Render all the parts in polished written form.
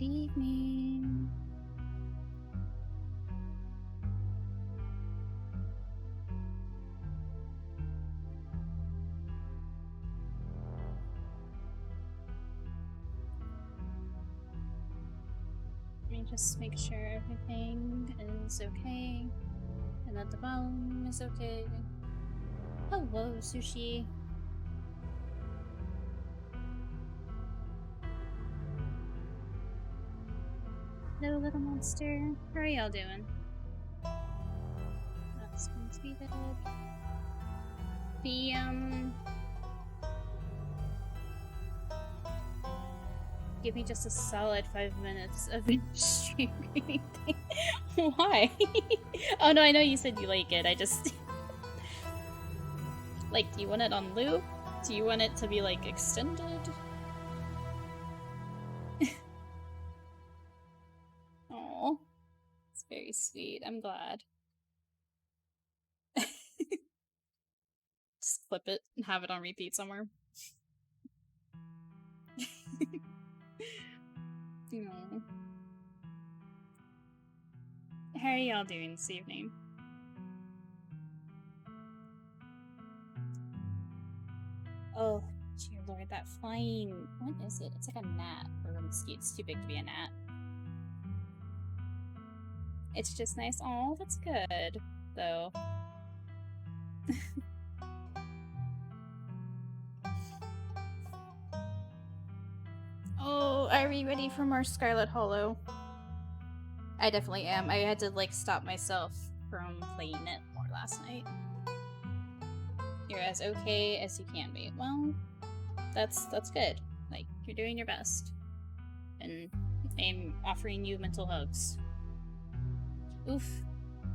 Good evening. Let me just make sure everything is okay and that the volume is okay. Hello, Sushi. Hello, little monster. How are y'all doing? That's going to be good. Give me just a solid 5 minutes of streaming. Why? Oh no, I know you said you like it. I just like, do you want it on loop? Do you want it to be like extended? Oh, it's very sweet. I'm glad. Just clip it and have it on repeat somewhere. Aww. How are y'all doing this evening? Oh, dear lord, that flying... What is it? It's like a gnat or a mosquito. It's too big to be a gnat. It's just nice. Oh, that's good, though. Oh, are we ready for more Scarlet Hollow? I definitely am. I had to, like, stop myself from playing it more last night. You're as okay as you can be. Well, that's good. Like, you're doing your best. And I'm offering you mental hugs. Oof.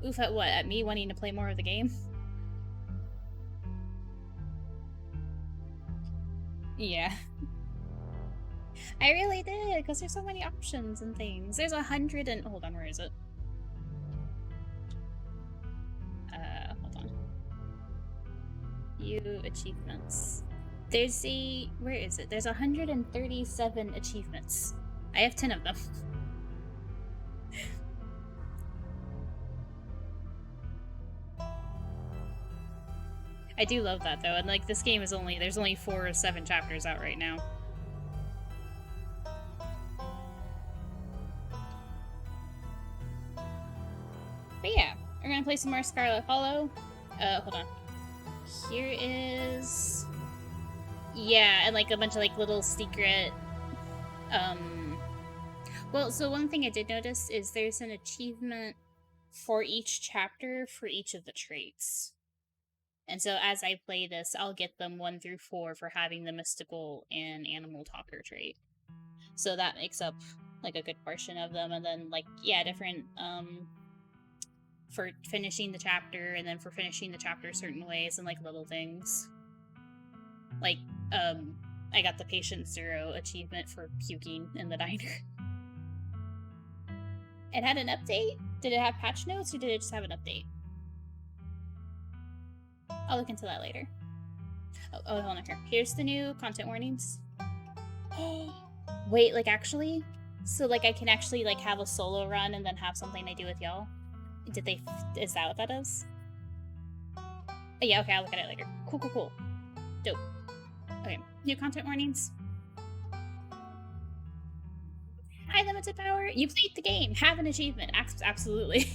Oof at what? At me wanting to play more of the game? Yeah. I really did, because there's so many options and things. There's 100 and... Hold on, where is it? Hold on. View achievements. There's a... Where is it? There's 137 achievements. I have 10 of them. I do love that, though, and, like, this game is only... There's only 4 or 7 chapters out right now. But yeah, we're gonna play some more Scarlet Hollow. Hold on. Here is... Yeah, and like a bunch of like little secret... Well, so one thing I did notice is there's an achievement for each chapter for each of the traits. And so as I play this, I'll get them 1 through 4 for having the mystical and animal talker trait. So that makes up like a good portion of them, and then like, yeah, different, for finishing the chapter, and then for finishing the chapter certain ways, and like little things. Like, I got the Patient Zero achievement for puking in the diner. It had an update? Did it have patch notes, or did it just have an update? I'll look into that later. Oh, hold on here. Here's the new content warnings. Wait, like actually? So like I can actually like have a solo run and then have something I do with y'all? Is that what that is? Oh, yeah, okay, I'll look at it later. Cool. Dope. Okay, new content warnings. Hi, Limited Power! You played the game! Have an achievement! Absolutely.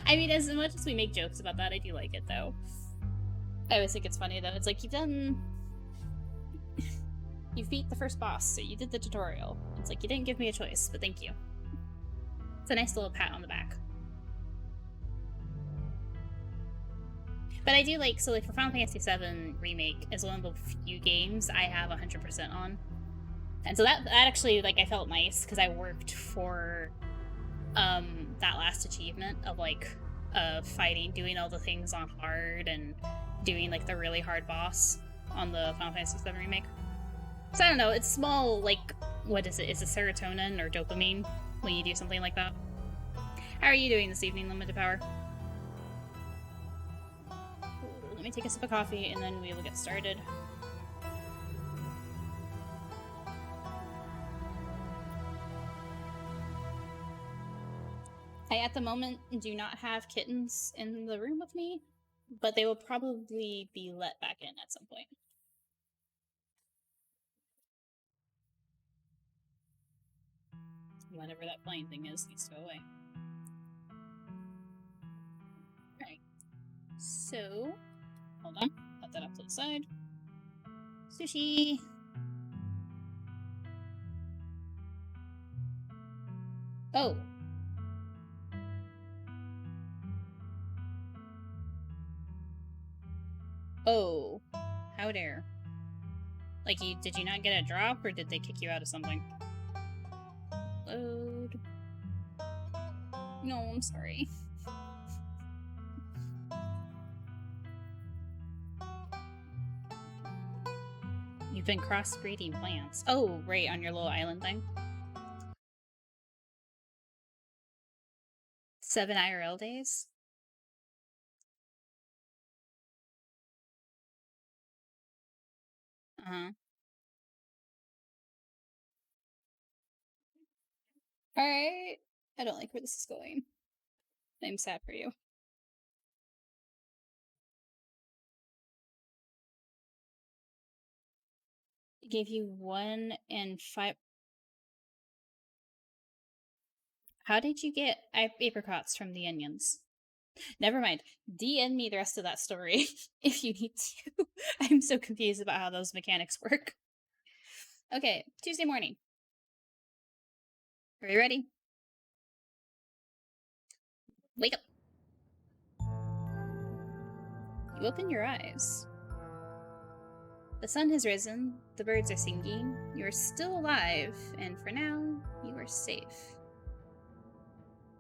I mean, as much as we make jokes about that, I do like it, though. I always think it's funny, though. It's like, you beat the first boss, so you did the tutorial. It's like, you didn't give me a choice, but thank you. It's a nice little pat on the back. But I do like, so like for Final Fantasy VII Remake is one of the few games I have 100% on. And so that actually, like, I felt nice, because I worked for that last achievement of, like, fighting, doing all the things on hard, and doing, like, the really hard boss on the Final Fantasy VII Remake. So I don't know, it's small, like, what is it? Is it serotonin or dopamine when you do something like that? How are you doing this evening, Limited Power? Let me take a sip of coffee, and then we will get started. I, at the moment, do not have kittens in the room with me, but they will probably be let back in at some point. Whatever that flying thing is needs to go away. Alright. So, hold on. Put that off to the side. Sushi! Oh! Oh. How dare. Like, did you not get a drop, or did they kick you out of something? Load. No, I'm sorry. You've been crossbreeding plants. Oh, right, on your little island thing. 7 IRL days? Uh-huh. Alright. I don't like where this is going. I'm sad for you. It gave you 1 and 5. How did you get apricots from the onions? Never mind. DM me the rest of that story if you need to. I'm so confused about how those mechanics work. Okay, Tuesday morning. Are you ready? Wake up. You open your eyes. The sun has risen, the birds are singing, you are still alive, and for now, you are safe.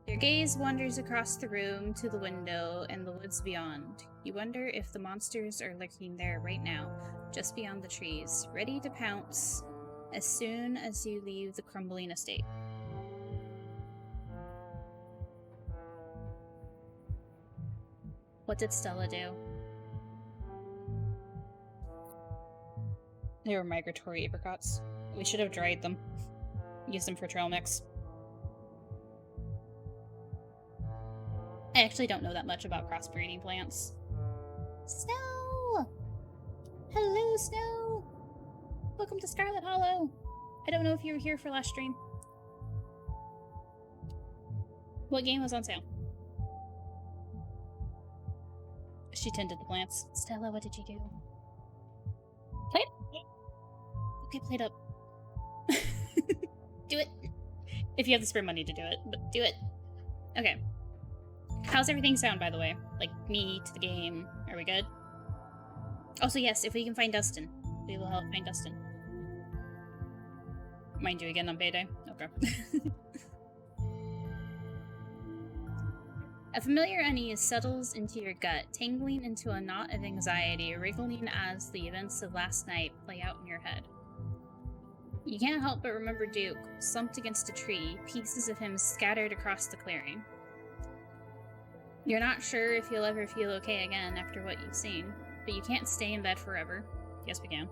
Your gaze wanders across the room to the window and the woods beyond. You wonder if the monsters are lurking there right now, just beyond the trees, ready to pounce as soon as you leave the crumbling estate. What did Stella do? They were migratory apricots. We should have dried them. Used them for trail mix. I actually don't know that much about crossbreeding plants. Snow! Hello, Snow! Welcome to Scarlet Hollow! I don't know if you were here for last stream. What game was on sale? She tended the plants. Stella, what did you do? Play it? Okay, play it up. Do it. If you have the spare money to do it, but do it. Okay. How's everything sound, by the way? Like, me to the game. Are we good? Also, yes, if we can find Dustin. We will help find Dustin. Mind you again on payday? Okay. A familiar unease settles into your gut, tangling into a knot of anxiety, wriggling as the events of last night play out in your head. You can't help but remember Duke, slumped against a tree, pieces of him scattered across the clearing. You're not sure if you'll ever feel okay again after what you've seen, but you can't stay in bed forever. Yes, we can.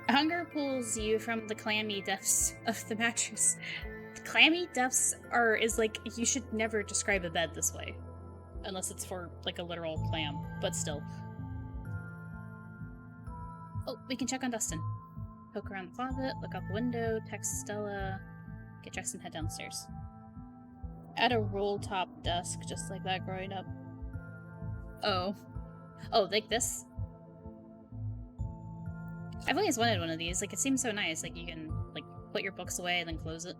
Hunger pulls you from the clammy depths of the mattress. The clammy depths is like, you should never describe a bed this way. Unless it's for, like, a literal clam, but still. Oh, we can check on Dustin. Poke around the closet, look out the window, text Stella, get dressed and head downstairs. At a roll-top desk, just like that growing up. Oh. Oh, like this? I've always wanted one of these. Like, it seems so nice. Like, you can, like, put your books away and then close it.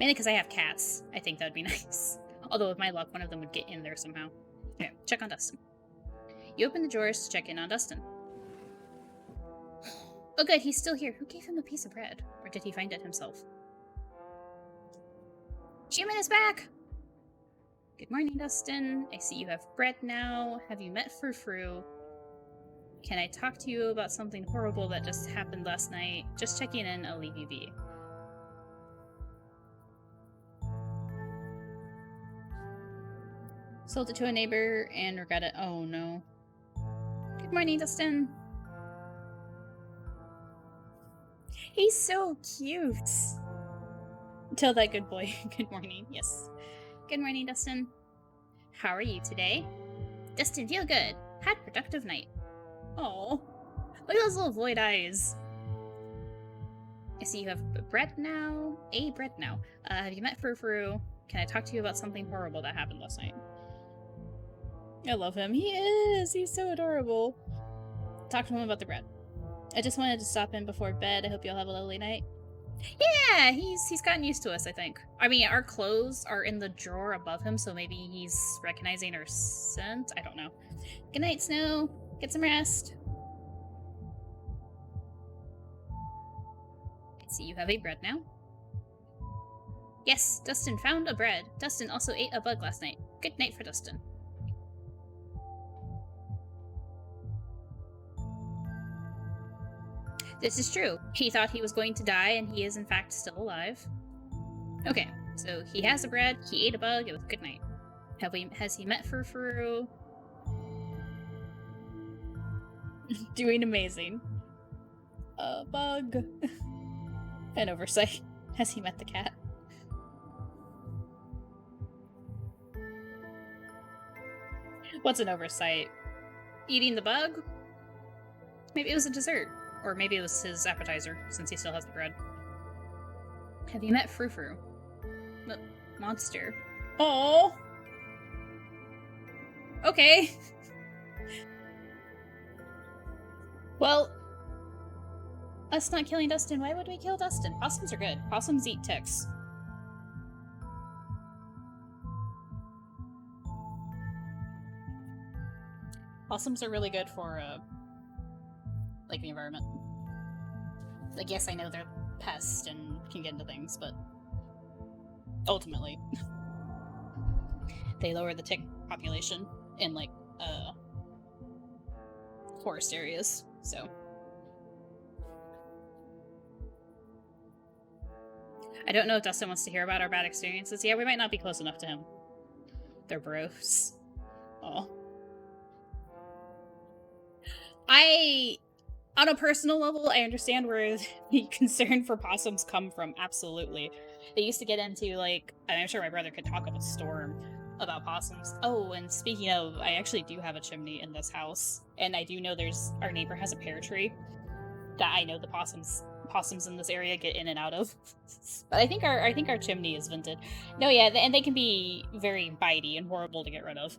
Mainly because I have cats. I think that would be nice. Although, with my luck, one of them would get in there somehow. Okay, check on Dustin. You open the drawers to check in on Dustin. Oh good, he's still here. Who gave him a piece of bread? Or did he find it himself? Human is back! Good morning, Dustin. I see you have bread now. Have you met Frou-Frou? Can I talk to you about something horrible that just happened last night? Just checking in, I'll leave you be. Sold it to a neighbor and regret it. Oh no. Good morning, Dustin. He's so cute. Tell that good boy good morning. Yes. Good morning, Dustin. How are you today? Dustin, feel good. Had a productive night. Oh, look at those little void eyes. I see you have bread now. Have you met Frou-Frou? Can I talk to you about something horrible that happened last night? I love him. He is. He's so adorable. Talk to him about the bread. I just wanted to stop in before bed. I hope you'll have a lovely night. Yeah, he's gotten used to us, I think. I mean, our clothes are in the drawer above him, so maybe he's recognizing our scent. I don't know. Good night, Snow. Get some rest. I see you have a bread now. Yes, Dustin found a bread. Dustin also ate a bug last night. Good night for Dustin. This is true. He thought he was going to die, and he is in fact still alive. Okay, so he has a bread, he ate a bug, it was a good night. Has he met Frou-Frou? Doing amazing. A bug. An oversight. Has he met the cat? What's an oversight? Eating the bug? Maybe it was a dessert. Or maybe it was his appetizer, since he still has the bread. Have you met Frou-Frou? Monster. Oh. Okay. Well, us not killing Dustin. Why would we kill Dustin? Possums are good. Possums eat ticks. Possums are really good for, like, the environment. Like, yes, I know they're pests and can get into things, but ultimately, they lower the tick population in, like, forest areas, so. I don't know if Dustin wants to hear about our bad experiences. Yeah, we might not be close enough to him. They're bros. Oh. On a personal level, I understand where the concern for possums come from, absolutely. They used to get into, like, I'm sure my brother could talk up a storm about possums. Oh, and speaking of, I actually do have a chimney in this house, and I do know our neighbor has a pear tree that I know the possums in this area get in and out of. But I think our chimney is vented. No, yeah, and they can be very bitey and horrible to get rid of.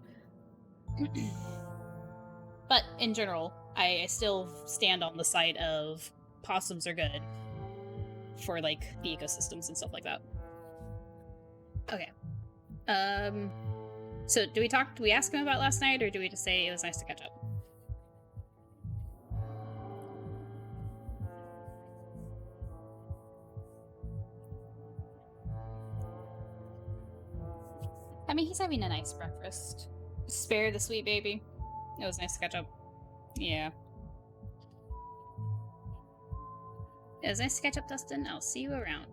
But in general, I still stand on the side of possums are good for, like, the ecosystems and stuff like that. Okay. So do we ask him about last night, or do we just say it was nice to catch up? I mean, he's having a nice breakfast. Spare the sweet baby. It was nice to catch up. Yeah. It was nice to catch up, Dustin. I'll see you around.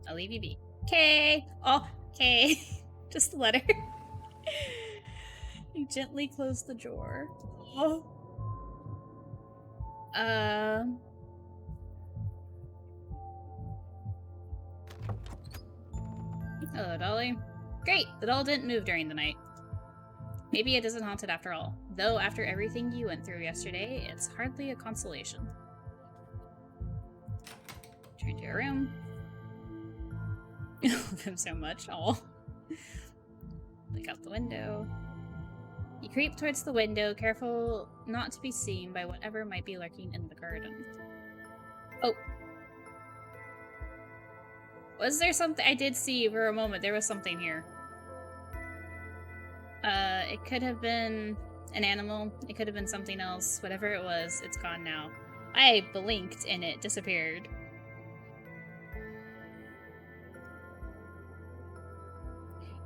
I'll leave you be. Okay. Oh, okay. Just a letter. You gently close the drawer. Oh. Hello, Dolly. Great. The doll didn't move during the night. Maybe it isn't haunted after all. Though, after everything you went through yesterday, it's hardly a consolation. Turn to your room. I love him so much. Aw. Look out the window. You creep towards the window, careful not to be seen by whatever might be lurking in the garden. Oh. Was there something? I did see for a moment there was something here. It could have been an animal. It could have been something else. Whatever it was, it's gone now. I blinked and it disappeared.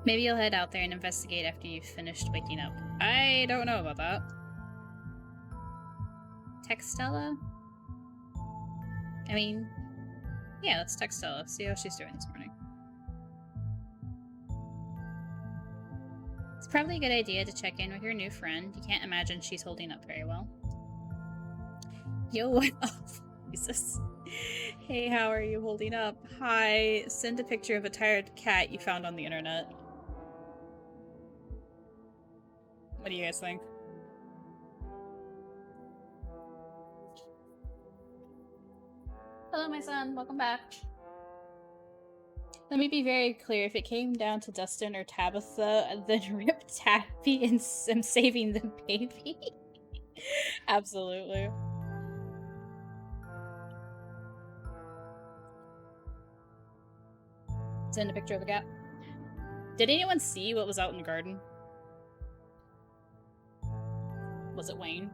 Maybe you'll head out there and investigate after you've finished waking up. I don't know about that. Text Stella? I mean, yeah, let's text Stella. See how she's doing this morning. It's probably a good idea to check in with your new friend. You can't imagine she's holding up very well. Yo, what? Oh, Jesus. Hey, how are you holding up? Hi, send a picture of a tired cat you found on the internet. What do you guys think? Hello, my son. Welcome back. Let me be very clear. If it came down to Dustin or Tabitha, then rip Tappy and I'm saving the baby. Absolutely. Send a picture of the cat. Did anyone see what was out in the garden? Was it Wayne?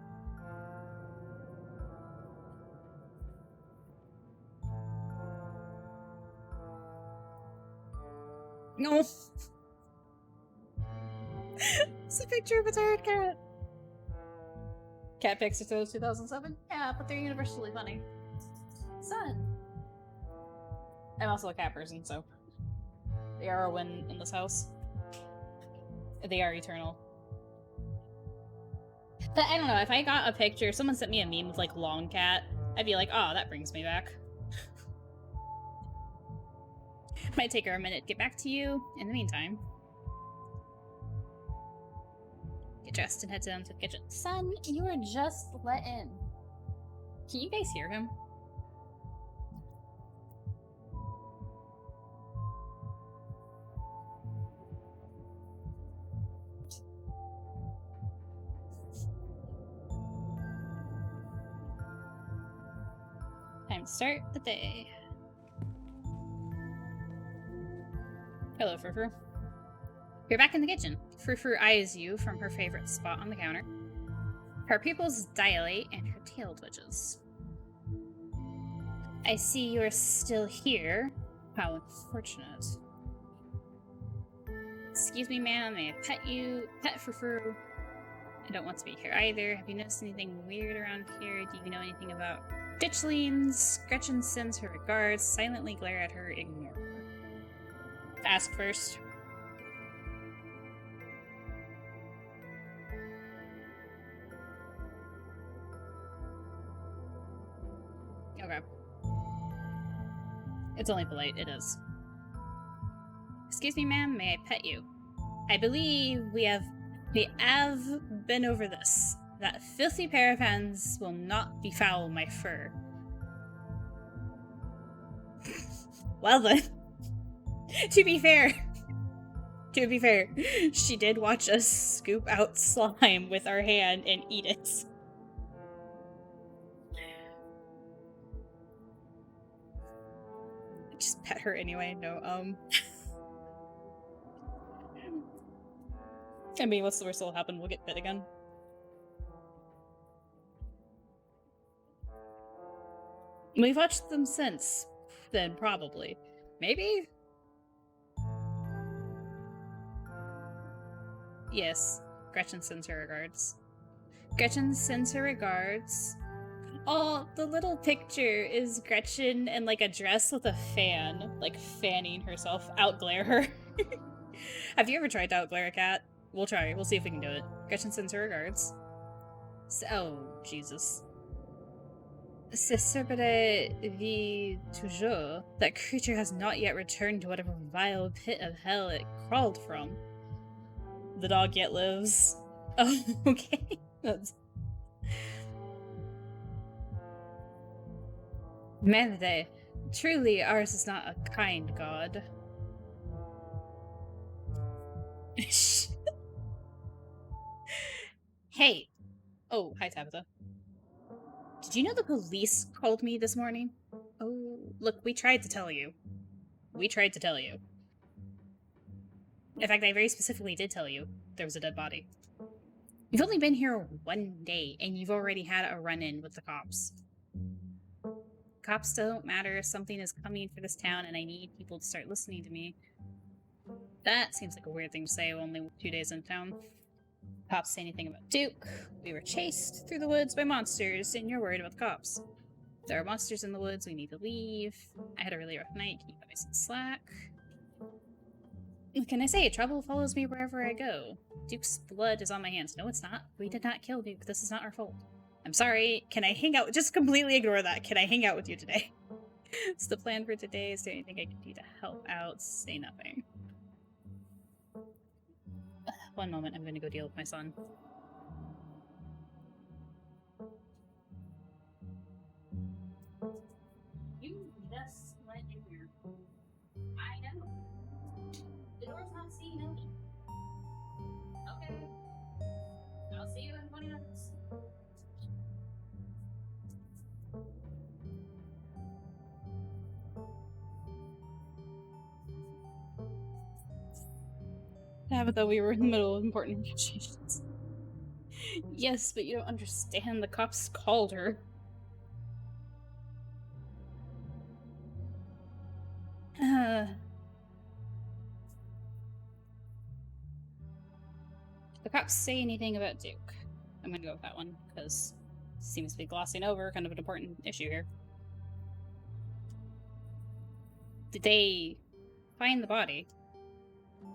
No. It's a picture of a tired cat. Cat pics are 2007? Yeah, but they're universally funny. Son. I'm also a cat person, so they are a win in this house. They are eternal. But I don't know, if I got a picture, someone sent me a meme with like long cat, I'd be like, oh, that brings me back. Might take her a minute to get back to you. In the meantime, get dressed and head down to the kitchen. Son, you were just let in. Can you guys hear him? Time to start the day. Hello, Frou-Frou. You're back in the kitchen. Frou-Frou eyes you from her favorite spot on the counter. Her pupils dilate and her tail twitches. I see you're still here. How unfortunate. Excuse me, ma'am, may I pet you? Pet Frou-Frou. I don't want to be here either. Have you noticed anything weird around here? Do you know anything about ditchlings? Gretchen sends her regards. Silently glare at her, ignore her. Ask first. Okay. It's only polite, it is. Excuse me, ma'am, may I pet you? I believe we have been over this. That filthy pair of hands will not befoul my fur. Well then. To be fair, she did watch us scoop out slime with our hand and eat it. Just pet her anyway, no, I mean, what's the worst that'll happen? We'll get bit again. We've watched them since, then probably. Maybe? Yes, Gretchen sends her regards. Gretchen sends her regards. Oh, the little picture is Gretchen in like a dress with a fan, like fanning herself. Outglare her. Have you ever tried to outglare a cat? We'll try. We'll see if we can do it. Gretchen sends her regards. Oh, Jesus. Ce serait vie toujours. That creature has not yet returned to whatever vile pit of hell it crawled from. The dog yet lives. Oh, okay. That's... Merde. Truly, ours is not a kind god. Hey. Oh, hi, Tabitha. Did you know the police called me this morning? Oh, look, we tried to tell you. We tried to tell you. In fact, I very specifically did tell you there was a dead body. You've only been here 1 day, and you've already had a run-in with the cops. Cops don't matter if something is coming for this town, and I need people to start listening to me. That seems like a weird thing to say only 2 days in town. Cops say anything about Duke. We were chased through the woods by monsters, and you're worried about the cops. There are monsters in the woods, we need to leave. I had a really rough night, can you cut me some slack? What can I say? Trouble follows me wherever I go. Duke's blood is on my hands. No, it's not. We did not kill Duke. This is not our fault. I'm sorry. Can I hang out? Just completely ignore that. Can I hang out with you today? It's the plan for today. Is there anything I can do to help out? Say nothing. One moment, I'm gonna go deal with my son. You just went in here. I know. The door's not seen open. Okay. I'll see you in 20 minutes. Tabitha, we were in the middle of important negotiations. Yes, but you don't understand. The cops called her. The cops say anything about Duke? I'm gonna go with that one, because it seems to be glossing over kind of an important issue here. Did they find the body?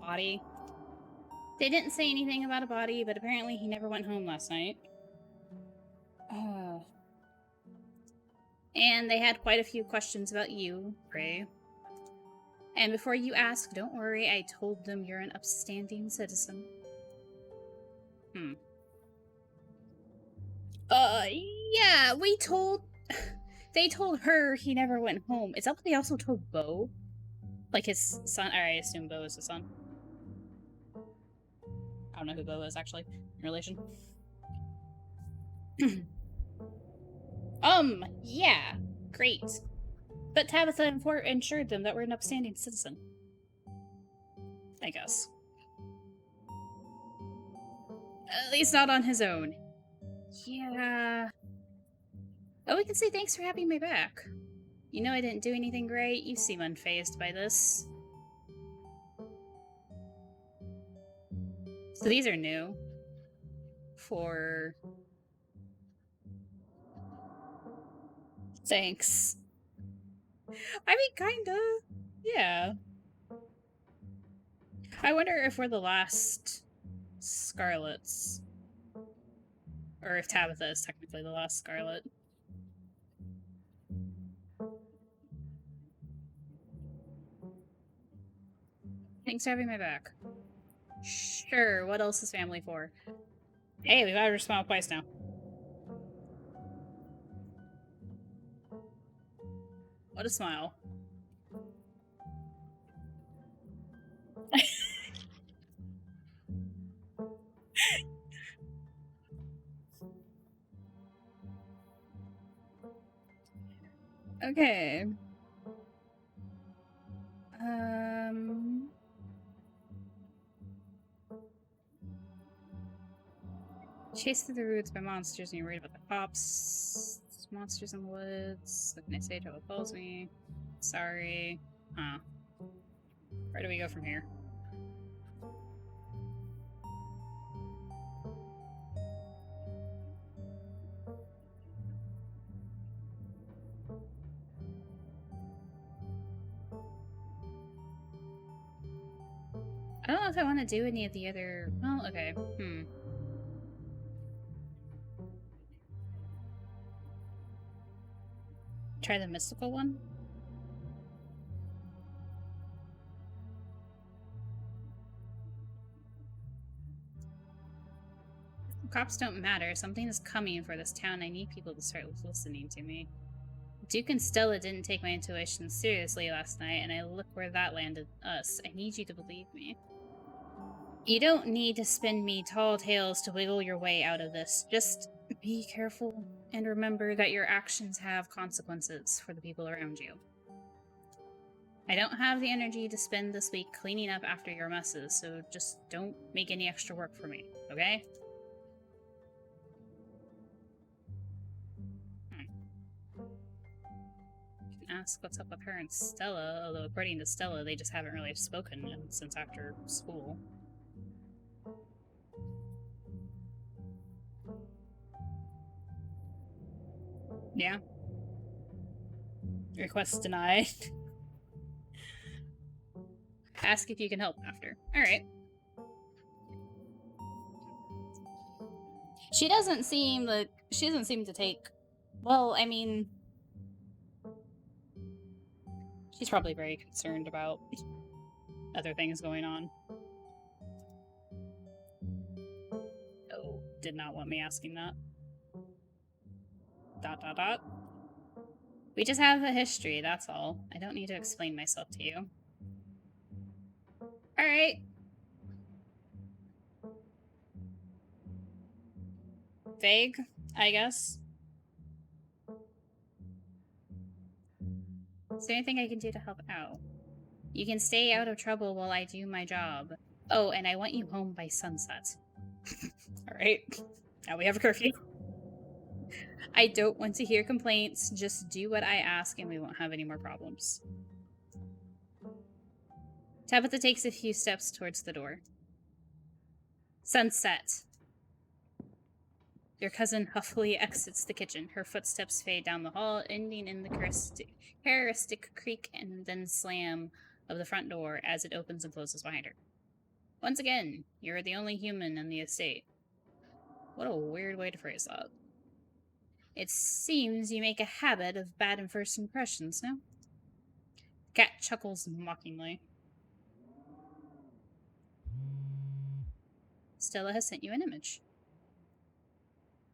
Body? They didn't say anything about a body, but apparently he never went home last night. And they had quite a few questions about you, Prey. And before you ask, don't worry, I told them you're an upstanding citizen. Yeah, we told... They told her he never went home. Is that what they also told Bo? Like his son? Or I assume Bo is his son. I don't know who Bo is, actually, in relation. Yeah, great. But Tabitha ensured them that we're an upstanding citizen. I guess. At least not on his own. Yeah. Oh, we can say thanks for having me back. You know I didn't do anything great. You seem unfazed by this. So these are new. For... Thanks. I mean, kinda. Yeah. I wonder if we're the last Scarlets. Or if Tabitha is technically the last Scarlet. Thanks for having my back. Sure, what else is family for? Hey, we've had her smile twice now. What a smile. Okay. Chased through the woods by monsters and you're worried about the cops. There's monsters in the woods. What can I say to oppose me? Sorry. Huh. Where do we go from here? I don't know if I want to do any of the other... Well, okay. Try the mystical one? Cops don't matter. Something is coming for this town. I need people to start listening to me. Duke and Stella didn't take my intuition seriously last night, and I look where that landed us. I need you to believe me. You don't need to spin me tall tales to wiggle your way out of this. Just be careful and remember that your actions have consequences for the people around you. I don't have the energy to spend this week cleaning up after your messes, so just don't make any extra work for me, okay? Ask what's up with her and Stella, although according to Stella, they just haven't really spoken since after school. Yeah. Request denied. Ask if you can help after. Alright. She doesn't seem to take... Well, I mean... She's probably very concerned about other things going on. Oh, did not want me asking that. ... We just have a history, that's all. I don't need to explain myself to you. Alright. Vague, I guess. Is there anything I can do to help out? You can stay out of trouble while I do my job. Oh, and I want you home by sunset. Alright. Now we have a curfew. I don't want to hear complaints. Just do what I ask and we won't have any more problems. Tabitha takes a few steps towards the door. Sunset. Your cousin huffily exits the kitchen. Her footsteps fade down the hall, ending in the characteristic creak and then slam of the front door as it opens and closes behind her. Once again, you're the only human in the estate. What a weird way to phrase that. It seems you make a habit of bad first impressions, no? Cat chuckles mockingly. Stella has sent you an image.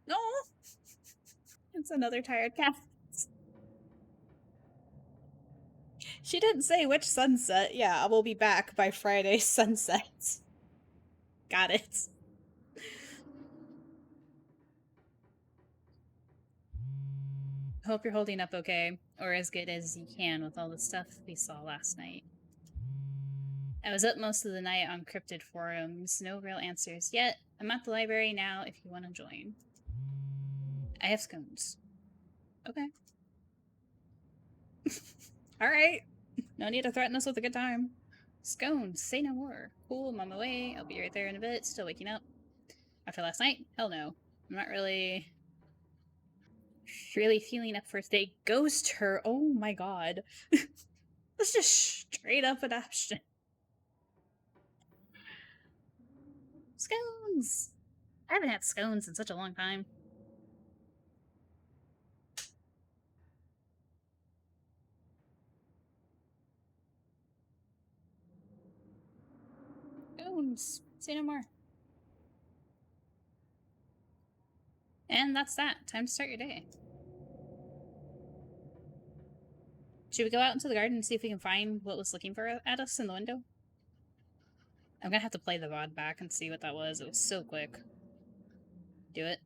No! It's another tired cat. She didn't say which sunset. Yeah, I will be back by Friday sunset. Got it. Hope you're holding up okay, or as good as you can with all the stuff we saw last night. I was up most of the night on cryptid forums, no real answers yet. I'm at the library now if you want to join. I have scones. Okay. Alright. No need to threaten us with a good time. Scones, say no more. Cool, I'm on my way. I'll be right there in a bit. Still waking up. After last night? Hell no. I'm not really feeling up for a day. Ghost her. Oh my god. That's just straight up adoption. Scones! I haven't had scones in such a long time. Scones. Say no more. And that's that. Time to start your day. Should we go out into the garden and see if we can find what was looking for at us in the window? I'm gonna have to play the VOD back and see what that was. It was so quick. Do it.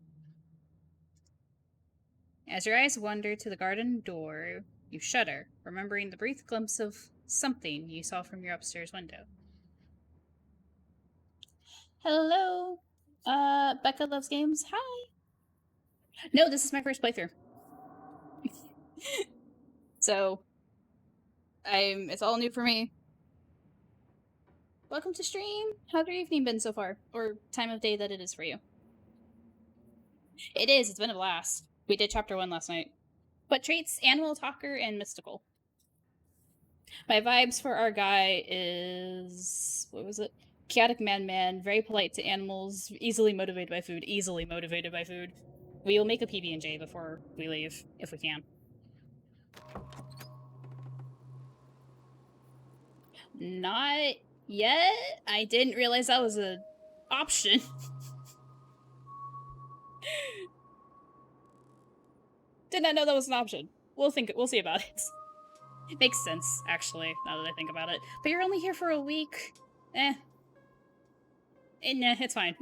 As your eyes wander to the garden door, you shudder, remembering the brief glimpse of something you saw from your upstairs window. Hello! Becca Loves Games. Hi! No, this is my first playthrough. So, it's all new for me. Welcome to stream! How's your evening been so far? Or time of day that it is for you? It is, it's been a blast. We did chapter 1 last night. What traits? Animal, talker, and mystical. My vibes for our guy is... what was it? Chaotic madman, very polite to animals, easily motivated by food. Easily motivated by food. We will make a PB&J before we leave, if we can. Not yet? I didn't realize that was an option. Did not know that was an option. We'll see about it. It makes sense, actually, now that I think about it. But you're only here for a week. Nah, it's fine.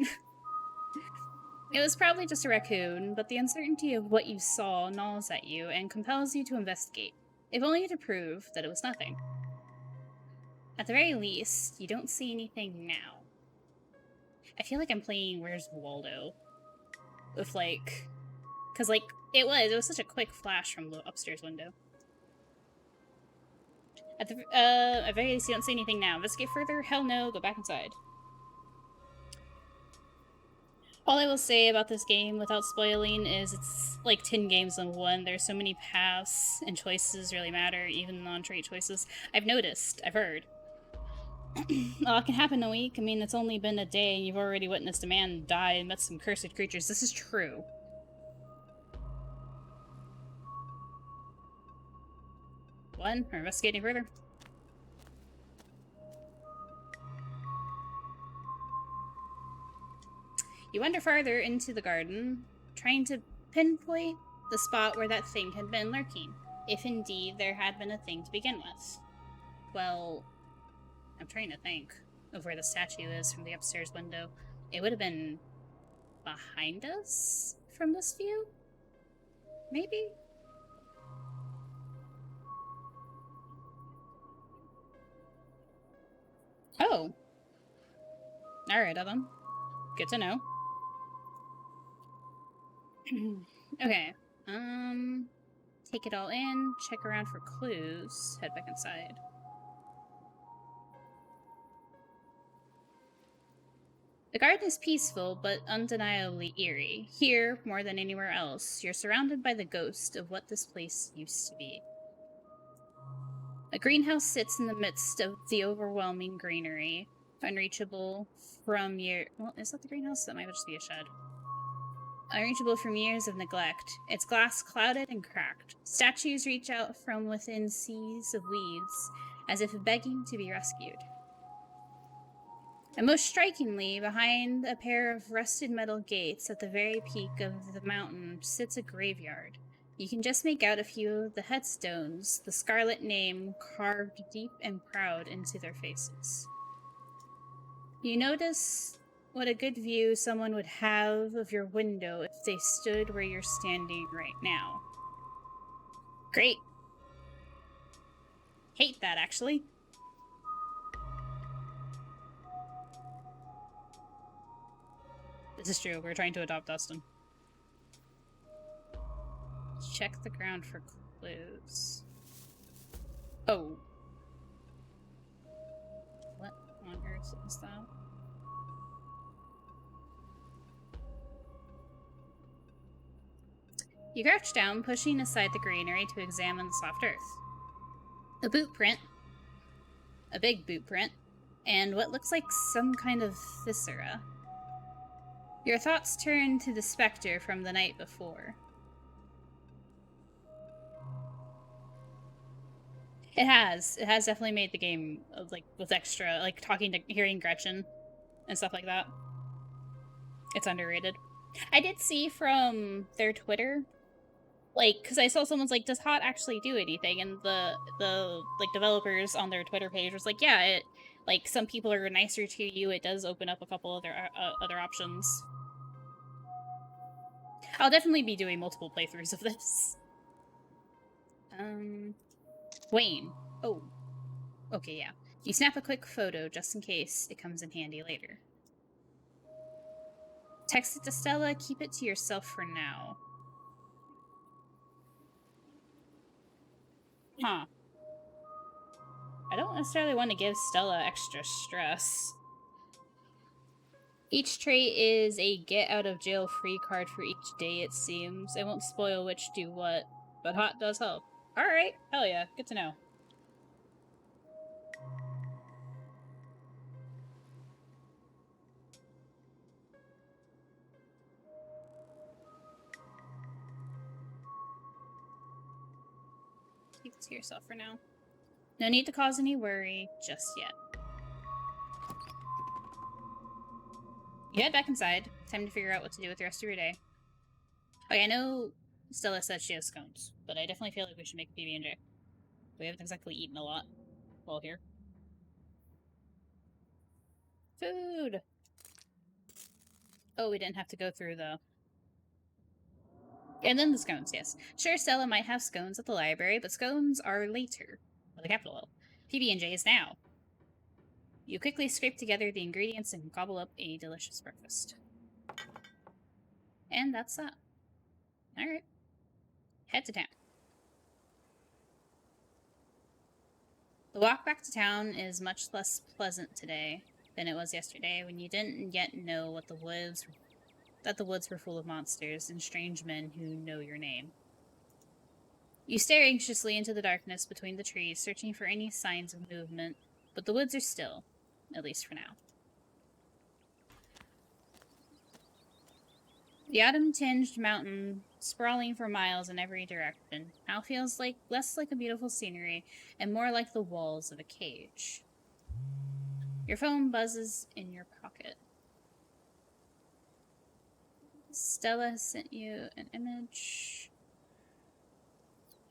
It was probably just a raccoon, but the uncertainty of what you saw gnaws at you and compels you to investigate, if only to prove that it was nothing. At the very least, you don't see anything now. I feel like I'm playing Where's Waldo? With, like... Because, like, it was such a quick flash from the upstairs window. At the very least, you don't see anything now. Investigate further? Hell no, go back inside. All I will say about this game, without spoiling, is it's like 10 games in one. There's so many paths, and choices really matter, even non-trait choices. I've noticed. I've heard. A lot can happen in a week. I mean, it's only been a day, and you've already witnessed a man die and met some cursed creatures. This is true. One, we're investigating further. You wander farther into the garden, trying to pinpoint the spot where that thing had been lurking, if indeed there had been a thing to begin with. Well, I'm trying to think of where the statue is from the upstairs window. It would have been behind us from this view? Maybe? Oh. Alright, Evan. Good to know. Okay. Take it all in, check around for clues, head back inside. The garden is peaceful, but undeniably eerie. Here, more than anywhere else, you're surrounded by the ghost of what this place used to be. A greenhouse sits in the midst of the overwhelming greenery, unreachable from years. Well, is that the greenhouse? That might just be a shed. Unreachable from years of neglect, its glass clouded and cracked. Statues reach out from within seas of weeds, as if begging to be rescued. And most strikingly, behind a pair of rusted metal gates at the very peak of the mountain sits a graveyard. You can just make out a few of the headstones, the scarlet name carved deep and proud into their faces. You notice what a good view someone would have of your window if they stood where you're standing right now. Great. Hate that, actually. This is true. We're trying to adopt Dustin. Check the ground for clues. Oh. What on earth is that? You crouch down, pushing aside the greenery to examine the soft earth. A boot print. A big boot print. And what looks like some kind of viscera. Your thoughts turn to the specter from the night before. It has definitely made the game, like, with extra, like, hearing Gretchen and stuff like that. It's underrated. I did see from their Twitter, like, because I saw someone's like, does HOT actually do anything? And the like, developers on their Twitter page was like, yeah, it, like, some people are nicer to you, it does open up a couple other options. I'll definitely be doing multiple playthroughs of this. Wayne. Oh. Okay, yeah. You snap a quick photo just in case it comes in handy later. Text it to Stella, keep it to yourself for now. Huh. I don't necessarily want to give Stella extra stress. Each trait is a get-out-of-jail-free card for each day, it seems. I won't spoil which do what, but HOT does help. Alright, hell yeah, good to know. Keep it to yourself for now. No need to cause any worry just yet. You head back inside. Time to figure out what to do with the rest of your day. Okay, I know Stella said she has scones, but I definitely feel like we should make PB&J. We haven't exactly eaten a lot while here. Food! Oh, we didn't have to go through the... And then the scones, yes. Sure, Stella might have scones at the library, but scones are later. With a capital L. PB&J is now. You quickly scrape together the ingredients and gobble up a delicious breakfast. And that's that. Alright. Head to town. The walk back to town is much less pleasant today than it was yesterday, when you didn't yet know that the woods were full of monsters and strange men who know your name. You stare anxiously into the darkness between the trees, searching for any signs of movement, but the woods are still, at least for now. The autumn-tinged mountain sprawling for miles in every direction now feels like less like a beautiful scenery and more like the walls of a cage. Your phone buzzes in your pocket. Stella has sent you an image.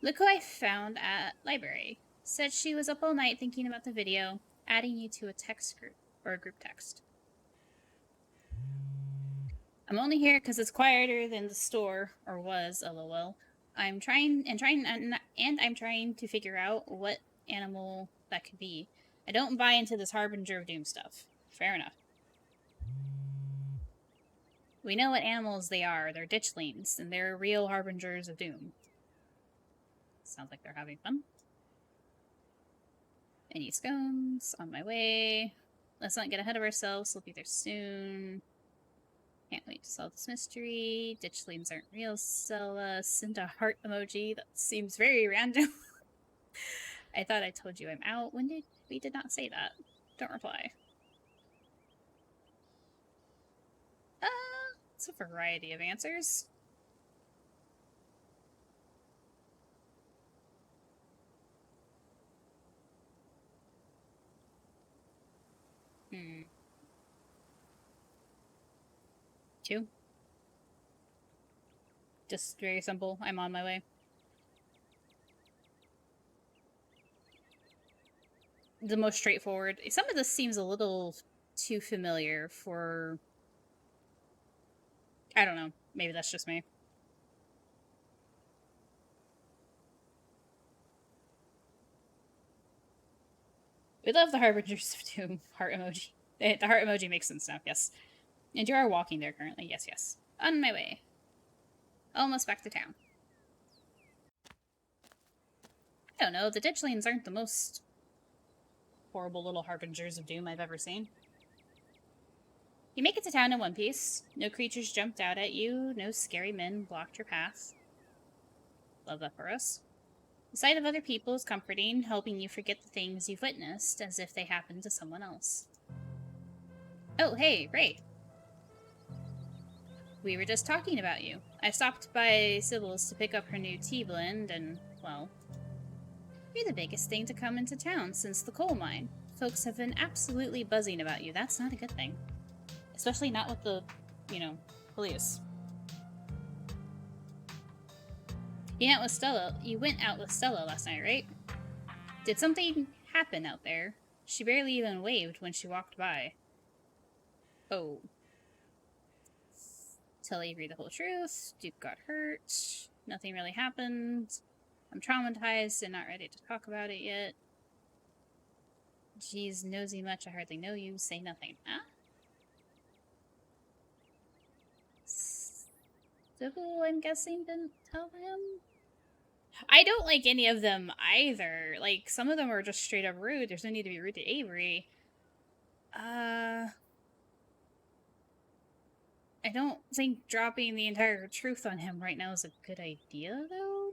Look who I found at library. Said she was up all night thinking about the video, adding you to a text group, or a group text. I'm only here because it's quieter than the store, or was, lol. I'm trying to figure out what animal that could be. I don't buy into this Harbinger of Doom stuff. Fair enough. We know what animals they are. They're ditchlings, and they're real Harbingers of Doom. Sounds like they're having fun. Any scones? On my way. Let's not get ahead of ourselves. We'll be there soon. Can't wait to solve this mystery. Ditchlings aren't real. Send a heart emoji. That seems very random. I thought I told you I'm out. When did we did not say that? Don't reply. It's a variety of answers. Two. Just very simple. I'm on my way. The most straightforward. Some of this seems a little too familiar for... I don't know. Maybe that's just me. We love the Harbingers of Doom heart emoji. The heart emoji makes sense now, yes. And you are walking there currently, yes, yes. On my way. Almost back to town. I don't know, the ditchlings aren't the most horrible little Harbingers of Doom I've ever seen. You make it to town in one piece. No creatures jumped out at you. No scary men blocked your path. Love that for us. The sight of other people is comforting, helping you forget the things you've witnessed as if they happened to someone else. Oh, hey, Ray. We were just talking about you. I stopped by Sybil's to pick up her new tea blend, and, well, you're the biggest thing to come into town since the coal mine. Folks have been absolutely buzzing about you. That's not a good thing. Especially not with the, police. You went out with Stella last night, right? Did something happen out there? She barely even waved when she walked by. Oh. Tell Avery the whole truth. Duke got hurt. Nothing really happened. I'm traumatized and not ready to talk about it yet. Geez, nosy much, I hardly know you. Say nothing. Huh? Sybil, I'm guessing, didn't tell him? I don't like any of them either. Like, some of them are just straight up rude. There's no need to be rude to Avery. I don't think dropping the entire truth on him right now is a good idea, though.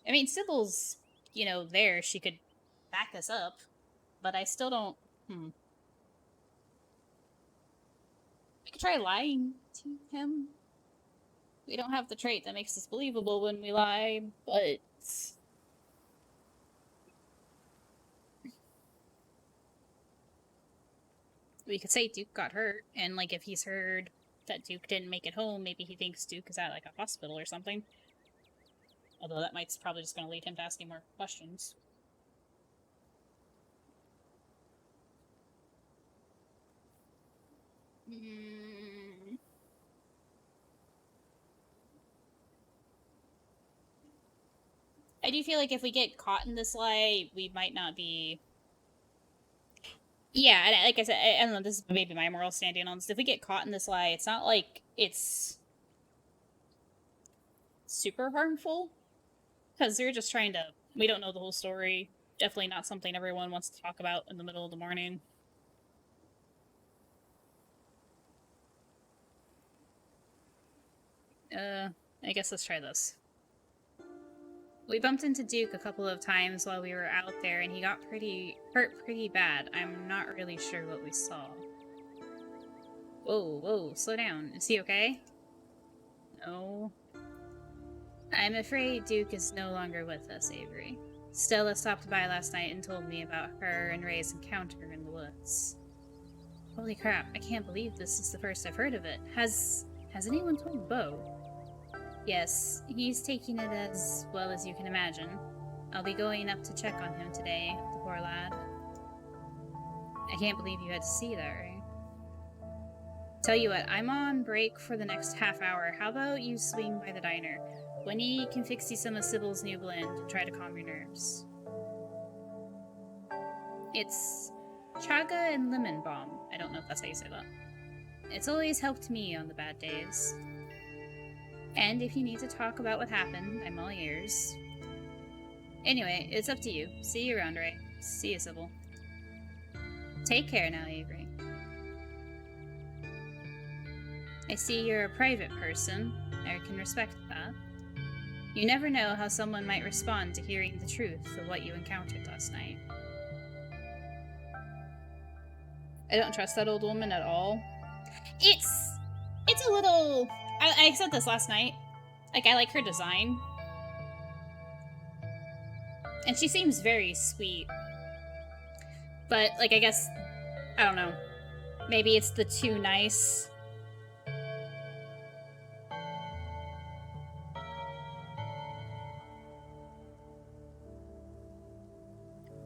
I mean, Sybil's, there. She could back us up. But I still don't... We could try lying to him. We don't have the trait that makes us believable when we lie, but... We could say Duke got hurt, and, if he's heard that Duke didn't make it home, maybe he thinks Duke is at, a hospital or something. Although that might's probably just going to lead him to asking more questions. I do feel like if we get caught in this lie, we might not be... Yeah, and like I said, I don't know, this is maybe my moral standing on this. If we get caught in this lie, it's not like it's super harmful. Because they're just trying to... We don't know the whole story. Definitely not something everyone wants to talk about in the middle of the morning. I guess let's try this. We bumped into Duke a couple of times while we were out there, and he got hurt pretty bad. I'm not really sure what we saw. Whoa, slow down. Is he okay? No. I'm afraid Duke is no longer with us, Avery. Stella stopped by last night and told me about her and Ray's encounter in the woods. Holy crap, I can't believe this is the first I've heard of it. Has anyone told Beau? Yes, he's taking it as well as you can imagine. I'll be going up to check on him today, the poor lad. I can't believe you had to see that, Ray. Tell you what, I'm on break for the next half hour. How about you swing by the diner? Winnie can fix you some of Sybil's new blend and try to calm your nerves. It's chaga and lemon balm. I don't know if that's how you say that. It's always helped me on the bad days. And if you need to talk about what happened, I'm all ears. Anyway, it's up to you. See you around, Ray. See you, Sybil. Take care now, Avery. I see you're a private person. I can respect that. You never know how someone might respond to hearing the truth of what you encountered last night. I don't trust that old woman at all. It's a little... I said this last night. Like, I like her design. And she seems very sweet. But, like, I guess... I don't know. Maybe it's the too nice...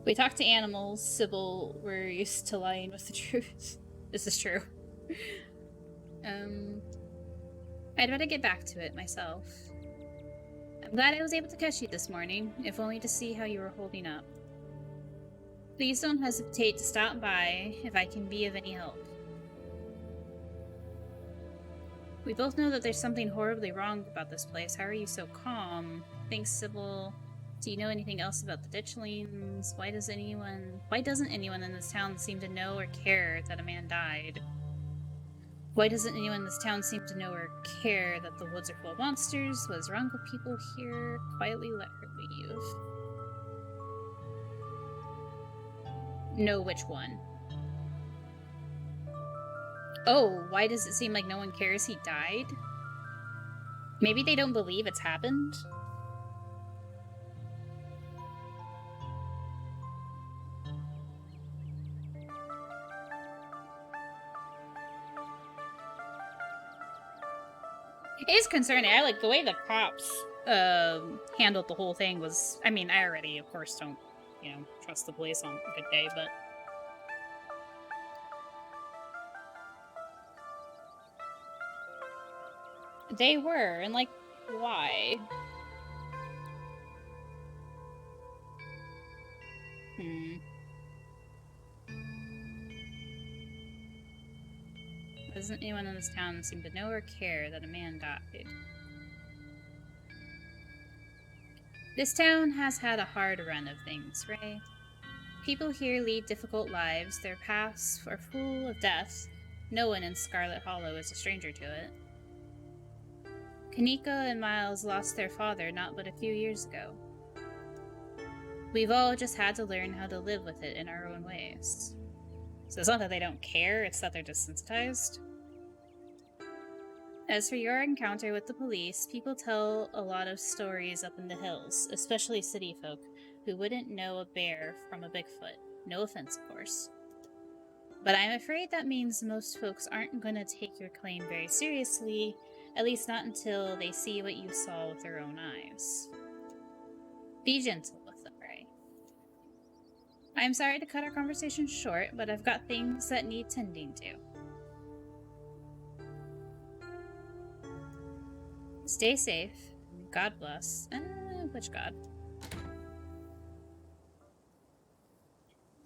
We talk to animals, Sybil. We're used to lying with the truth. This is true. I'd better get back to it myself. I'm glad I was able to catch you this morning, if only to see how you were holding up. Please don't hesitate to stop by if I can be of any help. We both know that there's something horribly wrong about this place. How are you so calm? Thanks, Sybil. Do you know anything else about the Ditchlings? Why doesn't anyone in this town seem to know or care that a man died? Why doesn't anyone in this town seem to know or care that the woods are full of monsters? What is wrong with people here? Quietly let her leave. Know which one? Oh, why does it seem like no one cares he died? Maybe they don't believe it's happened? It is concerning. I like the way the cops handled the whole thing was... I mean, I already, of course, don't, trust the police on a good day, but... They were, and, like, why? Doesn't anyone in this town seem to know or care that a man died? This town has had a hard run of things, Ray. People here lead difficult lives. Their paths are full of death. No one in Scarlet Hollow is a stranger to it. Kanika and Miles lost their father not but a few years ago. We've all just had to learn how to live with it in our own ways. So it's not that they don't care, it's that they're desensitized. As for your encounter with the police, people tell a lot of stories up in the hills, especially city folk, who wouldn't know a bear from a Bigfoot. No offense, of course. But I'm afraid that means most folks aren't going to take your claim very seriously, at least not until they see what you saw with their own eyes. Be gentle with them, Ray. I'm sorry to cut our conversation short, but I've got things that need tending to. Stay safe. God bless. Which God?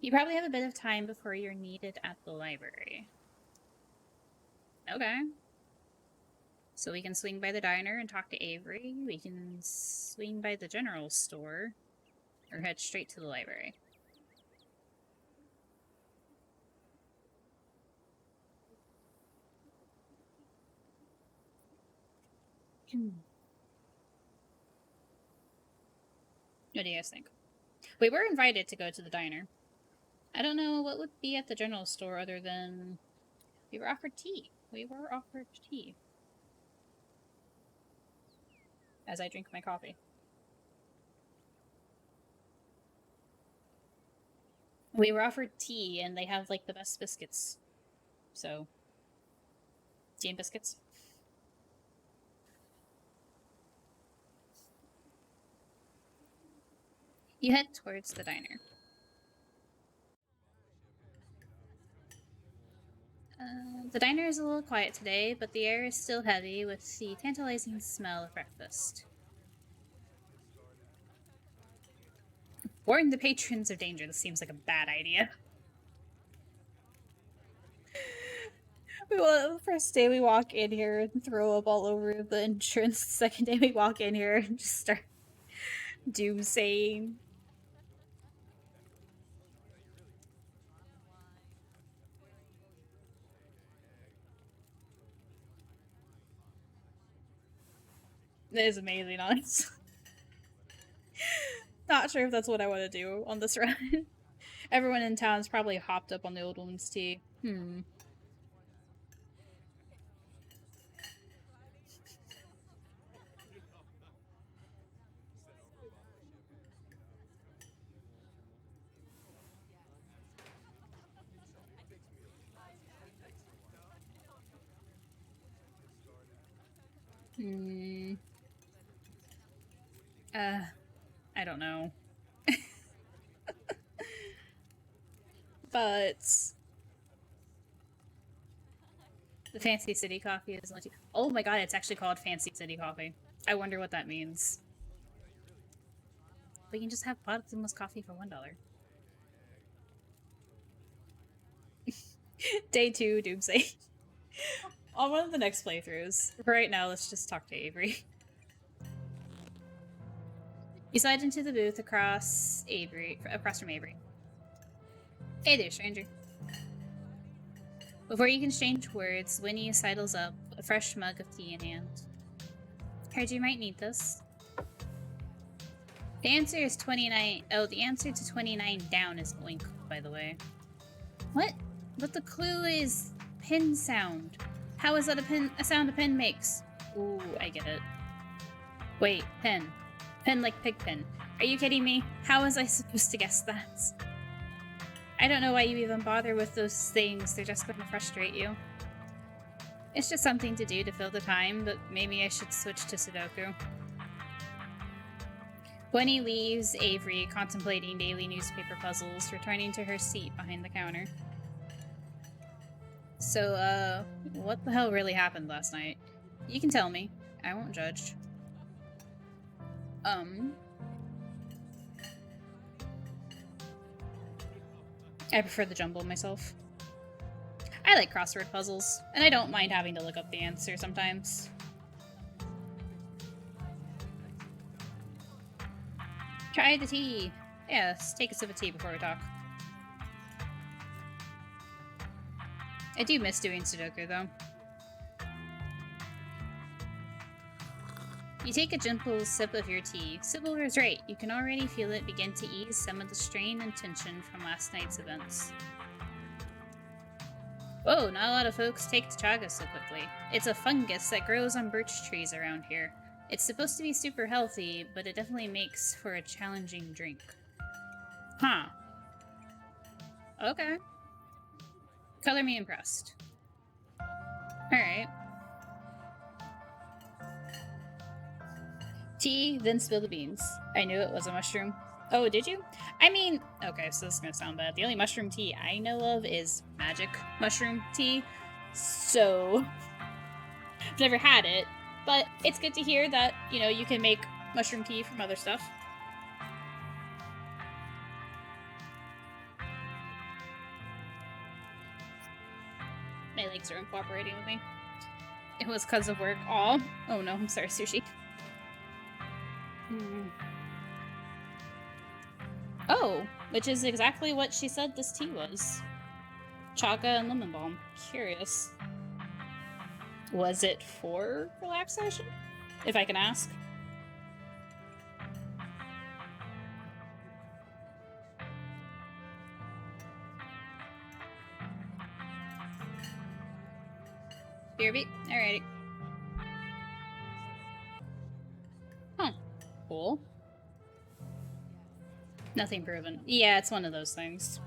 You probably have a bit of time before you're needed at the library. Okay. So we can swing by the diner and talk to Avery. We can swing by the general store. Or head straight to the library. What do you guys think? We were invited to go to the diner. I don't know what would be at the general store other than we were offered tea. We were offered tea. As I drink my coffee. We were offered tea, and they have like the best biscuits. So, tea and biscuits. You head towards the diner. The diner is a little quiet today, but the air is still heavy with the tantalizing smell of breakfast. Warn the patrons of danger. This seems like a bad idea. Well, the first day we walk in here and throw up all over the entrance. The second day we walk in here and just start doomsaying. That is amazing, honestly. Not sure if that's what I want to do on this run. Everyone in town's probably hopped up on the old woman's tea. I don't know. But the Fancy City Coffee is like, oh my god, it's actually called Fancy City Coffee. I wonder what that means. We can just have bottomless coffee for $1. Day 2, Doomsday. On one of the next playthroughs. For right now, let's just talk to Avery. You slide into the booth across from Avery. Hey there, stranger. Before you can exchange words, Winnie sidles up, a fresh mug of tea in hand. Heard you might need this. The answer is 29. Oh, the answer to 29 down is oink, by the way. What? But the clue is pin sound. How is that a sound a pin makes? Ooh, I get it. Wait, pin. Pin like pig pin. Are you kidding me? How was I supposed to guess that? I don't know why you even bother with those things. They're just going to frustrate you. It's just something to do to fill the time, but maybe I should switch to Sudoku. Winnie leaves Avery contemplating daily newspaper puzzles, returning to her seat behind the counter. So, what the hell really happened last night? You can tell me. I won't judge. I prefer the jumble myself. I like crossword puzzles, and I don't mind having to look up the answer sometimes. Try the tea. Yes, take a sip of tea before we talk. I do miss doing Sudoku, though. You take a gentle sip of your tea. Sybil was right. You can already feel it begin to ease some of the strain and tension from last night's events. Whoa, not a lot of folks take to chaga so quickly. It's a fungus that grows on birch trees around here. It's supposed to be super healthy, but it definitely makes for a challenging drink. Huh. Okay. Color me impressed. Alright. Tea, then spill the beans. I knew it was a mushroom. Oh, did you? I mean, okay, so this is gonna sound bad. The only mushroom tea I know of is magic mushroom tea. So, I've never had it, but it's good to hear that, you know, you can make mushroom tea from other stuff. My legs are uncooperating with me. It was because of work. Aw. Oh no, I'm sorry, Sushi. Oh, which is exactly what she said this tea was. Chaga and lemon balm. Curious. Was it for relaxation? If I can ask. BRB. Alrighty. Huh. Cool. Nothing proven. Yeah, it's one of those things.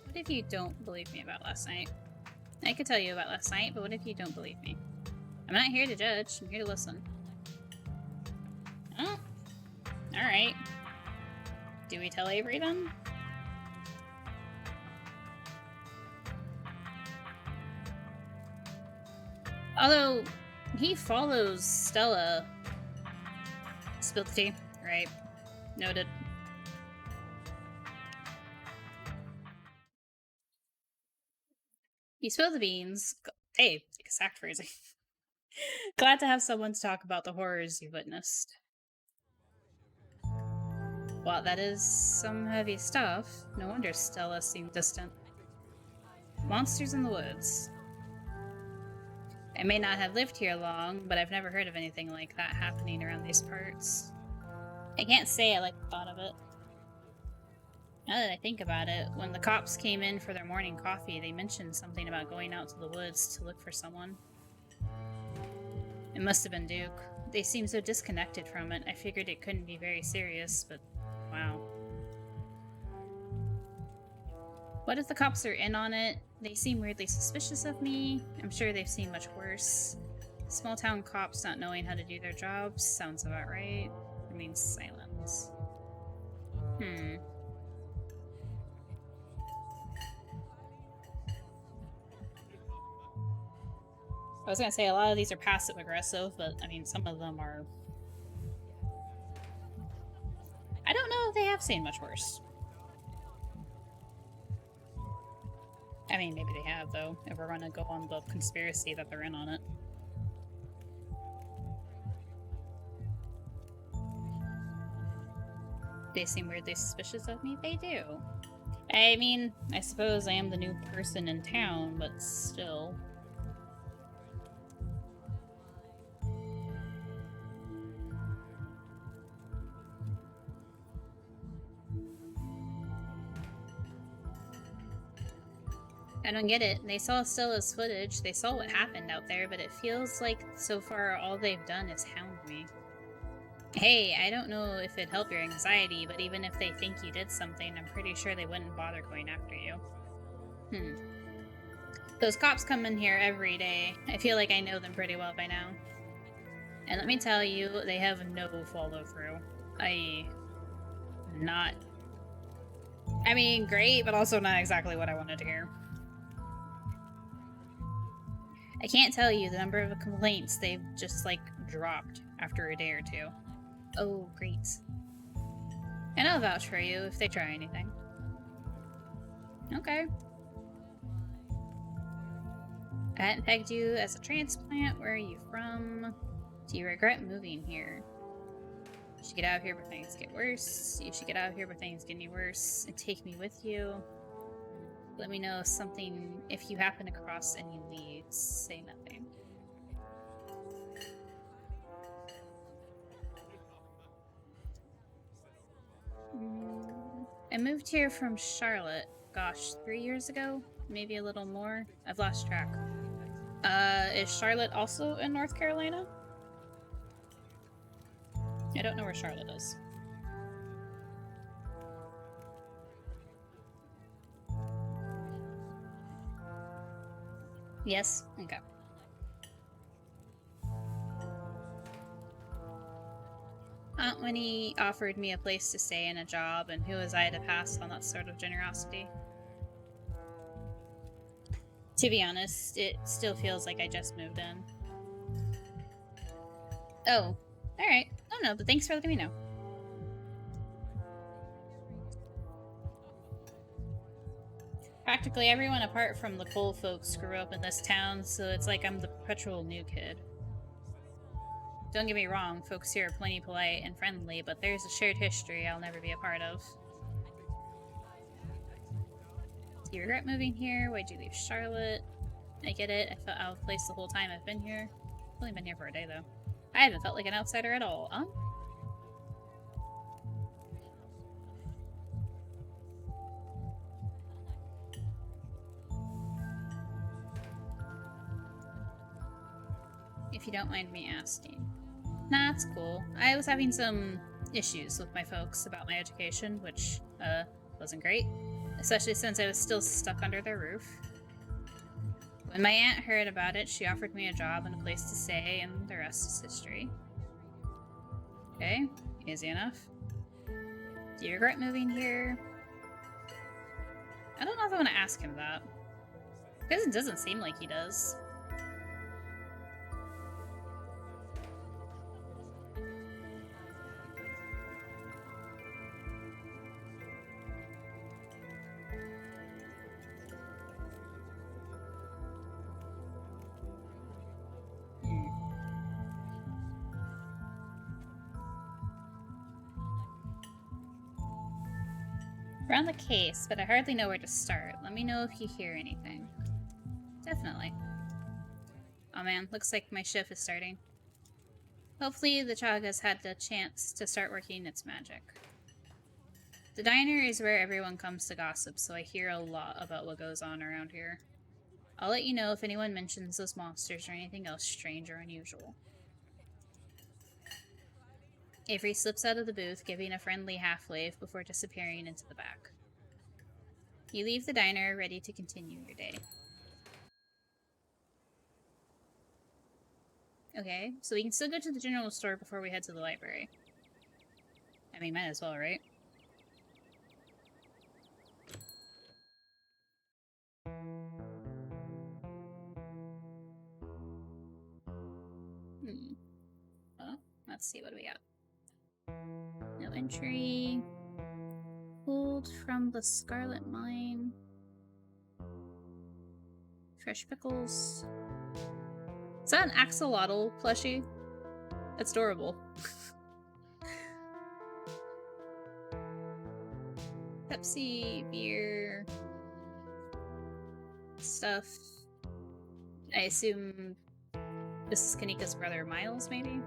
What if you don't believe me about last night? I could tell you about last night, but what if you don't believe me? I'm not here to judge. I'm here to listen. Oh. Alright. Do we tell Avery then? Although, he follows Stella. Spilled the tea. Right. Noted. You spill the beans. Hey, take a sack phrasing. Glad to have someone to talk about the horrors you witnessed. Well, that is some heavy stuff. No wonder Stella seemed distant. Monsters in the woods. I may not have lived here long, but I've never heard of anything like that happening around these parts. I can't say I like the thought of it. Now that I think about it, when the cops came in for their morning coffee, they mentioned something about going out to the woods to look for someone. It must have been Duke. They seemed so disconnected from it, I figured it couldn't be very serious, but wow. What if the cops are in on it? They seem weirdly suspicious of me. I'm sure they've seen much worse. Small town cops not knowing how to do their jobs sounds about right. Remains silence. I was gonna say a lot of these are passive aggressive, but I mean some of them are. I don't know if they have seen much worse. I mean, maybe they have, though, if we're gonna go on the conspiracy that they're in on it. They seem weirdly suspicious of me? They do. I mean, I suppose I am the new person in town, but still. I don't get it. They saw Stella's footage, they saw what happened out there, but it feels like so far all they've done is hound me. Hey, I don't know if it'd help your anxiety, but even if they think you did something, I'm pretty sure they wouldn't bother going after you. Those cops come in here every day. I feel like I know them pretty well by now. And let me tell you, they have no follow-through. I mean, great, but also not exactly what I wanted to hear. I can't tell you the number of complaints they've just, like, dropped after a day or two. Oh, great. And I'll vouch for you if they try anything. Okay. I hadn't pegged you as a transplant. Where are you from? Do you regret moving here? You should get out of here before things get worse. You should get out of here before things get any worse and take me with you. Let me know if you happen across any leads. Say nothing. I moved here from Charlotte, gosh, 3 years ago? Maybe a little more? I've lost track. Is Charlotte also in North Carolina? I don't know where Charlotte is. Yes? Okay. Aunt Winnie offered me a place to stay and a job, and who was I to pass on that sort of generosity? To be honest, it still feels like I just moved in. Oh, alright. Oh no, but thanks for letting me know. Practically everyone apart from the Cole folks grew up in this town, so it's like I'm the perpetual new kid. Don't get me wrong, folks here are plenty polite and friendly, but there's a shared history I'll never be a part of. Do you regret moving here? Why'd you leave Charlotte? I get it, I felt out of place the whole time I've been here. I've only been here for a day, though. I haven't felt like an outsider at all, huh? if you don't mind me asking. Nah, it's cool. I was having some issues with my folks about my education, which, wasn't great. Especially since I was still stuck under their roof. When my aunt heard about it, she offered me a job and a place to stay, and the rest is history. Okay, easy enough. Do you regret moving here? I don't know if I want to ask him that. Because it doesn't seem like he does. We're on the case, but I hardly know where to start. Let me know if you hear anything. Definitely. Oh man, looks like my shift is starting. Hopefully the Chaga's had the chance to start working its magic. The diner is where everyone comes to gossip, so I hear a lot about what goes on around here. I'll let you know if anyone mentions those monsters or anything else strange or unusual. Avery slips out of the booth, giving a friendly half-wave before disappearing into the back. You leave the diner, ready to continue your day. Okay, so we can still go to the general store before we head to the library. I mean, might as well, right? Well, let's see, what do we got? No entry. Pulled from the Scarlet Mine. Fresh pickles. Is that an axolotl plushie? That's adorable. Pepsi, beer, stuff. I assume this is Kanika's brother Miles, maybe?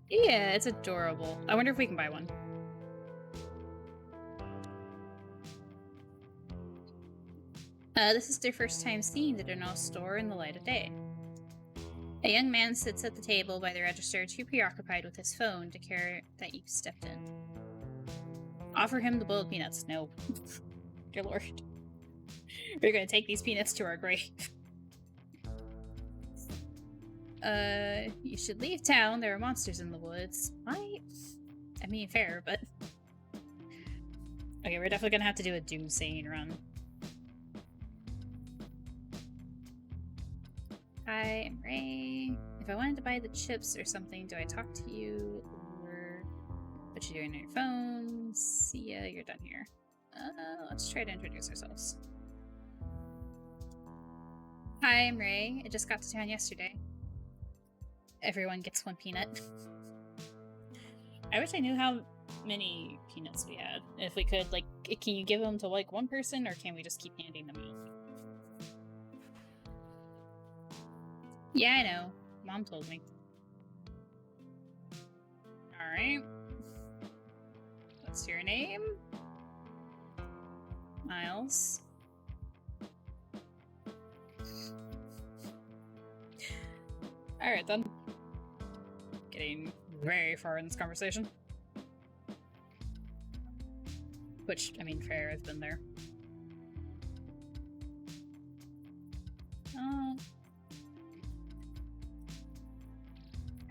Yeah, it's adorable. I wonder if we can buy one. This is their first time seeing the Donal store in the light of day. A young man sits at the table by the register, too preoccupied with his phone to care that you've stepped in. Offer him the boiled peanuts. No. Dear Lord. We're gonna take these peanuts to our grave. You should leave town. There are monsters in the woods. What? I mean, fair, but... Okay, we're definitely gonna have to do a doomsaying run. Hi, I'm Ray. If I wanted to buy the chips or something, do I talk to you or what you doing on your phone? See ya, you're done here. Let's try to introduce ourselves. Hi, I'm Ray. I just got to town yesterday. Everyone gets one peanut. I wish I knew how many peanuts we had. If we could, like, can you give them to, like, one person, or can we just keep handing them out? Yeah, I know. Mom told me. Alright. What's your name? Miles. Alright then. Getting very far in this conversation. Which, I mean, fair, I've been there.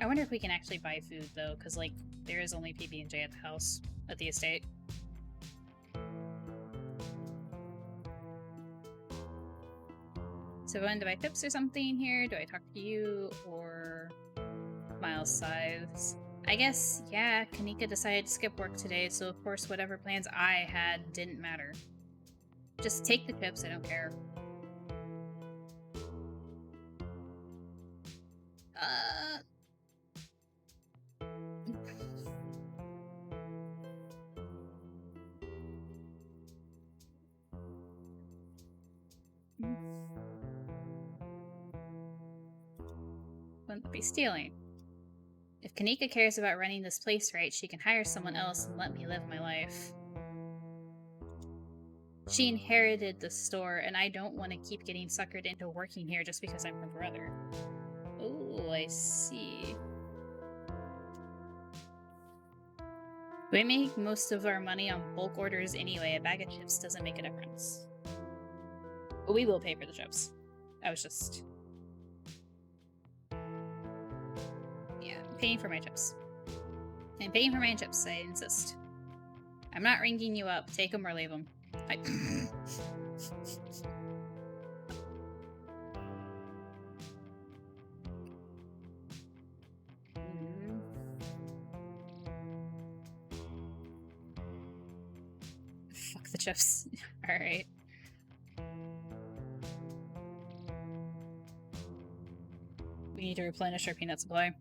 I wonder if we can actually buy food, though, because, like, there is only PB&J at the house, at the estate. So I wanted to buy tips or something here. Do I talk to you or Miles Scythes? I guess, yeah, Kanika decided to skip work today, so of course whatever plans I had didn't matter. Just take the tips, I don't care. Wouldn't be stealing. If Kanika cares about running this place right, she can hire someone else and let me live my life. She inherited the store, and I don't want to keep getting suckered into working here just because I'm her brother. Oh, I see. We make most of our money on bulk orders anyway. A bag of chips doesn't make a difference. But we will pay for the chips. I was just... Yeah, I'm paying for my chips. I'm paying for my chips, I insist. I'm not ringing you up. Take them or leave them. Fuck the chips. Alright. We need to replenish our peanut supply.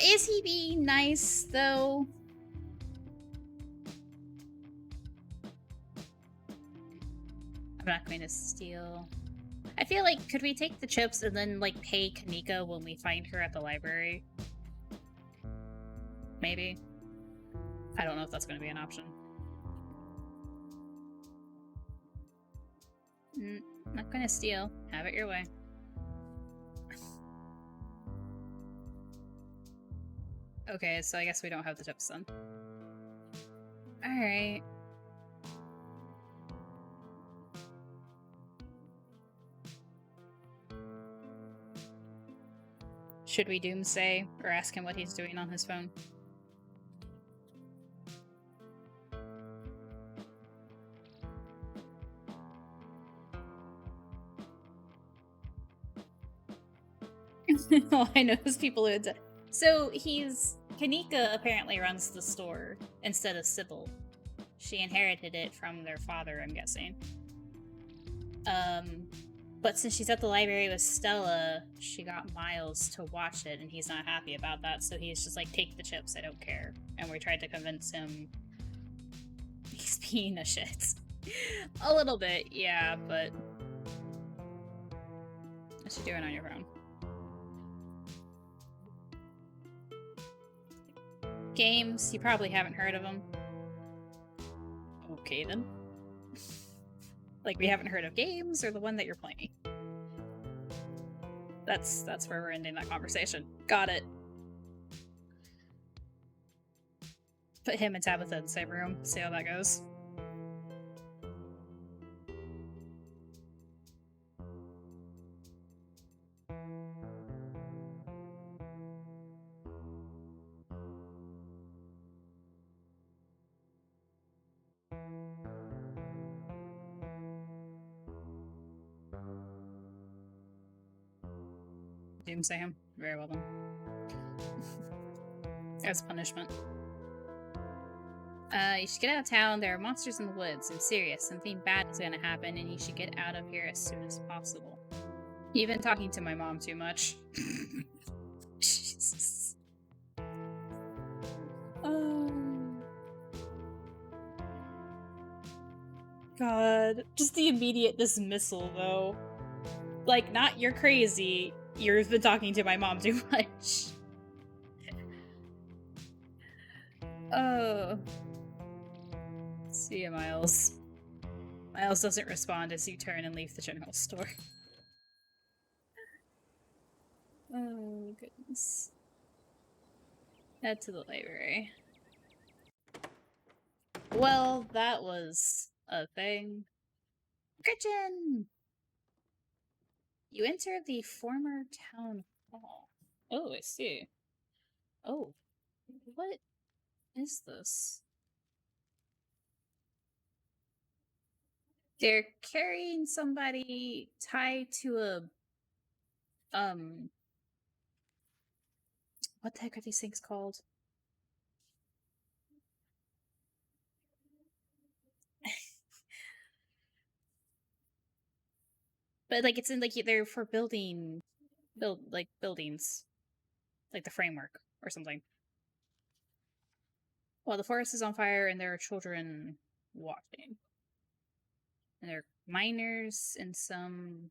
Is he being nice, though? I'm not going to steal. I feel like, could we take the chips and then, like, pay Kanika when we find her at the library? Maybe. I don't know if that's going to be an option. Not going to steal. Have it your way. Okay, so I guess we don't have the chips then. Alright. Should we doomsay or ask him what he's doing on his phone? Oh, I know those people who... So he's... Kanika apparently runs the store instead of Sybil. She inherited it from their father, I'm guessing. But since she's at the library with Stella, she got Miles to watch it, and he's not happy about that, so he's just like, take the chips, I don't care. And we tried to convince him he's being a shit. A little bit, yeah, but... What you doing on your phone? Games, you probably haven't heard of them. Okay, then. Like, we haven't heard of games, or the one that you're playing? That's where we're ending that conversation. Got it. Put him and Tabitha in the same room, see how that goes. Doomsay him. Very well done. As punishment. You should get out of town. There are monsters in the woods. I'm serious. Something bad is gonna happen, and you should get out of here as soon as possible. You've been talking to my mom too much. Jesus. God. Just the immediate dismissal, though. Like, not you're crazy. You've been talking to my mom too much. Oh. See ya, Miles. Miles doesn't respond as you turn and leave the general store. Oh, goodness. Head to the library. Well, that was a thing. Gretchen! You enter the former town hall. Oh, I see. Oh. What is this? They're carrying somebody tied to a... What the heck are these things called? But, like, it's in, like, they're for buildings. Like, the framework or something. Well, the forest is on fire and there are children watching. And they're miners and some...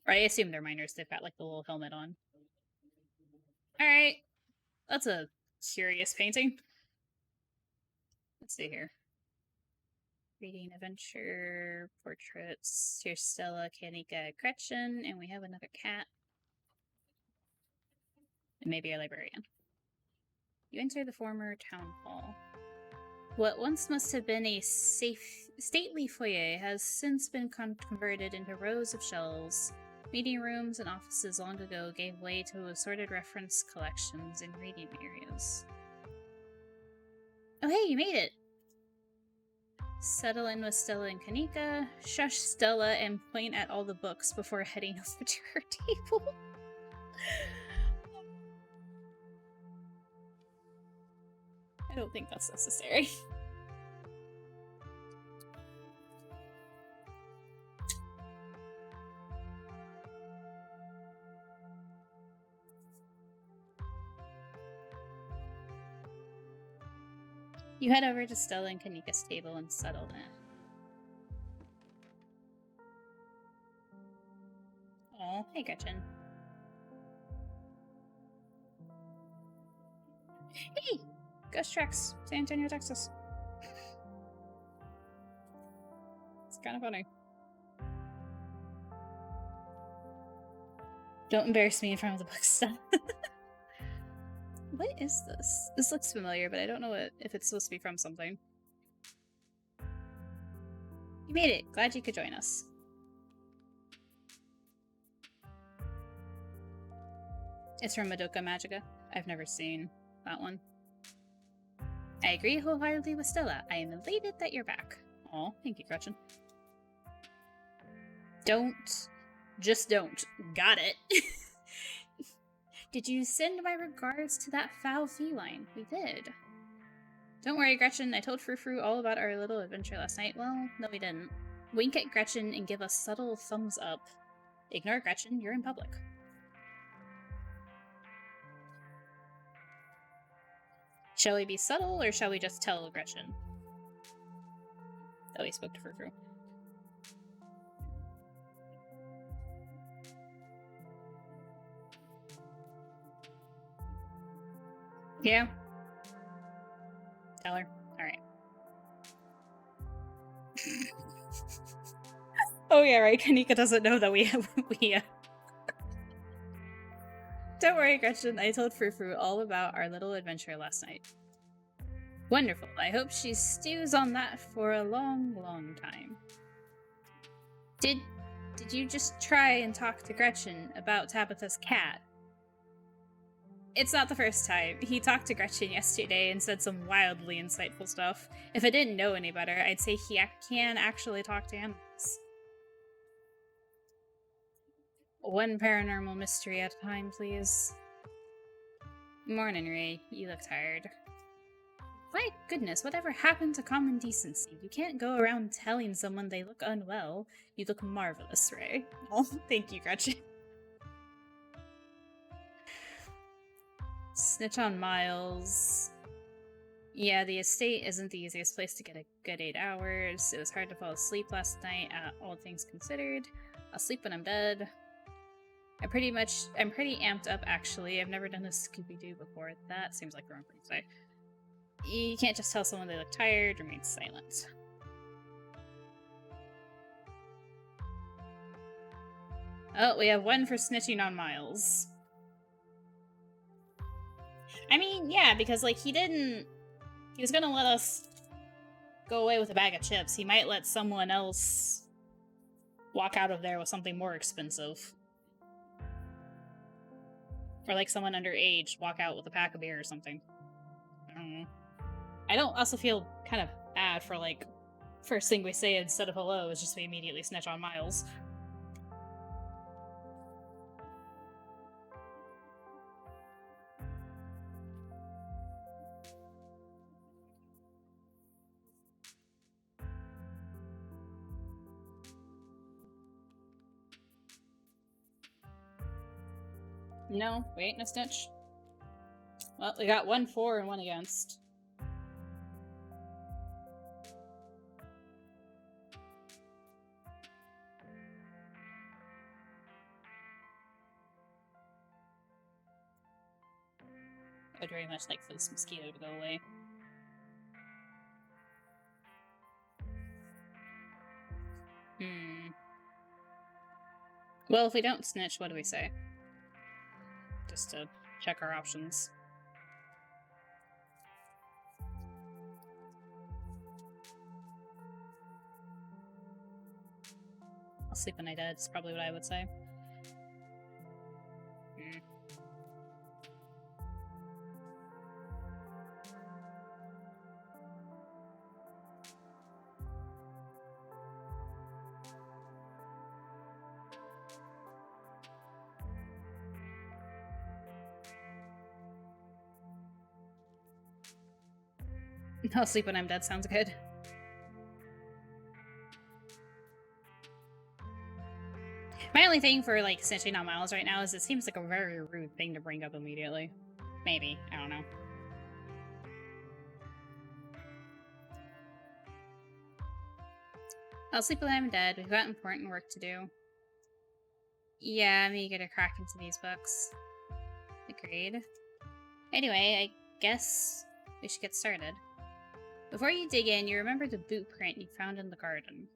Or I assume they're miners. They've got, like, the little helmet on. Alright. That's a curious painting. Let's see here. Reading, adventure, portraits. Here's Stella, Kanika, Gretchen, and we have another cat. And maybe a librarian. You enter the former town hall. What once must have been a stately foyer has since been converted into rows of shelves. Meeting rooms and offices long ago gave way to assorted reference collections and reading areas. Oh hey, you made it! Settle in with Stella and Kanika, shush Stella, and point at all the books before heading over to her table. I don't think that's necessary. You head over to Stella and Kanika's table and settle in. Oh, hey Gretchen. Hey! Ghost Tracks, San Antonio, Texas. It's kind of funny. Don't embarrass me in front of the bookstore. What is this? This looks familiar, but I don't know if it's supposed to be from something. You made it. Glad you could join us. It's from Madoka Magica. I've never seen that one. I agree wholeheartedly with Stella. I am elated that you're back. Aw, thank you, Gretchen. Don't. Just don't. Got it. Did you send my regards to that foul feline? We did. Don't worry, Gretchen. I told Frou-Frou all about our little adventure last night. Well, no, we didn't. Wink at Gretchen and give a subtle thumbs up. Ignore Gretchen. You're in public. Shall we be subtle, or shall we just tell Gretchen? Oh, he spoke to Frou-Frou. Yeah. Tell her. Alright. Oh yeah, right. Kanika doesn't know that we Don't worry, Gretchen. I told Frou-Frou all about our little adventure last night. Wonderful. I hope she stews on that for a long, long time. Did you just try and talk to Gretchen about Tabitha's cat? It's not the first time. He talked to Gretchen yesterday and said some wildly insightful stuff. If I didn't know any better, I'd say he can actually talk to animals. One paranormal mystery at a time, please. Morning, Ray. You look tired. My goodness, whatever happened to common decency? You can't go around telling someone they look unwell. You look marvelous, Ray. Oh, thank you, Gretchen. Snitch on Miles. Yeah, the estate isn't the easiest place to get a good 8 hours. It was hard to fall asleep last night, all things considered. I'll sleep when I'm dead. I'm pretty amped up, actually. I've never done a Scooby-Doo before. That seems like we're on pretty safe. You can't just tell someone they look tired. Remain silent. Oh, we have one for snitching on Miles. I mean, yeah, because, like, he was gonna let us go away with a bag of chips. He might let someone else walk out of there with something more expensive. Or, like, someone underage walk out with a pack of beer or something. I don't know. I don't also feel kind of bad for, like, first thing we say instead of hello is just we immediately snitch on Miles. No, we ain't no snitch. Well, we got 1 for and 1 against. I'd very much like for this mosquito to go away. Well, if we don't snitch, what do we say? Just to check our options. I'll sleep when I dead, is probably what I would say. I'll sleep when I'm dead sounds good. My only thing for, like, snitching on Miles right now is it seems like a very rude thing to bring up immediately. Maybe. I don't know. I'll sleep when I'm dead. We've got important work to do. Yeah, I'm eager to crack into these books. Agreed. Anyway, I guess we should get started. Before you dig in, you remember the boot print you found in the garden.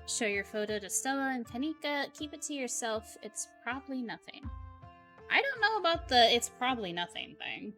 Show your photo to Stella and Kanika. Keep it to yourself. It's probably nothing. I don't know about the "it's probably nothing" thing.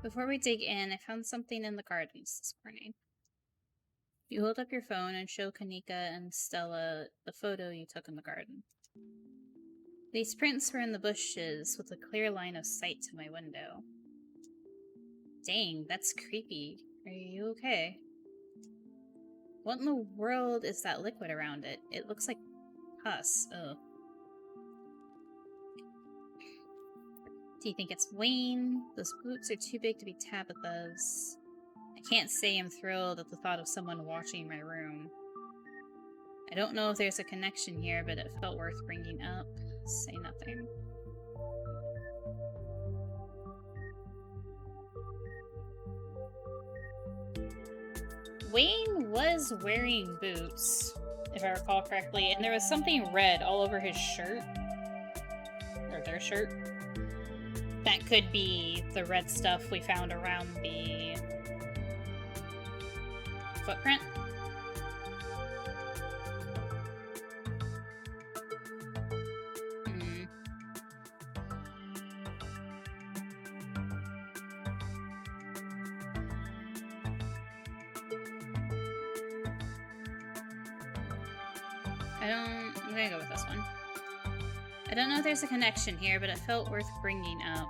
Before we dig in, I found something in the gardens this morning. You hold up your phone and show Kanika and Stella the photo you took in the garden. These prints were in the bushes with a clear line of sight to my window. Dang, that's creepy. Are you okay? What in the world is that liquid around it? It looks like pus. Ugh. Do you think it's Wayne? Those boots are too big to be Tabitha's. I can't say I'm thrilled at the thought of someone watching my room. I don't know if there's a connection here, but it felt worth bringing up. Say nothing. Wayne was wearing boots, if I recall correctly, and there was something red all over his shirt. Or their shirt. That could be the red stuff we found around the footprint. I'm gonna go with this one. I don't know if there's a connection here, but it felt worth bringing up.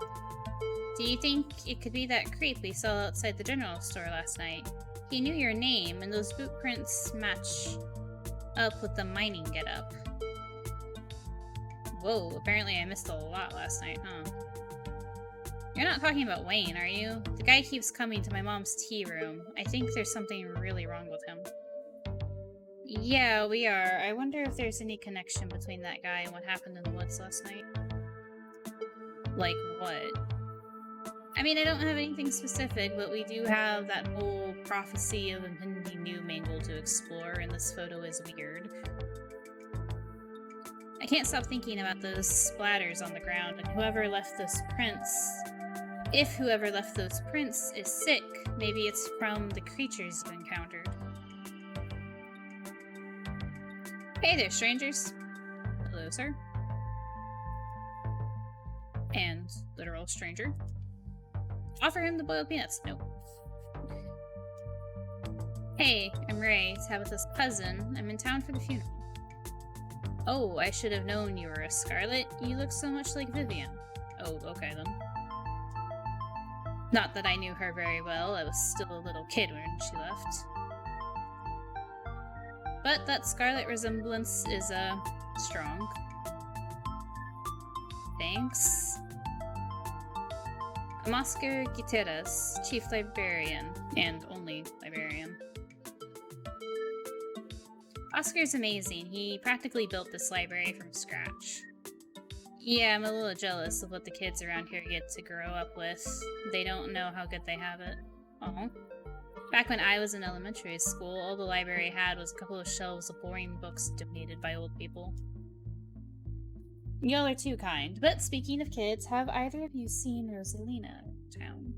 Do you think it could be that creep we saw outside the general store last night? He knew your name, and those boot prints match up with the mining getup. Whoa, apparently I missed a lot last night, huh? You're not talking about Wayne, are you? The guy keeps coming to my mom's tea room. I think there's something really wrong with him. Yeah, we are. I wonder if there's any connection between that guy and what happened in the woods last night. Like what? I mean, I don't have anything specific, but we do have that whole prophecy of impending new mangle to explore, and this photo is weird. I can't stop thinking about those splatters on the ground, and whoever left those prints... If whoever left those prints is sick, maybe it's from the creatures you encountered. Hey there, strangers. Hello, sir. And literal stranger. Offer him the boiled peanuts. No. Hey, I'm Ray, Tabitha's cousin. I'm in town for the funeral. Oh, I should have known you were a Scarlet. You look so much like Vivian. Oh, okay then. Not that I knew her very well. I was still a little kid when she left. But that scarlet resemblance is, strong. Thanks. I'm Oscar Guterres, Chief Librarian, and only librarian. Oscar's amazing. He practically built this library from scratch. Yeah, I'm a little jealous of what the kids around here get to grow up with. They don't know how good they have it. Oh. Back when I was in elementary school, all the library had was a couple of shelves of boring books donated by old people. Y'all are too kind. But speaking of kids, have either of you seen Rosalina town?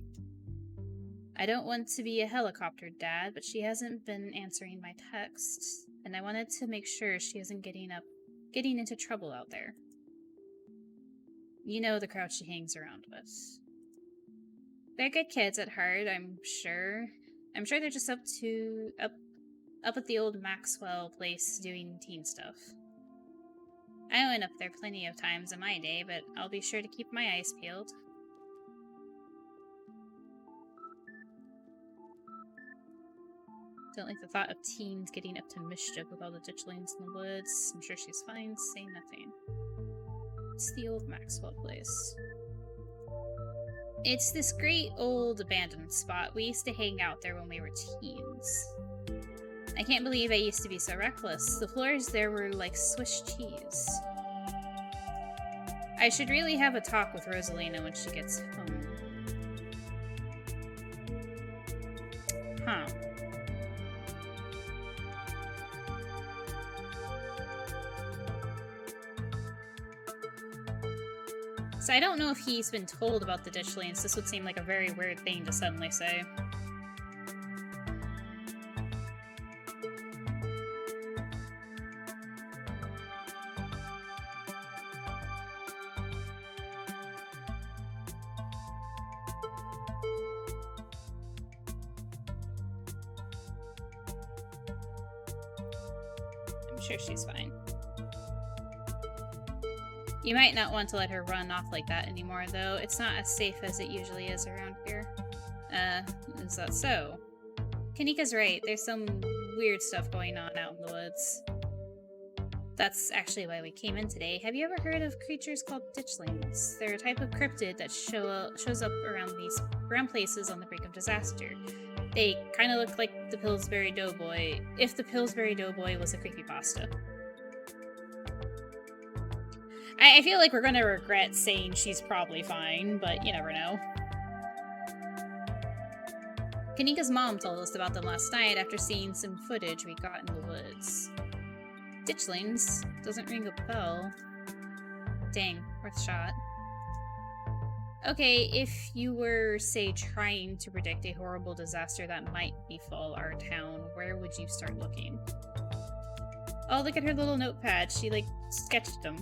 I don't want to be a helicopter dad, but she hasn't been answering my texts, and I wanted to make sure she isn't getting into trouble out there. You know the crowd she hangs around with. They're good kids at heart, I'm sure. I'm sure they're just up at the old Maxwell place doing teen stuff. I went up there plenty of times in my day, but I'll be sure to keep my eyes peeled. Don't like the thought of teens getting up to mischief with all the ditchlings in the woods. I'm sure she's fine, say nothing. It's the old Maxwell place. It's this great old abandoned spot. We used to hang out there when we were teens. I can't believe I used to be so reckless. The floors there were like Swiss cheese. I should really have a talk with Rosalina when she gets home. Huh. So I don't know if he's been told about the ditchlings. This would seem like a very weird thing to suddenly say. I'm sure she's fine. You might not want to let her run off like that anymore, though. It's not as safe as it usually is around here. Is that so? Kanika's right. There's some weird stuff going on out in the woods. That's actually why we came in today. Have you ever heard of creatures called ditchlings? They're a type of cryptid that shows up around places on the brink of disaster. They kind of look like the Pillsbury Doughboy, if the Pillsbury Doughboy was a creepypasta. I feel like we're gonna regret saying she's probably fine, but you never know. Kanika's mom told us about them last night after seeing some footage we got in the woods. Ditchlings? Doesn't ring a bell. Dang, worth a shot. Okay, if you were, say, trying to predict a horrible disaster that might befall our town, where would you start looking? Oh, look at her little notepad. She, like, sketched them.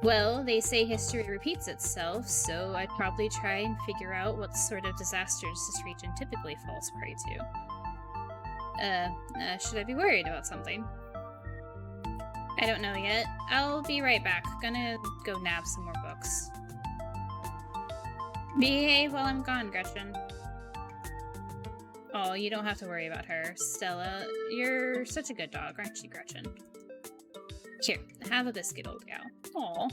Well, they say history repeats itself, so I'd probably try and figure out what sort of disasters this region typically falls prey to. Should I be worried about something? I don't know yet. I'll be right back. Gonna go nab some more books. Behave while I'm gone, Gretchen. Oh, you don't have to worry about her, Stella. You're such a good dog, aren't you, Gretchen? Here, have a biscuit, old gal. Aw.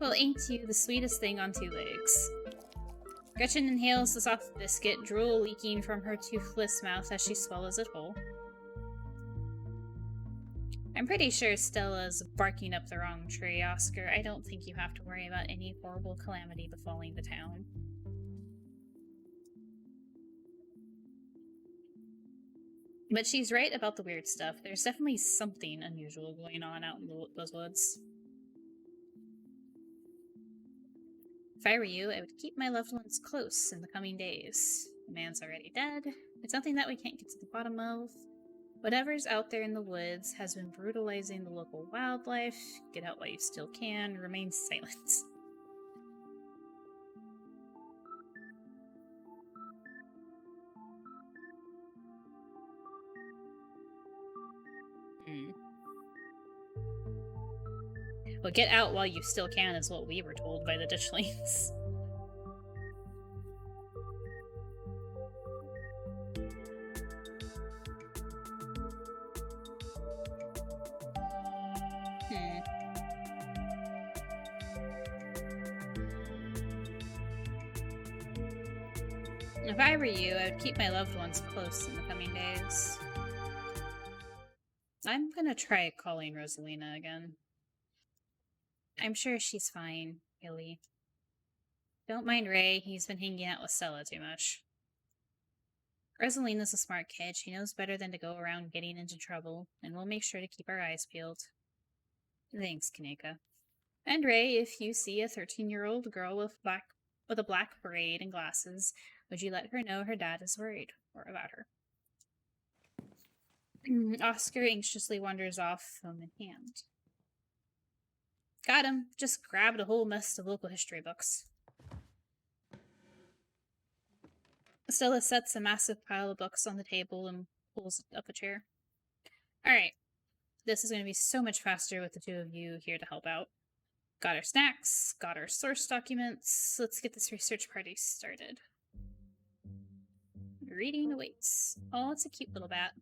Well, ain't you the sweetest thing on two legs? Gretchen inhales the soft biscuit, drool leaking from her toothless mouth as she swallows it whole. I'm pretty sure Stella's barking up the wrong tree, Oscar. I don't think you have to worry about any horrible calamity befalling the town. But she's right about the weird stuff. There's definitely something unusual going on out in those woods. If I were you, I would keep my loved ones close in the coming days. The man's already dead. It's something that we can't get to the bottom of. Whatever's out there in the woods has been brutalizing the local wildlife. Get out while you still can. Remain silent. Well, get out while you still can is what we were told by the ditchlings. If I were you, I would keep my loved ones close in the coming days. I'm gonna try calling Rosalina again. I'm sure she's fine, Illy. Don't mind Ray, he's been hanging out with Stella too much. Rosalina's a smart kid. She knows better than to go around getting into trouble, and we'll make sure to keep our eyes peeled. Thanks, Kaneka. And Ray, if you see a 13-year-old girl with a black braid and glasses, would you let her know her dad is worried or about her? Oscar anxiously wanders off, phone in hand. Got him. Just grabbed a whole mess of local history books. Stella sets a massive pile of books on the table and pulls up a chair. Alright. This is going to be so much faster with the two of you here to help out. Got our snacks, got our source documents. Let's get this research party started. Reading awaits. Oh, it's a cute little bat.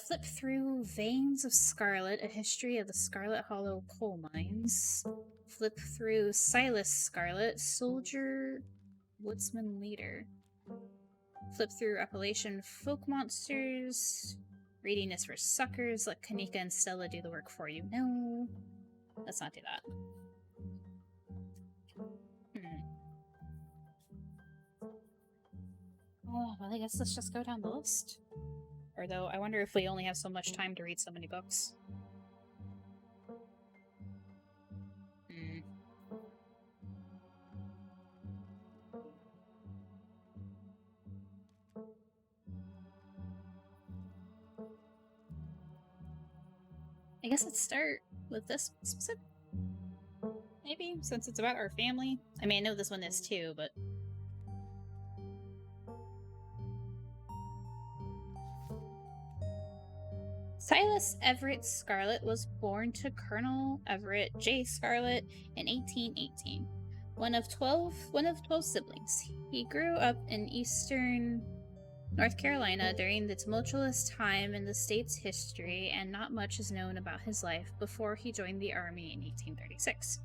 Flip through Veins of Scarlet, A History of the Scarlet Hollow Coal Mines. Flip through Silas Scarlet, Soldier, Woodsman Leader. Flip through Appalachian Folk Monsters. Reading is for suckers. Let Kaneka and Stella do the work for you. No. Let's not do that. Oh, well, I guess let's just go down the list. Or though, I wonder if we only have so much time to read so many books. I guess let's start with this specific. Maybe, since it's about our family. I mean, I know this one is too, but... Silas Everett Scarlet was born to Colonel Everett J. Scarlet in 1818, one of 12 siblings. He grew up in eastern North Carolina during the tumultuous time in the state's history, and not much is known about his life before he joined the Army in 1836.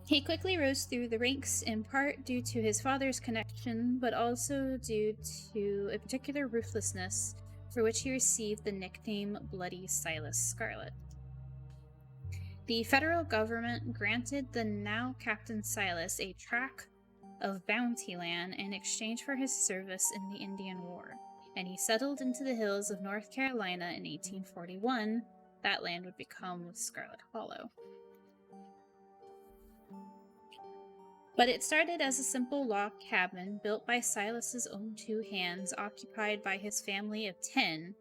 He quickly rose through the ranks, in part due to his father's connection, but also due to a particular ruthlessness for which he received the nickname Bloody Silas Scarlet. The federal government granted the now Captain Silas a tract of bounty land in exchange for his service in the Indian War, and he settled into the hills of North Carolina in 1841. That land would become Scarlet Hollow. But it started as a simple log cabin built by Silas's own two hands, occupied by his family of 10,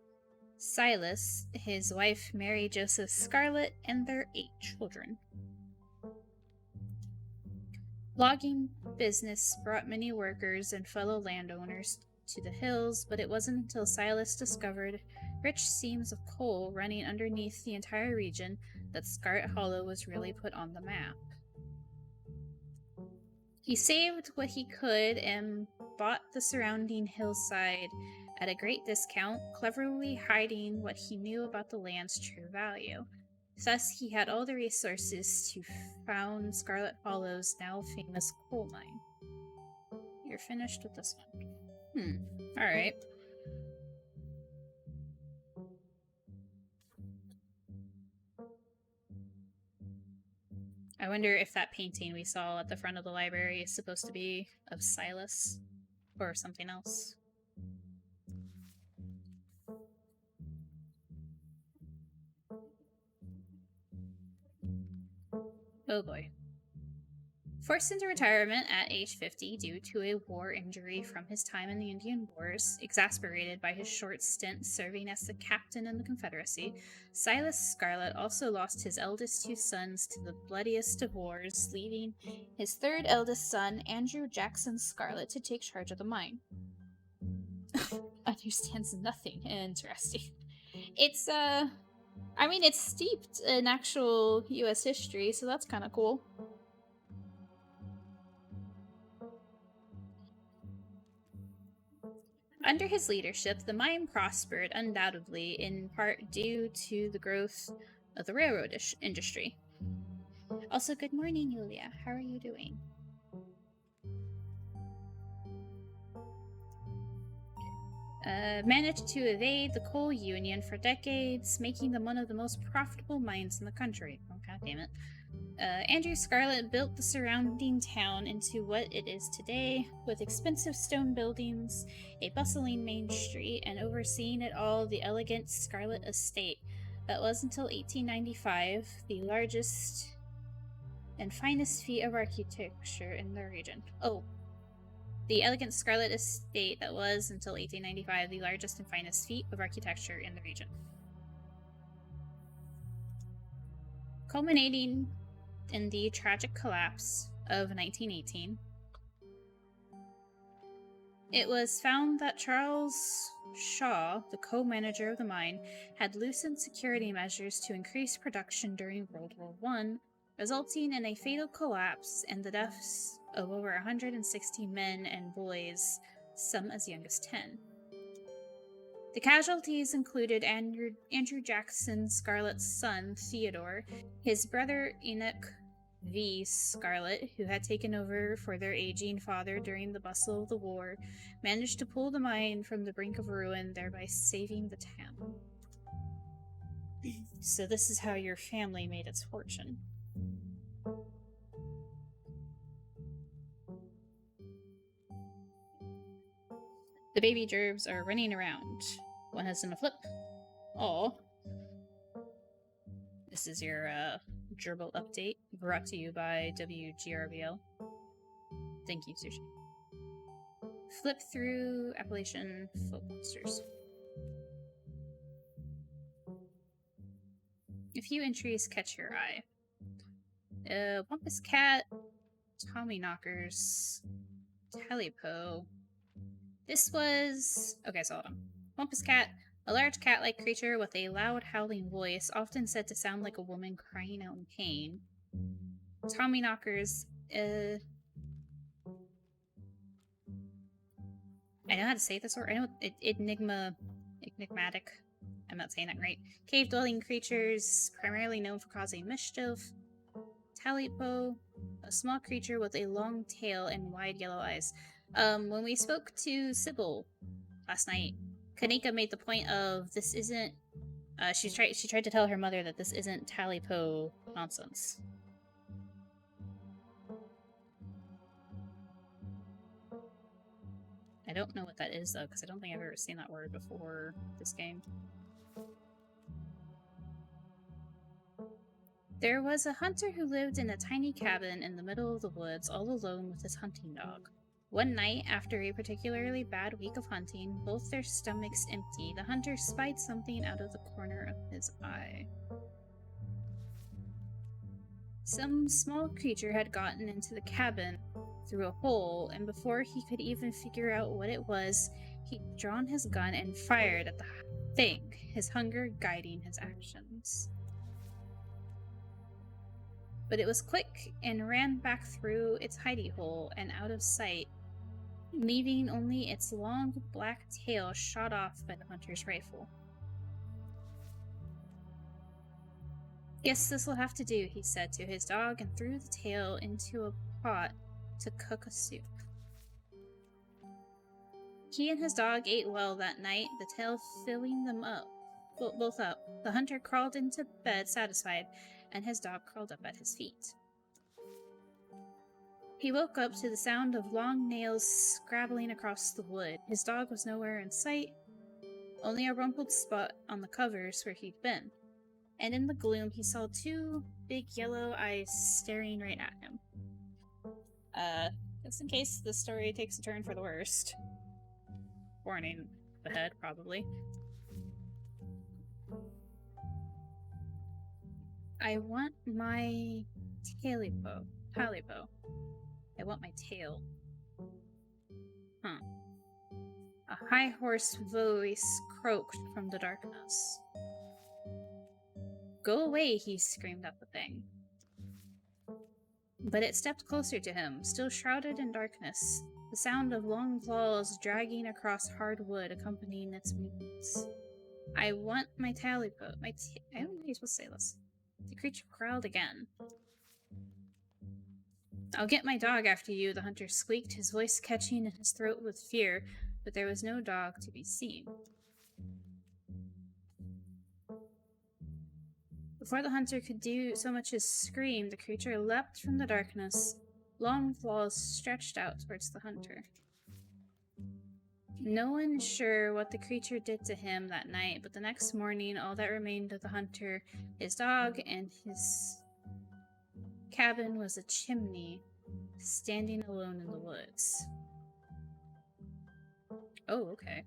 Silas, his wife Mary Joseph Scarlet, and their 8 children. Logging business brought many workers and fellow landowners to the hills, but it wasn't until Silas discovered rich seams of coal running underneath the entire region that Scarlet Hollow was really put on the map. He saved what he could and bought the surrounding hillside at a great discount, cleverly hiding what he knew about the land's true value. Thus, he had all the resources to found Scarlet Hollow's now famous coal mine. You're finished with this one. Alright. I wonder if that painting we saw at the front of the library is supposed to be of Silas or something else. Oh boy. Forced into retirement at age 50 due to a war injury from his time in the Indian Wars, exasperated by his short stint serving as the captain in the Confederacy, Silas Scarlet also lost his eldest 2 sons to the bloodiest of wars, leaving his 3rd eldest son, Andrew Jackson Scarlet, to take charge of the mine. Understands nothing. Interesting. It's, I mean, it's steeped in actual U.S. history, so that's kind of cool. Under his leadership, the mine prospered, undoubtedly in part due to the growth of the railroad industry. Also, good morning, Yulia. How are you doing? Managed to evade the coal union for decades, making them one of the most profitable mines in the country. Oh, god damn it. Andrew Scarlett built the surrounding town into what it is today, with expensive stone buildings, a bustling main street, and overseeing it all the elegant Scarlett Estate that was until 1895 the largest and finest feat of architecture in the region. Oh, the elegant Scarlett Estate that was until 1895 the largest and finest feat of architecture in the region. Culminating in the tragic collapse of 1918, it was found that Charles Shaw, the co-manager of the mine, had loosened security measures to increase production during World War I, resulting in a fatal collapse and the deaths of over 160 men and boys, some as young as 10. The casualties included Andrew Jackson Scarlett's son, Theodore, his brother Enoch V. Scarlett, who had taken over for their aging father during the bustle of the war, managed to pull the mine from the brink of ruin, thereby saving the town. So this is how your family made its fortune. The baby gerbs are running around. One has done a flip. Oh. This is your gerbil update, brought to you by WGRBL. Thank you, Sushi. Flip through Appalachian folk monsters. A few entries catch your eye. Wampus Cat, Tommy Knockers, Talipo. This was... Okay, so hold on. Wampus Cat, a large cat-like creature with a loud howling voice, often said to sound like a woman crying out in pain. Tommy Knockers, I know how to say this word. I know enigmatic. I'm not saying that right. Cave-dwelling creatures, primarily known for causing mischief. Talipo, a small creature with a long tail and wide yellow eyes. When we spoke to Sybil last night, Kanika made the point of this isn't. She tried to tell her mother that this isn't Talipo nonsense. I don't know what that is though, because I don't think I've ever seen that word before this game. There was a hunter who lived in a tiny cabin in the middle of the woods, all alone with his hunting dog. One night, after a particularly bad week of hunting, both their stomachs empty, the hunter spied something out of the corner of his eye. Some small creature had gotten into the cabin through a hole, and before he could even figure out what it was, he'd drawn his gun and fired at the thing, his hunger guiding his actions. But it was quick and ran back through its hidey hole and out of sight, leaving only its long black tail shot off by the hunter's rifle. "Guess this'll have to do," he said to his dog, and threw the tail into a pot to cook a soup. He and his dog ate well that night, the tail filling them up, both up. The hunter crawled into bed satisfied, and his dog curled up at his feet. He woke up to the sound of long nails scrabbling across the wood. His dog was nowhere in sight, only a rumpled spot on the covers where he'd been. And in the gloom, he saw two big yellow eyes staring right at him. Just in case the story takes a turn for the worst. Warning ahead, probably. I want my Talipo. I want my tail. Huh. A high hoarse voice croaked from the darkness. "Go away," he screamed at the thing. But it stepped closer to him, still shrouded in darkness. the sound of long claws dragging across hard wood accompanying its movements. I want my tallypo. I don't know how you're supposed to say this. The creature growled again. I'll get my dog after you, the hunter squeaked, his voice catching in his throat with fear, but there was no dog to be seen. Before the hunter could do so much as scream, the creature leapt from the darkness, long claws stretched out towards the hunter. No one is sure what the creature did to him that night, but the next morning, all that remained of the hunter, his dog, and his cabin was a chimney, standing alone in the woods. Oh, okay.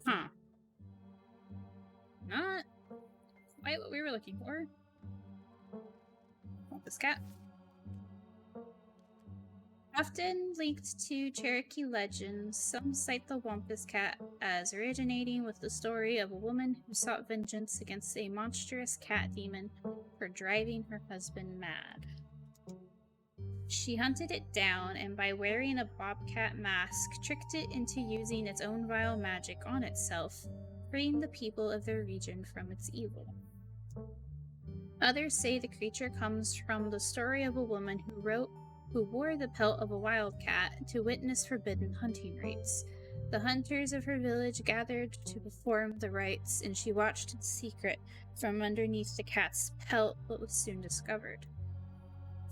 Huh. Not quite what we were looking for. Wampus cat. Often linked to Cherokee legends, some cite the Wampus cat as originating with the story of a woman who sought vengeance against a monstrous cat demon for driving her husband mad. She hunted it down and by wearing a bobcat mask, tricked it into using its own vile magic on itself, freeing the people of their region from its evil. Others say the creature comes from the story of a woman who wore the pelt of a wildcat to witness forbidden hunting rites. The hunters of her village gathered to perform the rites, and she watched in secret from underneath the cat's pelt, but was soon discovered.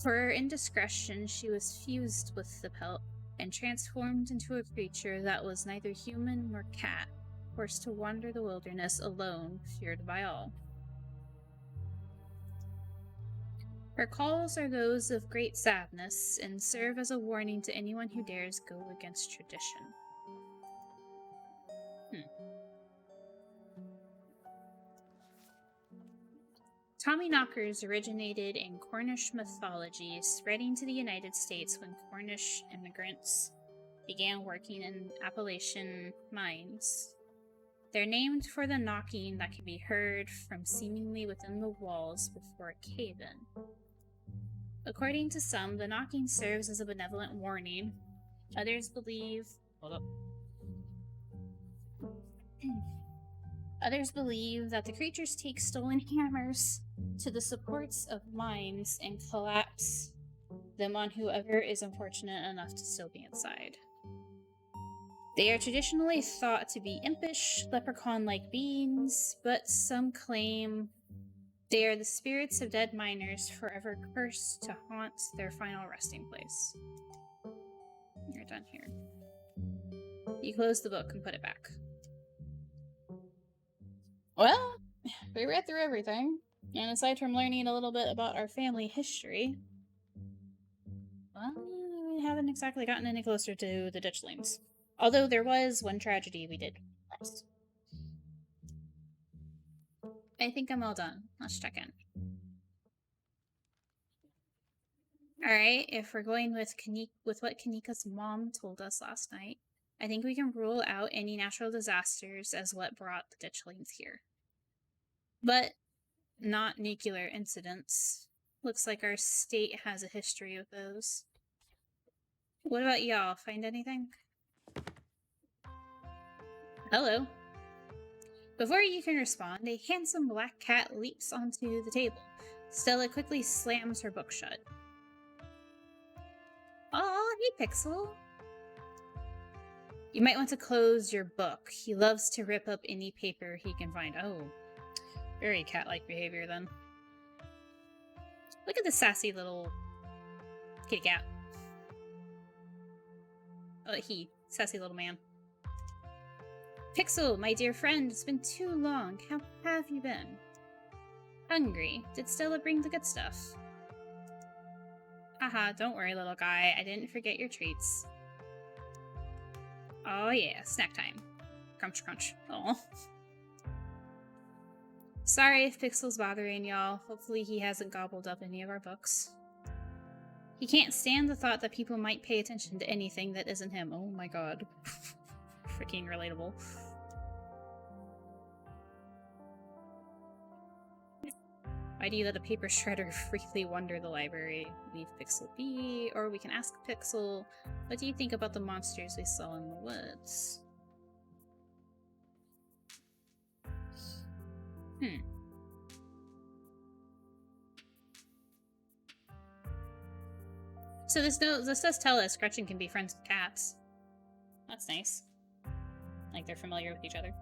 For her indiscretion, she was fused with the pelt and transformed into a creature that was neither human nor cat, forced to wander the wilderness alone, feared by all. Her calls are those of great sadness and serve as a warning to anyone who dares go against tradition. Tommyknockers originated in Cornish mythology, spreading to the United States when Cornish immigrants began working in Appalachian mines. They're named for the knocking that can be heard from seemingly within the walls before a cave-in. According to some, the knocking serves as a benevolent warning. Others believe... Others believe that the creatures take stolen hammers to the supports of mines and collapse them on whoever is unfortunate enough to still be inside. They are traditionally thought to be impish, leprechaun-like beings, but some claim they are the spirits of dead miners forever cursed to haunt their final resting place. You're done here. You close the book and put it back. Well, we read through everything, and aside from learning a little bit about our family history, well, we haven't exactly gotten any closer to the Ditchlings. Although there was one tragedy we did cross. I think I'm all done. Let's check in. Alright, if we're going with what Kanika's mom told us last night, I think we can rule out any natural disasters as what brought the Ditchlings here. But not nuclear incidents. Looks like our state has a history of those. What about y'all? Find anything? Hello. Before you can respond, a handsome black cat leaps onto the table. Stella quickly slams her book shut. Aw, hey Pixel. You might want to close your book. He loves to rip up any paper he can find. Oh, very cat-like behavior then. Look at this sassy little kitty cat. Sassy little man. Pixel, my dear friend, it's been too long. How have you been? Hungry. Did Stella bring the good stuff? Haha, don't worry, little guy. I didn't forget your treats. Oh yeah, snack time. Crunch, crunch. Oh. Sorry if Pixel's bothering y'all. Hopefully he hasn't gobbled up any of our books. He can't stand the thought that people might pay attention to anything that isn't him. Oh my god. Freaking relatable. Why do you let a paper shredder freely wander the library? Leave Pixel be, or we can ask Pixel, what do you think about the monsters we saw in the woods? So this does tell us Gretchen can be friends with cats. That's nice. Like they're familiar with each other.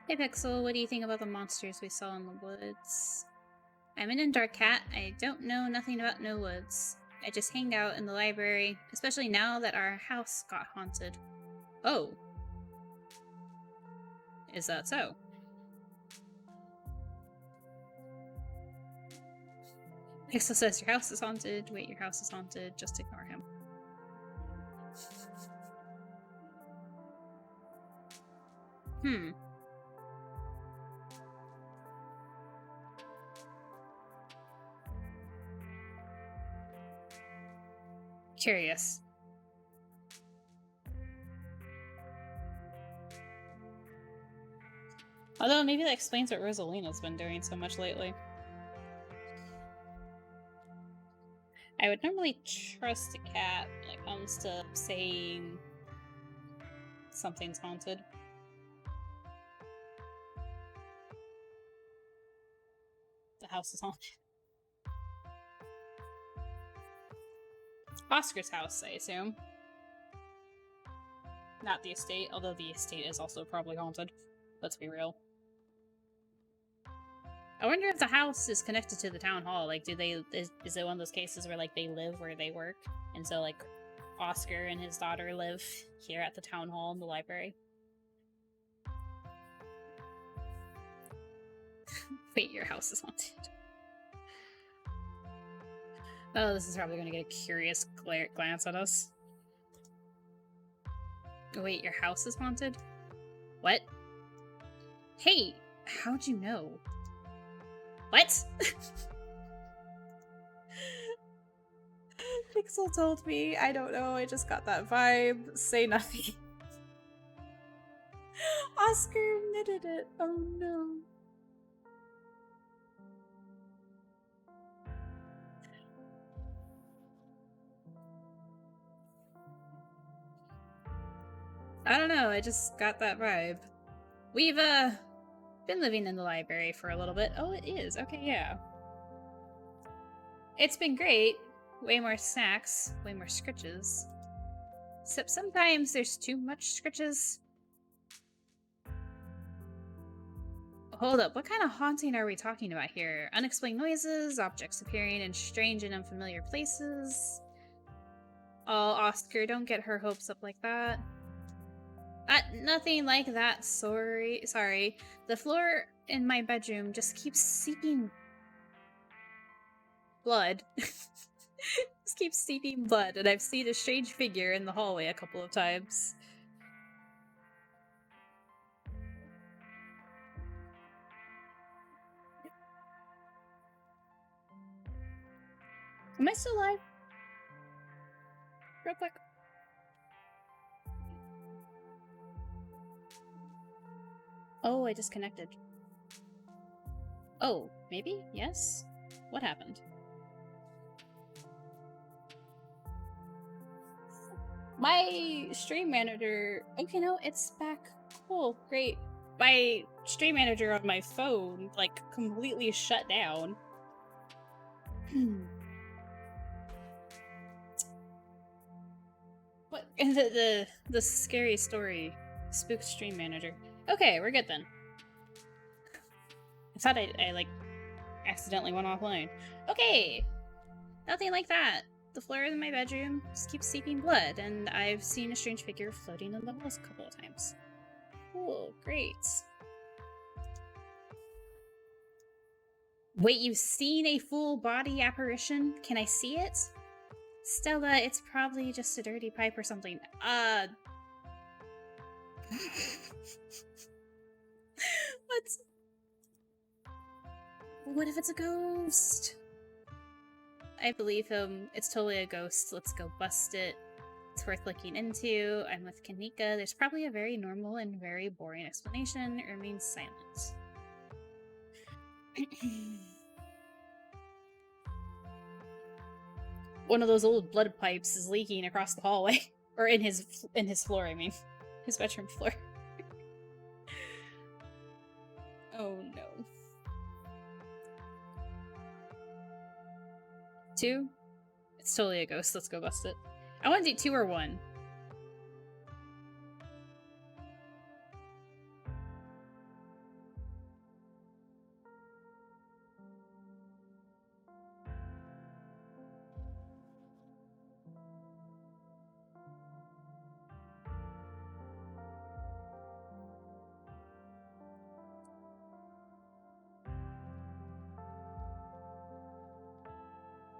Hey Pixel, what do you think about the monsters we saw in the woods? I'm an indoor cat. I don't know nothing about no woods. I just hang out in the library, especially now that our house got haunted. Oh. Is that so? Pixel says your house is haunted. Wait, your house is haunted. Just ignore him. Curious. Although maybe that explains what Rosalina's been doing so much lately. I would normally trust a cat when it comes to saying something's haunted. The house is haunted. Oscar's house, I assume. Not the estate, although the estate is also probably haunted. Let's be real. I wonder if the house is connected to the town hall. Like, is it one of those cases where, like, they live where they work? And so, like, Oscar and his daughter live here at the town hall in the library? Wait, your house is haunted. Oh, this is probably going to get a curious glance at us. Wait, your house is haunted? What? Hey, how'd you know? What? Pixel told me. I don't know. I just got that vibe. Say nothing. Oscar admitted it. Oh no. I don't know. I just got that vibe. We've, been living in the library for a little bit. Oh, it is. Okay, yeah. It's been great. Way more snacks, way more scritches. Except sometimes there's too much scritches. Hold up, what kind of haunting are we talking about here? Unexplained noises, objects appearing in strange and unfamiliar places. Oh, Oscar, don't get her hopes up like that. Nothing like that, sorry. The floor in my bedroom just keeps seeping blood. Just keeps seeping blood, and I've seen a strange figure in the hallway a couple of times. Am I still alive? Real quick. Oh, I disconnected. Oh, maybe? Yes? What happened? My stream manager... Okay, no, it's back. Cool, great. My stream manager on my phone, like, completely shut down. What? The scary story. Spooked stream manager. Okay, we're good then. I thought I like, accidentally went offline. Okay! Nothing like that. The floor in my bedroom just keeps seeping blood, and I've seen a strange figure floating in the walls a couple of times. Cool, great. Wait, you've seen a full body apparition? Can I see it? Stella, it's probably just a dirty pipe or something. What? What if it's a ghost? I believe him. It's totally a ghost. Let's go bust it. It's worth looking into. I'm with Kanika. There's probably a very normal and very boring explanation. It remains silent. One of those old blood pipes is leaking across the hallway. Or in his floor, I mean. His bedroom floor. Oh no. 2? It's totally a ghost. Let's go bust it. I want to do 2 or 1.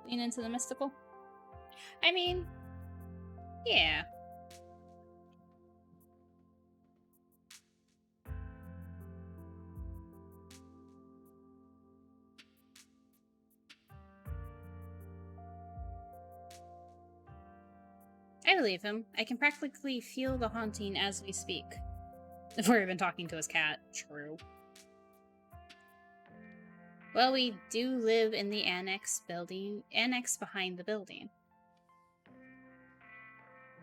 Lean into the mystical? I mean, yeah. I believe him. I can practically feel the haunting as we speak. If we've been talking to his cat. True. Well, we do live in the annex behind the building.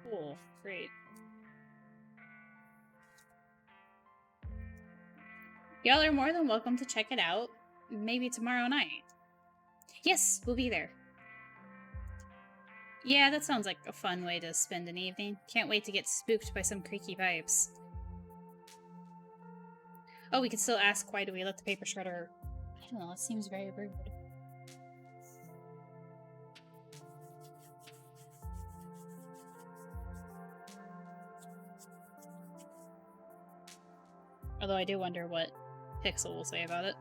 Cool. Great. Y'all are more than welcome to check it out. Maybe tomorrow night. Yes, we'll be there. Yeah, that sounds like a fun way to spend an evening. Can't wait to get spooked by some creaky pipes. Oh, we could still ask, why do we let the paper shredder... I don't know, it seems very rude. Although I do wonder what Pixel will say about it.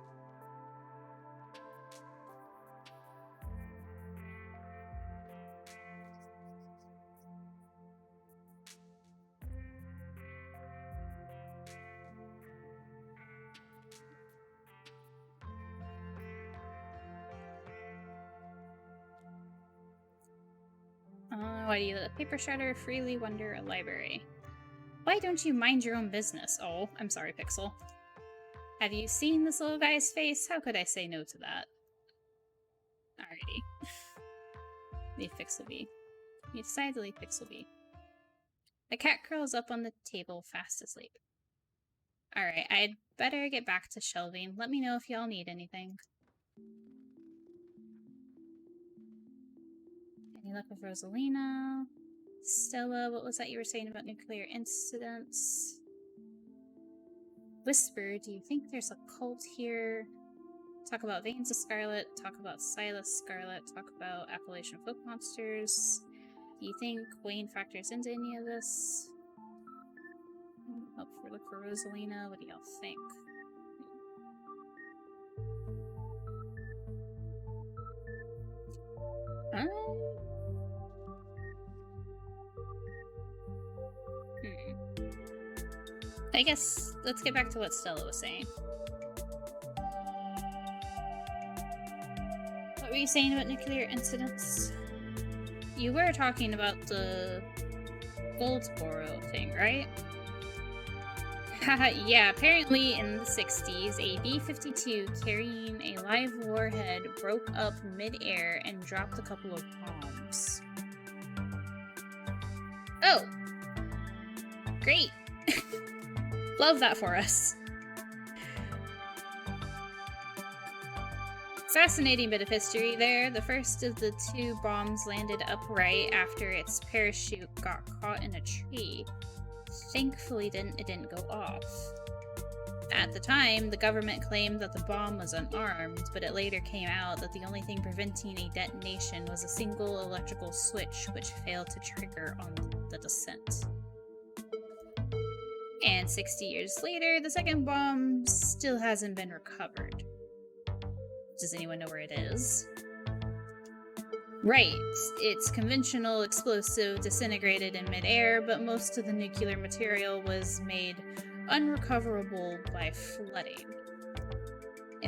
Why do you let a paper shredder freely wander a library? Why don't you mind your own business? Oh, I'm sorry, Pixel. Have you seen this little guy's face? How could I say no to that? Alrighty. Leave Pixel be. You decide to leave Pixel be. The cat curls up on the table, fast asleep. Alright, I'd better get back to shelving. Let me know if y'all need anything. Any luck with Rosalina? Stella, what was that you were saying about nuclear incidents? Whisper, do you think there's a cult here? Talk about Veins of Scarlet, talk about Silas Scarlet, talk about Appalachian folk monsters. Do you think Wayne factors into any of this? Look for Rosalina, what do y'all think? I guess let's get back to what Stella was saying. What were you saying about nuclear incidents? You were talking about the Goldsboro thing, right? Haha, yeah, apparently in the 60s, a B-52 carrying a live warhead broke up mid-air and dropped a couple of bombs. Oh! Great! Love that for us. Fascinating bit of history there. The first of the 2 bombs landed upright after its parachute got caught in a tree. Thankfully, it didn't go off. At the time, the government claimed that the bomb was unarmed, but it later came out that the only thing preventing a detonation was a single electrical switch which failed to trigger on the descent. And 60 years later, the second bomb still hasn't been recovered. Does anyone know where it is? Right, it's conventional explosive disintegrated in midair, but most of the nuclear material was made unrecoverable by flooding.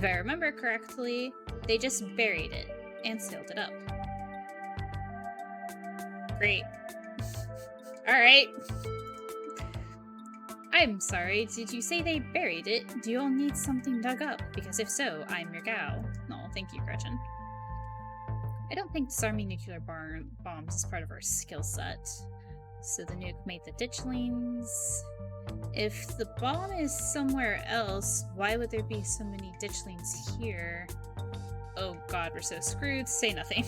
If I remember correctly, they just buried it and sealed it up. Great. Alright. I'm sorry, did you say they buried it? Do you all need something dug up? Because if so, I'm your gal. No, thank you, Gretchen. I don't think disarming nuclear bombs is part of our skill set. So the nuke made the ditchlings. If the bomb is somewhere else, why would there be so many ditchlings here? Oh god, we're so screwed. Say nothing.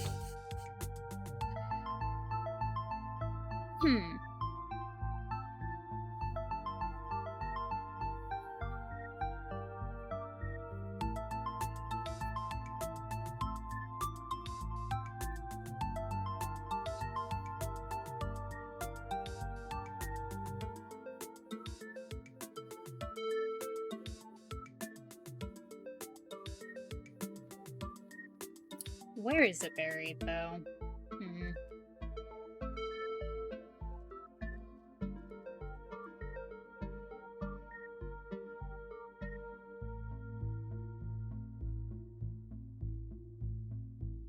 Where is it buried, though?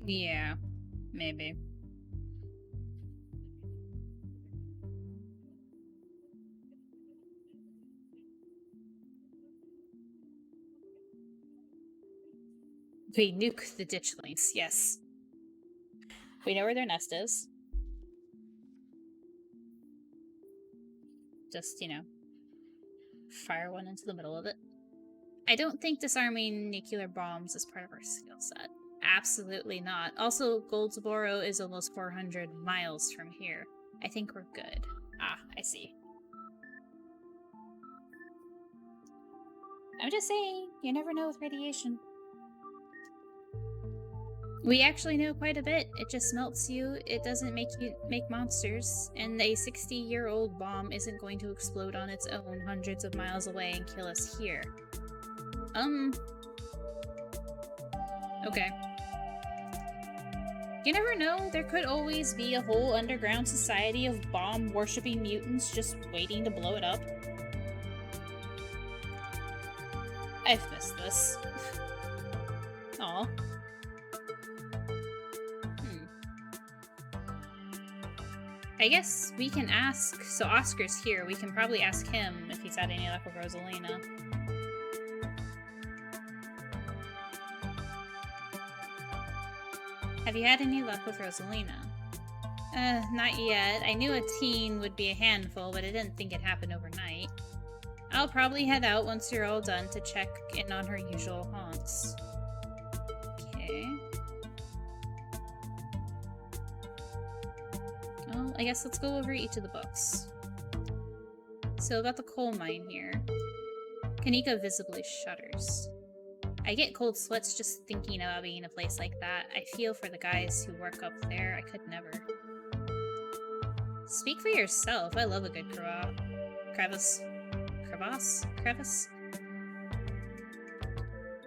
Yeah, maybe. We nuke the ditchlings, yes. We know where their nest is. Just, you know, fire one into the middle of it. I don't think disarming nuclear bombs is part of our skill set. Absolutely not. Also, Goldsboro is almost 400 miles from here. I think we're good. Ah, I see. I'm just saying, you never know with radiation. We actually know quite a bit. It just melts you, it doesn't make you make monsters, and a 60-year-old bomb isn't going to explode on its own hundreds of miles away and kill us here. Okay. You never know, there could always be a whole underground society of bomb-worshipping mutants just waiting to blow it up. I've missed this. Aw. I guess we can ask, so Oscar's here, we can probably ask him if he's had any luck with Rosalina. Have you had any luck with Rosalina? Not yet. I knew a teen would be a handful, but I didn't think it'd happen overnight. I'll probably head out once you're all done to check in on her usual haunts. Okay. Well, I guess let's go over each of the books. So about the coal mine here. Kanika visibly shudders. I get cold sweats just thinking about being in a place like that. I feel for the guys who work up there. I could never. Speak for yourself. I love a good crevice.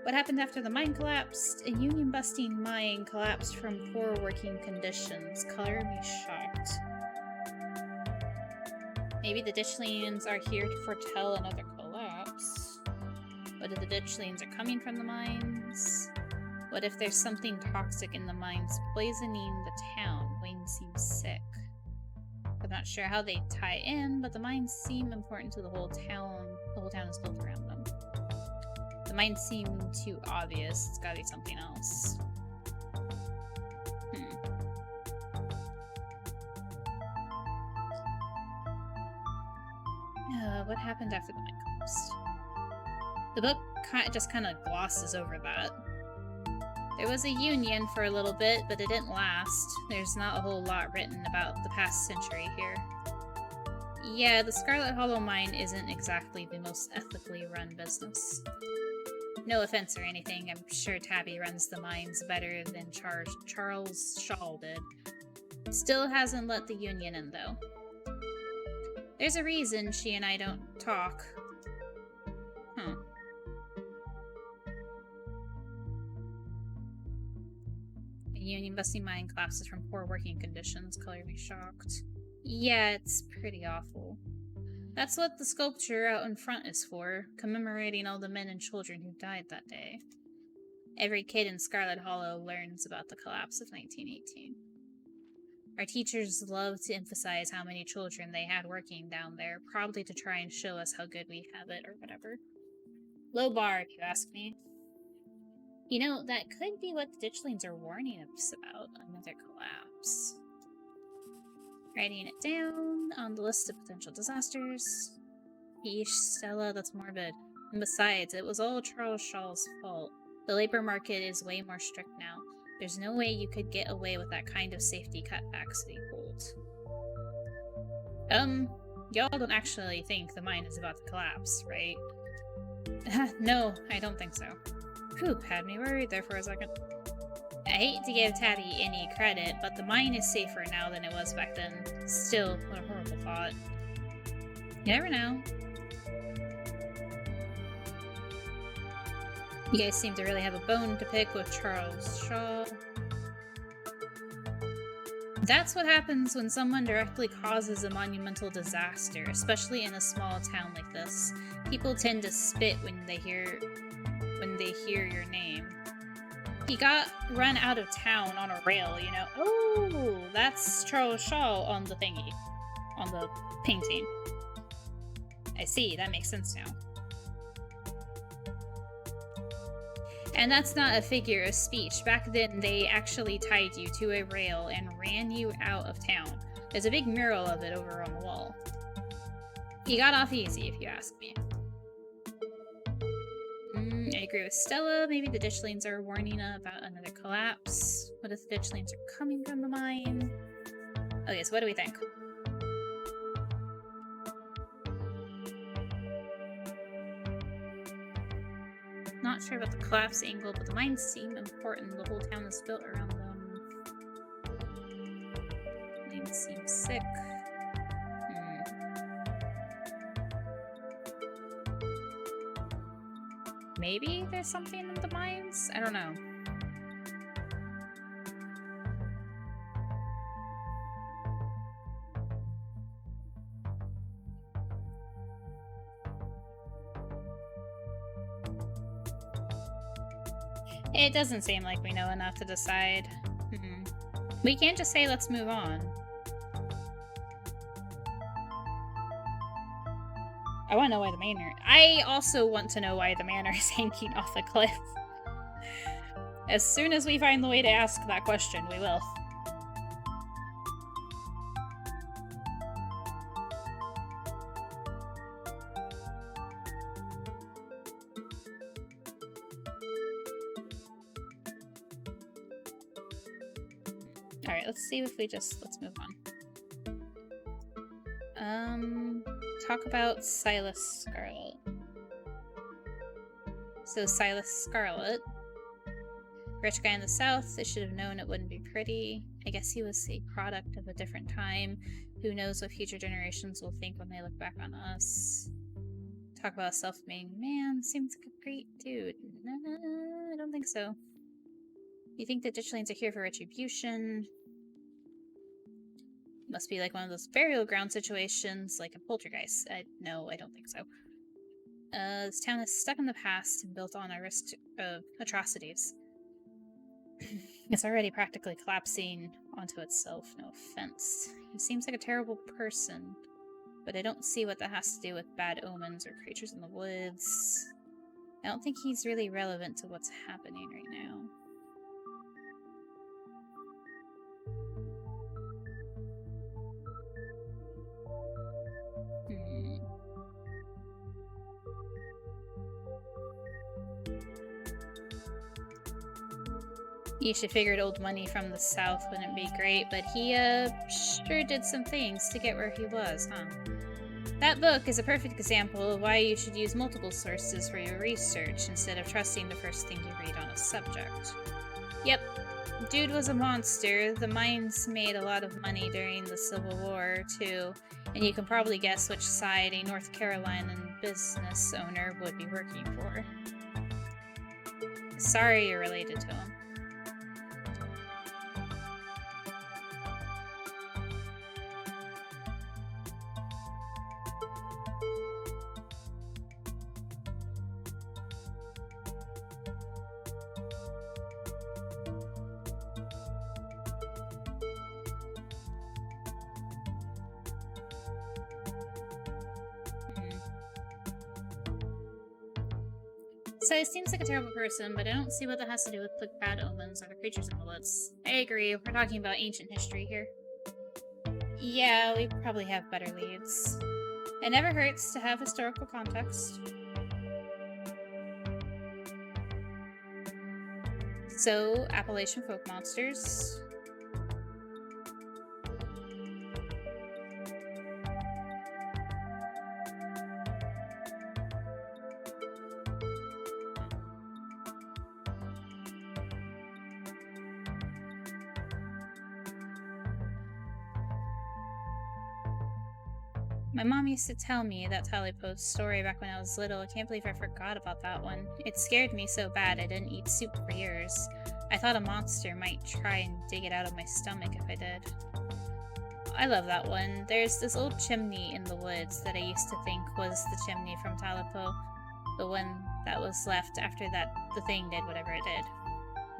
What happened after the mine collapsed? A union-busting mine collapsed from poor working conditions. Color me shocked. Maybe the ditchlings are here to foretell another collapse. What if the ditchlings are coming from the mines? What if there's something toxic in the mines poisoning the town? Wayne seems sick. I'm not sure how they tie in, but the mines seem important to the whole town. The whole town is built around them. The mines seem too obvious. It's gotta be something else. What happened after the mine collapsed? The book just kind of glosses over that. There was a union for a little bit, but it didn't last. There's not a whole lot written about the past century here. Yeah, the Scarlet Hollow mine isn't exactly the most ethically run business. No offense or anything, I'm sure Tabby runs the mines better than Charles Shaw did. Still hasn't let the union in, though. There's a reason she and I don't talk. A union-busting mine collapses from poor working conditions. Color me shocked. Yeah, it's pretty awful. That's what the sculpture out in front is for, commemorating all the men and children who died that day. Every kid in Scarlet Hollow learns about the collapse of 1918. Our teachers love to emphasize how many children they had working down there, probably to try and show us how good we have it or whatever. Low bar, if you ask me. You know, that could be what the Ditchlings are warning us about, another collapse. Writing it down on the list of potential disasters. Yeesh, Stella, that's morbid. And besides, it was all Charles Shaw's fault. The labor market is way more strict now. There's no way you could get away with that kind of safety cutbacks that he pulled. Y'all don't actually think the mine is about to collapse, right? No, I don't think so. Whew, had me worried there for a second. I hate to give Tabby any credit, but the mine is safer now than it was back then. Still, what a horrible thought. You never know. You guys seem to really have a bone to pick with Charles Shaw. That's what happens when someone directly causes a monumental disaster, especially in a small town like this. People tend to spit when they hear your name. He got run out of town on a rail, you know. Oh, that's Charles Shaw on the thingy. On the painting. I see, that makes sense now. And that's not a figure of speech. Back then, they actually tied you to a rail and ran you out of town. There's a big mural of it over on the wall. He got off easy, if you ask me. I agree with Stella. Maybe the Ditchlings are warning about another collapse. What if the Ditchlings are coming from the mine? Okay, so what do we think? Not sure about the collapse angle, but the mines seem important. The whole town is built around them. Mines seem sick. Maybe there's something in the mines? I don't know. It doesn't seem like we know enough to decide. We can't just say let's move on. I want to know why the manor... I also want to know why the manor is hanging off the cliff. As soon as we find the way to ask that question, we will. Alright, let's see if let's move on. Talk about Silas Scarlet. So Silas Scarlet, rich guy in the south, they should have known it wouldn't be pretty. I guess he was a product of a different time. Who knows what future generations will think when they look back on us. Talk about a self-made man, seems like a great dude. I don't think so. You think the Ditchlings are here for retribution? Must be like one of those burial ground situations, like a poltergeist. No, I don't think so. This town is stuck in the past and built on a risk of atrocities. It's already practically collapsing onto itself, no offense. He seems like a terrible person, but I don't see what that has to do with bad omens or creatures in the woods. I don't think he's really relevant to what's happening right now. You should figured old money from the south wouldn't be great, but he, sure did some things to get where he was, huh? That book is a perfect example of why you should use multiple sources for your research instead of trusting the first thing you read on a subject. Yep, dude was a monster. The mines made a lot of money during the Civil War, too, and you can probably guess which side a North Carolinian business owner would be working for. Sorry you're related to him. So he seems like a terrible person, but I don't see what that has to do with the bad omens or the creatures in the woods. I agree, we're talking about ancient history here. Yeah, we probably have better leads. It never hurts to have historical context. So, Appalachian folk monsters. My mom used to tell me that Talipo's story back when I was little. I can't believe I forgot about that one. It scared me so bad I didn't eat soup for years. I thought a monster might try and dig it out of my stomach if I did. I love that one. There's this old chimney in the woods that I used to think was the chimney from Talipo. The one that was left after the thing did whatever it did.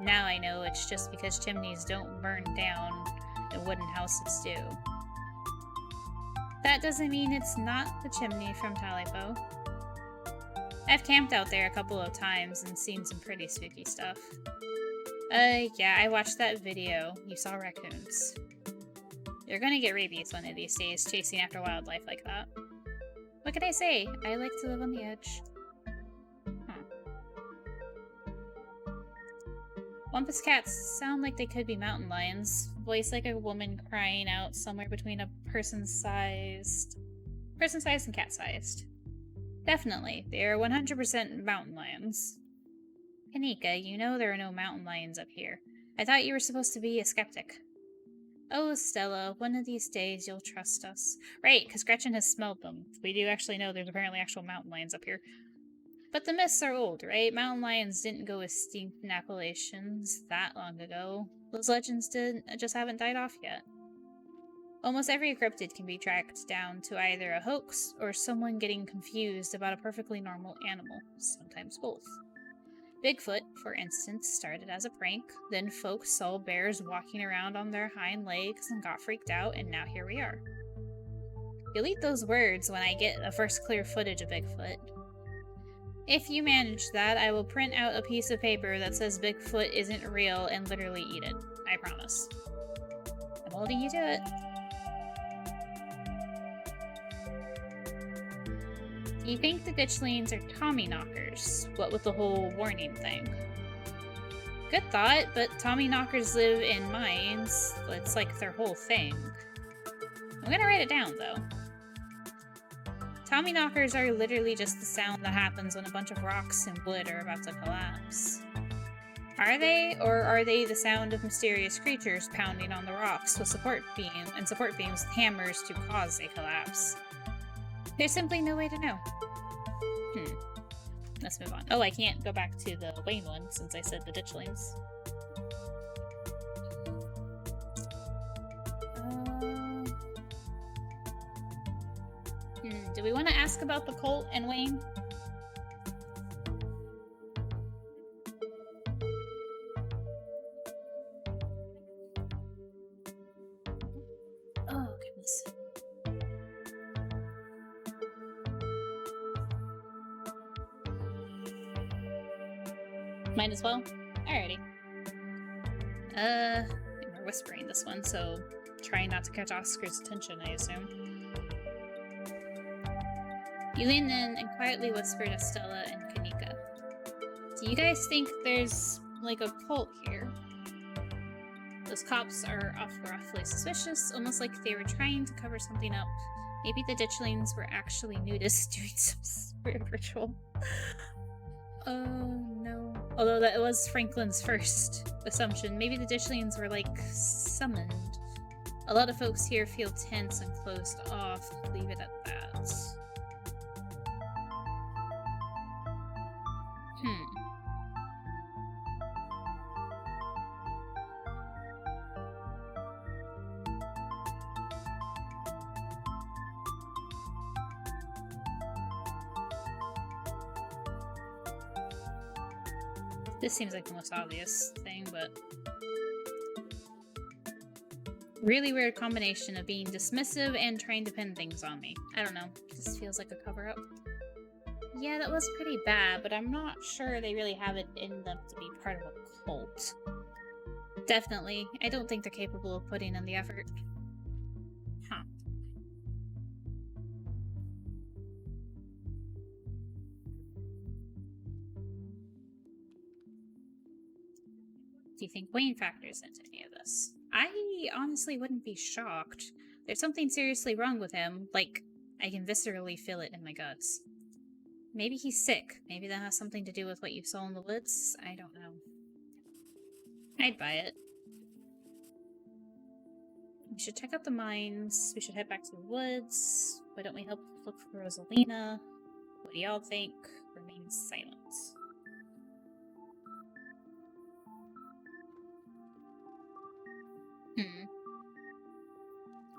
Now I know it's just because chimneys don't burn down and wooden houses do. That doesn't mean it's not the chimney from Talipo. I've camped out there a couple of times and seen some pretty spooky stuff. Yeah, I watched that video. You saw raccoons. You're gonna get rabies one of these days chasing after wildlife like that. What can I say? I like to live on the edge. Wampus cats sound like they could be mountain lions. Voice like a woman crying out somewhere between a person-sized and cat-sized. Definitely, they are 100% mountain lions. Kanika, you know there are no mountain lions up here. I thought you were supposed to be a skeptic. Oh, Stella, one of these days you'll trust us. Right, because Gretchen has smelled them. We do actually know there's apparently actual mountain lions up here. But the myths are old, right? Mountain lions didn't go extinct in Appalachians that long ago. Those legends just haven't died off yet. Almost every cryptid can be tracked down to either a hoax or someone getting confused about a perfectly normal animal, sometimes both. Bigfoot, for instance, started as a prank, then folks saw bears walking around on their hind legs and got freaked out, and now here we are. You'll eat those words when I get the first clear footage of Bigfoot. If you manage that, I will print out a piece of paper that says Bigfoot isn't real and literally eat it. I promise. I'm holding you to it. Do you think the ditchlings are Tommyknockers? What with the whole warning thing? Good thought, but Tommyknockers live in mines. It's like their whole thing. I'm gonna write it down, though. Tommyknockers are literally just the sound that happens when a bunch of rocks and wood are about to collapse. Are they, or are they the sound of mysterious creatures pounding on the rocks with support beams with hammers to cause a collapse? There's simply no way to know. Let's move on. Oh, I can't go back to the Wayne one since I said the ditchlings. Do we want to ask about the cult and Wayne? Oh, goodness. Might as well. Alrighty. We're whispering this one, so trying not to catch Oscar's attention, I assume. You leaned in and quietly whispered to Stella and Kanika. Do you guys think there's, like, a cult here? Those cops are awfully suspicious, almost like they were trying to cover something up. Maybe the ditchlings were actually nudists doing some spirit ritual. Oh, no. Although that was Franklin's first assumption. Maybe the ditchlings were, like, summoned. A lot of folks here feel tense and closed off. Leave it at that. This seems like the most obvious thing, but... Really weird combination of being dismissive and trying to pin things on me. I don't know. This feels like a cover-up. Yeah, that was pretty bad, but I'm not sure they really have it in them to be part of a cult. Definitely. I don't think they're capable of putting in the effort. Huh. Do you think Wayne factors into any of this? I honestly wouldn't be shocked. There's something seriously wrong with him. Like, I can viscerally feel it in my guts. Maybe he's sick. Maybe that has something to do with what you saw in the woods. I don't know. I'd buy it. We should check out the mines. We should head back to the woods. Why don't we help look for Rosalina? What do y'all think? Remain silent.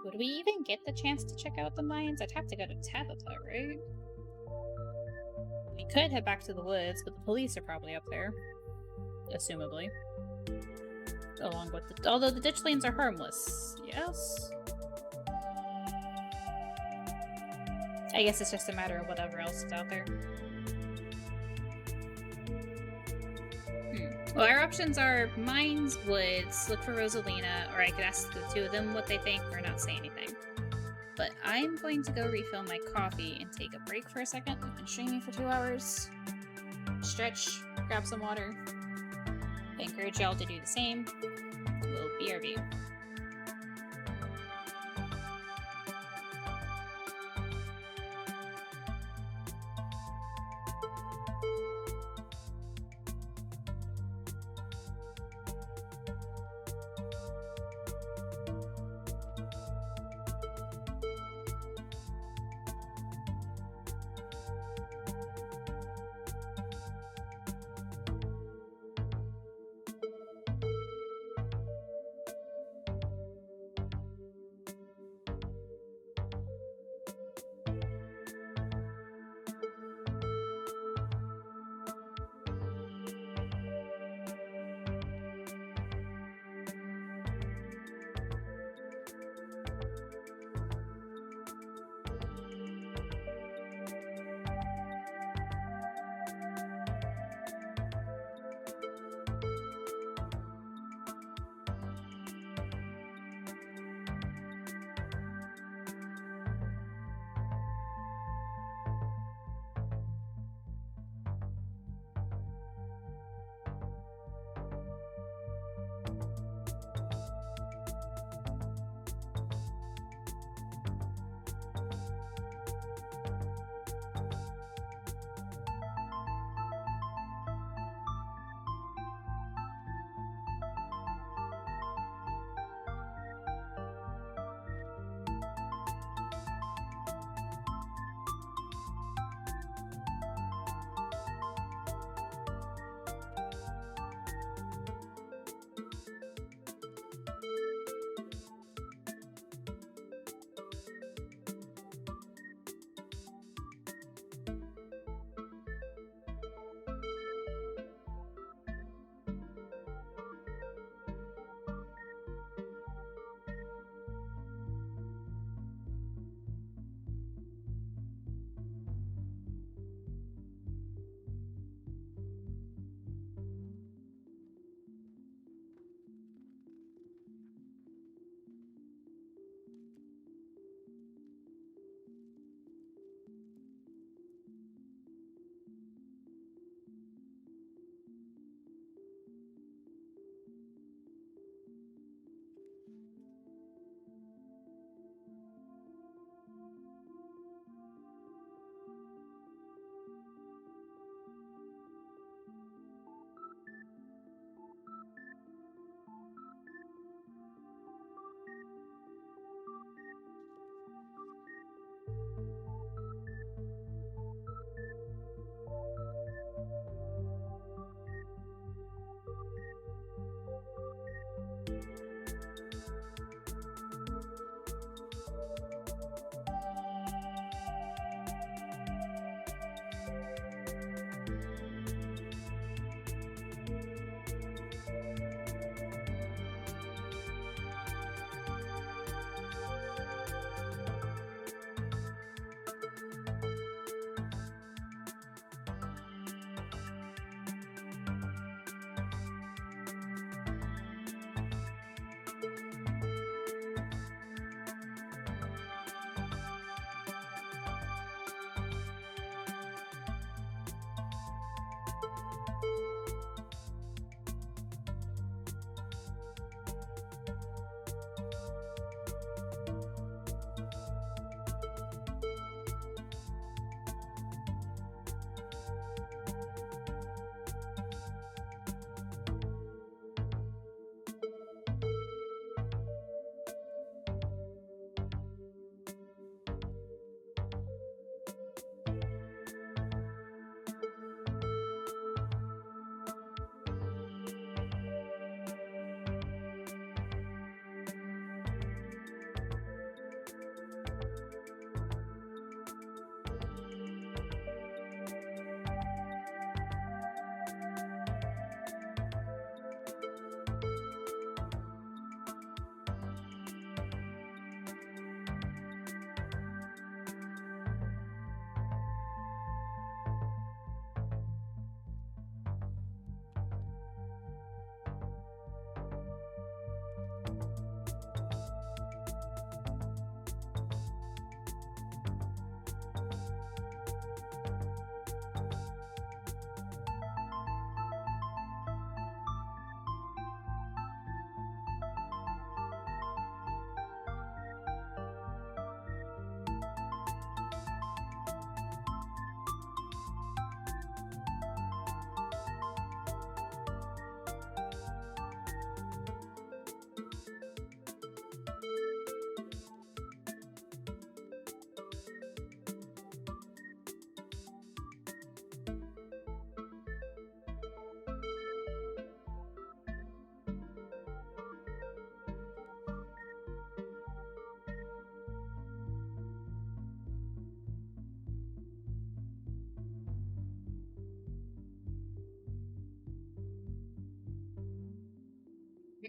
Would we even get the chance to check out the mines? I'd have to go to Tabitha, right? We could head back to the woods, but the police are probably up there. Assumably. Along with the... Although the ditchlings are harmless. Yes? I guess it's just a matter of whatever else is out there. Well, our options are mines, woods, look for Rosalina, or I could ask the two of them what they think or not say anything. But I'm going to go refill my coffee and take a break for a second. I've been streaming for 2 hours. Stretch, grab some water. I encourage y'all to do the same. We'll BRB.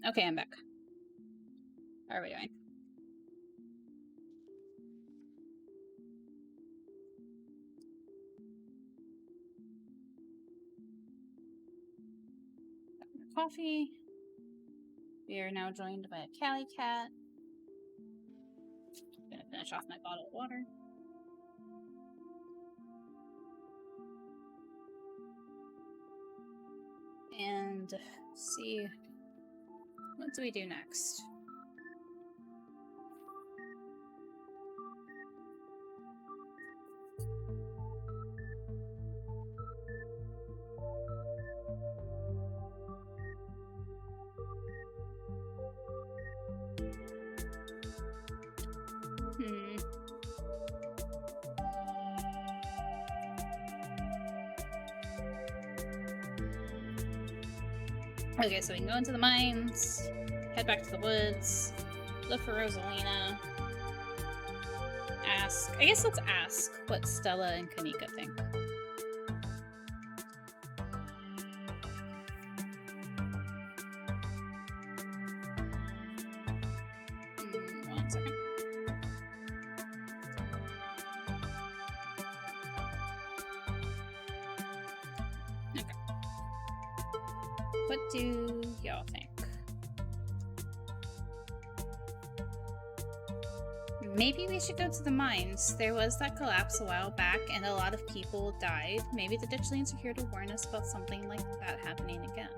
Okay, I'm back. How are we doing? Coffee. We are now joined by a Cali cat. I'm gonna finish off my bottle of water. And see, what do we do next? Okay, so we can go into the mines, head back to the woods, look for Rosalina, ask... I guess let's ask what Stella and Kanika think. One second. Okay. What do y'all think? Maybe we should go to the mines. There was that collapse a while back and a lot of people died. Maybe the Ditchlings are here to warn us about something like that happening again.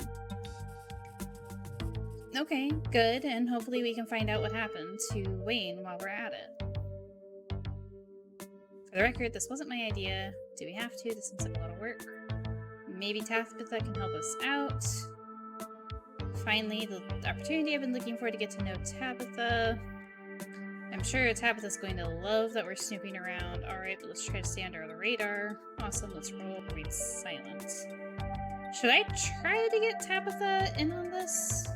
Okay, good, and hopefully we can find out what happened to Wayne while we're at it. For the record, this wasn't my idea. Do we have to? This seems like a lot of work. Maybe Tabitha can help us out. Finally, the opportunity I've been looking for to get to know Tabitha. I'm sure Tabitha's going to love that we're snooping around. Alright, but let's try to stay under the radar. Awesome, let's roll read silent. Should I try to get Tabitha in on this?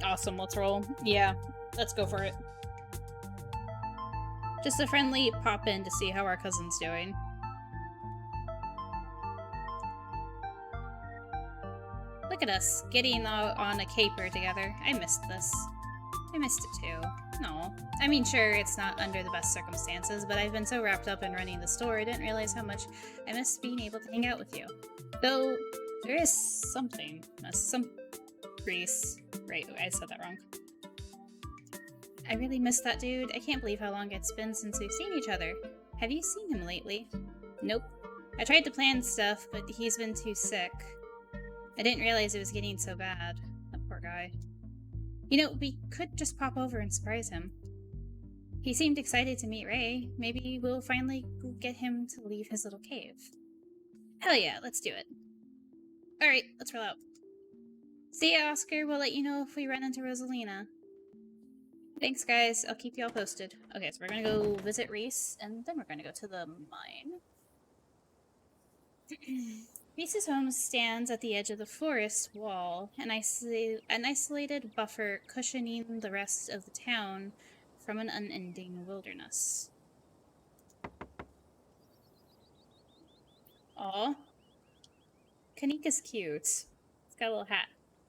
Awesome, let's roll. Yeah, let's go for it. Just a friendly pop in to see how our cousin's doing. Look at us, getting on a caper together. I missed this. I missed it too. No. I mean, sure, it's not under the best circumstances, but I've been so wrapped up in running the store, I didn't realize how much I missed being able to hang out with you. Though, there is something. Some Reese. Right, I said that wrong. I really miss that dude. I can't believe how long it's been since we've seen each other. Have you seen him lately? Nope. I tried to plan stuff, but he's been too sick. I didn't realize it was getting so bad. That poor guy. You know, we could just pop over and surprise him. He seemed excited to meet Ray. Maybe we'll finally get him to leave his little cave. Hell yeah, let's do it. Alright, let's roll out. See ya, Oscar. We'll let you know if we run into Rosalina. Thanks, guys. I'll keep y'all posted. Okay, so we're gonna go visit Reese, and then we're gonna go to the mine. Reese's home stands at the edge of the forest wall, an isolated buffer cushioning the rest of the town from an unending wilderness. Aw. Kanika's cute. It's got a little hat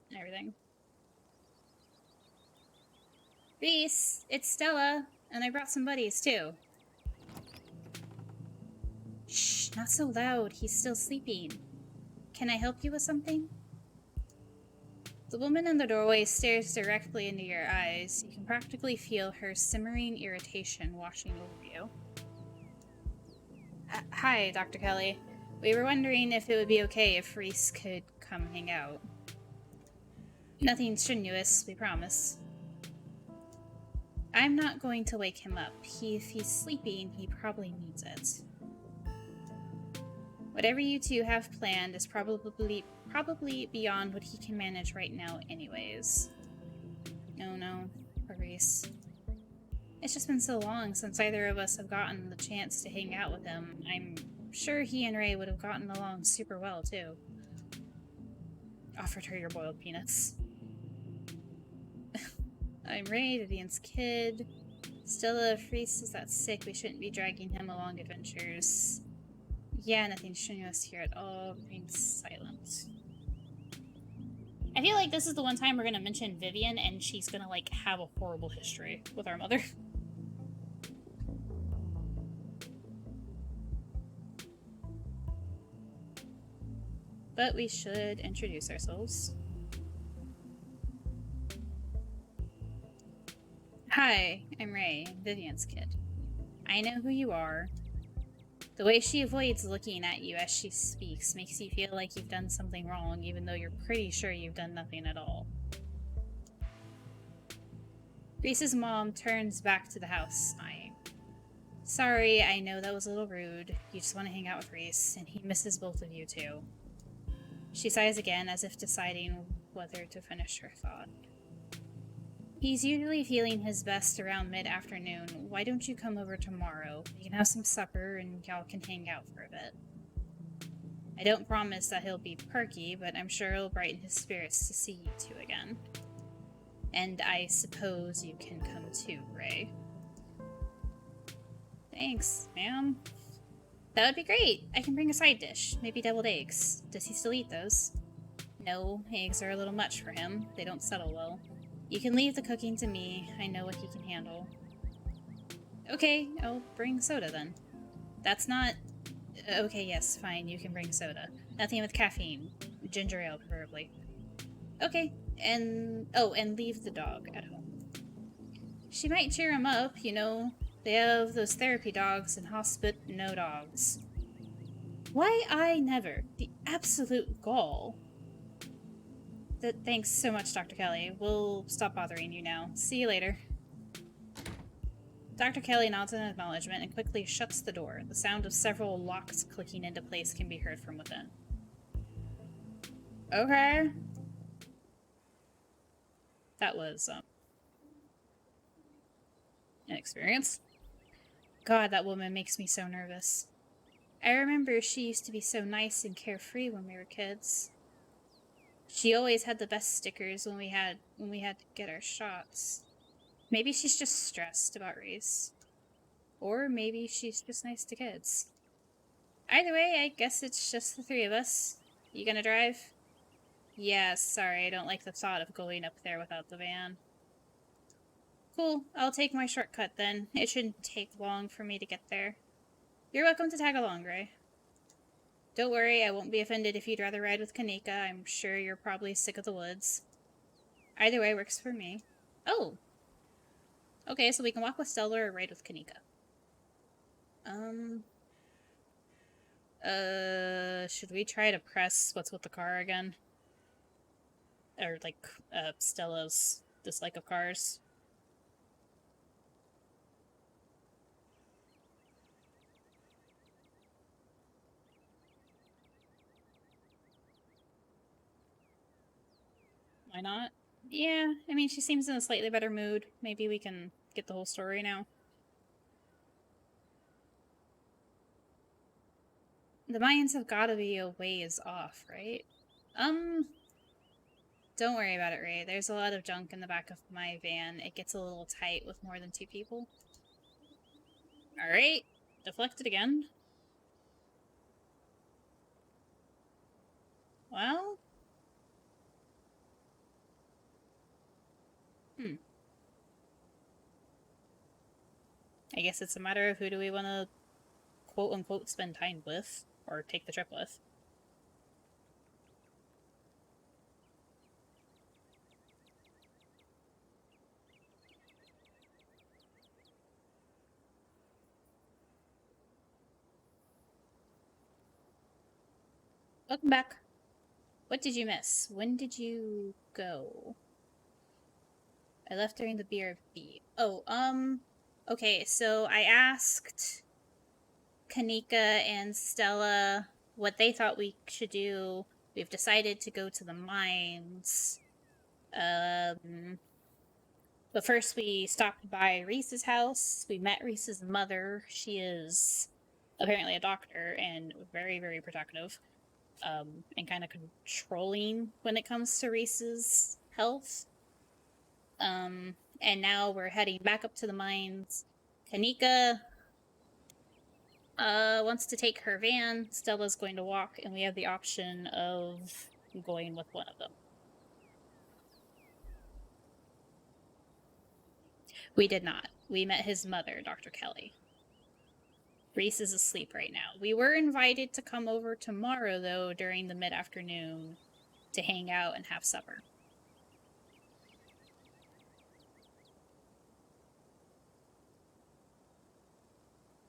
and everything. Reese, it's Stella, and I brought some buddies too. Shh, not so loud. He's still sleeping. Can I help you with something? The woman in the doorway stares directly into your eyes. You can practically feel her simmering irritation washing over you. Hi, Dr. Kelly. We were wondering if it would be okay if Reese could come hang out. Nothing strenuous, we promise. I'm not going to wake him up. If he's sleeping, he probably needs it. Whatever you two have planned is probably beyond what he can manage right now anyways. No, poor Reese. It's just been so long since either of us have gotten the chance to hang out with him. I'm sure he and Ray would have gotten along super well, too. Offered her your boiled peanuts. I'm Ray, Vivian's kid. Stella, if Reese is that sick, we shouldn't be dragging him along adventures. Yeah, nothing strenuous here at all. Remain silent. I feel like this is the one time we're gonna mention Vivian and she's gonna, like, have a horrible history with our mother. But we should introduce ourselves. Hi, I'm Ray, Vivian's kid. I know who you are. The way she avoids looking at you as she speaks makes you feel like you've done something wrong, even though you're pretty sure you've done nothing at all. Reese's mom turns back to the house, sighing. Sorry, I know that was a little rude. You just want to hang out with Reese, and he misses both of you too. She sighs again, as if deciding whether to finish her thought. He's usually feeling his best around mid-afternoon. Why don't you come over tomorrow? We can have some supper and y'all can hang out for a bit. I don't promise that he'll be perky, but I'm sure it'll brighten his spirits to see you two again. And I suppose you can come too, Ray. Thanks, ma'am. That would be great. I can bring a side dish, maybe deviled eggs. Does he still eat those? No, eggs are a little much for him. They don't settle well. You can leave the cooking to me. I know what he can handle. Okay, I'll bring soda then. That's not... Okay, yes, fine, you can bring soda. Nothing with caffeine. Ginger ale, preferably. Okay, and... Oh, and leave the dog at home. She might cheer him up, you know. They have those therapy dogs and hospice no dogs. Why I never? The absolute gall. Thanks so much, Dr. Kelly. We'll stop bothering you now. See you later. Dr. Kelly nods in acknowledgement and quickly shuts the door. The sound of several locks clicking into place can be heard from within. Okay. That was, an experience. God, that woman makes me so nervous. I remember she used to be so nice and carefree when we were kids. She always had the best stickers when we had to get our shots. Maybe she's just stressed about Reese. Or maybe she's just nice to kids. Either way, I guess it's just the three of us. You gonna drive? Yeah, sorry, I don't like the thought of going up there without the van. Cool, I'll take my shortcut then. It shouldn't take long for me to get there. You're welcome to tag along, Ray. Don't worry, I won't be offended if you'd rather ride with Kanika. I'm sure you're probably sick of the woods. Either way works for me. Oh! Okay, so we can walk with Stella or ride with Kanika. Should we try to press what's with the car again? Or, like, Stella's dislike of cars? Why not? Yeah, I mean, she seems in a slightly better mood. Maybe we can get the whole story now. The Mayans have gotta be a ways off, right? Don't worry about it, Ray. There's a lot of junk in the back of my van. It gets a little tight with more than 2 people. Alright. Deflected again. Well... I guess it's a matter of who do we want to quote-unquote spend time with, or take the trip with. Welcome back. What did you miss? When did you go? I left during the BRB. Oh, okay, so I asked Kanika and Stella what they thought we should do. We've decided to go to the mines. What But first, we stopped by Reese's house. We met Reese's mother. She is apparently a doctor and very, very protective, and kind of controlling when it comes to Reese's health. And now we're heading back up to the mines. Kanika wants to take her van. Stella's going to walk, and we have the option of going with one of them. We did not. We met his mother, Dr. Kelly. Reese is asleep right now. We were invited to come over tomorrow, though, during the mid-afternoon to hang out and have supper.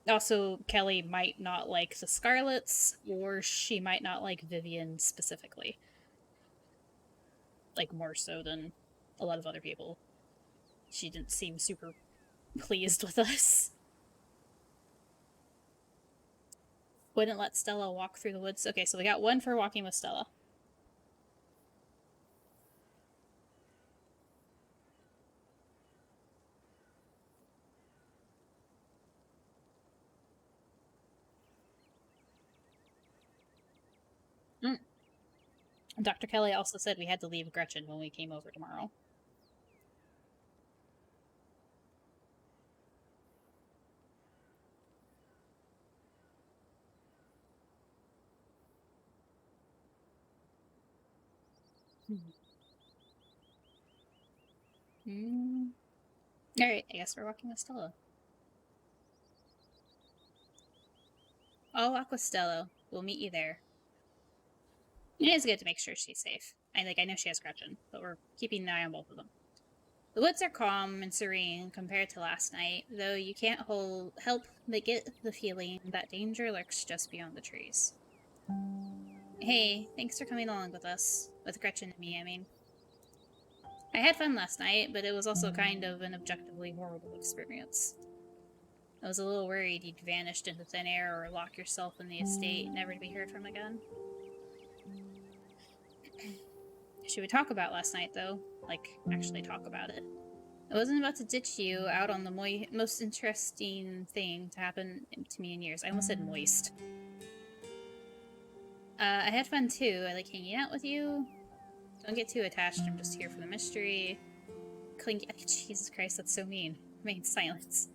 Also, Kelly might not like the Scarlets, or she might not like Vivian specifically. Like, more so than a lot of other people. She didn't seem super pleased with us. Wouldn't let Stella walk through the woods. Okay, so we got one for walking with Stella. Dr. Kelly also said we had to leave Gretchen when we came over tomorrow. Alright, I guess we're walking with Stella. I'll walk with Stella. We'll meet you there. It is good to make sure she's safe. I know she has Gretchen, but we're keeping an eye on both of them. The woods are calm and serene compared to last night, though you can't help but get the feeling that danger lurks just beyond the trees. Hey, thanks for coming along with us. With Gretchen and me, I mean. I had fun last night, but it was also kind of an objectively horrible experience. I was a little worried you'd vanished into thin air or lock yourself in the estate, never to be heard from again. Should we talk about last night, though? Like, actually talk about it. I wasn't about to ditch you out on the most interesting thing to happen to me in years. I almost said moist. I had fun too. I like hanging out with you. Don't get too attached. I'm just here for the mystery. Jesus Christ, that's so mean. Remain silence.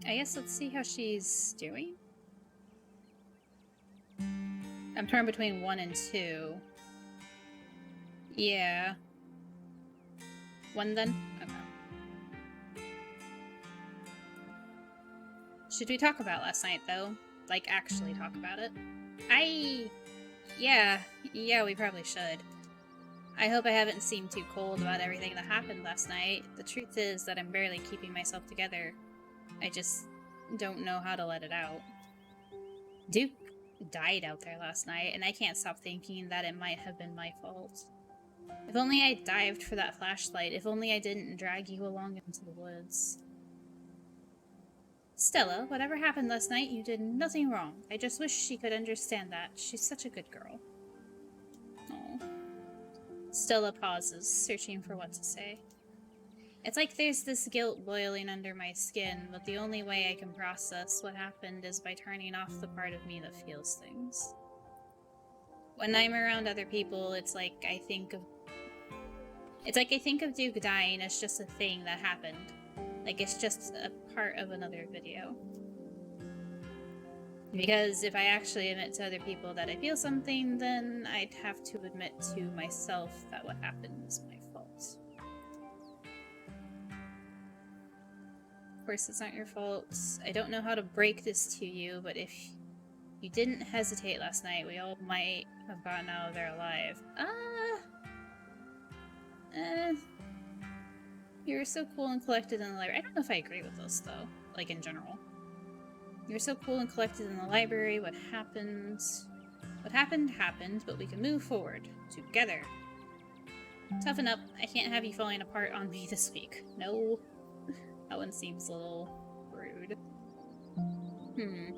I guess let's see how she's doing. I'm torn between 1 and 2. Yeah. 1 then? Okay. Should we talk about last night, though? Like, actually talk about it? Yeah, we probably should. I hope I haven't seemed too cold about everything that happened last night. The truth is that I'm barely keeping myself together. I just don't know how to let it out. Duke died out there last night, and I can't stop thinking that it might have been my fault. If only I dived for that flashlight. If only I didn't drag you along into the woods. Stella, whatever happened last night, you did nothing wrong. I just wish she could understand that. She's such a good girl. Oh. Stella pauses, searching for what to say. It's like there's this guilt boiling under my skin, but the only way I can process what happened is by turning off the part of me that feels things. When I'm around other people, it's like I think of Duke dying as just a thing that happened. Like it's just a part of another video. Because if I actually admit to other people that I feel something, then I'd have to admit to myself that what happened was my fault. Of course, it's not your fault. I don't know how to break this to you, but if you didn't hesitate last night, we all might have gotten out of there alive. You were so cool and collected in the library. I don't know if I agree with this, though. Like, in general. You were so cool and collected in the library. What happened? What happened, happened, but we can move forward. Together. Toughen up. I can't have you falling apart on me this week. No. That one seems a little rude. Hmm.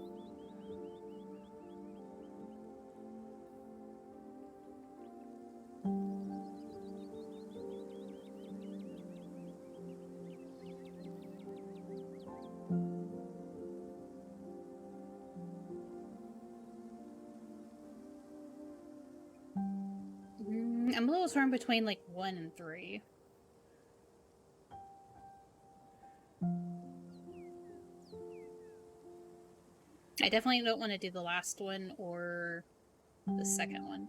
I'm a little torn between like 1 and 3. I definitely don't want to do the last one or the second one.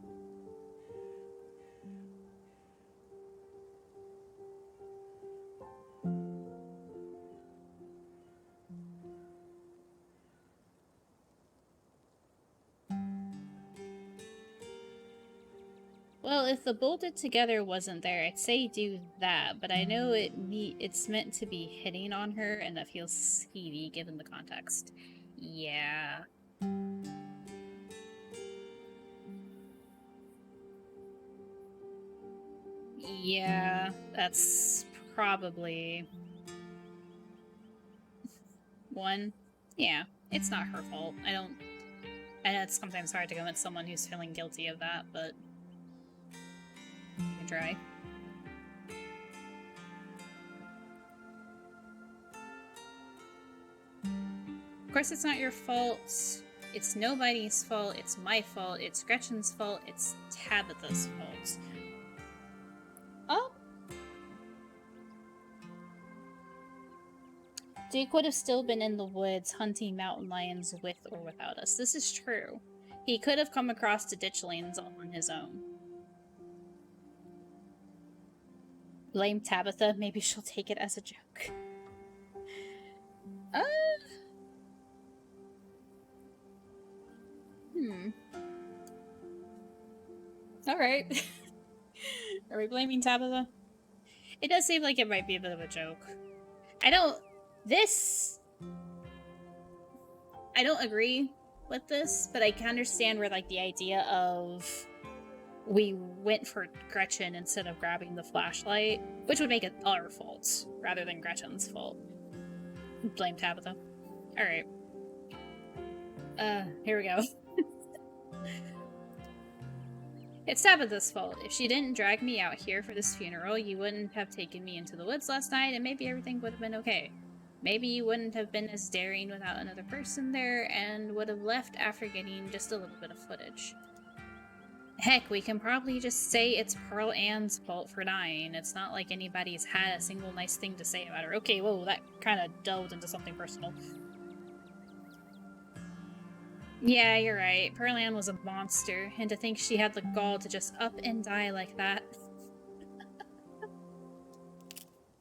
Well, if the bolted together wasn't there, I'd say do that, but I know it's meant to be hitting on her, and that feels skeevy given the context. Yeah. Yeah, that's probably 1. Yeah, it's not her fault. I know it's sometimes hard to convince someone who's feeling guilty of that, but you can try. Of course, it's not your fault. It's nobody's fault. It's my fault. It's Gretchen's fault. It's Tabitha's fault. Oh. Duke would have still been in the woods hunting mountain lions with or without us. This is true. He could have come across the ditchlings on his own. Blame Tabitha. Maybe she'll take it as a joke. Alright. Are we blaming Tabitha? It does seem like it might be a bit of a joke. I don't agree with this, but I can understand where, like, the idea of we went for Gretchen instead of grabbing the flashlight, which would make it our fault rather than Gretchen's fault. Blame Tabitha. Alright. Here we go. It's Tabitha's fault. If she didn't drag me out here for this funeral, you wouldn't have taken me into the woods last night, and maybe everything would have been okay. Maybe you wouldn't have been as daring without another person there, and would have left after getting just a little bit of footage. Heck, we can probably just say it's Pearl Ann's fault for dying. It's not like anybody's had a single nice thing to say about her. Okay, whoa, that kind of delved into something personal. Yeah, you're right. Pearl Ann was a monster, and to think she had the gall to just up and die like that.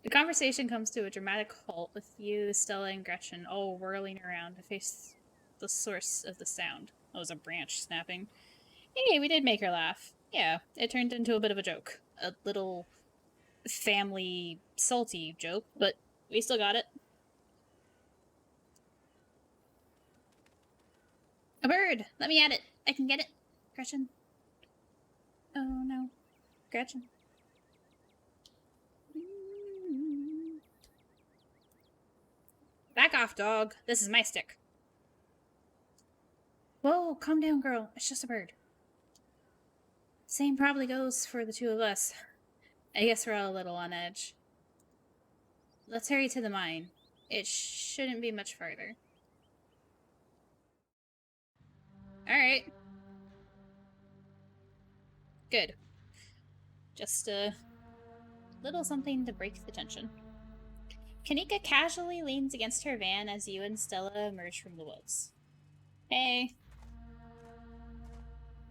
The conversation comes to a dramatic halt with you, Stella, and Gretchen all whirling around to face the source of the sound. It was a branch snapping. Hey, we did make her laugh. Yeah, it turned into a bit of a joke. A little family salty joke, but we still got it. A bird! Let me at it! I can get it! Gretchen. Oh no. Gretchen. Back off, dog. This is my stick. Whoa, calm down, girl. It's just a bird. Same probably goes for the two of us. I guess we're all a little on edge. Let's hurry to the mine. It shouldn't be much farther. Alright. Good. Just a little something to break the tension. Kanika casually leans against her van as you and Stella emerge from the woods. Hey.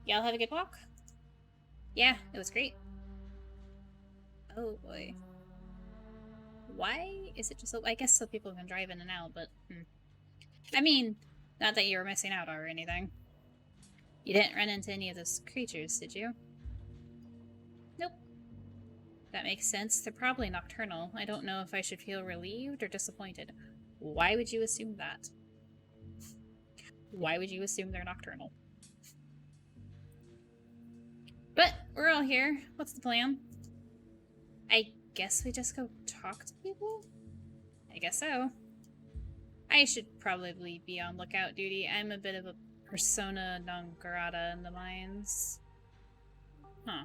Y'all have a good walk? Yeah, it was great. Oh boy. Why is it just so... I guess so people can drive in and out, but... I mean, not that you were missing out or anything. You didn't run into any of those creatures, did you? Nope. That makes sense. They're probably nocturnal. I don't know if I should feel relieved or disappointed. Why would you assume that? Why would you assume they're nocturnal? But we're all here. What's the plan? I guess we just go talk to people? I guess so. I should probably be on lookout duty. I'm a bit of a persona non grata in the mines. Huh.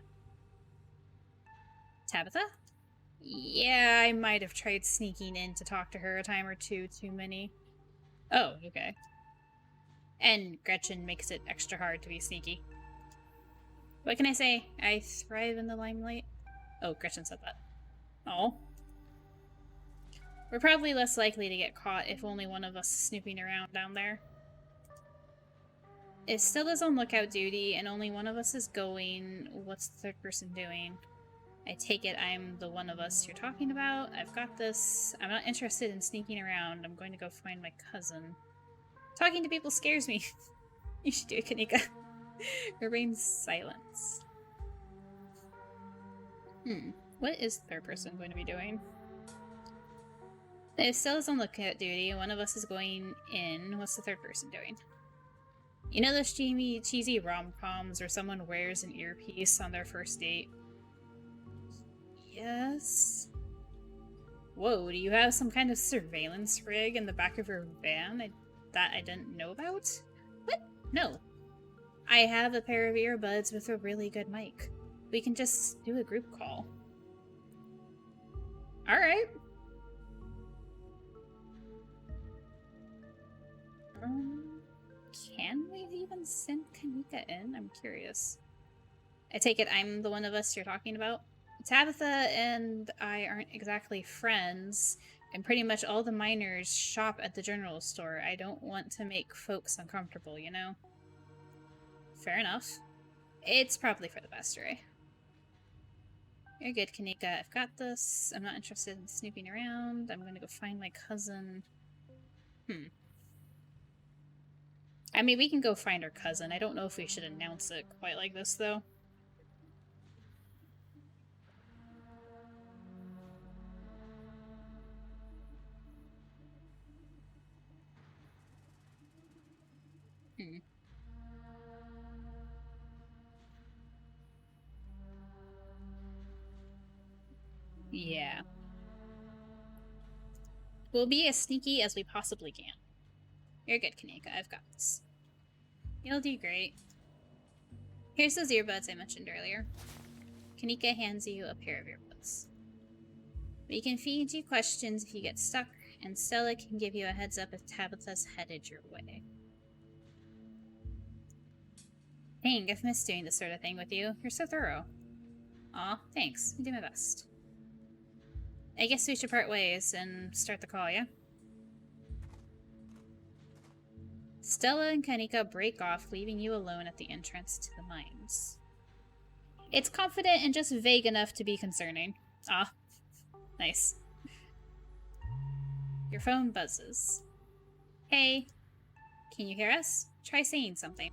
Tabitha? Yeah, I might have tried sneaking in to talk to her a time or two too many. Oh, okay. And Gretchen makes it extra hard to be sneaky. What can I say? I thrive in the limelight. Oh, Gretchen said that. Oh. We're probably less likely to get caught if only one of us is snooping around down there. If Stella's on lookout duty and only one of us is going, what's the third person doing? I take it I'm the one of us you're talking about. I've got this. I'm not interested in sneaking around. I'm going to go find my cousin. Talking to people scares me. You should do it, Kanika. Remain silence. What is the third person going to be doing? If Stella's on lookout duty and one of us is going in, what's the third person doing? You know those cheesy rom-coms where someone wears an earpiece on their first date? Yes? Whoa, do you have some kind of surveillance rig in the back of your van that I didn't know about? What? No. I have a pair of earbuds with a really good mic. We can just do a group call. Alright. Can we even send Kanika in? I'm curious. I take it I'm the one of us you're talking about? Tabitha and I aren't exactly friends, and pretty much all the miners shop at the general store. I don't want to make folks uncomfortable, you know? Fair enough. It's probably for the best, Ray. You're good, Kanika. I've got this. I'm not interested in snooping around. I'm gonna go find my cousin. I mean, we can go find our cousin. I don't know if we should announce it quite like this, though. Yeah. We'll be as sneaky as we possibly can. You're good, Kanika. I've got this. You'll do great. Here's those earbuds I mentioned earlier. Kanika hands you a pair of earbuds. We can feed you questions if you get stuck, and Stella can give you a heads up if Tabitha's headed your way. Dang, I've missed doing this sort of thing with you. You're so thorough. Aw, thanks. I do my best. I guess we should part ways and start the call, yeah? Stella and Kanika break off, leaving you alone at the entrance to the mines. It's confident and just vague enough to be concerning. Ah, nice. Your phone buzzes. Hey, can you hear us? Try saying something.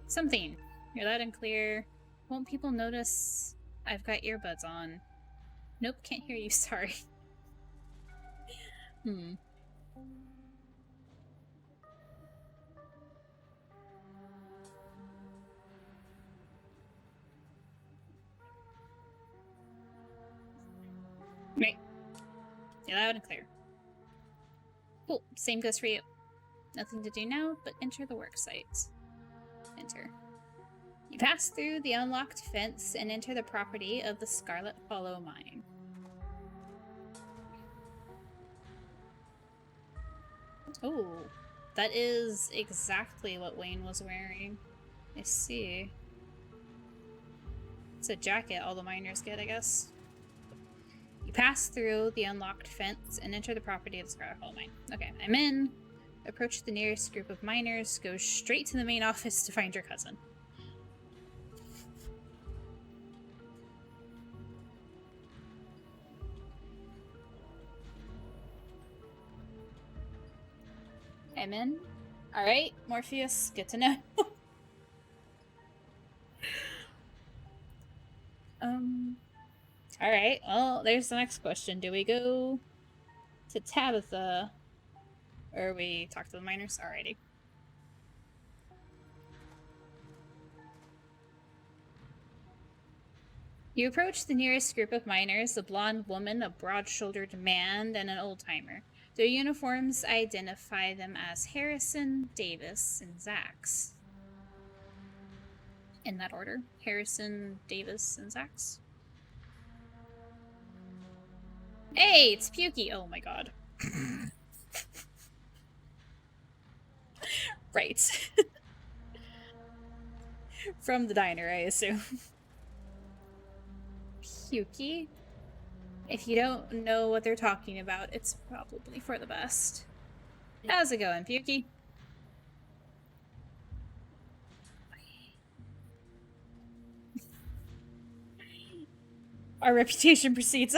Something. You're loud and clear. Won't people notice I've got earbuds on? Nope, can't hear you, sorry. Right. You're loud and clear. Cool, same goes for you. Nothing to do now, but enter the work site. Enter. You pass through the unlocked fence and enter the property of the Scarlet Hollow Mine. Oh, that is exactly what Wayne was wearing. I see. It's a jacket all the miners get, I guess. You pass through the unlocked fence and enter the property of the Scarlet Hollow Mine. Okay, I'm in. Approach the nearest group of miners. Go straight to the main office to find your cousin. I'm in. Alright, Morpheus, good to know. Alright, well, there's the next question. Do we go to Tabitha, or we talk to the miners? Alrighty. You approach the nearest group of miners, a blonde woman, a broad-shouldered man, and an old-timer. Their uniforms identify them as Harrison, Davis, and Zax. In that order. Harrison, Davis, and Zax. Hey, it's Pukey! Oh my god. Right. From the diner, I assume. Pukey? If you don't know what they're talking about, it's probably for the best. How's it going, Pukey? Our reputation precedes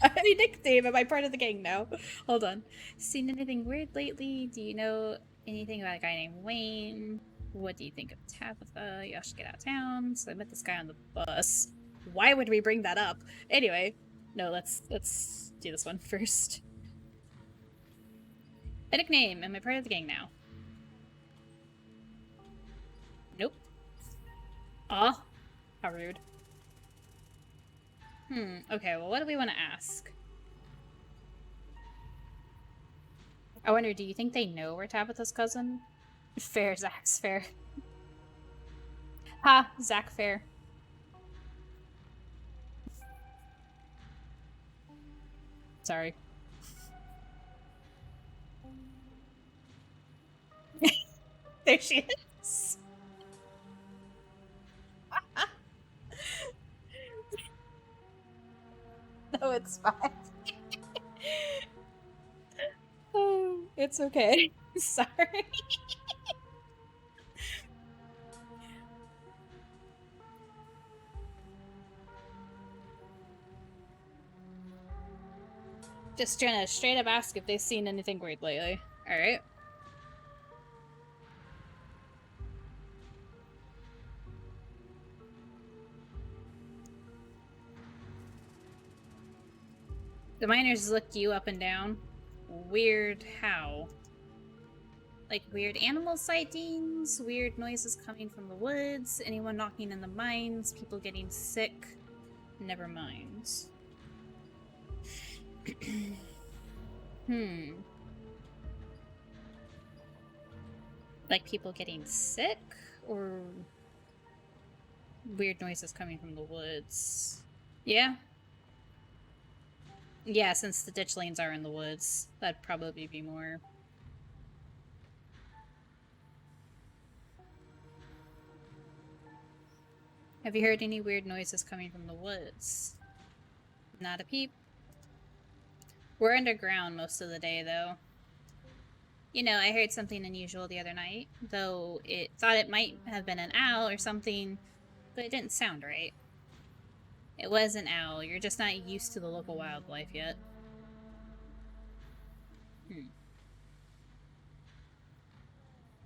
any nickname. Am I part of the gang now? Hold on. Seen anything weird lately? Do you know anything about a guy named Wayne? What do you think of Tabitha? Y'all should get out of town. So I met this guy on the bus. Why would we bring that up? Anyway, no, let's do this one first. A nickname. Am I part of the gang now? Nope. Aw. How rude. Okay, well, what do we want to ask? I wonder, do you think they know we're Tabitha's cousin? Fair, Zach's fair. Ha, Zach fair. Sorry. There she is. No, it's fine. Oh, it's okay. Sorry. Just trying to straight up ask if they've seen anything weird lately. Alright. The miners look you up and down. Weird how? Like weird animal sightings, weird noises coming from the woods, anyone knocking in the mines, people getting sick. Never mind. Like people getting sick? Or weird noises coming from the woods? Yeah? Yeah, since the ditch lanes are in the woods, that'd probably be more. Have you heard any weird noises coming from the woods? Not a peep. We're underground most of the day, though. You know, I heard something unusual the other night, though it thought it might have been an owl or something, but it didn't sound right. It was an owl. You're just not used to the local wildlife yet.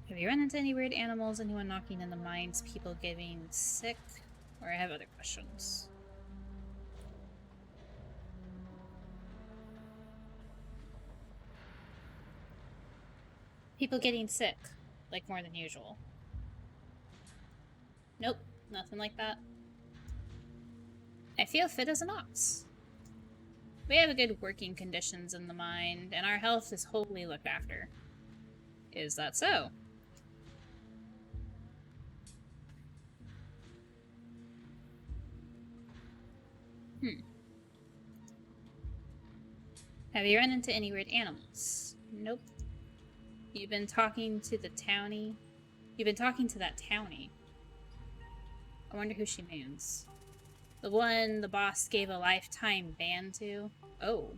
Have you run into any weird animals? Anyone knocking in the mines? People getting sick? Or I have other questions. People getting sick. Like more than usual. Nope. Nothing like that. I feel fit as an ox. We have good working conditions in the mine, and our health is wholly looked after. Is that so? Have you run into any weird animals? Nope. You've been talking to the townie? You've been talking to that townie. I wonder who she means. The one the boss gave a lifetime ban to? Oh.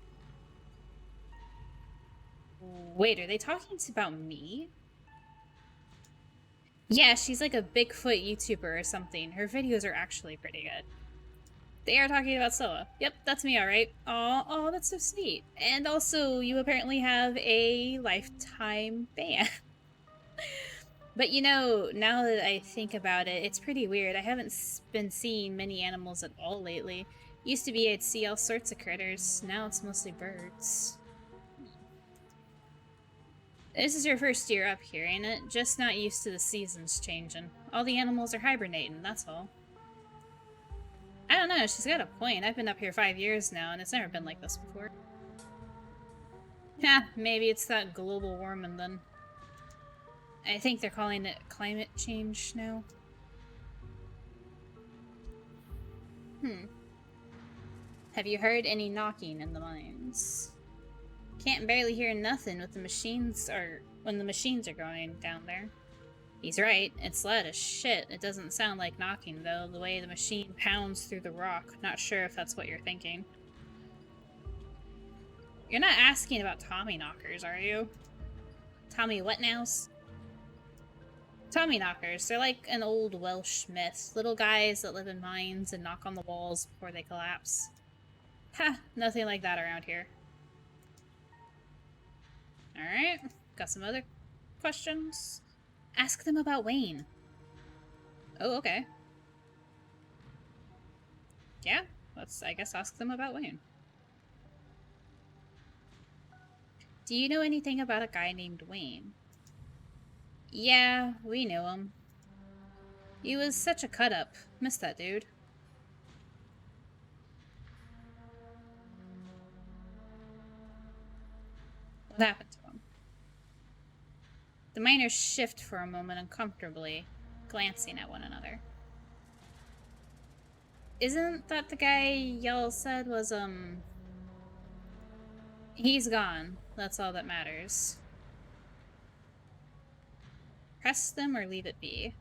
Wait, are they talking about me? Yeah, she's like a Bigfoot YouTuber or something. Her videos are actually pretty good. They are talking about Soa. Yep, that's me, alright. Oh, that's so sweet. And also, you apparently have a lifetime ban. But you know, now that I think about it, it's pretty weird. I haven't been seeing many animals at all lately. Used to be I'd see all sorts of critters. Now it's mostly birds. This is your first year up here, ain't it? Just not used to the seasons changing. All the animals are hibernating, that's all. I don't know, she's got a point. I've been up here 5 years now, and it's never been like this before. Yeah, maybe it's that global warming then. I think they're calling it climate change now. Have you heard any knocking in the mines? Can't barely hear nothing with the machines when the machines are going down there. He's right, it's loud as shit. It doesn't sound like knocking though, the way the machine pounds through the rock. Not sure if that's what you're thinking. You're not asking about Tommy knockers, are you? Tommy what nows? Tommy knockers. They're like an old Welsh myth. Little guys that live in mines and knock on the walls before they collapse. Ha! Nothing like that around here. Alright. Got some other questions? Ask them about Wayne. Oh, okay. Yeah, let's, I guess, ask them about Wayne. Do you know anything about a guy named Wayne? Yeah, we knew him. He was such a cut-up. Miss that dude. What happened to him? The miners shift for a moment uncomfortably, glancing at one another. Isn't that the guy y'all said was, He's gone. That's all that matters. Press them or leave it be.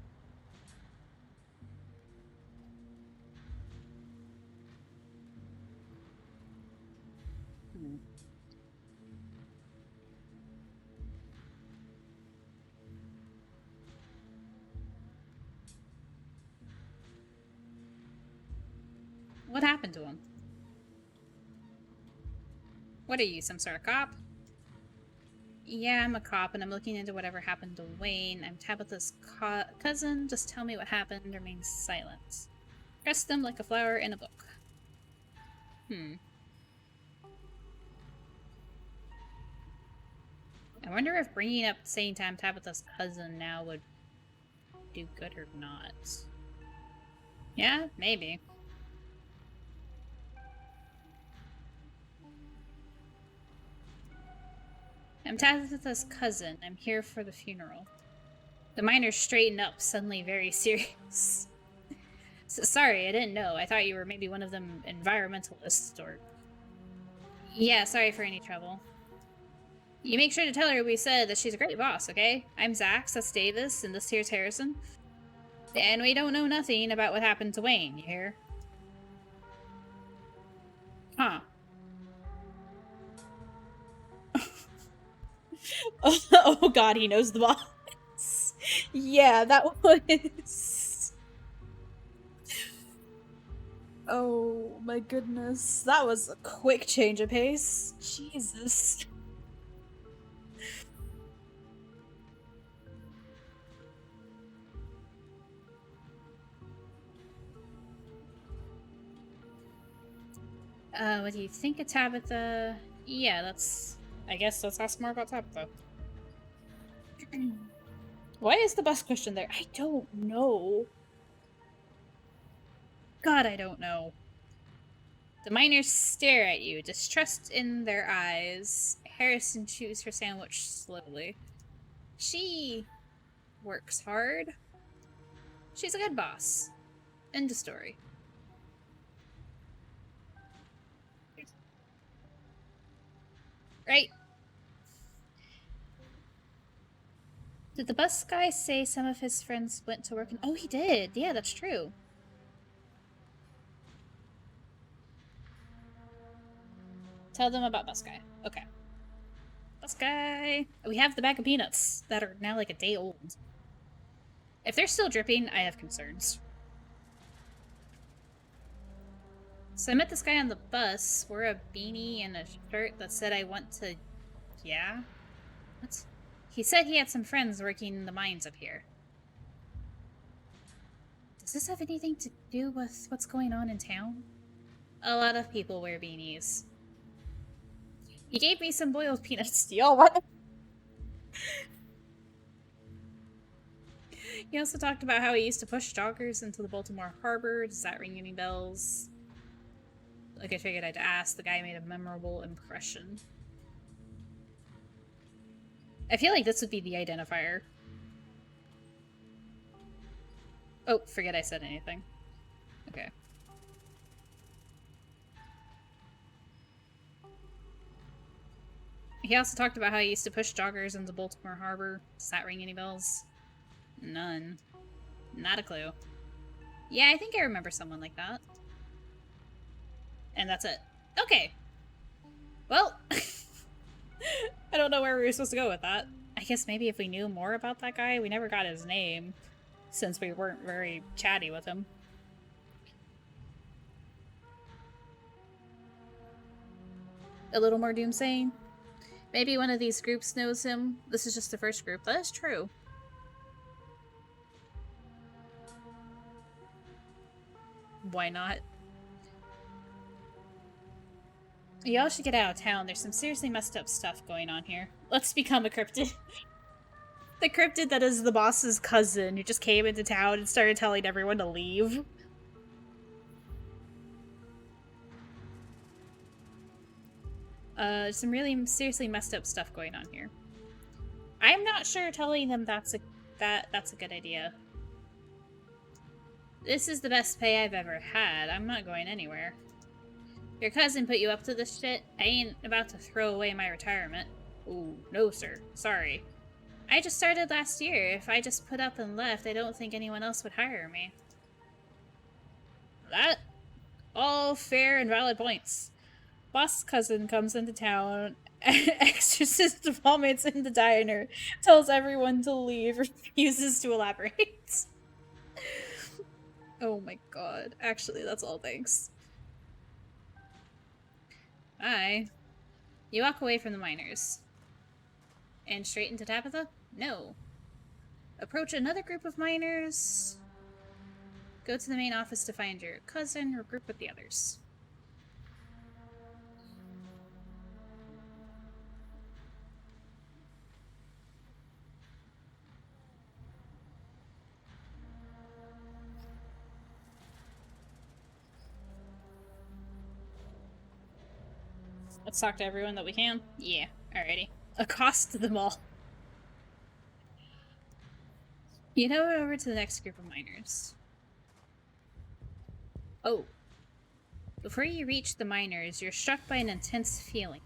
What happened to him? What are you, some sort of cop? Yeah, I'm a cop, and I'm looking into whatever happened to Wayne. I'm Tabitha's cousin. Just tell me what happened. Remain silent. Press them like a flower in a book. I wonder if bringing up saying I'm Tabitha's cousin now would do good or not. Yeah, maybe. I'm Tabitha's cousin. I'm here for the funeral. The miners straighten up, suddenly very serious. Sorry, I didn't know. I thought you were maybe one of them environmentalists or... Yeah, sorry for any trouble. You make sure to tell her we said that she's a great boss, okay? I'm Zach, that's Davis, and this here's Harrison. And we don't know nothing about what happened to Wayne, you hear? Huh. Oh god, he knows the boss. Yeah, that was... Oh my goodness. That was a quick change of pace. Jesus. What do you think of Tabitha? Yeah, I guess let's ask more about Tabitha. Why is the bus cushion there? I don't know. God, I don't know. The miners stare at you, distrust in their eyes. Harrison chews her sandwich slowly. She works hard. She's a good boss. End of story. Right? Did the bus guy say some of his friends went to work? Oh, he did. Yeah, that's true. Tell them about bus guy. Okay. Bus guy. We have the bag of peanuts that are now like a day old. If they're still dripping, I have concerns. So I met this guy on the bus, wore a beanie and a shirt that said I want to... Yeah? What? He said he had some friends working in the mines up here. Does this have anything to do with what's going on in town? A lot of people wear beanies. He gave me some boiled peanuts. Do y'all want them? He also talked about how he used to push joggers into the Baltimore Harbor. Does that ring any bells? Like I figured I'd ask. The guy made a memorable impression. I feel like this would be the identifier. Oh, forget I said anything. Okay. He also talked about how he used to push joggers into Baltimore Harbor. Does that ring any bells? None. Not a clue. Yeah, I think I remember someone like that. And that's it. Okay. Well, I don't know where we were supposed to go with that. I guess maybe if we knew more about that guy. We never got his name, since we weren't very chatty with him. A little more doomsaying. Maybe one of these groups knows him. This is just the first group. That is true. Why not? Y'all should get out of town. There's some seriously messed up stuff going on here. Let's become a cryptid. The cryptid that is the boss's cousin who just came into town and started telling everyone to leave. Some really seriously messed up stuff going on here. I'm not sure telling them that's a good idea. This is the best pay I've ever had. I'm not going anywhere. Your cousin put you up to this shit? I ain't about to throw away my retirement. Ooh, no sir. Sorry. I just started last year. If I just put up and left, I don't think anyone else would hire me. That... all fair and valid points. Boss cousin comes into town, exorcist vomits in the diner, tells everyone to leave, refuses to elaborate. Oh my god. Actually, that's all thanks. Bye. You walk away from the miners. And straight into Tabitha? No. Approach another group of miners. Go to the main office to find your cousin, or group with the others. Let's talk to everyone that we can. Yeah, alrighty. Accost them all. You know, over to the next group of miners. Oh. Before you reach the miners, you're struck by an intense feeling.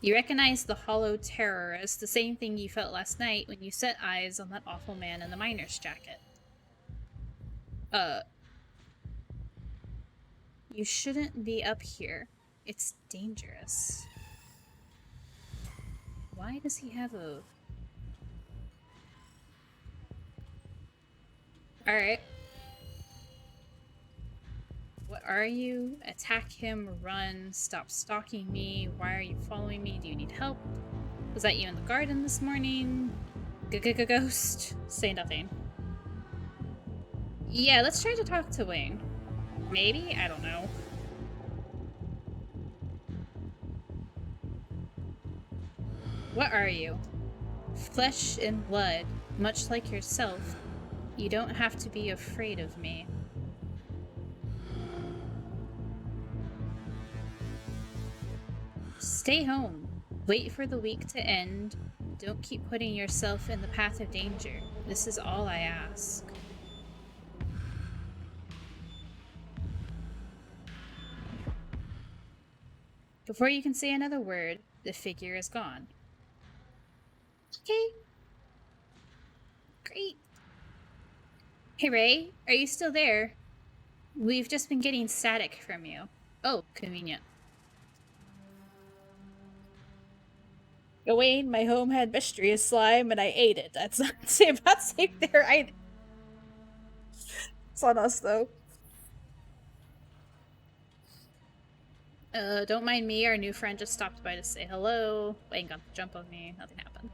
You recognize the hollow terror as the same thing you felt last night when you set eyes on that awful man in the miner's jacket. You shouldn't be up here. It's dangerous. Why does he have a... Alright. What are you? Attack him, run, stop stalking me. Why are you following me? Do you need help? Was that you in the garden this morning? Ghost? Say nothing. Yeah, let's try to talk to Wayne. Maybe? I don't know. What are you? Flesh and blood, much like yourself. You don't have to be afraid of me. Stay home. Wait for the week to end. Don't keep putting yourself in the path of danger. This is all I ask. Before you can say another word, the figure is gone. Okay. Great. Hey Ray, are you still there? We've just been getting static from you. Oh, convenient. Gawain, my home had mystery slime and I ate it. That's not safe there either. It's on us though. Don't mind me, our new friend just stopped by to say hello. Wayne got the jump on me, nothing happened.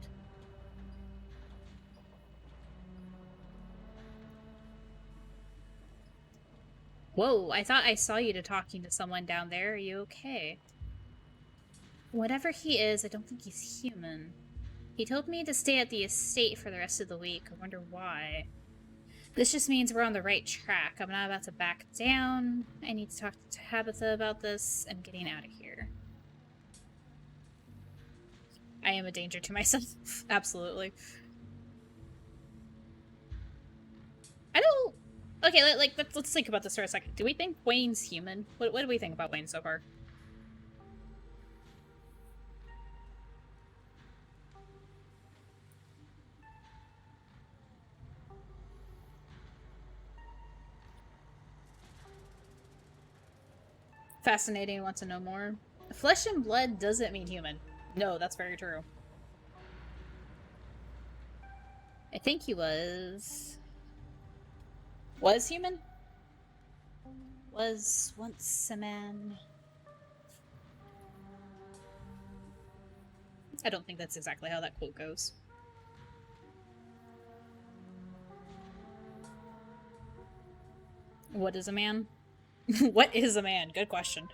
Whoa, I thought I saw you talking to someone down there. Are you okay? Whatever he is, I don't think he's human. He told me to stay at the estate for the rest of the week. I wonder why. This just means we're on the right track. I'm not about to back down. I need to talk to Tabitha about this. I'm getting out of here. I am a danger to myself. Absolutely. I don't... Okay, let's think about this for a second. Do we think Wayne's human? What do we think about Wayne so far? Fascinating, want to know more? Flesh and blood doesn't mean human. No, that's very true. I think he was human? Was once a man. I don't think that's exactly how that quote goes. What is a man? What is a man? Good question.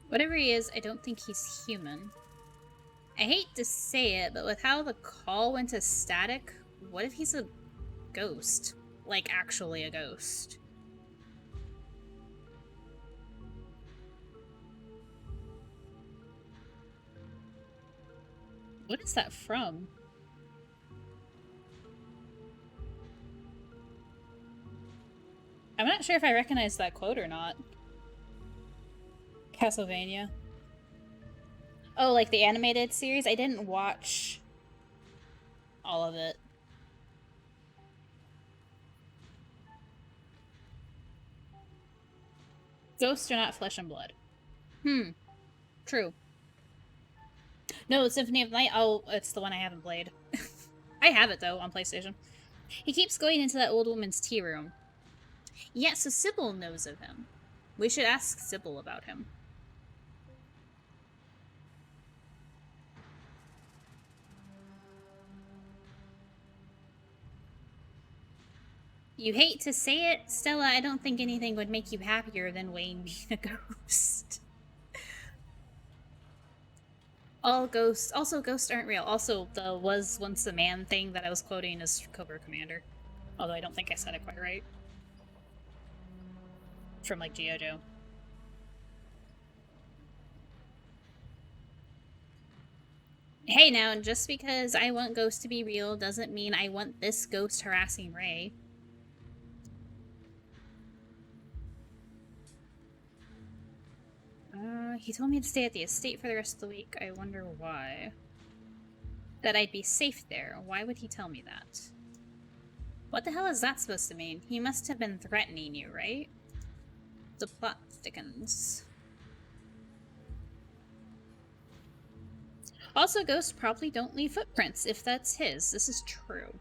Whatever he is, I don't think he's human. I hate to say it, but with how the call went to static, what if he's a ghost? Like, actually a ghost. What is that from? I'm not sure if I recognize that quote or not. Castlevania. Oh, like the animated series? I didn't watch all of it. Ghosts are not flesh and blood. True. No, Symphony of Night. Oh, it's the one I haven't played. I have it, though, on PlayStation. He keeps going into that old woman's tea room. Yeah, so Sybil knows of him. We should ask Sybil about him. You hate to say it, Stella, I don't think anything would make you happier than Wayne being a ghost. All ghosts... Also, ghosts aren't real. Also, the was once a man thing that I was quoting is Cobra Commander. Although I don't think I said it quite right. From, like, G.I. Joe. Hey now, just because I want ghosts to be real doesn't mean I want this ghost harassing Ray. He told me to stay at the estate for the rest of the week. I wonder why. That I'd be safe there. Why would he tell me that? What the hell is that supposed to mean? He must have been threatening you, right? The plot thickens. Also, ghosts probably don't leave footprints, if that's his. This is true.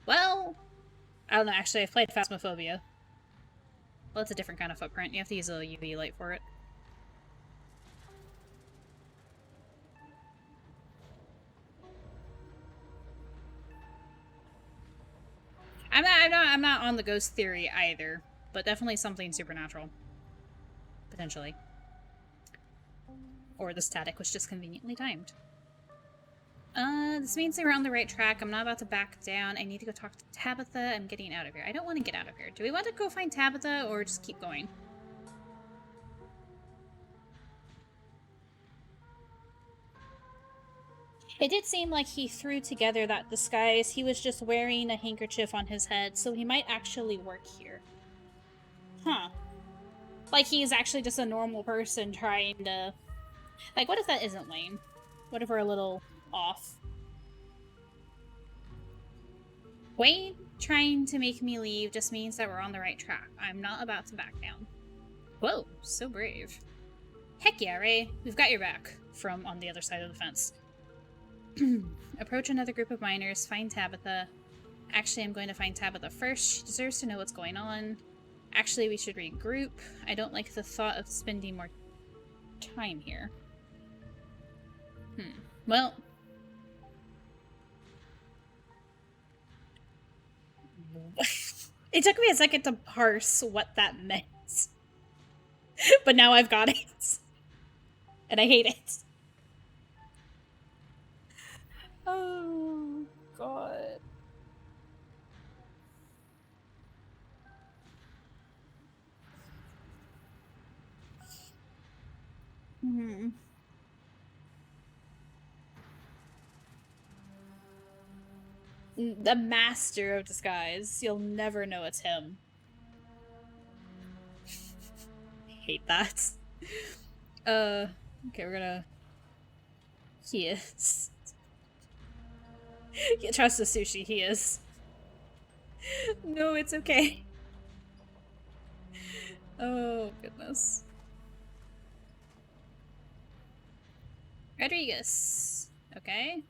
Well, I don't know, actually, I've played Phasmophobia. Well, it's a different kind of footprint. You have to use a UV light for it. I'm not on the ghost theory either, but definitely something supernatural. Potentially. Or the static was just conveniently timed. This means they were on the right track. I'm not about to back down. I need to go talk to Tabitha. I'm getting out of here. I don't want to get out of here. Do we want to go find Tabitha or just keep going? It did seem like he threw together that disguise. He was just wearing a handkerchief on his head, so he might actually work here. Huh. Like he's actually just a normal person trying to... Like, what if that isn't Wayne? What if we're a little off? Wayne trying to make me leave just means that we're on the right track. I'm not about to back down. Whoa, so brave. Heck yeah, Ray. We've got your back. From on the other side of the fence. Approach another group of miners, find Tabitha. Actually, I'm going to find Tabitha first. She deserves to know what's going on. Actually, we should regroup. I don't like the thought of spending more time here. Well... It took me a second to parse what that meant. But now I've got it. And I hate it. Oh, God. The master of disguise. You'll never know it's him. Hate that. Okay, we're gonna... He is. Trust the sushi, he is. No, it's okay. Oh, goodness. Rodriguez. Okay.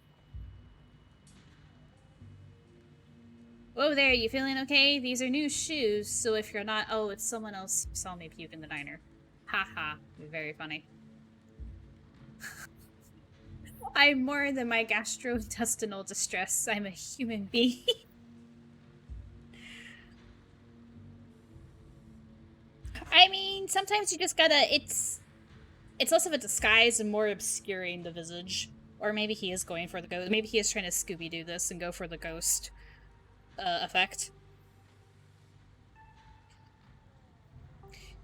Whoa there, you feeling okay? These are new shoes, so if you're not... Oh, it's someone else who saw me puke in the diner. Haha, very funny. I'm more than my gastrointestinal distress. I'm a human being. I mean, sometimes you just gotta... It's less of a disguise and more obscuring the visage. Or maybe he is going for the ghost. Maybe he is trying to Scooby-Doo this and go for the ghost effect.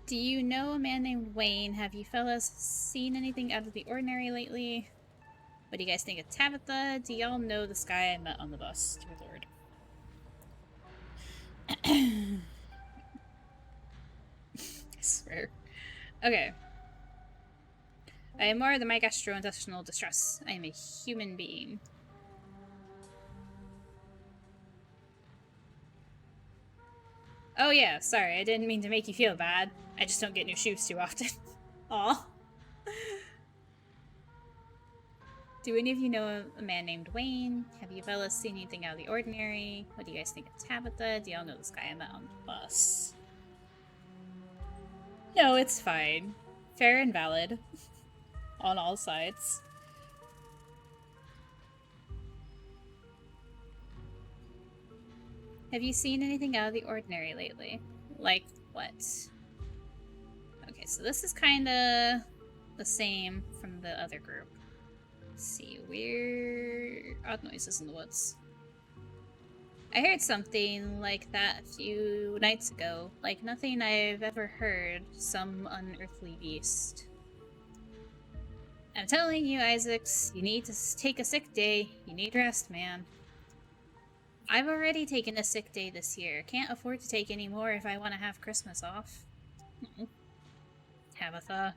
Do you know a man named Wayne? Have you fellas seen anything out of the ordinary lately? What do you guys think of Tabitha? Do y'all know this guy I met on the bus? Dear Lord. I swear. Okay. I am more than my gastrointestinal distress. I am a human being. Oh yeah, sorry, I didn't mean to make you feel bad. I just don't get new shoes too often. Aw. Do any of you know a man named Wayne? Have you fellas seen anything out of the ordinary? What do you guys think of Tabitha? Do y'all know this guy I met on the bus? No, it's fine. Fair and valid. On all sides. Have you seen anything out of the ordinary lately? Like what? Okay, so this is kinda the same from the other group. Let's see, weird odd noises in the woods. I heard something like that a few nights ago, like nothing I've ever heard, some unearthly beast. I'm telling you, Isaacs, you need to take a sick day. You need rest, man. I've already taken a sick day this year. Can't afford to take any more if I want to have Christmas off. Tabitha.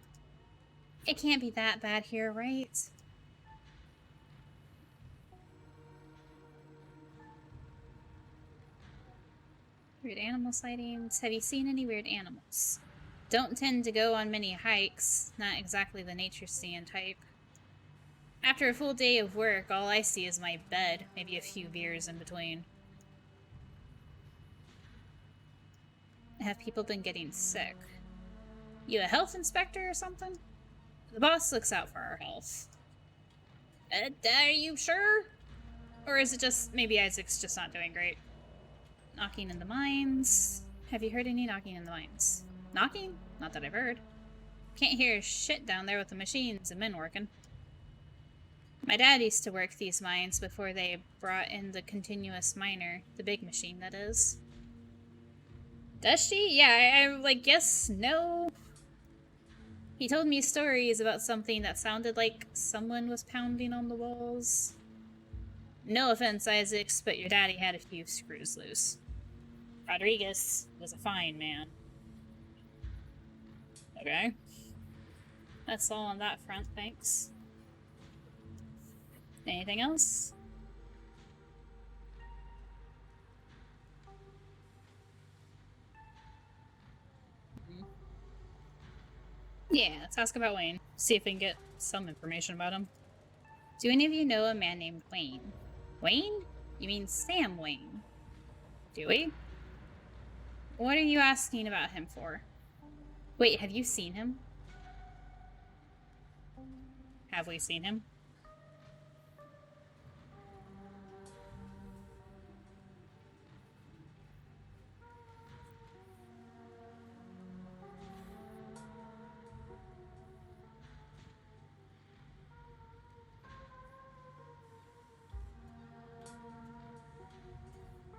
It can't be that bad here, right? Weird animal sightings. Have you seen any weird animals? Don't tend to go on many hikes. Not exactly the nature stand type. After a full day of work, all I see is my bed. Maybe a few beers in between. Have people been getting sick? You a health inspector or something? The boss looks out for our health. Are you sure? Or is it just maybe Isaac's just not doing great? Knocking in the mines. Have you heard any knocking in the mines? Knocking? Not that I've heard. Can't hear shit down there with the machines and men working. My dad used to work these mines before they brought in the continuous miner, the big machine, that is. Does she? Yeah, I like, yes, no. He told me stories about something that sounded like someone was pounding on the walls. No offense, Isaacs, but your daddy had a few screws loose. Rodriguez was a fine man. Okay. That's all on that front, thanks. Anything else? Yeah, let's ask about Wayne. See if we can get some information about him. Do any of you know a man named Wayne? Wayne? You mean Sam Wayne? Do we? What are you asking about him for? Wait, have you seen him? Have we seen him?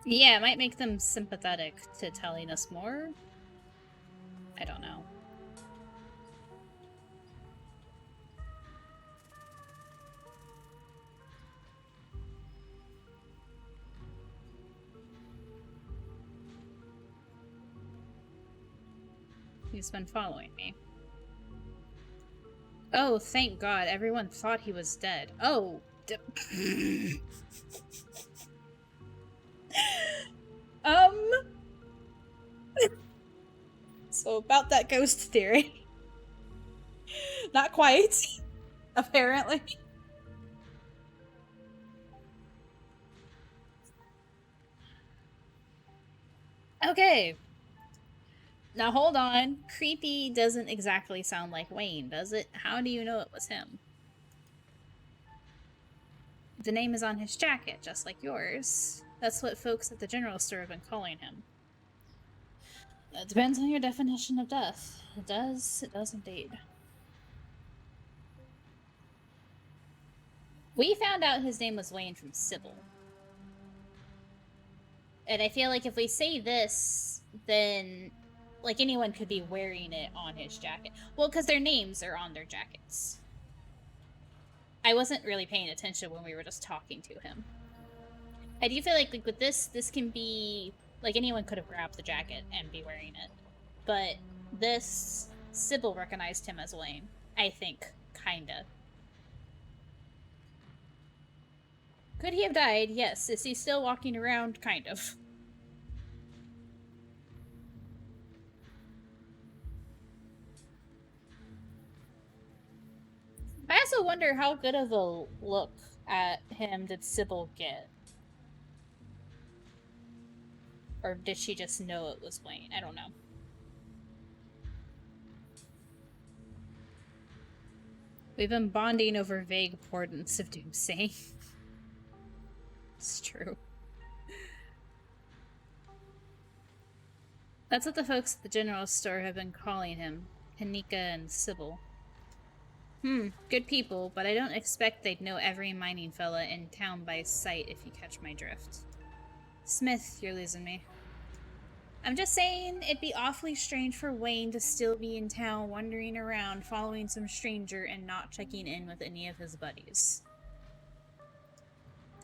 Yeah, it might make them sympathetic to telling us more. I don't know. He's been following me. Oh, thank God. Everyone thought he was dead. Oh. So about that ghost theory. Not quite. Apparently. Okay. Now hold on. Creepy doesn't exactly sound like Wayne, does it? How do you know it was him? The name is on his jacket, just like yours. That's what folks at the general store have been calling him. That depends on your definition of death. It does indeed. We found out his name was Wayne from Sybil. And I feel like if we say this, then like anyone could be wearing it on his jacket. Well, because their names are on their jackets. I wasn't really paying attention when we were just talking to him. I do feel like with this can be like anyone could have grabbed the jacket and be wearing it. But this, Sybil recognized him as Wayne. I think, kinda. Could he have died? Yes. Is he still walking around? Kind of. I also wonder how good of a look at him did Sybil get? Or did she just know it was Wayne? I don't know. We've been bonding over vague portents of doomsday. It's true. That's what the folks at the general store have been calling him. Kanika and Sybil. Good people, but I don't expect they'd know every mining fella in town by sight if you catch my drift. Smith, you're losing me. I'm just saying, it'd be awfully strange for Wayne to still be in town wandering around following some stranger and not checking in with any of his buddies.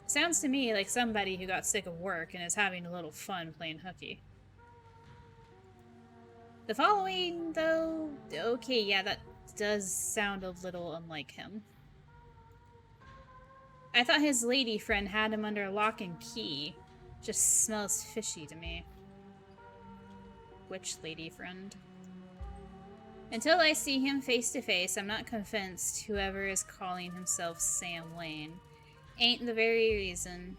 Sounds to me like somebody who got sick of work and is having a little fun playing hooky. The following, though, okay, yeah, that does sound a little unlike him. I thought his lady friend had him under lock and key. Just smells fishy to me. Which lady friend? Until I see him face to face, I'm not convinced whoever is calling himself Sam Wayne ain't the very reason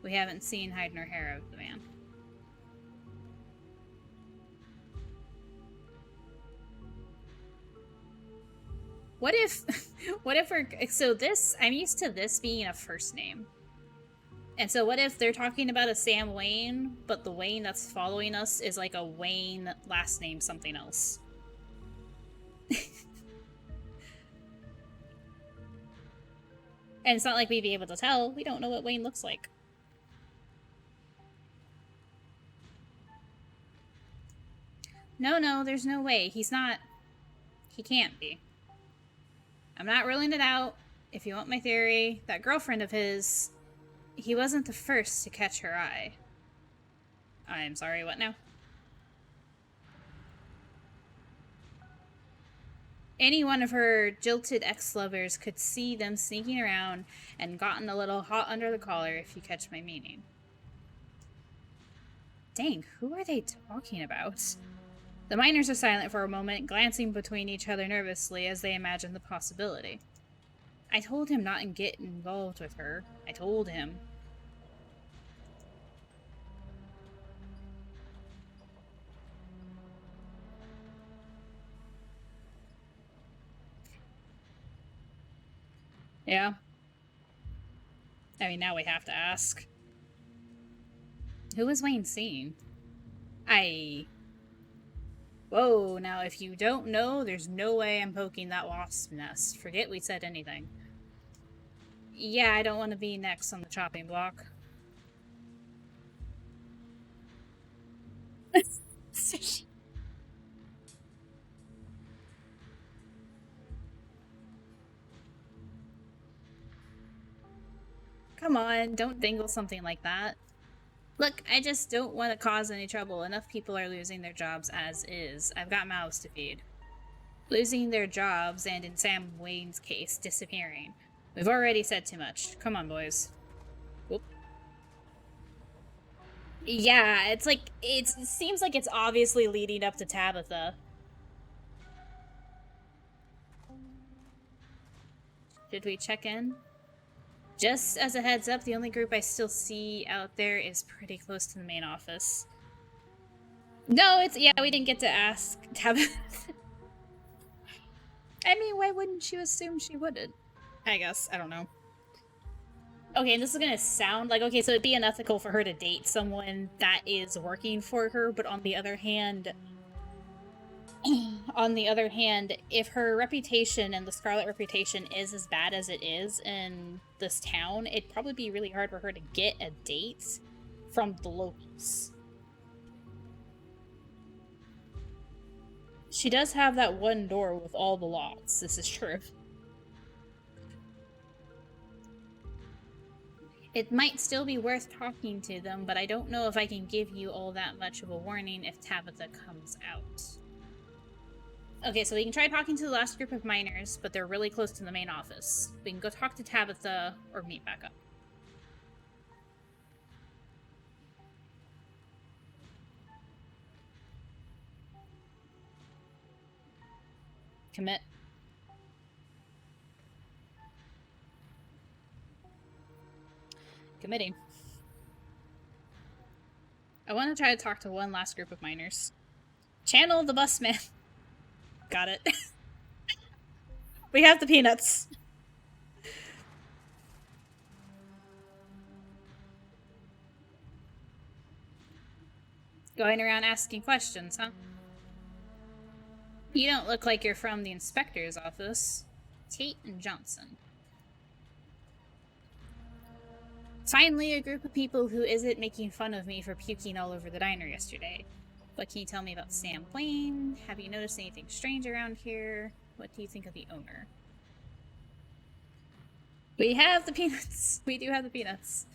we haven't seen hide nor hair of the man. What if we're, so this, I'm used to this being a first name. And so what if they're talking about a Sam Wayne, but the Wayne that's following us is like a Wayne last name something else? And it's not like we'd be able to tell. We don't know what Wayne looks like. No, there's no way. He's not. He can't be. I'm not ruling it out. If you want my theory, that girlfriend of his, he wasn't the first to catch her eye. I'm sorry, what now? Any one of her jilted ex-lovers could see them sneaking around and gotten a little hot under the collar, if you catch my meaning. Dang, who are they talking about? The miners are silent for a moment, glancing between each other nervously as they imagine the possibility. I told him not to get involved with her. I told him. Yeah. I mean, now we have to ask. Who was Wayne seeing? Whoa, now if you don't know, there's no way I'm poking that wasp's nest. Forget we said anything. Yeah, I don't want to be next on the chopping block. Come on, don't dingle something like that. Look, I just don't want to cause any trouble. Enough people are losing their jobs as is. I've got mouths to feed. Losing their jobs, and in Sam Wayne's case, disappearing. We've already said too much. Come on, boys. Whoop. Yeah, it's like, it seems like it's obviously leading up to Tabitha. Should we check in? Just as a heads up, the only group I still see out there is pretty close to the main office. No, it's, yeah, we didn't get to ask Tabitha. I mean, why wouldn't you assume she wouldn't? I guess, I don't know. Okay, and this is gonna sound like, okay, so it'd be unethical for her to date someone that is working for her, but on the other hand, if her reputation and the Scarlet reputation is as bad as it is in this town, it'd probably be really hard for her to get a date from the locals. She does have that one door with all the locks, this is true. It might still be worth talking to them, but I don't know if I can give you all that much of a warning if Tabitha comes out. Okay, so we can try talking to the last group of miners, but they're really close to the main office. We can go talk to Tabitha or meet back up. Commit. Committing. I want to try to talk to one last group of miners. Channel the busman. Got it. We have the peanuts. Going around asking questions, huh? You don't look like you're from the inspector's office. Tate and Johnson. Finally, a group of people who isn't making fun of me for puking all over the diner yesterday. What can you tell me about Sam Wayne? Have you noticed anything strange around here? What do you think of the owner? We have the peanuts. We do have the peanuts.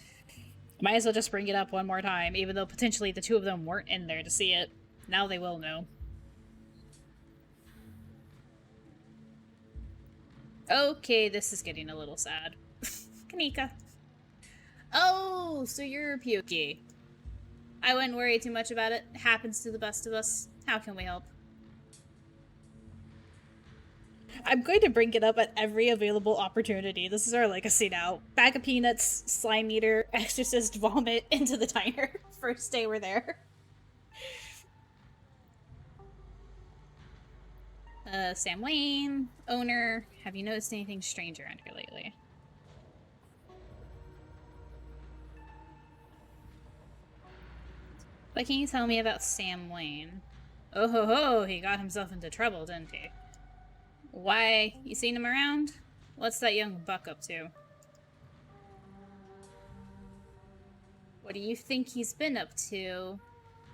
Might as well just bring it up one more time, even though potentially the two of them weren't in there to see it. Now they will know. Okay, this is getting a little sad. Kanika. Oh, so you're pukey. I wouldn't worry too much about it. It happens to the best of us. How can we help? I'm going to bring it up at every available opportunity. This is our legacy now. Bag of peanuts, slime eater, exorcist vomit into the diner. First day we're there. Sam Wayne, owner. Have you noticed anything strange around here lately? What can you tell me about Sam Wayne? Oh ho ho, he got himself into trouble, didn't he? Why? You seen him around? What's that young buck up to? What do you think he's been up to?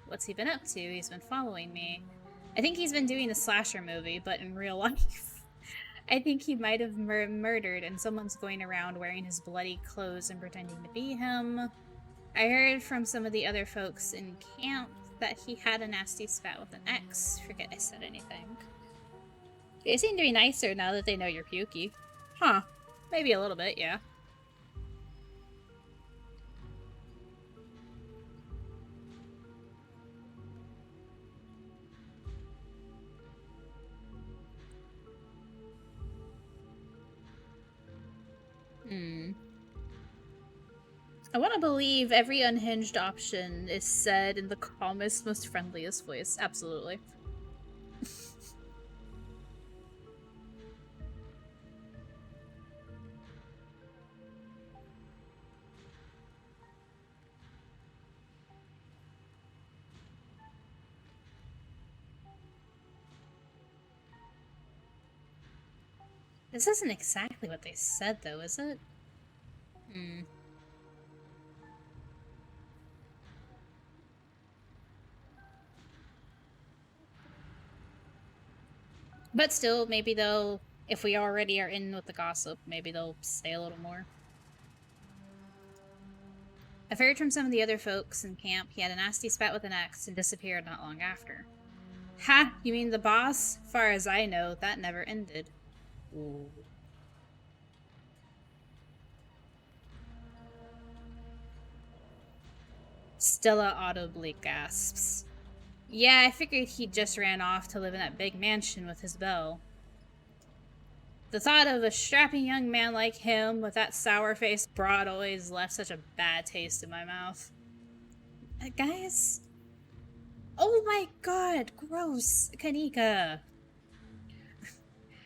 What's he been up to? He's been following me. I think he's been doing a slasher movie, but in real life. I think he might have murdered and someone's going around wearing his bloody clothes and pretending to be him. I heard from some of the other folks in camp that he had a nasty spat with an ex. Forget I said anything. They seem to be nicer now that they know you're pukey. Huh. Maybe a little bit, yeah. I want to believe every unhinged option is said in the calmest, most friendliest voice. Absolutely. This isn't exactly what they said, though, is it? But still, maybe they'll, if we already are in with the gossip, maybe they'll say a little more. I've heard from some of the other folks in camp he had a nasty spat with an ex and disappeared not long after. Ha! You mean the boss? Far as I know, that never ended. Ooh. Stella audibly gasps. Yeah, I figured he just ran off to live in that big mansion with his beau. The thought of a strapping young man like him with that sour-faced broad always left such a bad taste in my mouth. Guys? Oh my god, gross. Kanika.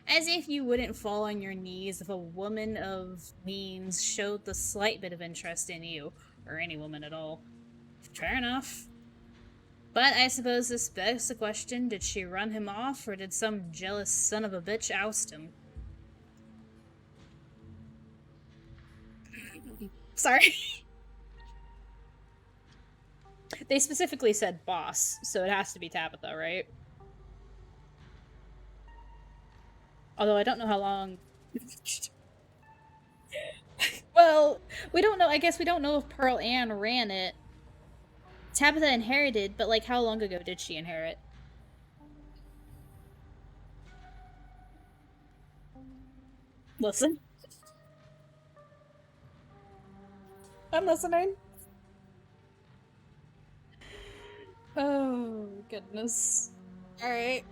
As if you wouldn't fall on your knees if a woman of means showed the slight bit of interest in you, or any woman at all. Fair enough. But I suppose this begs the question, did she run him off, or did some jealous son of a bitch oust him? Sorry. They specifically said boss, so it has to be Tabitha, right? Although I don't know how long... Well, we don't know. I guess we don't know if Pearl Ann ran it. Tabitha inherited, but like how long ago did she inherit? Listen. I'm listening. Oh, goodness. Alright.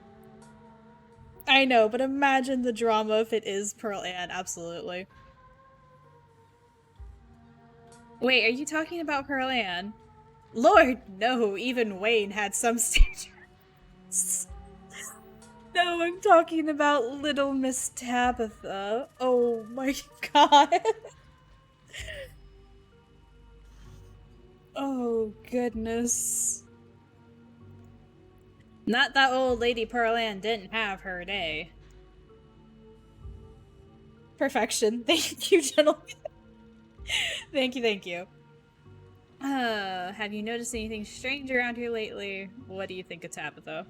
I know, but imagine the drama if it is Pearl Ann, absolutely. Wait, are you talking about Pearl Ann? Lord, no, even Wayne had some standards. No, I'm talking about Little Miss Tabitha. Oh my god. Oh, goodness. Not that old Lady Pearl Ann didn't have her day. Perfection. Thank you, gentlemen. Thank you. Have you noticed anything strange around here lately? What do you think of Tabitha?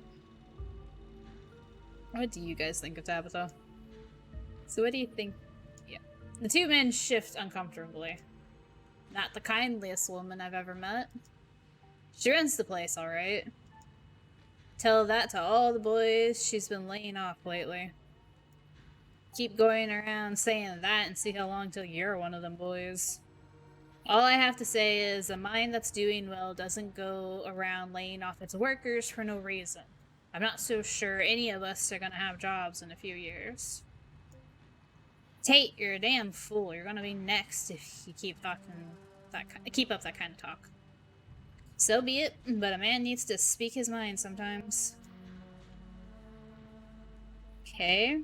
What do you guys think of Tabitha? So what do you think? Yeah. The two men shift uncomfortably. Not the kindliest woman I've ever met. She runs the place, alright. Tell that to all the boys. She's been laying off lately. Keep going around saying that and see how long till you're one of them boys. All I have to say is a mine that's doing well doesn't go around laying off its workers for no reason. I'm not so sure any of us are gonna have jobs in a few years. Tate, you're a damn fool. You're gonna be next if you keep talking keep up that kind of talk. So be it, but a man needs to speak his mind sometimes. Okay.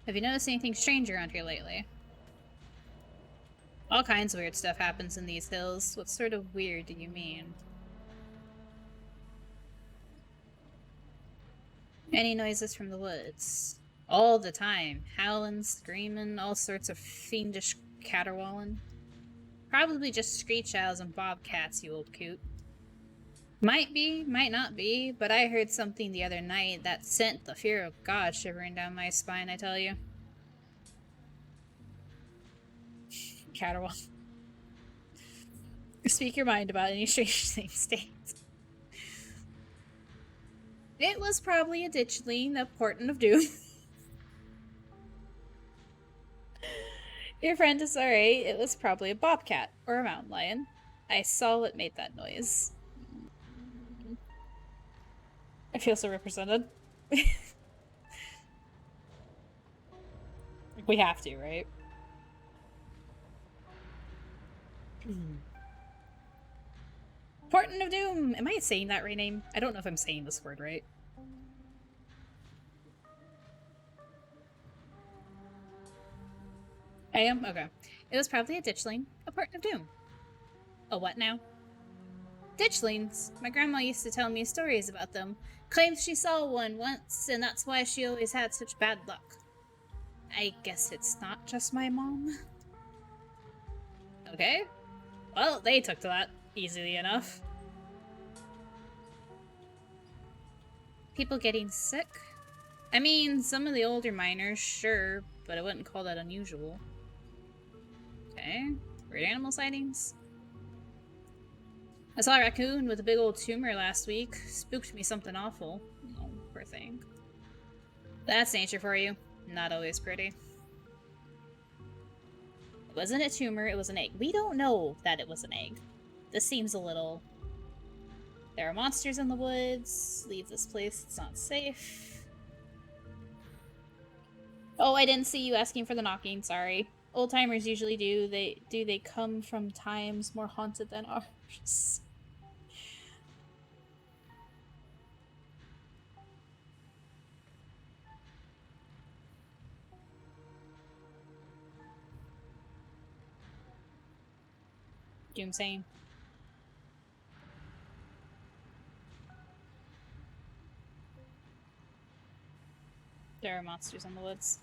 Have you noticed anything strange around here lately? All kinds of weird stuff happens in these hills. What sort of weird do you mean? Any noises from the woods? All the time. Howling, screaming, all sorts of fiendish caterwauling. Probably just screech owls and bobcats, you old coot. Might be, might not be, but I heard something the other night that sent the fear of God shivering down my spine, I tell you. Caterwaul. Speak your mind about any strange things, State. It was probably a ditchling, a portent of doom. Your friend is alright. It was probably a bobcat or a mountain lion. I saw what made that noise. I feel so represented. We have to, right? Portent of Doom! Am I saying that right name? I don't know if I'm saying this word right. I am? Okay. It was probably a ditchling. A Portent of Doom. A what now? Ditchlings. My grandma used to tell me stories about them. Claims she saw one once, and that's why she always had such bad luck. I guess it's not just my mom. Okay. Well, they took to that easily enough. People getting sick? I mean, some of the older miners, sure, but I wouldn't call that unusual. Okay. Weird animal sightings. I saw a raccoon with a big old tumor last week. Spooked me something awful. Oh, poor thing. That's nature for you. Not always pretty. It wasn't a tumor, it was an egg. We don't know that it was an egg. This seems a little... There are monsters in the woods. Leave this place, it's not safe. Oh, I didn't see you asking for the knocking, sorry. Old-timers usually do. They come from times more haunted than ours. Doomsaying. There are monsters in the woods.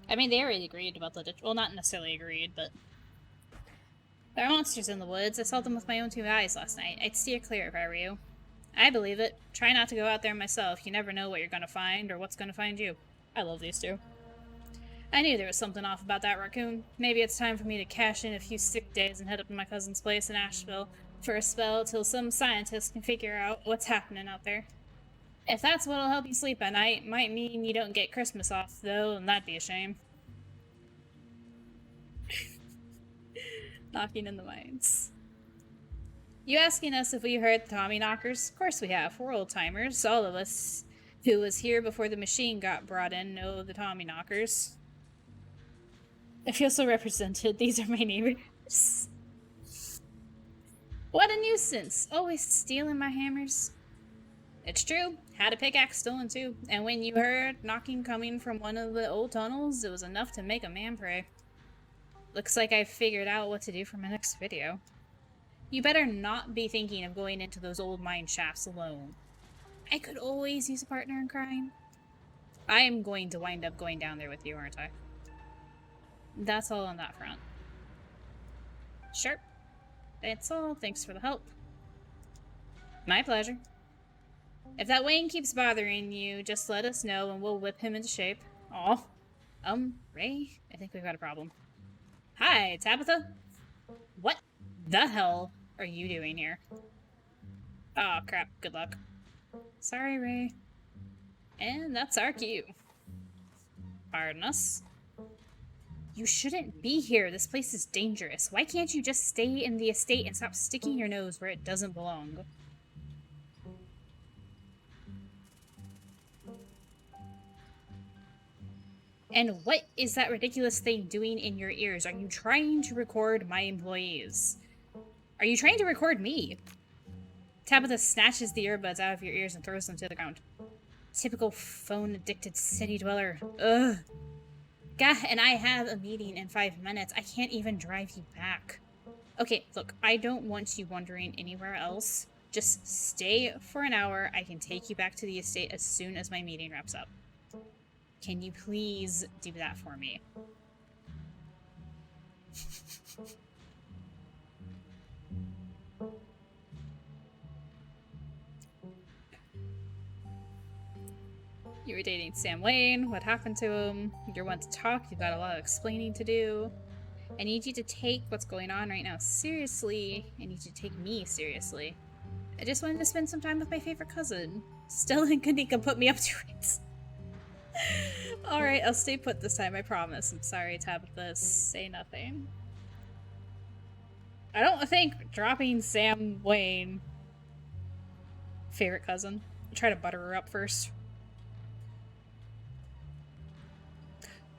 I mean, they already agreed about the ditch. Well, not necessarily agreed, but... There are monsters in the woods. I saw them with my own 2 eyes last night. I'd steer clear if I were you. I believe it. Try not to go out there myself. You never know what you're gonna find or what's gonna find you. I love these two. I knew there was something off about that raccoon. Maybe it's time for me to cash in a few sick days and head up to my cousin's place in Asheville for a spell till some scientist can figure out what's happening out there. If that's what'll help you sleep at night, might mean you don't get Christmas off, though, and that'd be a shame. Knocking in the mines. You asking us if we heard the Tommy knockers? Of course we have. We're old-timers. All of us who was here before the machine got brought in know the Tommy knockers. I feel so represented. These are my neighbors. What a nuisance. Always stealing my hammers. It's true. Had a pickaxe stolen too. And when you heard knocking coming from one of the old tunnels, it was enough to make a man pray. Looks like I've figured out what to do for my next video. You better not be thinking of going into those old mine shafts alone. I could always use a partner in crime. I am going to wind up going down there with you, aren't I? That's all on that front. Sure. That's all. Thanks for the help. My pleasure. If that Wayne keeps bothering you, just let us know and we'll whip him into shape. Aw. Ray? I think we've got a problem. Hi, Tabitha? What the hell are you doing here? Oh, crap. Good luck. Sorry, Ray. And that's our cue. Pardon us. You shouldn't be here. This place is dangerous. Why can't you just stay in the estate and stop sticking your nose where it doesn't belong? And what is that ridiculous thing doing in your ears? Are you trying to record my employees? Are you trying to record me? Tabitha snatches the earbuds out of your ears and throws them to the ground. Typical phone-addicted city dweller. Ugh. Gah, and I have a meeting in 5 minutes. I can't even drive you back. Okay, look, I don't want you wandering anywhere else. Just stay for an hour. I can take you back to the estate as soon as my meeting wraps up. Can you please do that for me? You were dating Sam Wayne. What happened to him? You're one to talk. You've got a lot of explaining to do. I need you to take what's going on right now seriously. I need you to take me seriously. I just wanted to spend some time with my favorite cousin. Stella and Kanika put me up to it. Alright, I'll stay put this time, I promise. I'm sorry, Tabitha. Say nothing. I don't think dropping Sam Wayne... Favorite cousin. I'll try to butter her up first.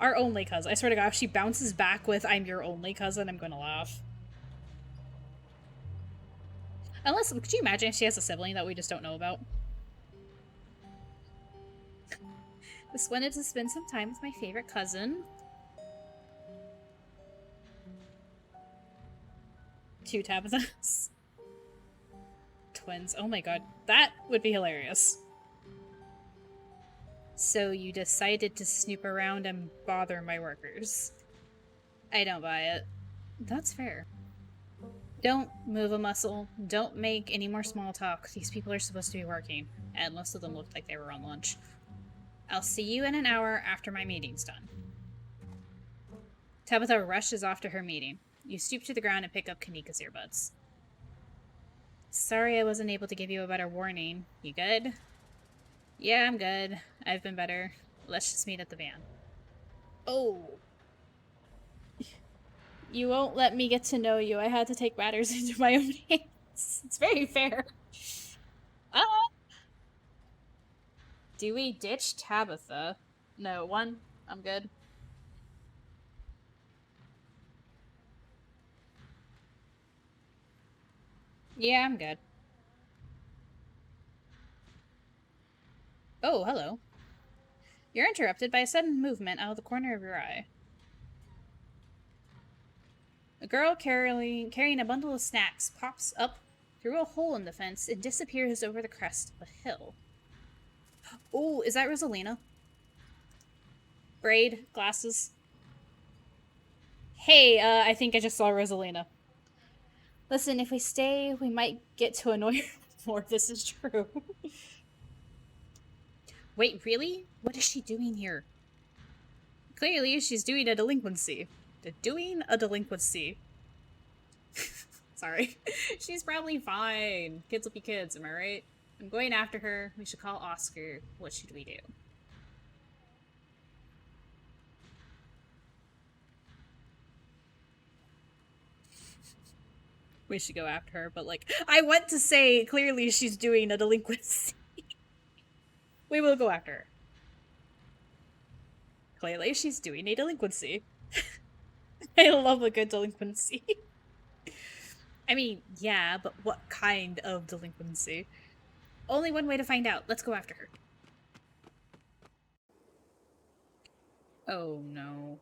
Our only cousin. I swear to God, if she bounces back with, I'm your only cousin, I'm gonna laugh. Unless, could you imagine if she has a sibling that we just don't know about? Just wanted to spend some time with my favorite cousin. 2 Tabithas. Twins. Oh my god. That would be hilarious. So you decided to snoop around and bother my workers. I don't buy it. That's fair. Don't move a muscle. Don't make any more small talk. These people are supposed to be working. And most of them looked like they were on lunch. I'll see you in an hour after my meeting's done. Tabitha rushes off to her meeting. You stoop to the ground and pick up Kanika's earbuds. Sorry I wasn't able to give you a better warning. You good? Yeah, I'm good. I've been better. Let's just meet at the van. Oh. You won't let me get to know you. I had to take matters into my own hands. It's very fair. Uh, do we ditch Tabitha? No, one. I'm good. Yeah, I'm good. Oh, hello. You're interrupted by a sudden movement out of the corner of your eye. A girl carrying a bundle of snacks pops up through a hole in the fence and disappears over the crest of a hill. Oh, is that Rosalina? Braid, glasses. Hey, I think I just saw Rosalina. Listen, if we stay, we might get to annoy her more. This is true. Wait, really? What is she doing here? Clearly, she's doing a delinquency. Doing a delinquency. Sorry. She's probably fine. Kids will be kids, am I right? I'm going after her. We should call Oscar. What should we do? We should go after her, but like, I went to say clearly she's doing a delinquency. We will go after her. Clearly she's doing a delinquency. I love a good delinquency. I mean, yeah, but what kind of delinquency? Only one way to find out. Let's go after her. Oh no.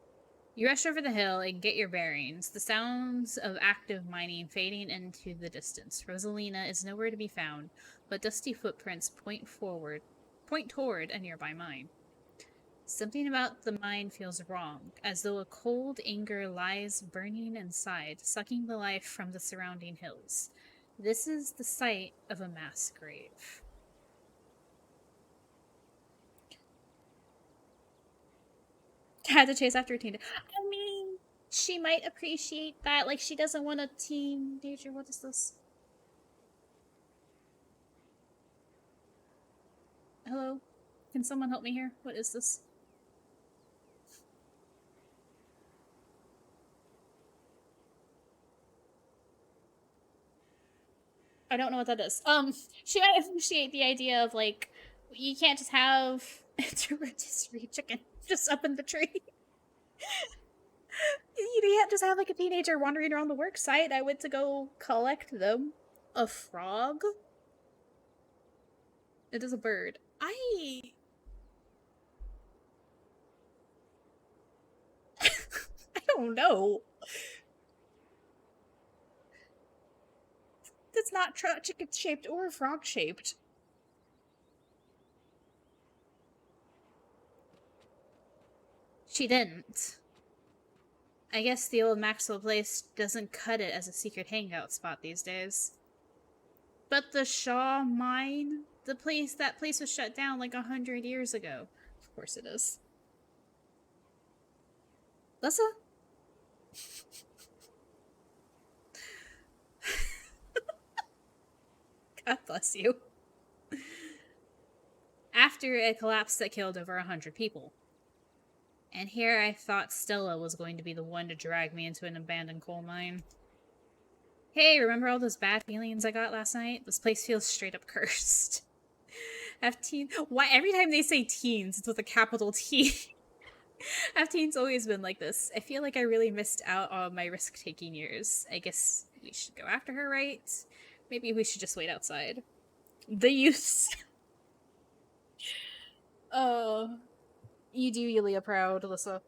You rush over the hill and get your bearings, the sounds of active mining fading into the distance. Rosalina is nowhere to be found, but dusty footprints point toward a nearby mine. Something about the mine feels wrong, as though a cold anger lies burning inside, sucking the life from the surrounding hills. This is the site of a mass grave. Had to chase after a teenager. I mean, she might appreciate that. Like, she doesn't want a teenager. What is this? Hello? Can someone help me here? What is this? I don't know what that is. She might appreciate the idea of, like, you can't just have a rotisserie chicken just up in the tree. You can't just have, like, a teenager wandering around the work site. I went to go collect them. A frog? It is a bird. I don't know. It's not chicken shaped or frog shaped. She didn't. I guess the old Maxwell place doesn't cut it as a secret hangout spot these days. But the Shaw mine? That place was shut down like 100 years ago. Of course it is. Lessa? God bless you. After a collapse that killed over 100 people. And here I thought Stella was going to be the one to drag me into an abandoned coal mine. Hey, remember all those bad feelings I got last night? This place feels straight up cursed. Have teens... Why every time they say teens, it's with a capital T. Have teens always been like this? I feel like I really missed out on my risk-taking years. I guess we should go after her, right? Maybe we should just wait outside. The youths. Oh, you do Yulia proud, Alyssa.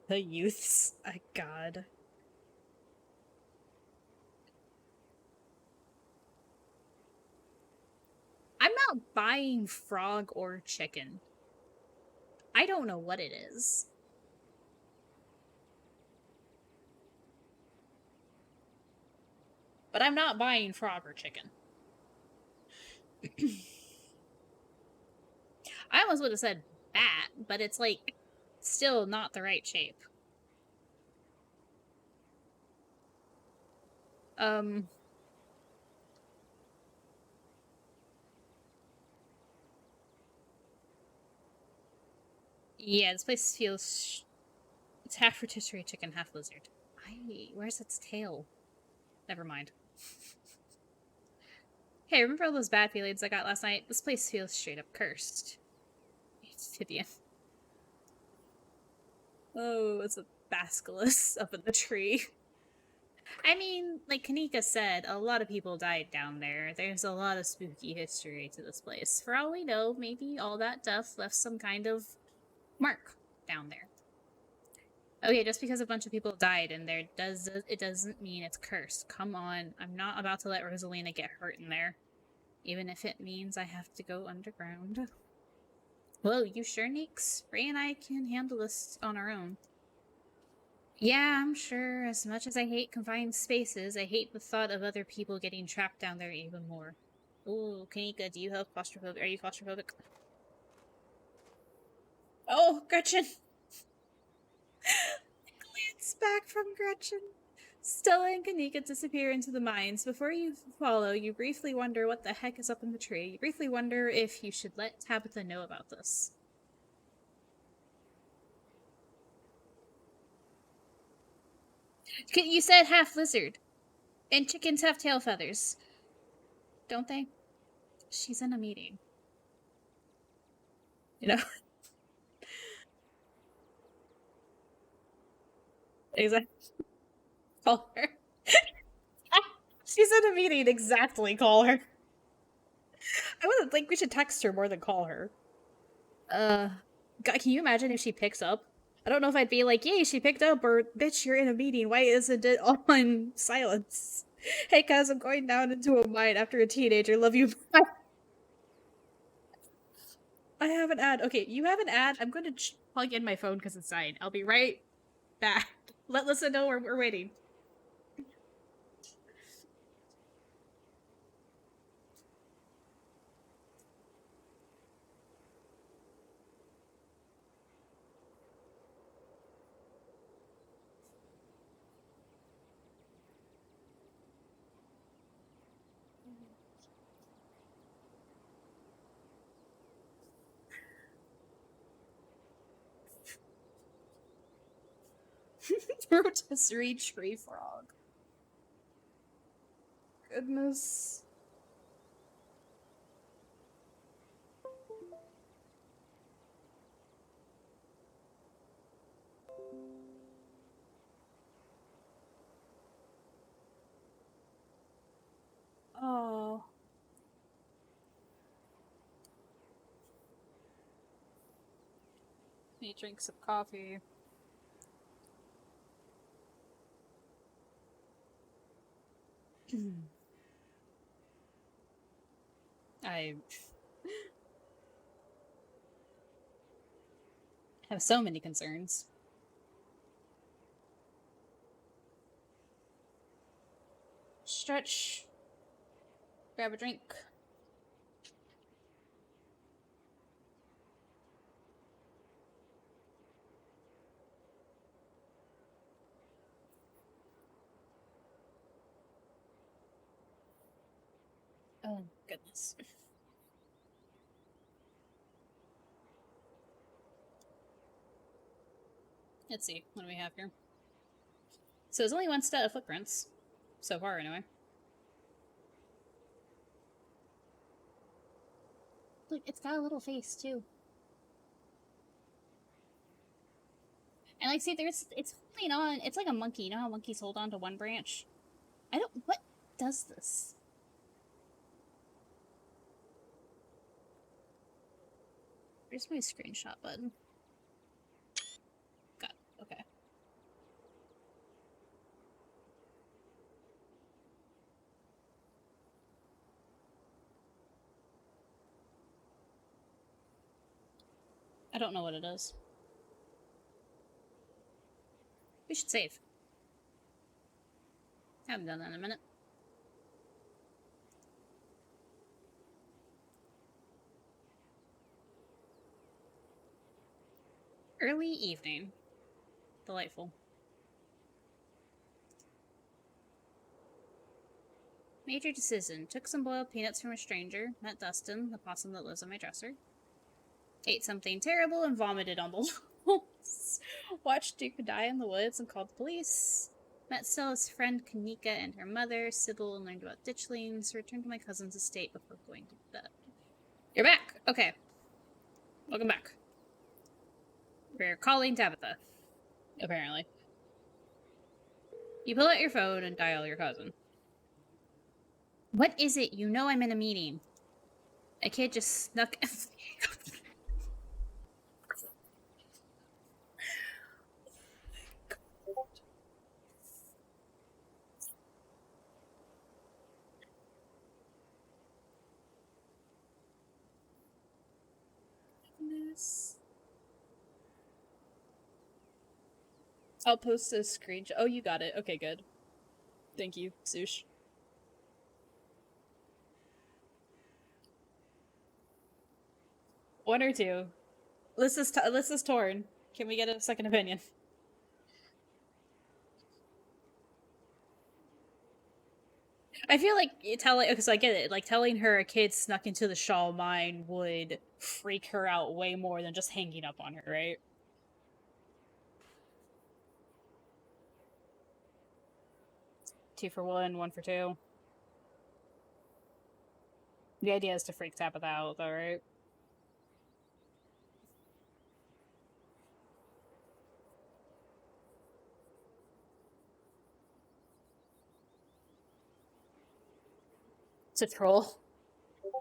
The youths. God. I'm not buying frog or chicken. I don't know what it is. But I'm not buying frog or chicken. I almost would have said bat, but it's like still not the right shape. Yeah, this place feels. It's half rotisserie chicken, half lizard. Where's its tail? Never mind. Hey, remember all those bad feelings I got last night? This place feels straight up cursed. It's Tibian. Oh, it's a basilisk up in the tree. I mean, like Kanika said, a lot of people died down there. There's a lot of spooky history to this place. For all we know, maybe all that death left some kind of mark down there. Okay, just because a bunch of people died in there it doesn't mean it's cursed. Come on, I'm not about to let Rosalina get hurt in there. Even if it means I have to go underground. Whoa, you sure, Nix? Ray and I can handle this on our own. Yeah, I'm sure. As much as I hate confined spaces, I hate the thought of other people getting trapped down there even more. Ooh, Kanika, do you have claustrophobic? Are you claustrophobic? Oh, Gretchen! Glance back from Gretchen. Stella and Kanika disappear into the mines. Before you follow, you briefly wonder what the heck is up in the tree. You briefly wonder if you should let Tabitha know about this. You said half lizard. And chickens have tail feathers. Don't they? She's in a meeting. You know? Exactly. Call her. She's in a meeting, exactly. Call her. I wouldn't think we should text her more than call her. God, can you imagine if she picks up? I don't know if I'd be like, yay, she picked up, or bitch, you're in a meeting. Why isn't it on silence? Hey, cuz, I'm going down into a mine after a teenager. Love you. Bye. I have an ad. Okay, you have an ad. I'm going to plug in my phone because it's dying. I'll be right back. Let Lisa know we're waiting. Rotisserie tree frog. Goodness. Oh. Let me drink some coffee. I have so many concerns. Stretch. Grab a drink. Oh, goodness. Let's see. What do we have here? So there's only one set of footprints. So far, anyway. Look, it's got a little face, too. And like, see, it's holding on. It's like a monkey. You know how monkeys hold on to one branch? What does this? Where's my screenshot button? Got it. Okay. I don't know what it is. We should save. I haven't done that in a minute. Early evening. Delightful. Major decision. Took some boiled peanuts from a stranger. Met Dustin, the possum that lives on my dresser. Ate something terrible and vomited on the walls. Watched Duke die in the woods and called the police. Met Stella's friend Kanika and her mother, Sybil, and learned about ditchlings. Returned to my cousin's estate before going to bed. You're back! Okay. Welcome back. We're calling Tabitha. Apparently. You pull out your phone and dial your cousin. What is it? You know I'm in a meeting. A kid just snuck... I'll post a screenshot. Oh, you got it. Okay, good. Thank you, Sush. One or two. List is torn. Can we get a second opinion? I feel like telling, because I get it, like telling her a kid snuck into the Shaw mine would freak her out way more than just hanging up on her, right? Two for one, one for two. The idea is to freak Tabitha out, though, right? It's a troll.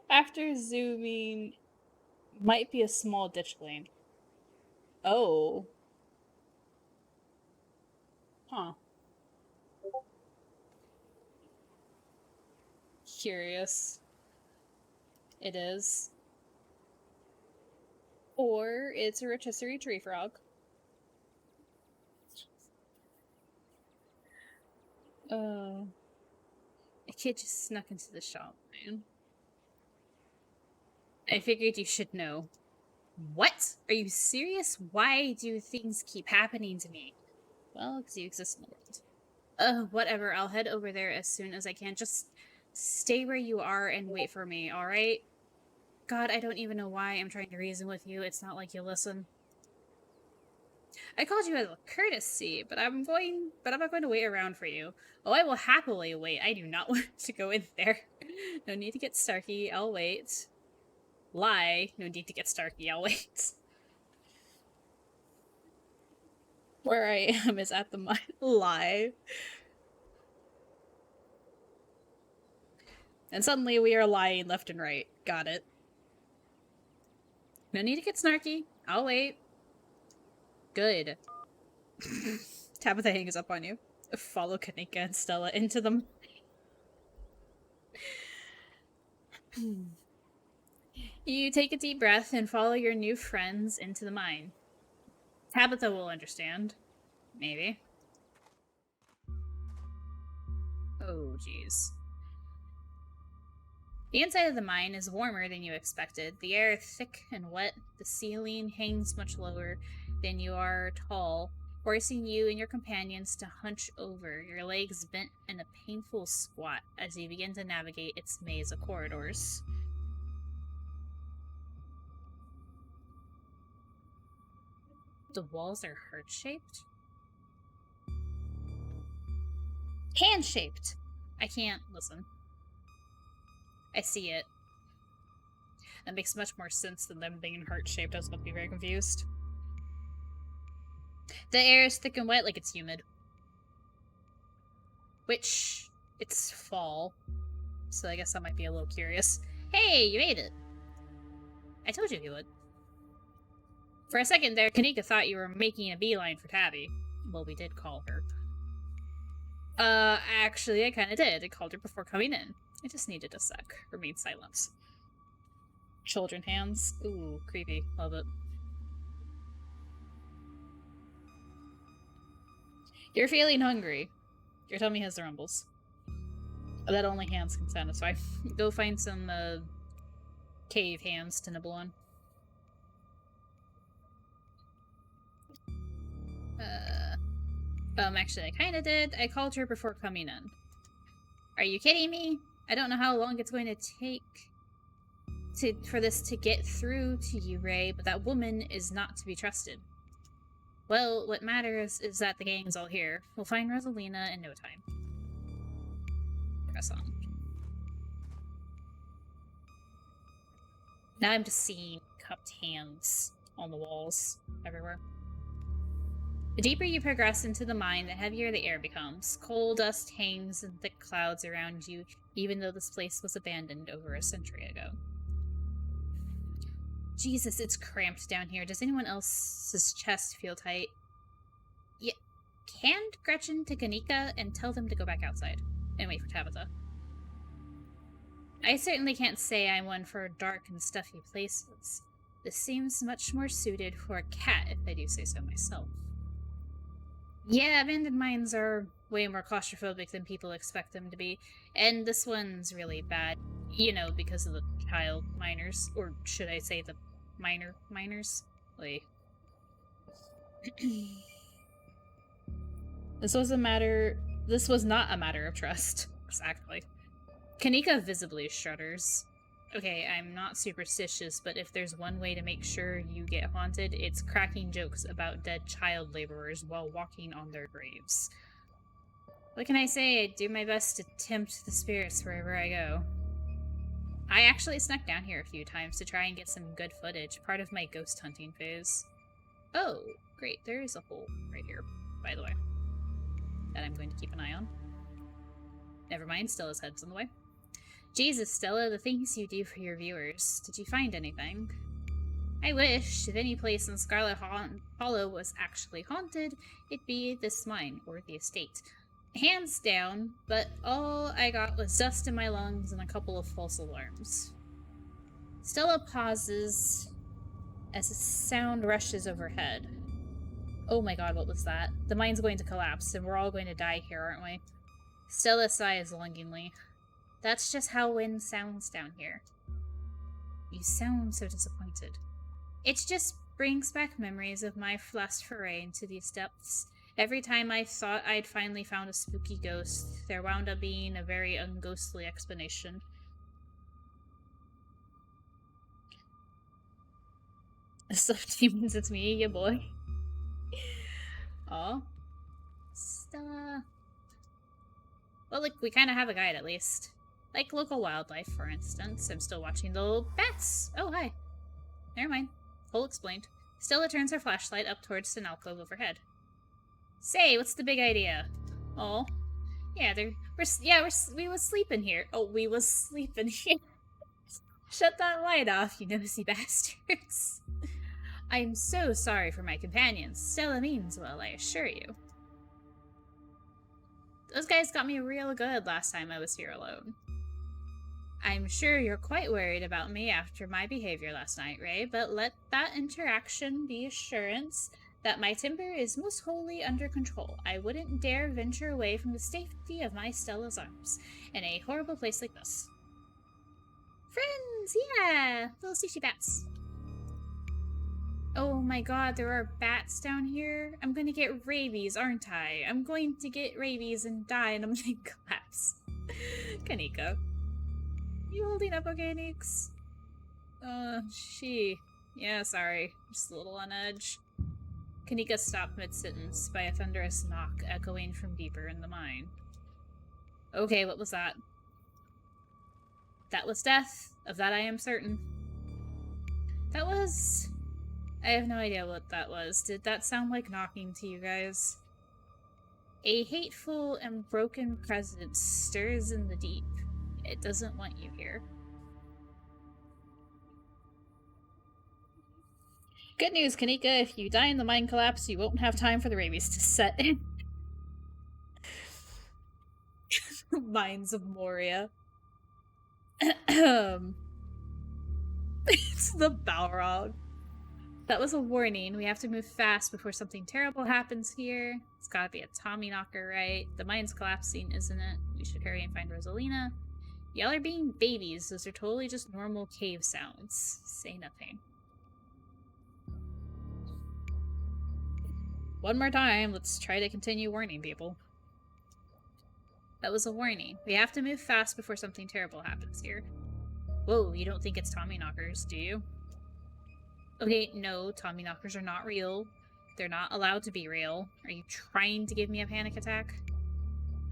After zooming, might be a small ditchling. Oh. Huh. Curious. It is. Or it's a rotisserie tree frog. A kid just snuck into the shop, man. I figured you should know. What? Are you serious? Why do things keep happening to me? Well, because you exist in the world. Whatever. I'll head over there as soon as I can. Just stay where you are and wait for me, alright? God, I don't even know why I'm trying to reason with you. It's not like you listen. I called you as a courtesy, but I'm not going to wait around for you. Oh, I will happily wait. I do not want to go in there. No need to get Starky. I'll wait. Lie. No need to get Starky. I'll wait. Where I am is at the mine. Lie. And suddenly we are lying left and right. Got it. No need to get snarky. I'll wait. Good. Tabitha hangs up on you. Follow Kanika and Stella into them. You take a deep breath and follow your new friends into the mine. Tabitha will understand. Maybe. Oh, jeez. The inside of the mine is warmer than you expected. The air thick and wet. The ceiling hangs much lower than you are tall, forcing you and your companions to hunch over, your legs bent in a painful squat as you begin to navigate its maze of corridors. The walls are heart-shaped? Hand-shaped! I can't listen. I see it. That makes much more sense than them being heart-shaped. I was about to be very confused. The air is thick and wet like it's humid. Which, it's fall. So I guess I might be a little curious. Hey, you made it! I told you would. For a second there, Kanika thought you were making a beeline for Tabby. Well, we did call her. Actually, I kinda did. I called her before coming in. I just needed a sec. Remain silent. Children hands. Ooh, creepy. Love it. You're feeling hungry. Your tummy has the rumbles. That only hands can satisfy. Go find some, cave hands to nibble on. Actually, I kinda did. I called her before coming in. Are you kidding me? I don't know how long it's going to take for this to get through to you, Ray, but that woman is not to be trusted. Well, what matters is that the gang's all here. We'll find Rosalina in no time. Press on. Now I'm just seeing cupped hands on the walls everywhere. The deeper you progress into the mine, the heavier the air becomes. Coal dust hangs in thick clouds around you, even though this place was abandoned over a century ago. Jesus, it's cramped down here. Does anyone else's chest feel tight? Yeah. Hand Gretchen to Kanika and tell them to go back outside. And wait for Tabitha. I certainly can't say I'm one for dark and stuffy places. This seems much more suited for a cat, if I do say so myself. Yeah, abandoned mines are way more claustrophobic than people expect them to be. And this one's really bad. You know, because of the child miners. Or should I say the miners? Like... This was not a matter of trust. Exactly. Kanika visibly shudders. Okay, I'm not superstitious, but if there's one way to make sure you get haunted, it's cracking jokes about dead child laborers while walking on their graves. What can I say? I do my best to tempt the spirits wherever I go. I actually snuck down here a few times to try and get some good footage, part of my ghost hunting phase. Oh, great, there is a hole right here, by the way, that I'm going to keep an eye on. Never mind, Stella's head's in the way. Jesus, Stella, the things you do for your viewers. Did you find anything? I wish, if any place in Scarlet Hollow was actually haunted, it'd be this mine, or the estate. Hands down, but all I got was dust in my lungs and a couple of false alarms. Stella pauses as a sound rushes overhead. Oh my god, what was that? The mine's going to collapse, and we're all going to die here, aren't we? Stella sighs longingly. That's just how wind sounds down here. You sound so disappointed. It just brings back memories of my last foray into these depths. Every time I thought I'd finally found a spooky ghost, there wound up being a very unghostly explanation. Stuffed demons, it's me, ya boy. Aw. Stella. Well, look, we kind of have a guide at least. Like local wildlife, for instance. I'm still watching the little bats. Oh, hi. Never mind. Whole explained. Stella turns her flashlight up towards an alcove overhead. Say, what's the big idea? Oh. Yeah, we was sleeping here. Oh, we was sleeping here. Shut that light off, you nosy bastards. I'm so sorry for my companions. Stella means well, I assure you. Those guys got me real good last time I was here alone. I'm sure you're quite worried about me after my behavior last night, Ray, but let that interaction be assurance that my temper is most wholly under control. I wouldn't dare venture away from the safety of my Stella's arms in a horrible place like this. Friends, yeah! Little sushi bats. Oh my god, there are bats down here? I'm gonna get rabies, aren't I? I'm going to get rabies and die and I'm gonna collapse. Kanika. You holding up okay, Neeks? Yeah, sorry. Just a little on edge. Kanika stopped mid-sentence by a thunderous knock echoing from deeper in the mine. Okay, what was that? That was death. Of that I am certain. That was... I have no idea what that was. Did that sound like knocking to you guys? A hateful and broken presence stirs in the deep. It doesn't want you here. Good news, Kanika. If you die in the mine collapse, you won't have time for the rabies to set in. Mines of Moria. It's the Balrog. That was a warning. We have to move fast before something terrible happens here. It's gotta be a Tommy knocker, right? The mine's collapsing, isn't it? We should hurry and find Rosalina. Y'all are being babies. Those are totally just normal cave sounds. Say nothing. One more time, let's try to continue warning people. That was a warning. We have to move fast before something terrible happens here. Whoa, you don't think it's Tommyknockers, do you? Okay, no, Tommyknockers are not real. They're not allowed to be real. Are you trying to give me a panic attack?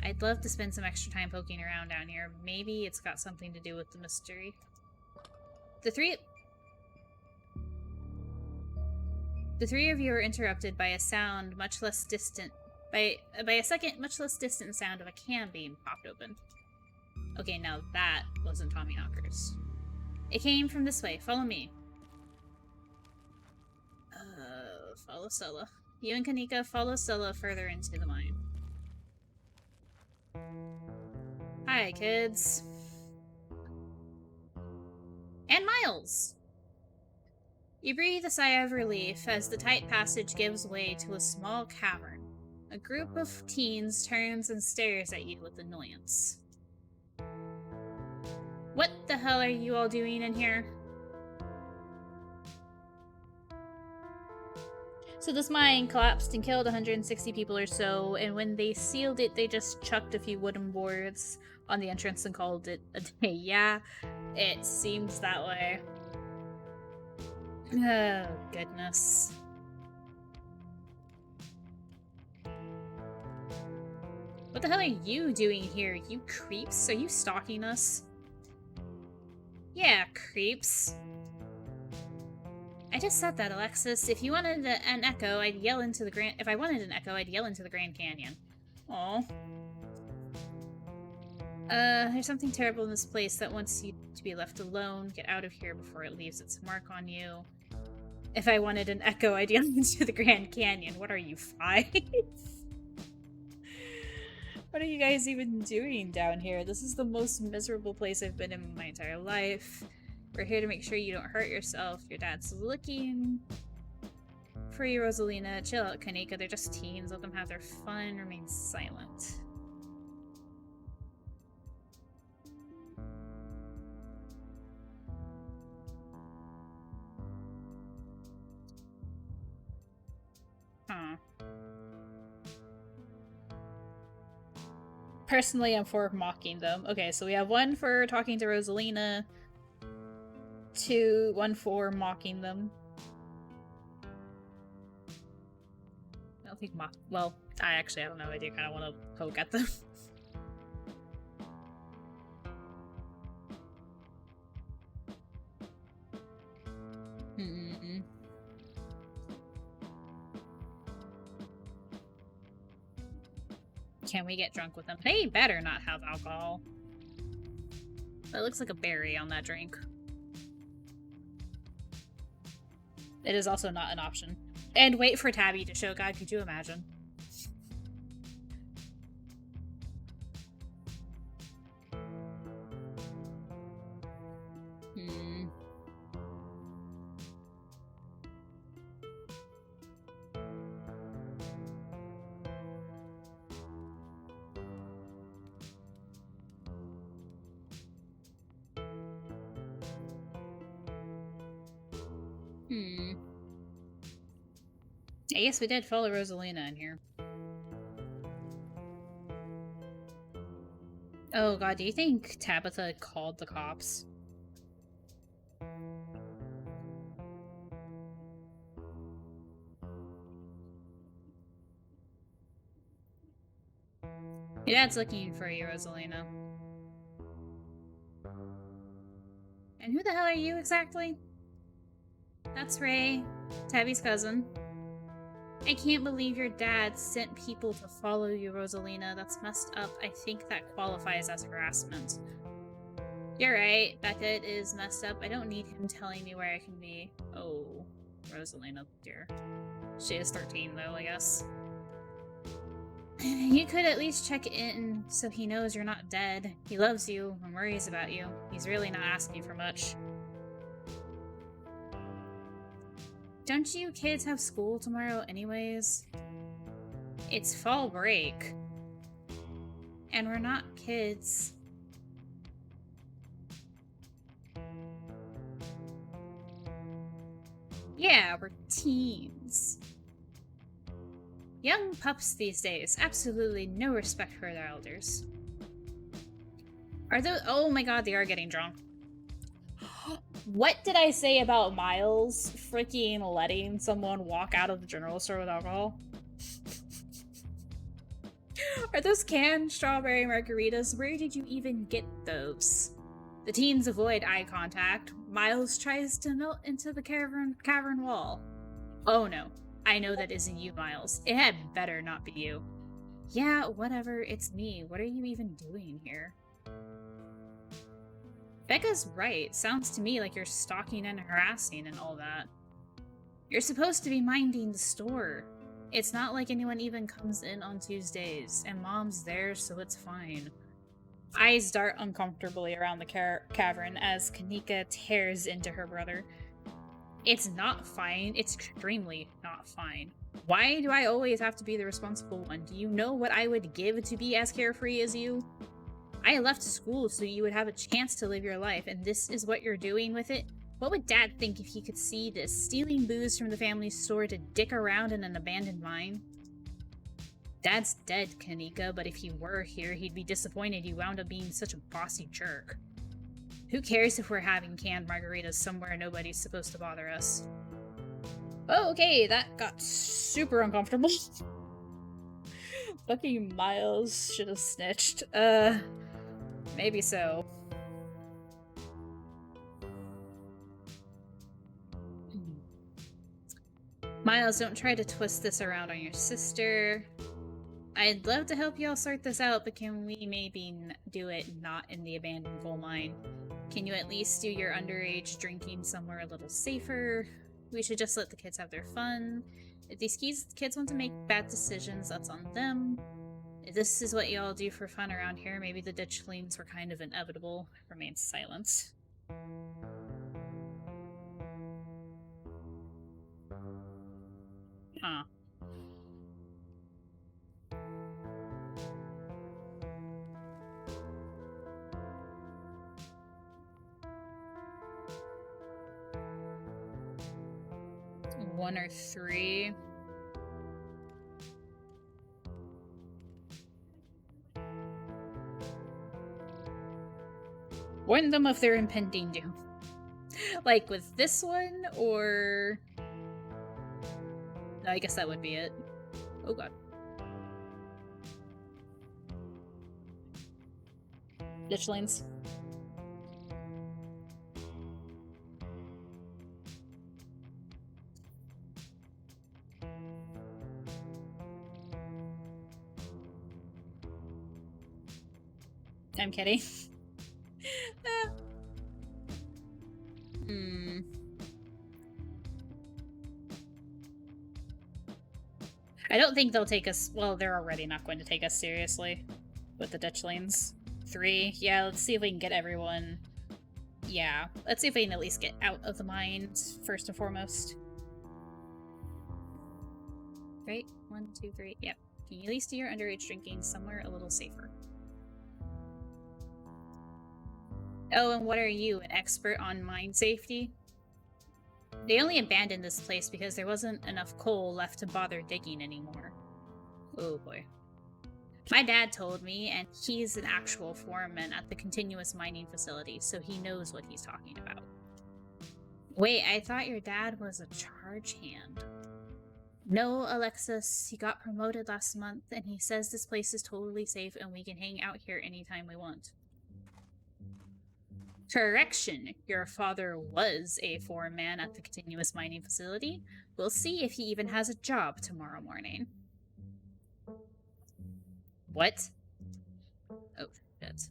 I'd love to spend some extra time poking around down here. Maybe it's got something to do with the mystery. The three of you are interrupted by a sound much less distant. By a second, much less distant sound of a can being popped open. Okay, now that wasn't Tommyknockers. It came from this way. Follow me. Follow Stella. You and Kanika follow Stella further into the mine. Hi, kids. And Miles! You breathe a sigh of relief as the tight passage gives way to a small cavern. A group of teens turns and stares at you with annoyance. What the hell are you all doing in here? So this mine collapsed and killed 160 people or so, and when they sealed it, they just chucked a few wooden boards on the entrance and called it a day. Yeah, it seems that way. Oh, goodness. What the hell are you doing here, you creeps? Are you stalking us? Yeah, creeps. I just said that, Alexis. If you wanted an echo, I'd yell into the Grand... If I wanted an echo, I'd yell into the Grand Canyon. Aw. There's something terrible in this place that wants you to be left alone. Get out of here before it leaves its mark on you. If I wanted an echo, I'd yell into the Grand Canyon. What are you, 5? What are you guys even doing down here? This is the most miserable place I've been in my entire life. We're here to make sure you don't hurt yourself. Your dad's looking for you, Rosalina. Chill out, Kanika. They're just teens. Let them have their fun. Remain silent. Huh. Personally, I'm for mocking them. Okay, so we have 1 for talking to Rosalina. 1 for mocking them. I don't think well, I don't know. I do kind of want to poke at them. Can we get drunk with them? They better not have alcohol. That looks like a berry on that drink. It is also not an option. And wait for Tabby to show. God, could you imagine? I guess we did follow Rosalina in here. Oh god, do you think Tabitha called the cops? Your dad's looking for you, Rosalina. And who the hell are you exactly? That's Ray, Tabby's cousin. I can't believe your dad sent people to follow you, Rosalina. That's messed up. I think that qualifies as harassment. You're right. Beckett is messed up. I don't need him telling me where I can be. Oh, Rosalina, dear. She is 13, though, I guess. You could at least check in so he knows you're not dead. He loves you and worries about you. He's really not asking for much. Don't you kids have school tomorrow anyways? It's fall break. And we're not kids. Yeah, we're teens. Young pups these days, absolutely no respect for their elders. Are those— oh my god, they are getting drunk. What did I say about Miles freaking letting someone walk out of the general store with alcohol? Are those canned strawberry margaritas? Where did you even get those? The teens avoid eye contact. Miles tries to melt into the cavern wall. Oh no, I know that isn't you, Miles. It had better not be you. Yeah, whatever, it's me. What are you even doing here? Becca's right. Sounds to me like you're stalking and harassing and all that. You're supposed to be minding the store. It's not like anyone even comes in on Tuesdays, and Mom's there, so it's fine. Eyes dart uncomfortably around the cavern as Kanika tears into her brother. It's not fine. It's extremely not fine. Why do I always have to be the responsible one? Do you know what I would give to be as carefree as you? I left school so you would have a chance to live your life, and this is what you're doing with it? What would Dad think if he could see this? Stealing booze from the family store to dick around in an abandoned mine? Dad's dead, Kanika, but if he were here, he'd be disappointed you wound up being such a bossy jerk. Who cares if we're having canned margaritas somewhere nobody's supposed to bother us? Oh, okay, that got super uncomfortable. Fucking Miles should have snitched. Maybe so. Miles, don't try to twist this around on your sister. I'd love to help y'all sort this out, but can we maybe do it not in the abandoned coal mine? Can you at least do your underage drinking somewhere a little safer? We should just let the kids have their fun. If these kids want to make bad decisions, that's on them. If this is what y'all do for fun around here, maybe the ditchlings were kind of inevitable. Remain silent. Huh. One or three. Warn them of their impending doom. Like with this one, or... No, I guess that would be it. Oh god. Ditchlings. I'm kidding. I don't think they'll take us— well, they're already not going to take us seriously with the ditchlings. 3. Yeah, let's see if we can get everyone... Yeah, let's see if we can at least get out of the mines, first and foremost. Right? 1, 2, 3. Yep. Can you at least do your underage drinking somewhere a little safer? Oh, and what are you, an expert on mine safety? They only abandoned this place because there wasn't enough coal left to bother digging anymore. Oh boy. My dad told me, and he's an actual foreman at the continuous mining facility, so he knows what he's talking about. Wait, I thought your dad was a charge hand. No, Alexis, he got promoted last month, and he says this place is totally safe and we can hang out here anytime we want. Correction, your father was a foreman at the continuous mining facility. We'll see if he even has a job tomorrow morning. What? Oh, shit.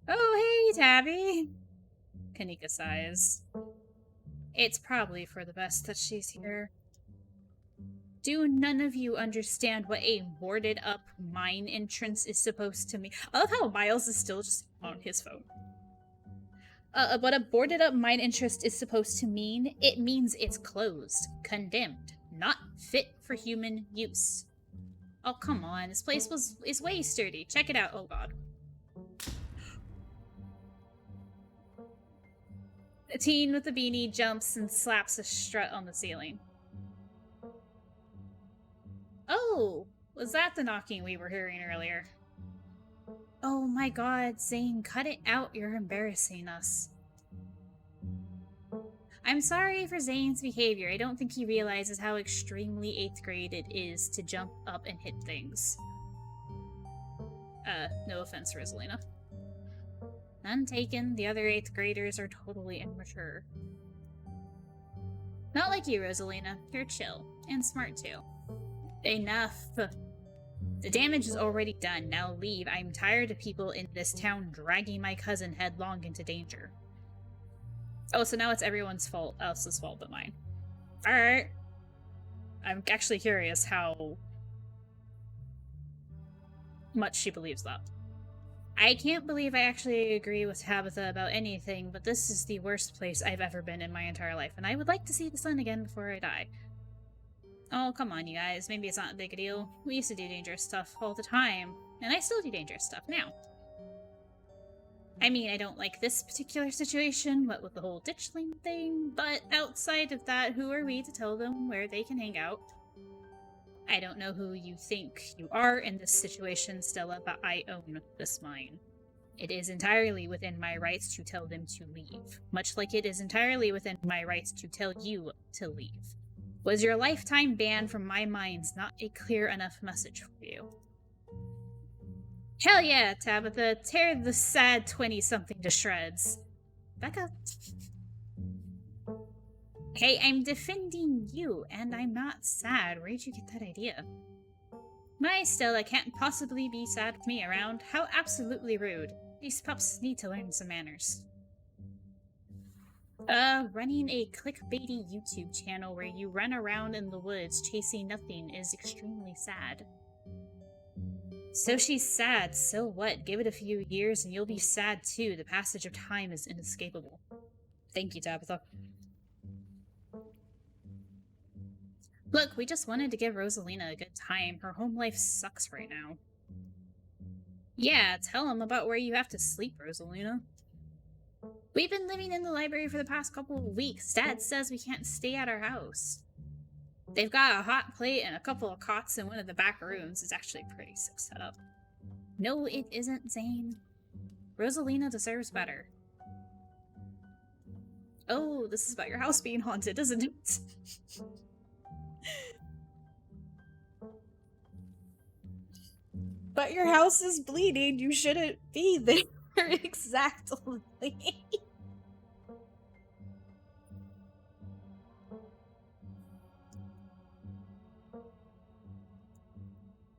Oh, hey, Tabby! Kanika sighs. It's probably for the best that she's here. Do none of you understand what a boarded up mine entrance is supposed to mean? I love how Miles is still just on his phone. What a boarded up mine entrance is supposed to mean? It means it's closed, condemned, not fit for human use. Oh, come on, this place is way sturdy. Check it out. Oh god. A teen with a beanie jumps and slaps a strut on the ceiling. Oh! Was that the knocking we were hearing earlier? Oh my god, Zane, cut it out. You're embarrassing us. I'm sorry for Zane's behavior. I don't think he realizes how extremely 8th grade it is to jump up and hit things. No offense, Rosalina. None taken. The other 8th graders are totally immature. Not like you, Rosalina. You're chill. And smart, too. Enough. The damage is already done. Now leave. I'm tired of people in this town dragging my cousin headlong into danger. Oh, so now it's everyone's fault, else's fault but mine. Alright. I'm actually curious how much she believes that. I can't believe I actually agree with Tabitha about anything, but this is the worst place I've ever been in my entire life, and I would like to see the sun again before I die. Oh, come on, you guys. Maybe it's not a big deal. We used to do dangerous stuff all the time, and I still do dangerous stuff now. I mean, I don't like this particular situation, what with the whole ditchling thing, but outside of that, who are we to tell them where they can hang out? I don't know who you think you are in this situation, Stella, but I own this mine. It is entirely within my rights to tell them to leave, much like it is entirely within my rights to tell you to leave. Was your lifetime ban from my mines not a clear enough message for you? Hell yeah, Tabitha, tear the sad 20-something to shreds. Becca. Hey, I'm defending you, and I'm not sad. Where'd you get that idea? My Stella can't possibly be sad with me around. How absolutely rude. These pups need to learn some manners. Running a clickbaity YouTube channel where you run around in the woods chasing nothing is extremely sad. So she's sad, so what? Give it a few years and you'll be sad too. The passage of time is inescapable. Thank you, Tabitha. Look, we just wanted to give Rosalina a good time. Her home life sucks right now. Yeah, tell him about where you have to sleep, Rosalina. We've been living in the library for the past couple of weeks. Dad says we can't stay at our house. They've got a hot plate and a couple of cots in one of the back rooms. It's actually a pretty sick setup. No, it isn't, Zane. Rosalina deserves better. Oh, this is about your house being haunted, isn't it? But your house is bleeding. You shouldn't be there. Exactly.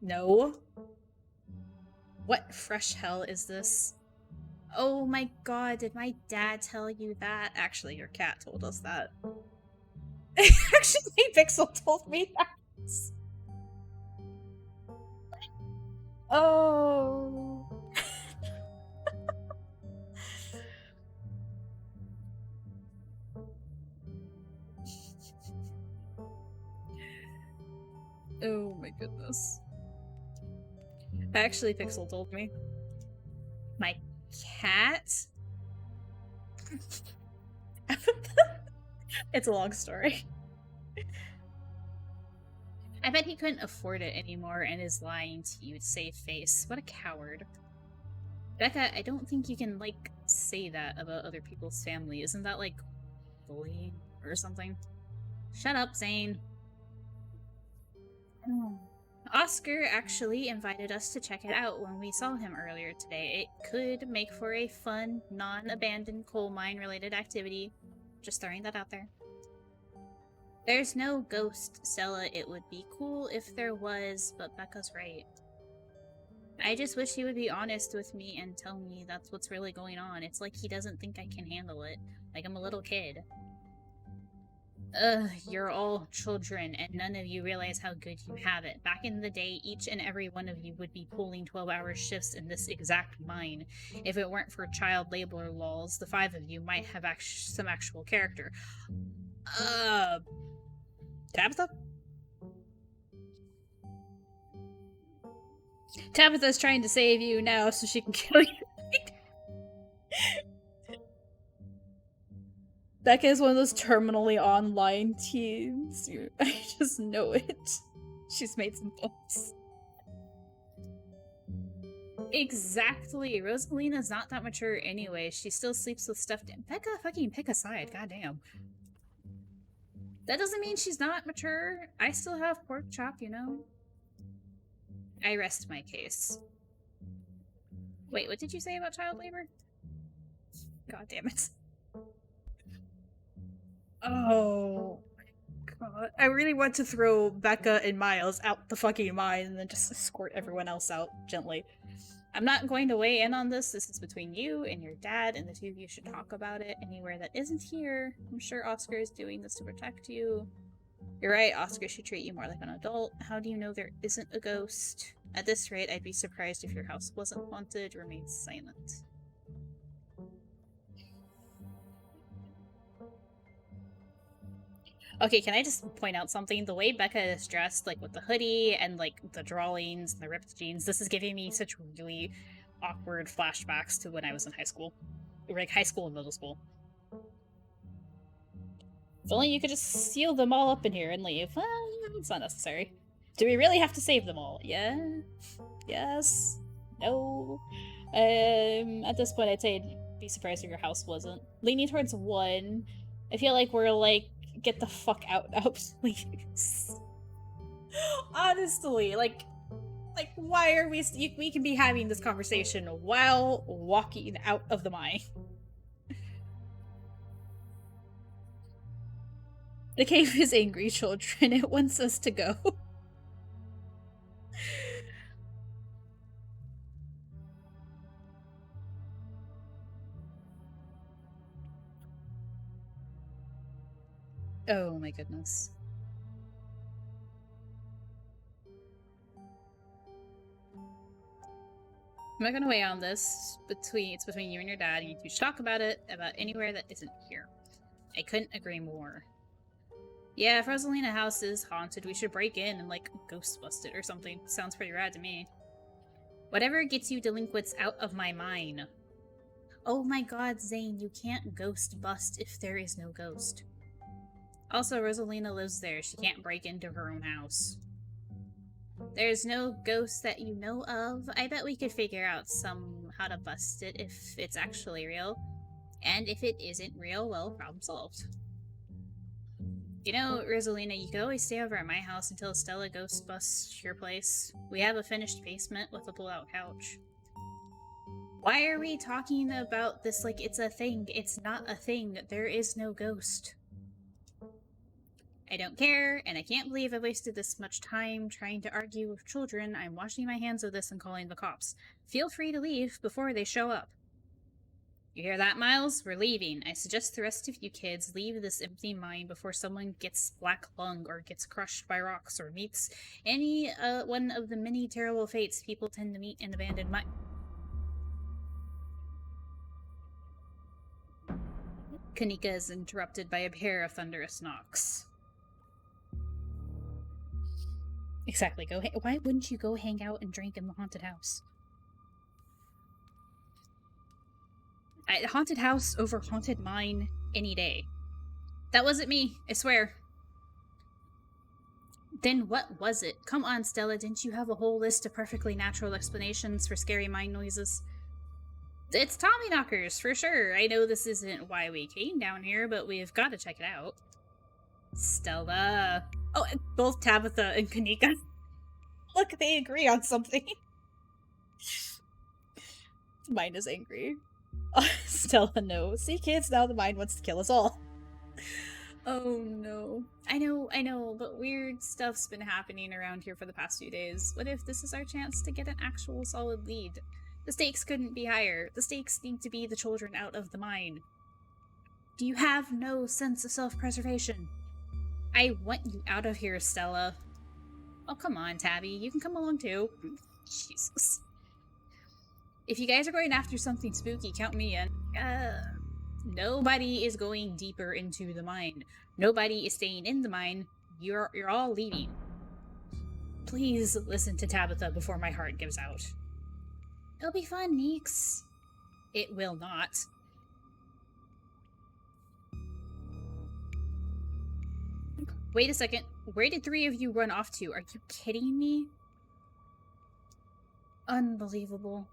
No. What fresh hell is this? Oh my god, did my dad tell you that? Actually, your cat told us that. Actually, Pixel told me that. Oh. Oh my goodness. Actually, Pixel told me. My cat? It's a long story. I bet he couldn't afford it anymore and is lying to you to save face. What a coward. Becca, I don't think you can, like, say that about other people's family. Isn't that, like, bullying or something? Shut up, Zane. Oscar actually invited us to check it out when we saw him earlier today. It could make for a fun, non-abandoned coal mine-related activity. Just throwing that out there. There's no ghost, Stella. It would be cool if there was, but Becca's right. I just wish he would be honest with me and tell me that's what's really going on. It's like he doesn't think I can handle it. Like I'm a little kid. Ugh, you're all children, and none of you realize how good you have it. Back in the day, each and every one of you would be pulling 12-hour shifts in this exact mine. If it weren't for child labor laws, the 5 of you might have some actual character. Tabitha? Tabitha's trying to save you now so she can kill you. Becca is one of those terminally online teens. I just know it. She's made some points. Exactly. Rosalina's not that mature anyway. She still sleeps with stuffed. Becca, fucking pick a side. Goddamn. That doesn't mean she's not mature. I still have pork chop, you know? I rest my case. Wait, what did you say about child labor? God damn it. Oh. God. I really want to throw Becca and Miles out the fucking mine and then just escort everyone else out gently. I'm not going to weigh in on this. This is between you and your dad, and the two of you should talk about it anywhere that isn't here. I'm sure Oscar is doing this to protect you. You're right, Oscar should treat you more like an adult. How do you know there isn't a ghost? At this rate, I'd be surprised if your house wasn't haunted. Remain silent. Okay, can I just point out something? The way Becca is dressed, like with the hoodie and like the drawings and the ripped jeans, this is giving me such really awkward flashbacks to when I was in high school. Like high school and middle school. If only you could just seal them all up in here and leave. Well, it's not necessary. Do we really have to save them all? Yeah? Yes? No? At this point, I'd say I'd be surprised if your house wasn't. Leaning towards 1. I feel like we're like, get the fuck out now, please. Honestly, like, why are we can be having this conversation while walking out of the mine. The cave is angry, children. It wants us to go. Oh my goodness. I'm not gonna weigh on this. It's between you and your dad. You two should talk about it, about anywhere that isn't here. I couldn't agree more. Yeah, if Rosalina house is haunted, we should break in and, like, ghost bust it or something. Sounds pretty rad to me. Whatever gets you delinquents out of my mine. Oh my god, Zane, you can't ghost bust if there is no ghost. Also, Rosalina lives there. She can't break into her own house. There's no ghost that you know of. I bet we could figure out how to bust it if it's actually real. And if it isn't real, well, problem solved. You know, Rosalina, you could always stay over at my house until Stella ghost busts your place. We have a finished basement with a pull-out couch. Why are we talking about this like it's a thing? It's not a thing. There is no ghost. I don't care, and I can't believe I wasted this much time trying to argue with children. I'm washing my hands of this and calling the cops. Feel free to leave before they show up. You hear that, Miles? We're leaving. I suggest the rest of you kids leave this empty mine before someone gets black lung or gets crushed by rocks or meets any one of the many terrible fates people tend to meet in abandoned mines. Kanika is interrupted by a pair of thunderous knocks. Exactly. Why wouldn't you go hang out and drink in the haunted house? Haunted house over haunted mine any day. That wasn't me, I swear. Then what was it? Come on, Stella, didn't you have a whole list of perfectly natural explanations for scary mine noises? It's Tommyknockers, for sure. I know this isn't why we came down here, but we've got to check it out. Stella. Oh, both Tabitha and Kanika. Look, they agree on something. The mind is angry. Stella, no. See, kids, now the mind wants to kill us all. Oh, no. I know, but weird stuff's been happening around here for the past few days. What if this is our chance to get an actual solid lead? The stakes couldn't be higher. The stakes need to be the children out of the mine. Do you have no sense of self-preservation? I want you out of here, Stella. Oh, come on, Tabby. You can come along, too. Jesus. If you guys are going after something spooky, count me in. Nobody is going deeper into the mine. Nobody is staying in the mine. You're all leaving. Please listen to Tabitha before my heart gives out. It'll be fun, Neeks. It will not. Wait a second. Where did 3 of you run off to? Are you kidding me? Unbelievable.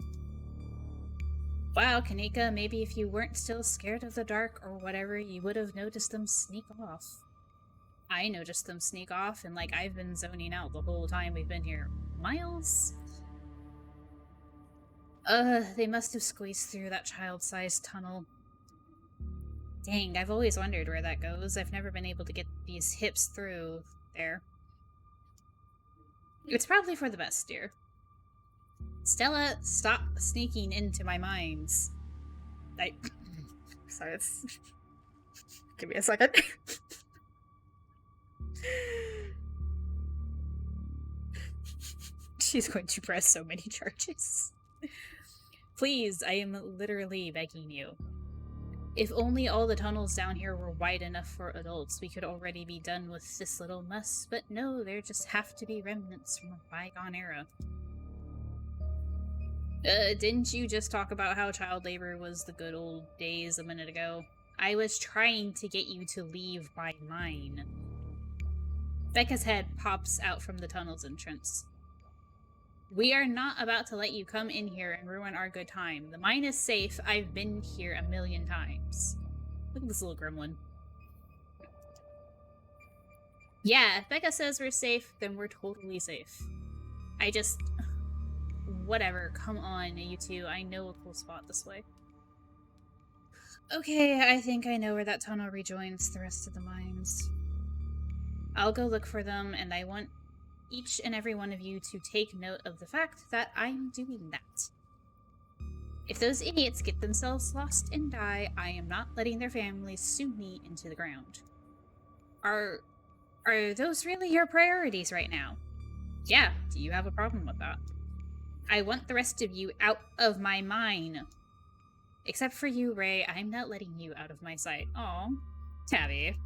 Wow, Kanika, maybe if you weren't still scared of the dark or whatever, you would have noticed them sneak off. I noticed them sneak off, and like I've been zoning out the whole time we've been here. Miles? They must have squeezed through that child-sized tunnel. Dang, I've always wondered where that goes. I've never been able to get these hips through there. It's probably for the best, dear. Stella, stop sneaking into my minds. Sorry, give me a second. She's going to press so many charges. Please, I am literally begging you. If only all the tunnels down here were wide enough for adults, we could already be done with this little mess, but no, there just have to be remnants from a bygone era. Didn't you just talk about how child labor was the good old days a minute ago? I was trying to get you to leave my mine. Becca's head pops out from the tunnel's entrance. We are not about to let you come in here and ruin our good time. The mine is safe. I've been here 1,000,000 times. Look at this little gremlin. Yeah, if Becca says we're safe, then we're totally safe. I just... Whatever, come on, you two. I know a cool spot this way. Okay, I think I know where that tunnel rejoins the rest of the mines. I'll go look for them, and I want each and every one of you to take note of the fact that I'm doing that. If those idiots get themselves lost and die, I am not letting their families sue me into the ground. Are those really your priorities right now? Yeah, do you have a problem with that? I want the rest of you out of my mine. Except for you, Ray, I'm not letting you out of my sight. Aw, Tabby.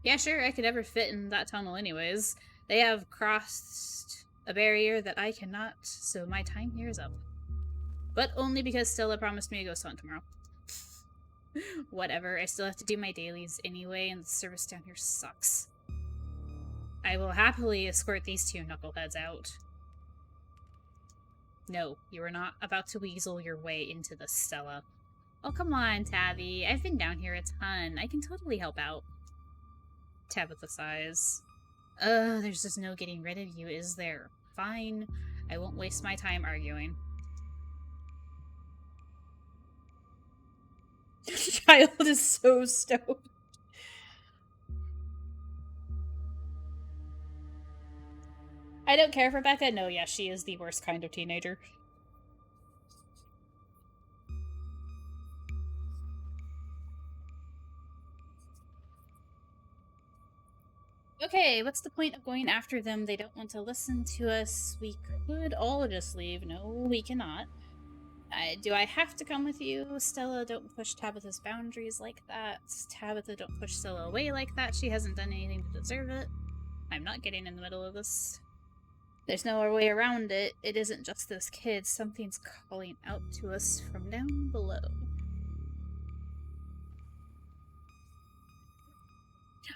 Yeah, sure, I could never fit in that tunnel anyways. They have crossed a barrier that I cannot, so my time here is up. But only because Stella promised me a ghost hunt tomorrow. Whatever, I still have to do my dailies anyway, and the service down here sucks. I will happily escort these 2 knuckleheads out. No, you are not about to weasel your way into this, Stella. Oh, come on, Tabby. I've been down here a ton. I can totally help out. Tabitha sighs. There's just no getting rid of you, is there? Fine. I won't waste my time arguing. Child is so stoked. I don't care for Becca. No, yeah, she is the worst kind of teenager. Okay, what's the point of going after them? They don't want to listen to us. We could all just leave. No, we cannot. Do I have to come with you? Stella, don't push Tabitha's boundaries like that. Tabitha, don't push Stella away like that. She hasn't done anything to deserve it. I'm not getting in the middle of this. There's no way around it. It isn't just this kid. Something's calling out to us from down below.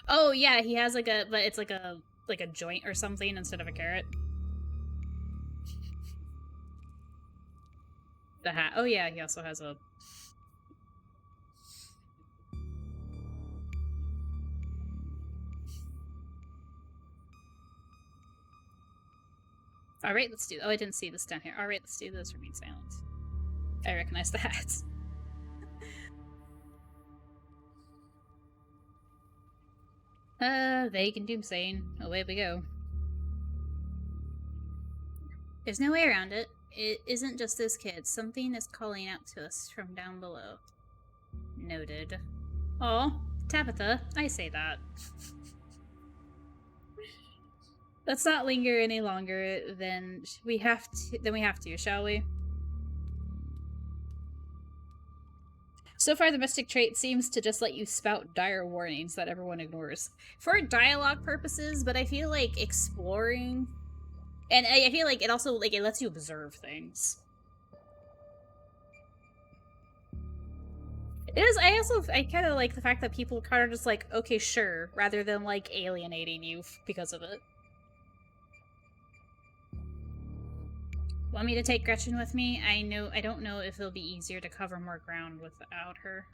Oh yeah, he has like a, but it's like a joint or something instead of a carrot. The hat. Oh yeah, he also has a... Alright, let's do... Oh, I didn't see this down here. Alright, let's do this. Remain silent. I recognize the hats. Vague and doomsaying. Away we go. There's no way around it. It isn't just this kid. Something is calling out to us from down below. Noted. Aw, Tabitha, I say that. Let's not linger any longer, then we have to, shall we? So far, the mystic trait seems to just let you spout dire warnings that everyone ignores. For dialogue purposes, but I feel like exploring... And I feel like it also, like, it lets you observe things. It is. I kind of like the fact that people kind of just like, okay, sure, rather than like alienating you because of it. Want me to take Gretchen with me? I don't know if it'll be easier to cover more ground without her.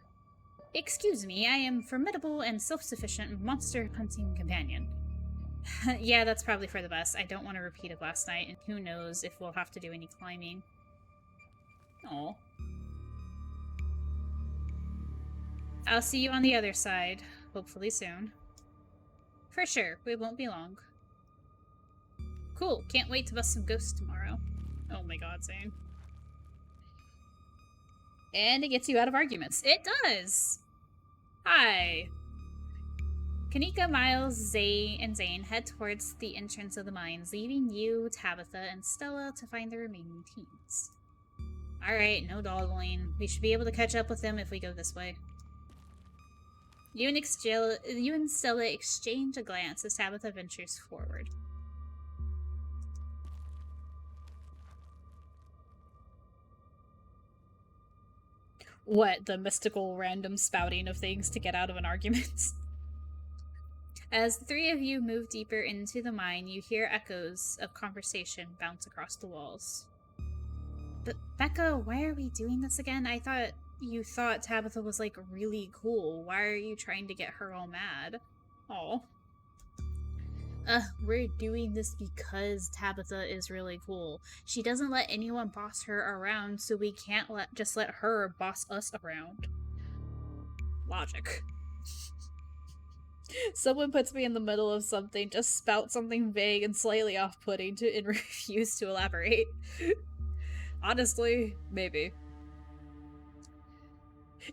Excuse me, I am formidable and self-sufficient monster hunting companion. Yeah, that's probably for the best. I don't want to repeat of last night, and who knows if we'll have to do any climbing. Oh. I'll see you on the other side, hopefully soon. For sure, we won't be long. Cool, can't wait to bust some ghosts tomorrow. Oh my god, Zane. And it gets you out of arguments. It does! Hi. Kanika, Miles, Zay, and Zane head towards the entrance of the mines, leaving you, Tabitha, and Stella to find the remaining teams. Alright, no dawdling. We should be able to catch up with them if we go this way. You and Stella exchange a glance as Tabitha ventures forward. What, the mystical random spouting of things to get out of an argument? As the three of you move deeper into the mine, you hear echoes of conversation bounce across the walls. But Becca, why are we doing this again? I thought you thought Tabitha was, like, really cool. Why are you trying to get her all mad? Oh. We're doing this because Tabitha is really cool. She doesn't let anyone boss her around, so we can't just let her boss us around. Logic. Someone puts me in the middle of something, just spout something vague and slightly off-putting and refuse to elaborate. Honestly, maybe.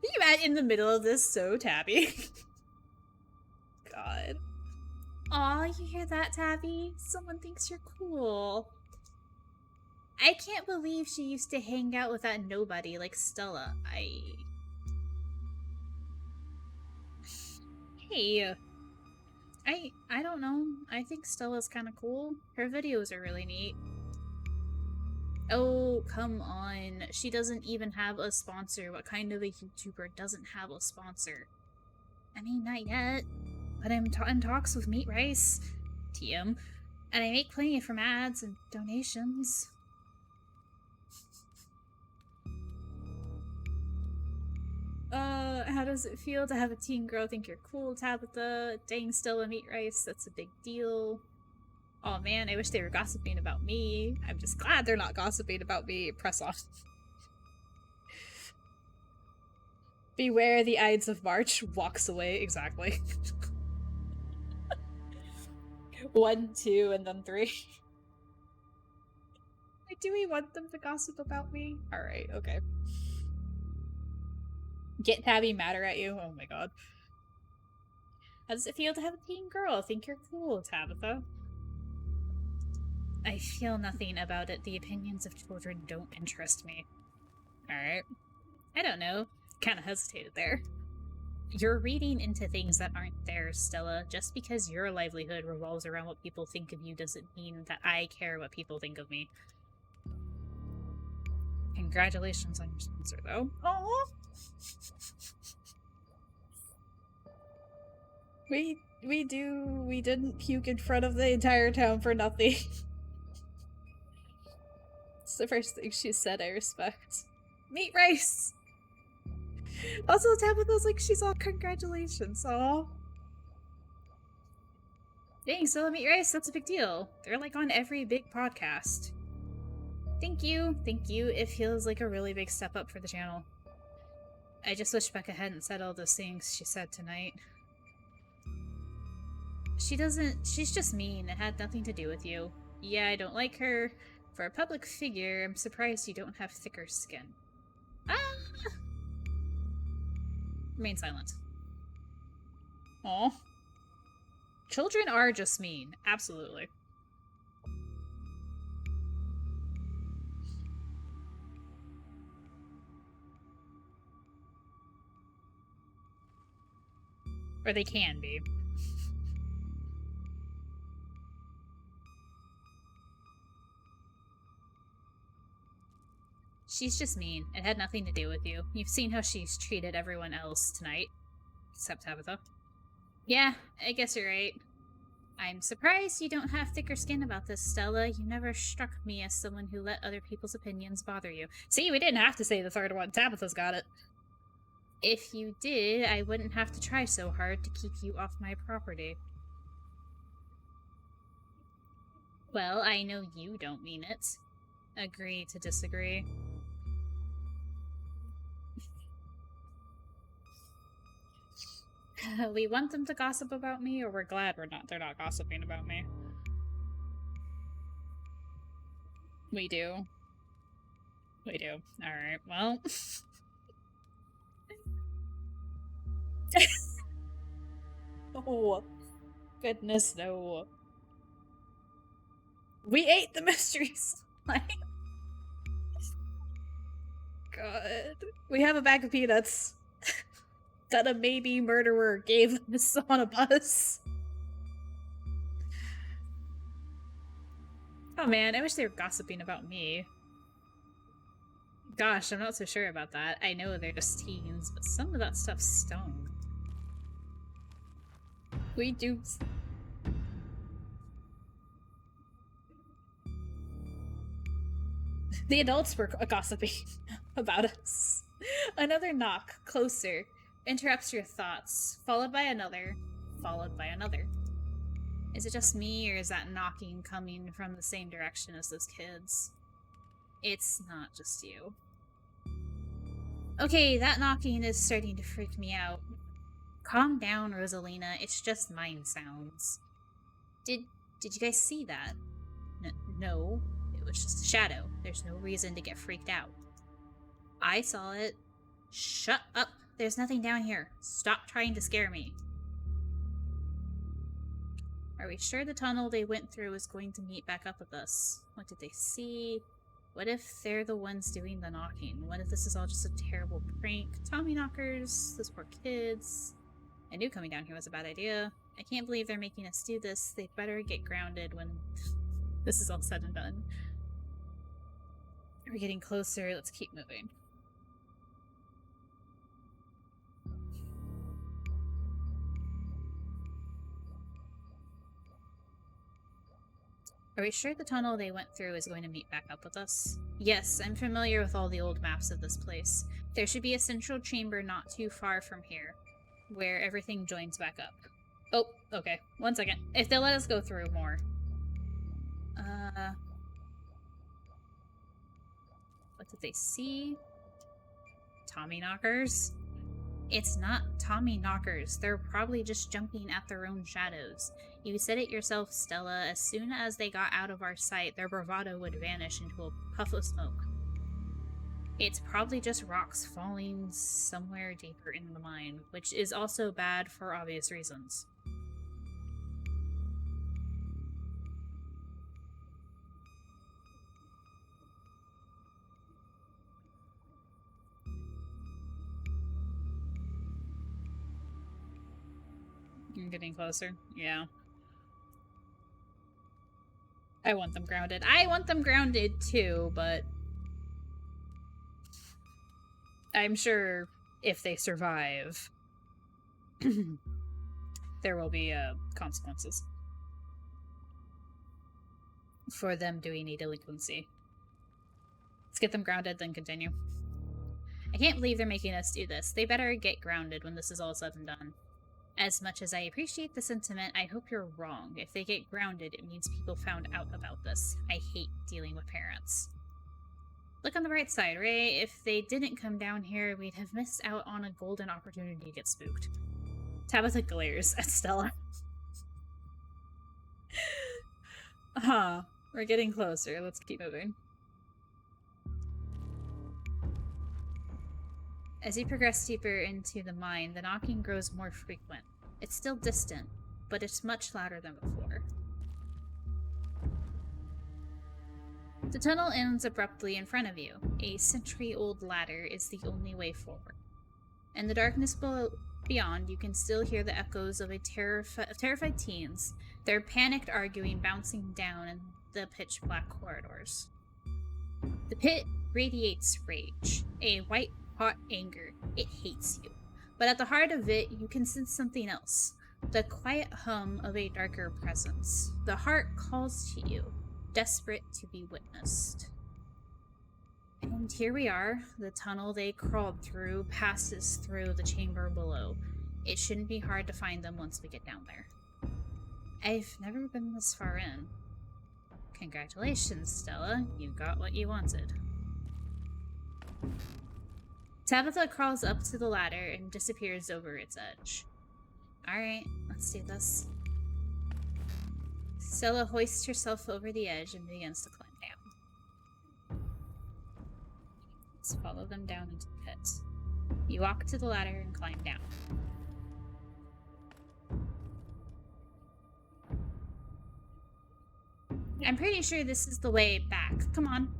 You at in the middle of this, so Tabby. God. Aw, you hear that, Tabby? Someone thinks you're cool. I can't believe she used to hang out with that nobody like Stella. Hey. I don't know. I think Stella's kind of cool. Her videos are really neat. Oh, come on. She doesn't even have a sponsor. What kind of a YouTuber doesn't have a sponsor? I mean, not yet. But I'm in talks with Meat Rice, TM, and I make plenty from ads and donations. How does it feel to have a teen girl think you're cool, Tabitha? Dang, Stella, Meat Rice, that's a big deal. Oh man, I wish they were gossiping about me. I'm just glad they're not gossiping about me. Press on. Beware the Ides of March. Walks away, exactly. 1, 2, and then 3. Do we want them to gossip about me? Alright, okay. Get Tabby madder at you? Oh my god. How does it feel to have a teen girl think you're cool, Tabitha? I feel nothing about it. The opinions of children don't interest me. Alright. I don't know. Kinda hesitated there. You're reading into things that aren't there, Stella. Just because your livelihood revolves around what people think of you doesn't mean that I care what people think of me. Congratulations on your sponsor, though. Aww! We didn't puke in front of the entire town for nothing. It's the first thing she said I respect. Meat Rice! Also, Tabitha's like, she's all congratulations, aw. Dang, Stella Meat Rice, that's a big deal. They're like on every big podcast. Thank you. It feels like a really big step up for the channel. I just wish Becca hadn't said all those things she said tonight. She's just mean. It had nothing to do with you. Yeah, I don't like her. For a public figure, I'm surprised you don't have thicker skin. Ah! Remain silent. Aw. Children are just mean. Absolutely. Or they can be. She's just mean. It had nothing to do with you. You've seen how she's treated everyone else tonight. Except Tabitha. Yeah, I guess you're right. I'm surprised you don't have thicker skin about this, Stella. You never struck me as someone who let other people's opinions bother you. See, we didn't have to say the third one. Tabitha's got it. If you did, I wouldn't have to try so hard to keep you off my property. Well, I know you don't mean it. Agree to disagree. We want them to gossip about me, or we're glad they're not gossiping about me? We do. We do. Alright, well. Oh, goodness, no. We ate the mystery slime. God. We have a bag of peanuts that a maybe murderer gave us on a bus. Oh man, I wish they were gossiping about me. Gosh, I'm not so sure about that. I know they're just teens, but some of that stuff stunk. We do... The adults were gossiping about us. Another knock, closer, interrupts your thoughts, followed by another, followed by another. Is it just me, or is that knocking coming from the same direction as those kids? It's not just you. Okay, that knocking is starting to freak me out. Calm down, Rosalina. It's just mind sounds. Did you guys see that? No. It was just a shadow. There's no reason to get freaked out. I saw it. Shut up. There's nothing down here. Stop trying to scare me. Are we sure the tunnel they went through is going to meet back up with us? What did they see? What if they're the ones doing the knocking? What if this is all just a terrible prank? Tommy knockers, those poor kids. I knew coming down here was a bad idea. I can't believe they're making us do this. They'd better get grounded when this is all said and done. We're getting closer. Let's keep moving. Are we sure the tunnel they went through is going to meet back up with us? Yes, I'm familiar with all the old maps of this place. There should be a central chamber not too far from here, where everything joins back up. Oh, okay. 1 second. If they'll let us go through more. What did they see? Tommy knockers? It's not Tommy knockers. They're probably just jumping at their own shadows. You said it yourself, Stella. As soon as they got out of our sight, their bravado would vanish into a puff of smoke. It's probably just rocks falling somewhere deeper in the mine, which is also bad for obvious reasons. I'm getting closer. Yeah. I want them grounded. I want them grounded too, but I'm sure if they survive, there will be consequences for them doing a delinquency. Let's get them grounded, then continue. I can't believe they're making us do this. They better get grounded when this is all said and done. As much as I appreciate the sentiment, I hope you're wrong. If they get grounded, it means people found out about this. I hate dealing with parents. Look on the bright side, Ray. If they didn't come down here, we'd have missed out on a golden opportunity to get spooked. Tabitha glares at Stella. We're getting closer. Let's keep moving. As you progress deeper into the mine, the knocking grows more frequent. It's still distant, but it's much louder than before. The tunnel ends abruptly in front of you. A century-old ladder is the only way forward. In the darkness beyond, you can still hear the echoes of terrified teens, their panicked arguing bouncing down in the pitch-black corridors. The pit radiates rage, a white-hot anger. It hates you. But at the heart of it, you can sense something else. The quiet hum of a darker presence. The heart calls to you, desperate to be witnessed. And here we are. The tunnel they crawled through passes through the chamber below. It shouldn't be hard to find them once we get down there. I've never been this far in. Congratulations, Stella. You got what you wanted. Tabitha crawls up to the ladder and disappears over its edge. Alright, let's do this. Stella hoists herself over the edge and begins to climb down. Let's follow them down into the pit. You walk to the ladder and climb down. I'm pretty sure this is the way back. Come on.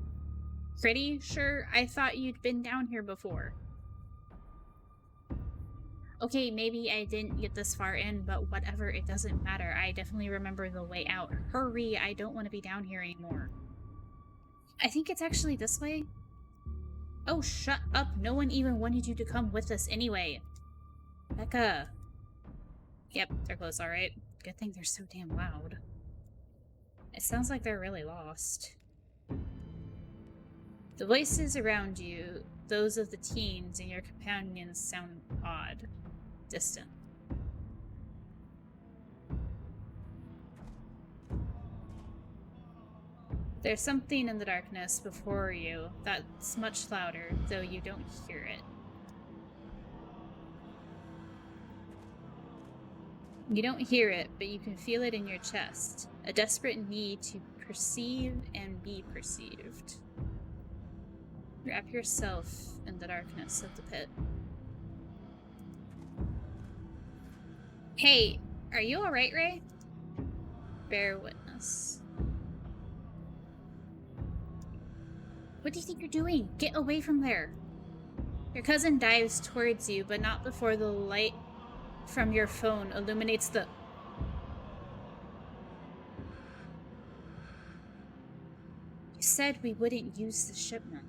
Pretty sure? I thought you'd been down here before. Okay, maybe I didn't get this far in, but whatever, it doesn't matter. I definitely remember the way out. Hurry, I don't want to be down here anymore. I think it's actually this way. Oh, shut up. No one even wanted you to come with us anyway. Becca. Yep, they're close, alright. Good thing they're so damn loud. It sounds like they're really lost. The voices around you, those of the teens and your companions, sound odd, distant. There's something in the darkness before you that's much louder, though you don't hear it. You don't hear it, but you can feel it in your chest. A desperate need to perceive and be perceived. Wrap yourself in the darkness of the pit. Hey, are you alright, Ray? Bear witness. What do you think you're doing? Get away from there. Your cousin dives towards you, but not before the light from your phone illuminates the... You said we wouldn't use the shipment.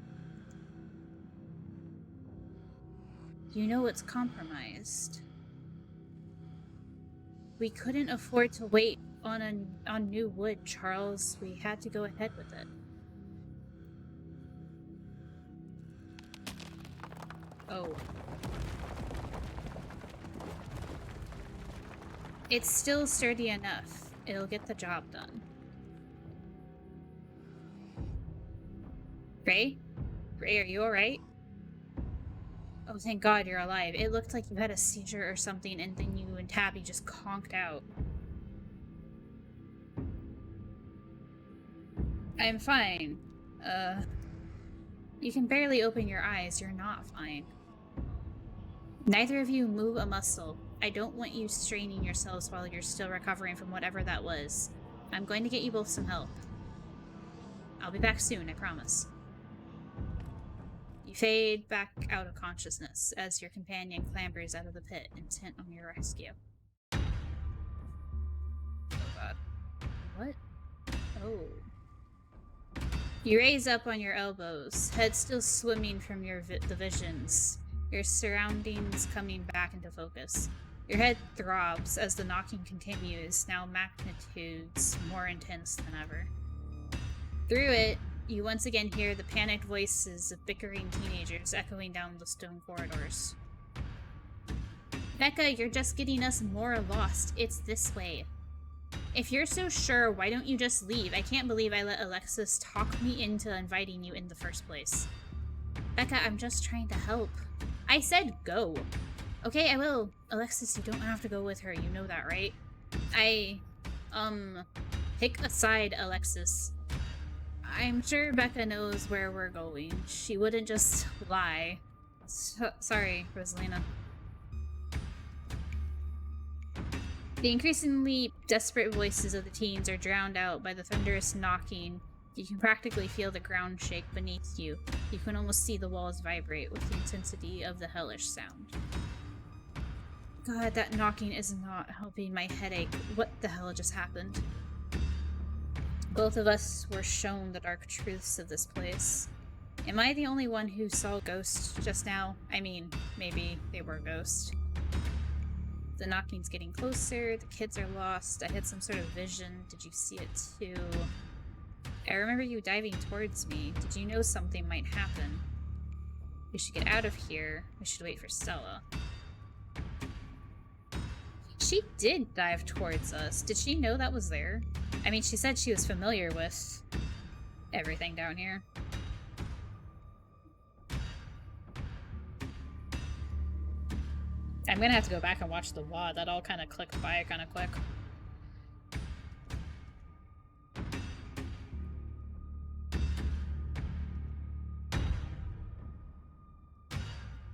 You know it's compromised. We couldn't afford to wait on new wood, Charles. We had to go ahead with it. Oh. It's still sturdy enough. It'll get the job done. Ray? Ray, are you alright? Oh, thank God you're alive. It looked like you had a seizure or something, and then you and Tabby just conked out. I'm fine. You can barely open your eyes. You're not fine. Neither of you move a muscle. I don't want you straining yourselves while you're still recovering from whatever that was. I'm going to get you both some help. I'll be back soon, I promise. You fade back out of consciousness as your companion clambers out of the pit, intent on your rescue. Oh God. What? Oh. You raise up on your elbows, head still swimming from the visions, your surroundings coming back into focus. Your head throbs as the knocking continues, now magnitudes more intense than ever. Through it, you once again hear the panicked voices of bickering teenagers echoing down the stone corridors. Becca, you're just getting us more lost. It's this way. If you're so sure, why don't you just leave? I can't believe I let Alexis talk me into inviting you in the first place. Becca, I'm just trying to help. I said go. Okay, I will. Alexis, you don't have to go with her. You know that, right? Pick a side, Alexis. I'm sure Becca knows where we're going. She wouldn't just lie. Sorry, Rosalina. The increasingly desperate voices of the teens are drowned out by the thunderous knocking. You can practically feel the ground shake beneath you. You can almost see the walls vibrate with the intensity of the hellish sound. God, that knocking is not helping my headache. What the hell just happened? Both of us were shown the dark truths of this place. Am I the only one who saw ghosts just now? I mean, maybe they were ghosts. The knocking's getting closer, the kids are lost, I had some sort of vision. Did you see it too? I remember you diving towards me. Did you know something might happen? We should get out of here. We should wait for Stella. She did dive towards us. Did she know that was there? I mean, she said she was familiar with everything down here. I'm gonna have to go back and watch the WOD. That all kind of clicked by kind of quick.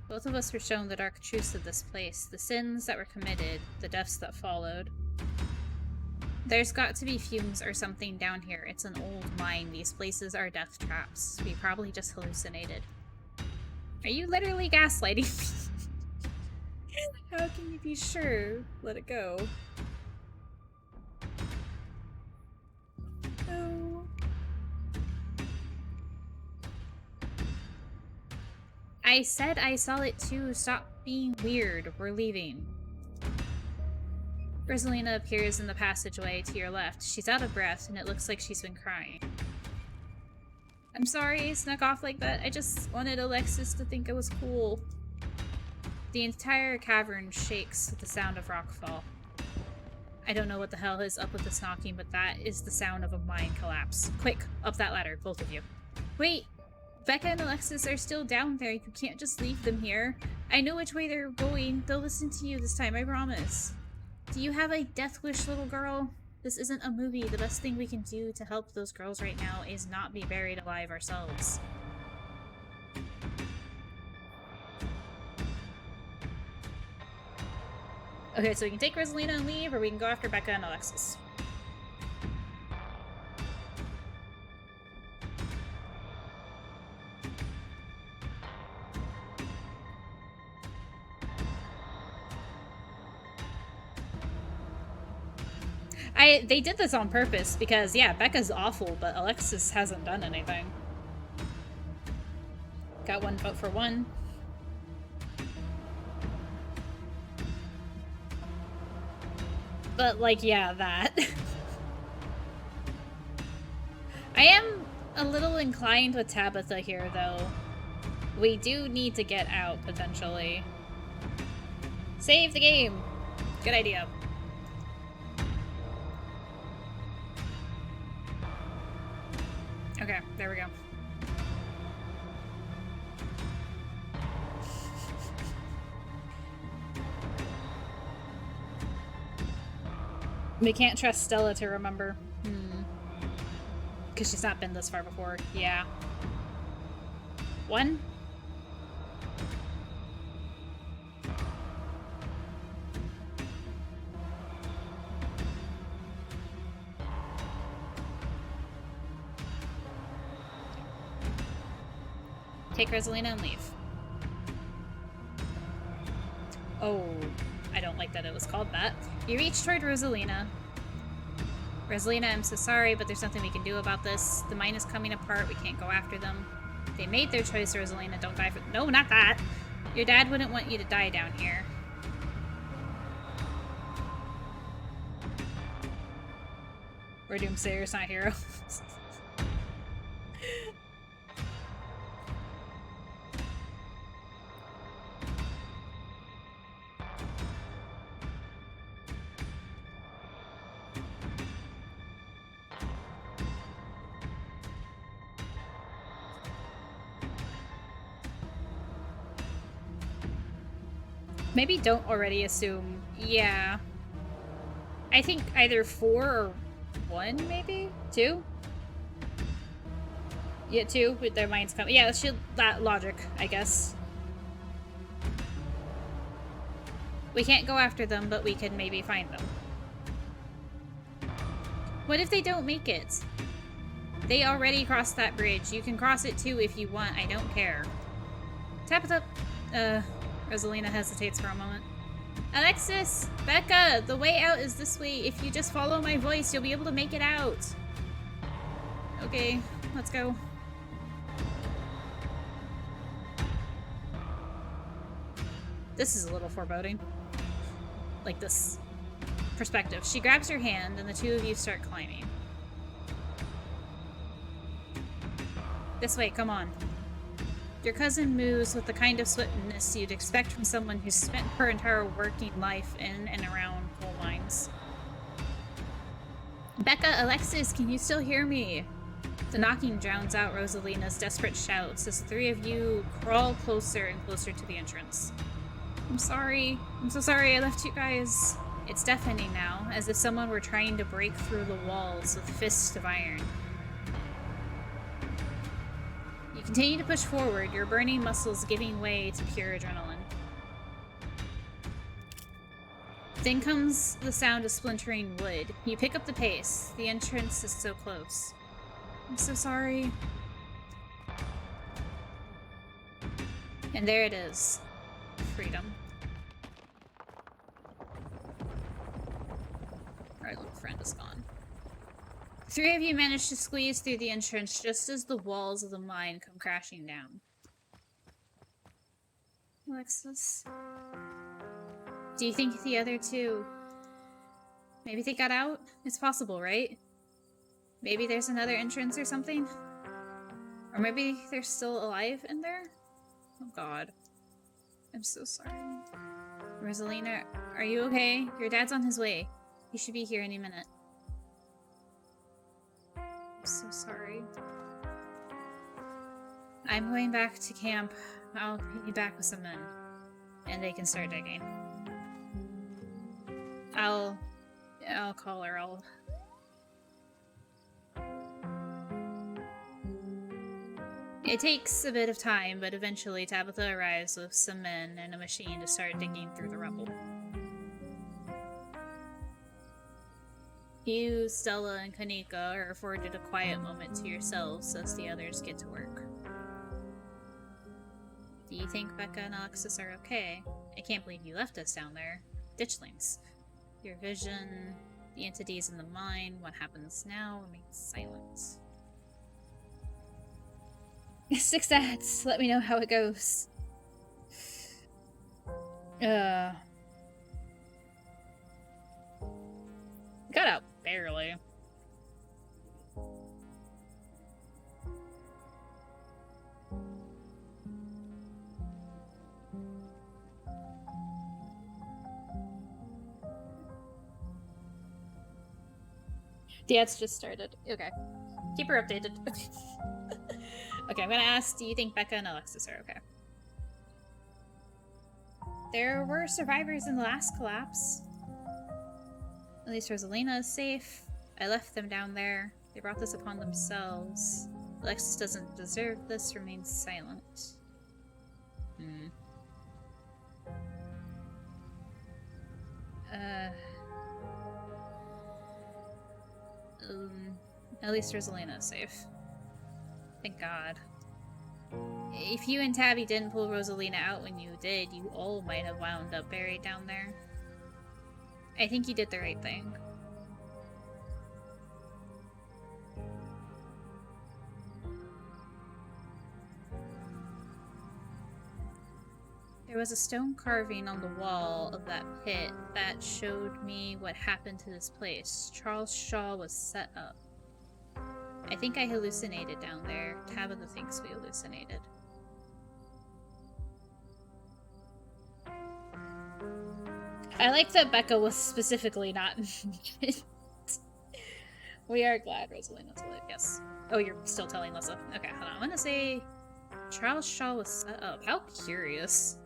Both of us were shown the dark truths of this place, the sins that were committed, the deaths that followed. There's got to be fumes or something down here. It's an old mine. These places are death traps. We probably just hallucinated. Are you literally gaslighting me? How can you be sure? Let it go. No. I said I saw it too. Stop being weird. We're leaving. Rosalina appears in the passageway to your left. She's out of breath, and it looks like she's been crying. I'm sorry I snuck off like that. I just wanted Alexis to think it was cool. The entire cavern shakes with the sound of rockfall. I don't know what the hell is up with this knocking, but that is the sound of a mine collapse. Quick, up that ladder, both of you. Wait! Becca and Alexis are still down there. You can't just leave them here. I know which way they're going. They'll listen to you this time, I promise. Do you have a death wish, little girl? This isn't a movie. The best thing we can do to help those girls right now is not be buried alive ourselves. Okay, so we can take Rosalina and leave, or we can go after Becca and Alexis. They did this on purpose because, yeah, Becca's awful, but Alexis hasn't done anything. Got one vote for one. But, like, yeah, that. I am a little inclined with Tabitha here, though. We do need to get out, potentially. Save the game! Good idea. Okay, there we go. We can't trust Stella to remember. Because she's not been this far before. Yeah. One? Take Rosalina and leave. Oh, I don't like that it was called that. You reach toward Rosalina. Rosalina, I'm so sorry, but there's nothing we can do about this. The mine is coming apart. We can't go after them. They made their choice, Rosalina. Don't die for— No, not that! Your dad wouldn't want you to die down here. We're doomsayers, not heroes. Maybe don't already assume. Yeah. I think either 4 or 1, maybe? 2? Yeah, 2 with their minds coming. Yeah, that logic, I guess. We can't go after them, but we can maybe find them. What if they don't make it? They already crossed that bridge. You can cross it too if you want. I don't care. Tap it up. Rosalina hesitates for a moment. Alexis! Becca! The way out is this way. If you just follow my voice, you'll be able to make it out. Okay, let's go. This is a little foreboding. Like this perspective. She grabs your hand and the two of you start climbing. This way, come on. Your cousin moves with the kind of swiftness you'd expect from someone who's spent her entire working life in and around coal mines. Becca, Alexis, can you still hear me? The knocking drowns out Rosalina's desperate shouts as the three of you crawl closer and closer to the entrance. I'm sorry. I'm so sorry I left you guys. It's deafening now, as if someone were trying to break through the walls with fists of iron. You continue to push forward, your burning muscles giving way to pure adrenaline. Then comes the sound of splintering wood. You pick up the pace. The entrance is so close. I'm so sorry. And there it is. Freedom. Our little friend is gone. The three of you manage to squeeze through the entrance just as the walls of the mine come crashing down. Alexis? Do you think the other two... Maybe they got out? It's possible, right? Maybe there's another entrance or something? Or maybe they're still alive in there? Oh god. I'm so sorry. Rosalina, are you okay? Your dad's on his way. He should be here any minute. I'm so sorry. I'm going back to camp. I'll be back with some men. And they can start digging. I'll call her. It takes a bit of time, but eventually Tabitha arrives with some men and a machine to start digging through the rubble. You, Stella, and Kanika are afforded a quiet moment to yourselves as the others get to work. Do you think Becca and Alexis are okay? I can't believe you left us down there. Ditchlings. Your vision, the entities in the mine, what happens now remains silent. 6 ads. Let me know how it goes. Got out barely. The ads just started. Okay. Keep her updated. Okay, I'm gonna ask, do you think Becca and Alexis are okay? There were survivors in the last collapse. At least Rosalina is safe. I left them down there. They brought this upon themselves. Alexis doesn't deserve this, remains silent. At least Rosalina is safe. Thank God. If you and Tabby didn't pull Rosalina out when you did, you all might have wound up buried down there. I think you did the right thing. There was a stone carving on the wall of that pit that showed me what happened to this place. Charles Shaw was set up. I think I hallucinated down there. Tabitha thinks we hallucinated. I like that Becca was specifically not mentioned. We are glad Rosalina's alive, yes. Oh, you're still telling Lissa. Okay, hold on. I'm gonna say Charles Shaw was set up. How curious.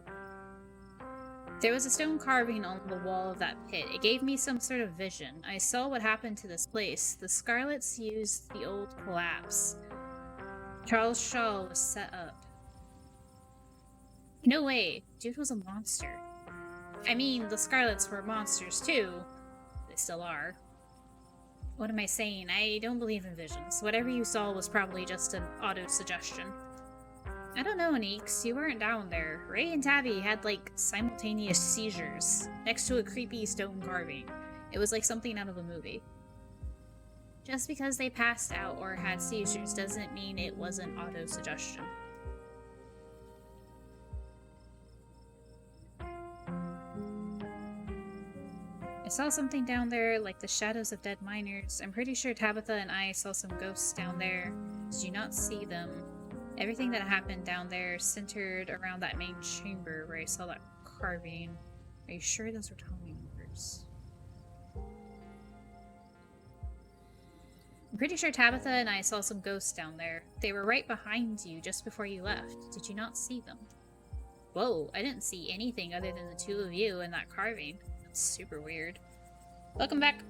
There was a stone carving on the wall of that pit. It gave me some sort of vision. I saw what happened to this place. The Scarlets used the old collapse. Charles Shaw was set up. No way. Dude was a monster. I mean, the Scarlets were monsters too. They still are. What am I saying? I don't believe in visions. Whatever you saw was probably just an auto-suggestion. I don't know, Neeks. You weren't down there. Ray and Tabby had, like, simultaneous seizures next to a creepy stone carving. It was like something out of a movie. Just because they passed out or had seizures doesn't mean it wasn't auto-suggestion. I saw something down there, like the shadows of dead miners. I'm pretty sure Tabitha and I saw some ghosts down there. Did you not see them? Everything that happened down there centered around that main chamber where I saw that carving. Are you sure those were Tommy numbers? I'm pretty sure Tabitha and I saw some ghosts down there. They were right behind you just before you left. Did you not see them? Whoa, I didn't see anything other than the two of you and that carving. That's super weird. Welcome back.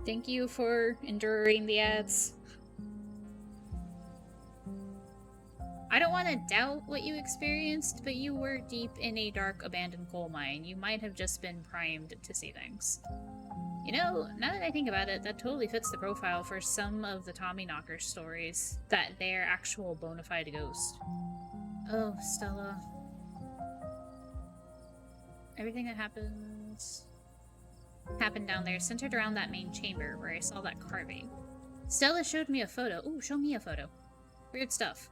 Thank you for enduring the ads. I don't want to doubt what you experienced, but you were deep in a dark, abandoned coal mine. You might have just been primed to see things. You know, now that I think about it, that totally fits the profile for some of the Tommyknocker stories. That they're actual bona fide ghost. Oh, Stella. Everything that happened down there centered around that main chamber where I saw that carving. Stella showed me a photo. Ooh, show me a photo. Weird stuff.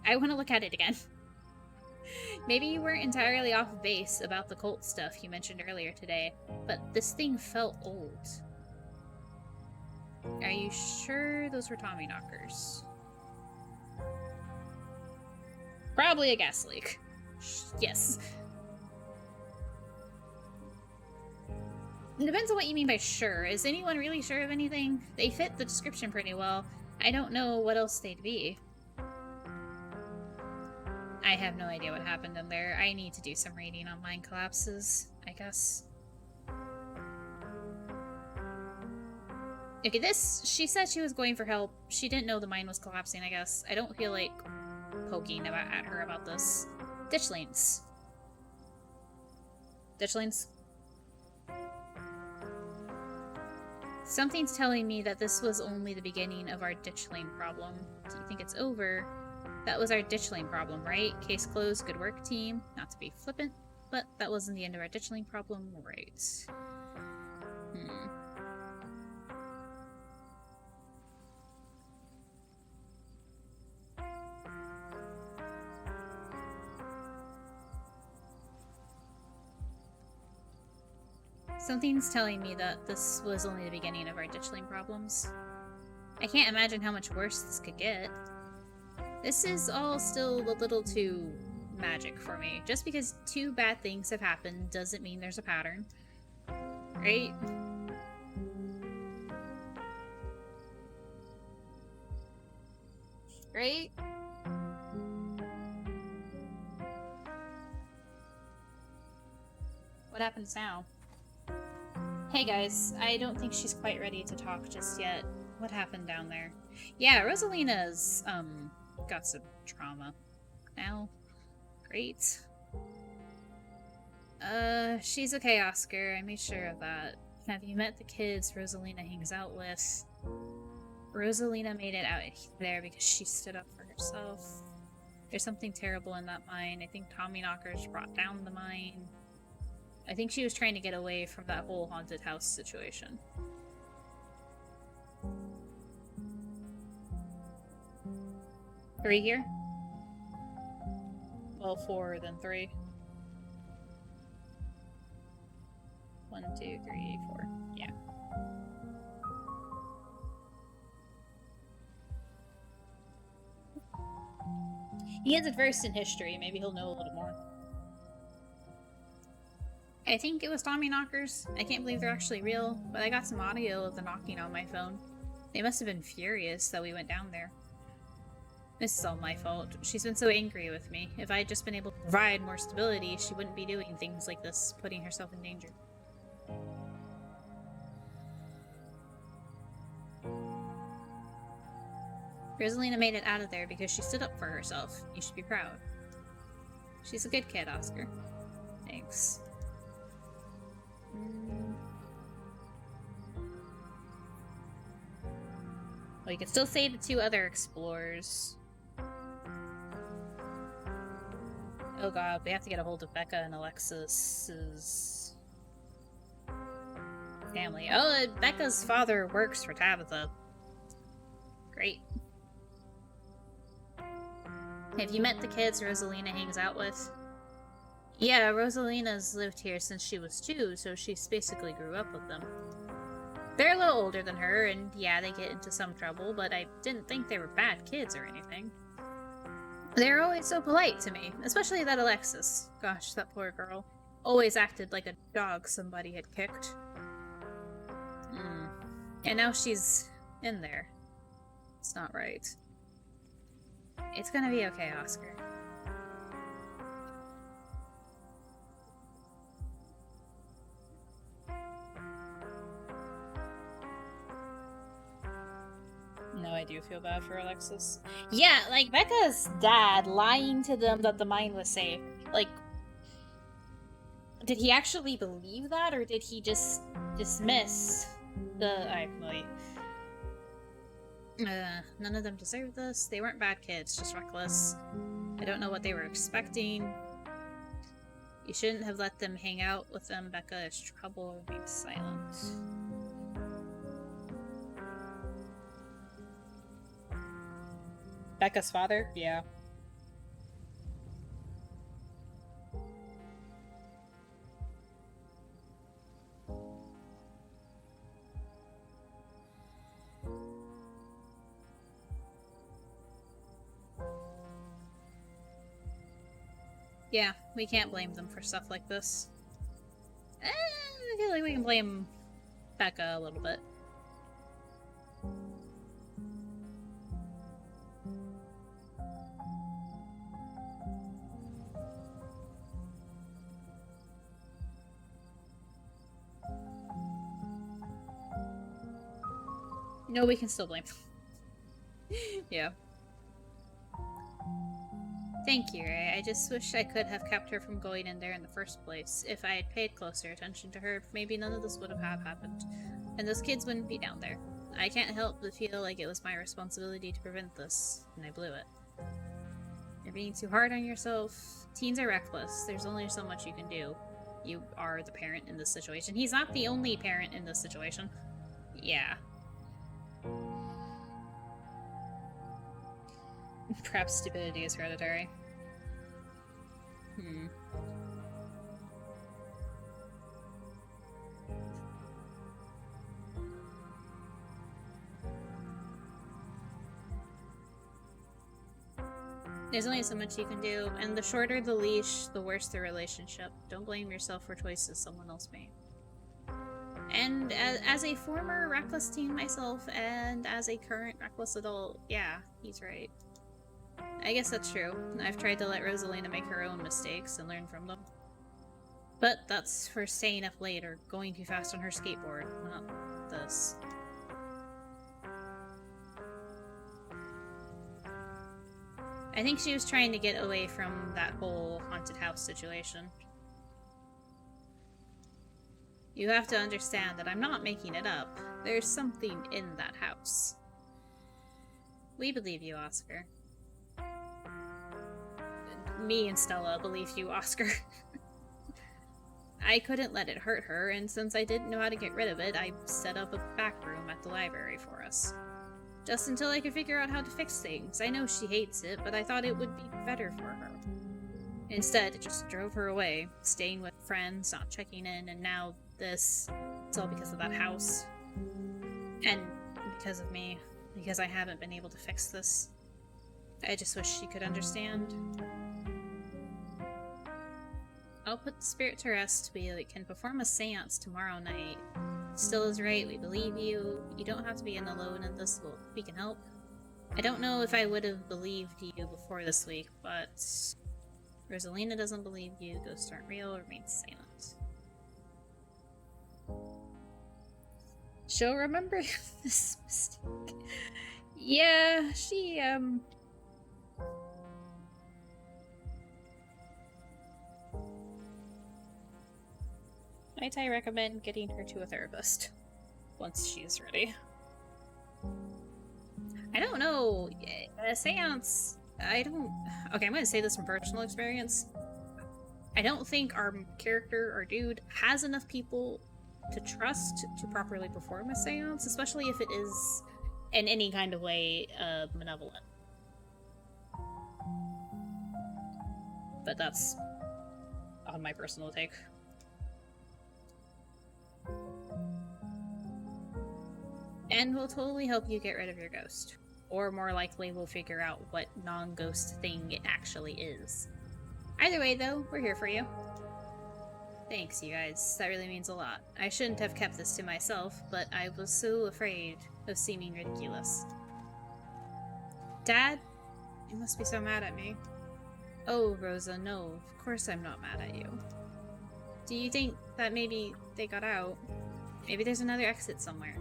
I want to look at it again. Maybe you weren't entirely off base about the cult stuff you mentioned earlier today, but this thing felt old. Are you sure those were Tommyknockers? Probably a gas leak. Yes. It depends on what you mean by sure. Is anyone really sure of anything? They fit the description pretty well. I don't know what else they'd be. I have no idea what happened in there. I need to do some reading on mine collapses, I guess. Okay, she said she was going for help. She didn't know the mine was collapsing, I guess. I don't feel like poking at her about this. Ditch lanes. Ditch lanes? Something's telling me that this was only the beginning of our ditch lane problem. Do you think it's over? That was our ditch lane problem, right? Case closed, good work, team. Not to be flippant, but that wasn't the end of our ditch lane problem, right? Something's telling me that this was only the beginning of our ditch lane problems. I can't imagine how much worse this could get. This is all still a little too magic for me. Just because two bad things have happened doesn't mean there's a pattern. Right? Right? What happens now? Hey guys, I don't think she's quite ready to talk just yet. What happened down there? Yeah, Rosalina's, got some trauma now. Great. She's okay, Oscar. I made sure of that. Have you met the kids Rosalina hangs out with? Rosalina made it out there because she stood up for herself. There's something terrible in that mine. I think Tommyknockers brought down the mine. I think she was trying to get away from that whole haunted house situation. Three here? Well, 4, then 3. 1, 2, 3, 4. Yeah. He is adversed in history. Maybe he'll know a little more. I think it was Tommyknockers. I can't believe they're actually real, but I got some audio of the knocking on my phone. They must have been furious that we went down there. This is all my fault. She's been so angry with me. If I had just been able to provide more stability, she wouldn't be doing things like this, putting herself in danger. Rosalina made it out of there because she stood up for herself. You should be proud. She's a good kid, Oscar. Thanks. Well, you could still say the 2 other explorers. Oh god, we have to get a hold of Becca and Alexis's family. Oh, Becca's father works for Tabitha. Great. Have you met the kids Rosalina hangs out with? Yeah, Rosalina's lived here since she was 2, so she's basically grew up with them. They're a little older than her, and yeah, they get into some trouble, but I didn't think they were bad kids or anything. They're always so polite to me, especially that Alexis. Gosh, that poor girl. Always acted like a dog somebody had kicked. And now she's in there. It's not right. It's gonna be okay, Oscar. No, I do feel bad for Alexis. Yeah, like, Becca's dad lying to them that the mine was safe. Like, did he actually believe that, or did he just dismiss the... none of them deserved this. They weren't bad kids, just reckless. I don't know what they were expecting. You shouldn't have let them hang out with them. Becca is trouble. Remain silent. Becca's father? Yeah. Yeah, we can't blame them for stuff like this. I feel like we can blame Becca a little bit. No, we can still blame them. Yeah. Thank you, Ray. I just wish I could have kept her from going in there in the first place. If I had paid closer attention to her, maybe none of this would have happened. And those kids wouldn't be down there. I can't help but feel like it was my responsibility to prevent this, and I blew it. You're being too hard on yourself. Teens are reckless. There's only so much you can do. You are the parent in this situation. He's not the only parent in this situation. Yeah. Perhaps stupidity is hereditary. There's only so much you can do, and the shorter the leash, the worse the relationship. Don't blame yourself for choices someone else made. And as a former reckless teen myself, and as a current reckless adult, yeah, he's right. I guess that's true. I've tried to let Rosalina make her own mistakes and learn from them. But that's for staying up late or going too fast on her skateboard, not this. I think she was trying to get away from that whole haunted house situation. You have to understand that I'm not making it up. There's something in that house. We believe you, Oscar. Me and Stella believe you, Oscar. I couldn't let it hurt her, and since I didn't know how to get rid of it, I set up a back room at the library for us. Just until I could figure out how to fix things. I know she hates it, but I thought it would be better for her. Instead, it just drove her away, staying with friends, not checking in, and now this. It's all because of that house. And because of me. Because I haven't been able to fix this. I just wish she could understand. I'll put the spirit to rest. We can perform a seance tomorrow night. Still is right, we believe you. You don't have to be alone in this. We can help. I don't know if I would have believed you before this week, but Rosalina doesn't believe you. Ghosts aren't real. Remain silent. She'll remember this mistake. Yeah, she, Might I recommend getting her to a therapist once she's ready? I don't know. A seance. Okay, I'm gonna say this from personal experience. I don't think our character, our dude, has enough people to trust to properly perform a seance, especially if it is in any kind of way malevolent. but that's on my personal take. And we'll totally help you get rid of your ghost. Or more likely, we'll figure out what non-ghost thing it actually is. Either way, though, we're here for you. Thanks, you guys. That really means a lot. I shouldn't have kept this to myself, but I was so afraid of seeming ridiculous. Dad? You must be so mad at me. Oh, Rosa, no. Of course I'm not mad at you. Do you think that maybe they got out? Maybe there's another exit somewhere.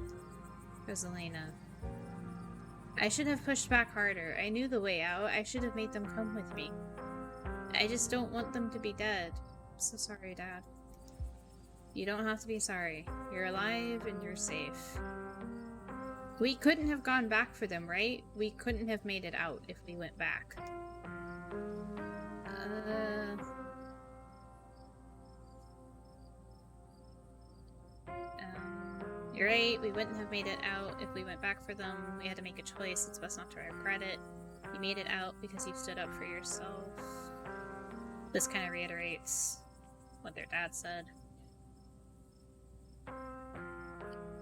Rosalina. I should have pushed back harder. I knew the way out. I should have made them come with me. I just don't want them to be dead. I'm so sorry, Dad. You don't have to be sorry. You're alive and you're safe. We couldn't have gone back for them, right? We couldn't have made it out if we went back. You're right, we wouldn't have made it out if we went back for them. We had to make a choice. It's best not to regret it. You made it out because you stood up for yourself. This kind of reiterates what their dad said.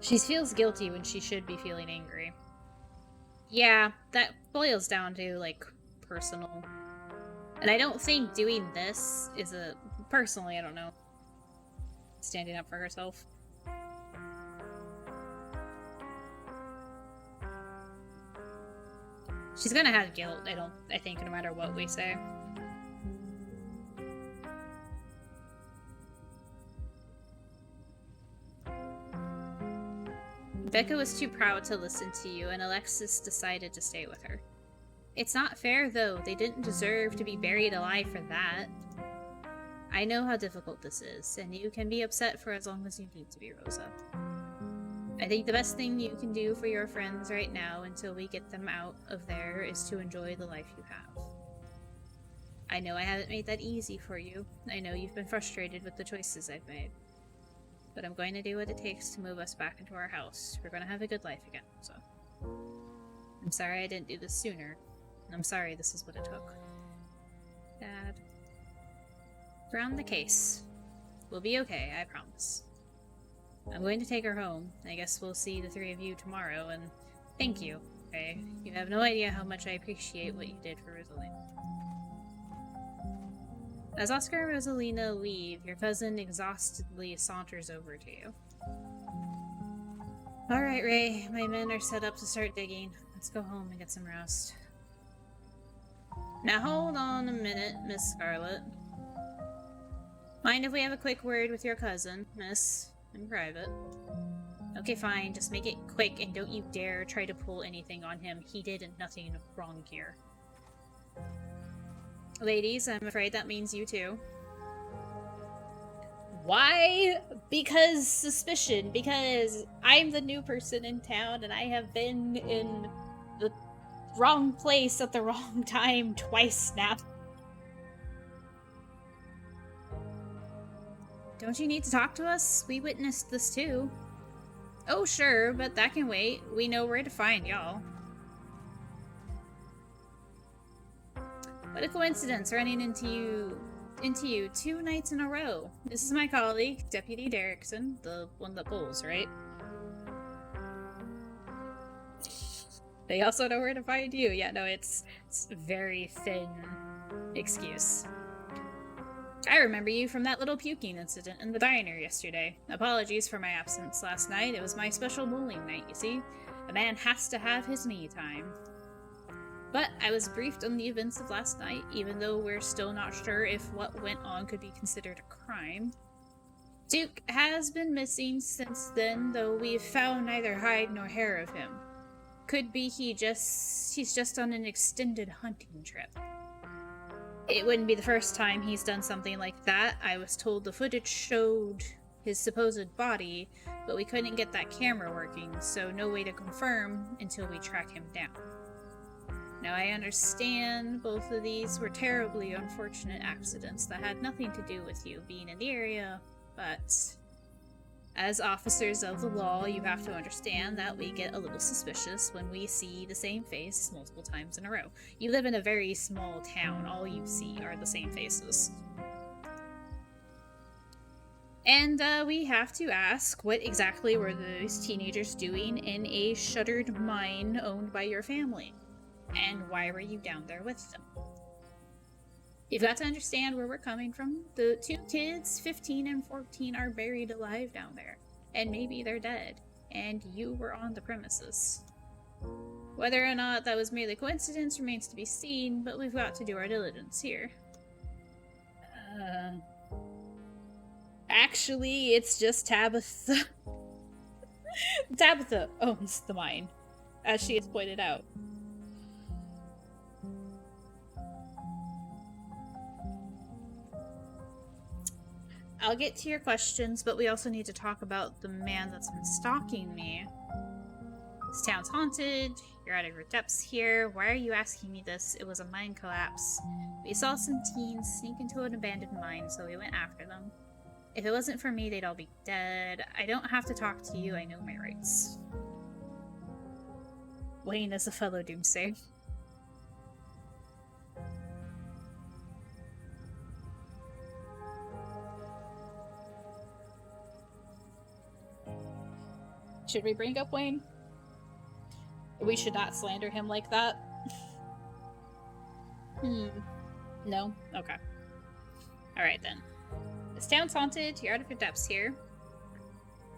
She feels guilty when she should be feeling angry. Yeah, that boils down to, like, personal. And I don't think doing this is a... Personally, I don't know. Standing up for herself. She's gonna have guilt, I think, no matter what we say. Becca was too proud to listen to you, and Alexis decided to stay with her. It's not fair, though. They didn't deserve to be buried alive for that. I know how difficult this is, and you can be upset for as long as you need to be, Rosa. I think the best thing you can do for your friends right now until we get them out of there is to enjoy the life you have. I know I haven't made that easy for you. I know you've been frustrated with the choices I've made. But I'm going to do what it takes to move us back into our house. We're going to have a good life again, so... I'm sorry I didn't do this sooner. And I'm sorry this is what it took. Dad. Ground the case. We'll be okay, I promise. I'm going to take her home. I guess we'll see the three of you tomorrow, and thank you, okay? You have no idea how much I appreciate what you did for Rosalina. As Oscar and Rosalina leave, your cousin exhaustedly saunters over to you. Alright, Ray, my men are set up to start digging. Let's go home and get some rest. Now hold on a minute, Miss Scarlet. Mind if we have a quick word with your cousin, miss? In private. Okay, fine, just make it quick and don't you dare try to pull anything on him. He did nothing wrong here. Ladies, I'm afraid that means you too. Why? Because suspicion. Because I'm the new person in town and I have been in the wrong place at the wrong time twice now. Don't you need to talk to us? We witnessed this too. Oh, sure, but that can wait. We know where to find y'all. What a coincidence running into you 2 nights in a row. This is my colleague, Deputy Derrickson, the one that pulls, right? They also know where to find you. Yeah, no, it's a very thin excuse. I remember you from that little puking incident in the diner yesterday. Apologies for my absence last night. It was my special bowling night, you see. A man has to have his me time. But I was briefed on the events of last night, even though we're still not sure if what went on could be considered a crime. Duke has been missing since then, though we've found neither hide nor hair of him. Could be he's just on an extended hunting trip. It wouldn't be the first time he's done something like that. I was told the footage showed his supposed body, but we couldn't get that camera working, so no way to confirm until we track him down. Now, I understand both of these were terribly unfortunate accidents that had nothing to do with you being in the area, but As officers of the law, you have to understand that we get a little suspicious when we see the same face multiple times in a row. You live in a very small town. All you see are the same faces. And we have to ask, what exactly were those teenagers doing in a shuttered mine owned by your family? And why were you down there with them? You've got to understand where we're coming from. The two kids, 15 and 14, are buried alive down there. And maybe they're dead. And you were on the premises. Whether or not that was merely coincidence remains to be seen, but we've got to do our diligence here. Actually, it's just Tabitha. Tabitha owns the mine, as she has pointed out. I'll get to your questions, but we also need to talk about the man that's been stalking me. This town's haunted. You're out of your depths here. Why are you asking me this? It was a mine collapse. We saw some teens sneak into an abandoned mine, so we went after them. If it wasn't for me, they'd all be dead. I don't have to talk to you. I know my rights. Wayne is a fellow doomsayer. Should we bring up Wayne? We should not slander him like that. No? Okay. Alright then. This town's haunted. You're out of your depths here.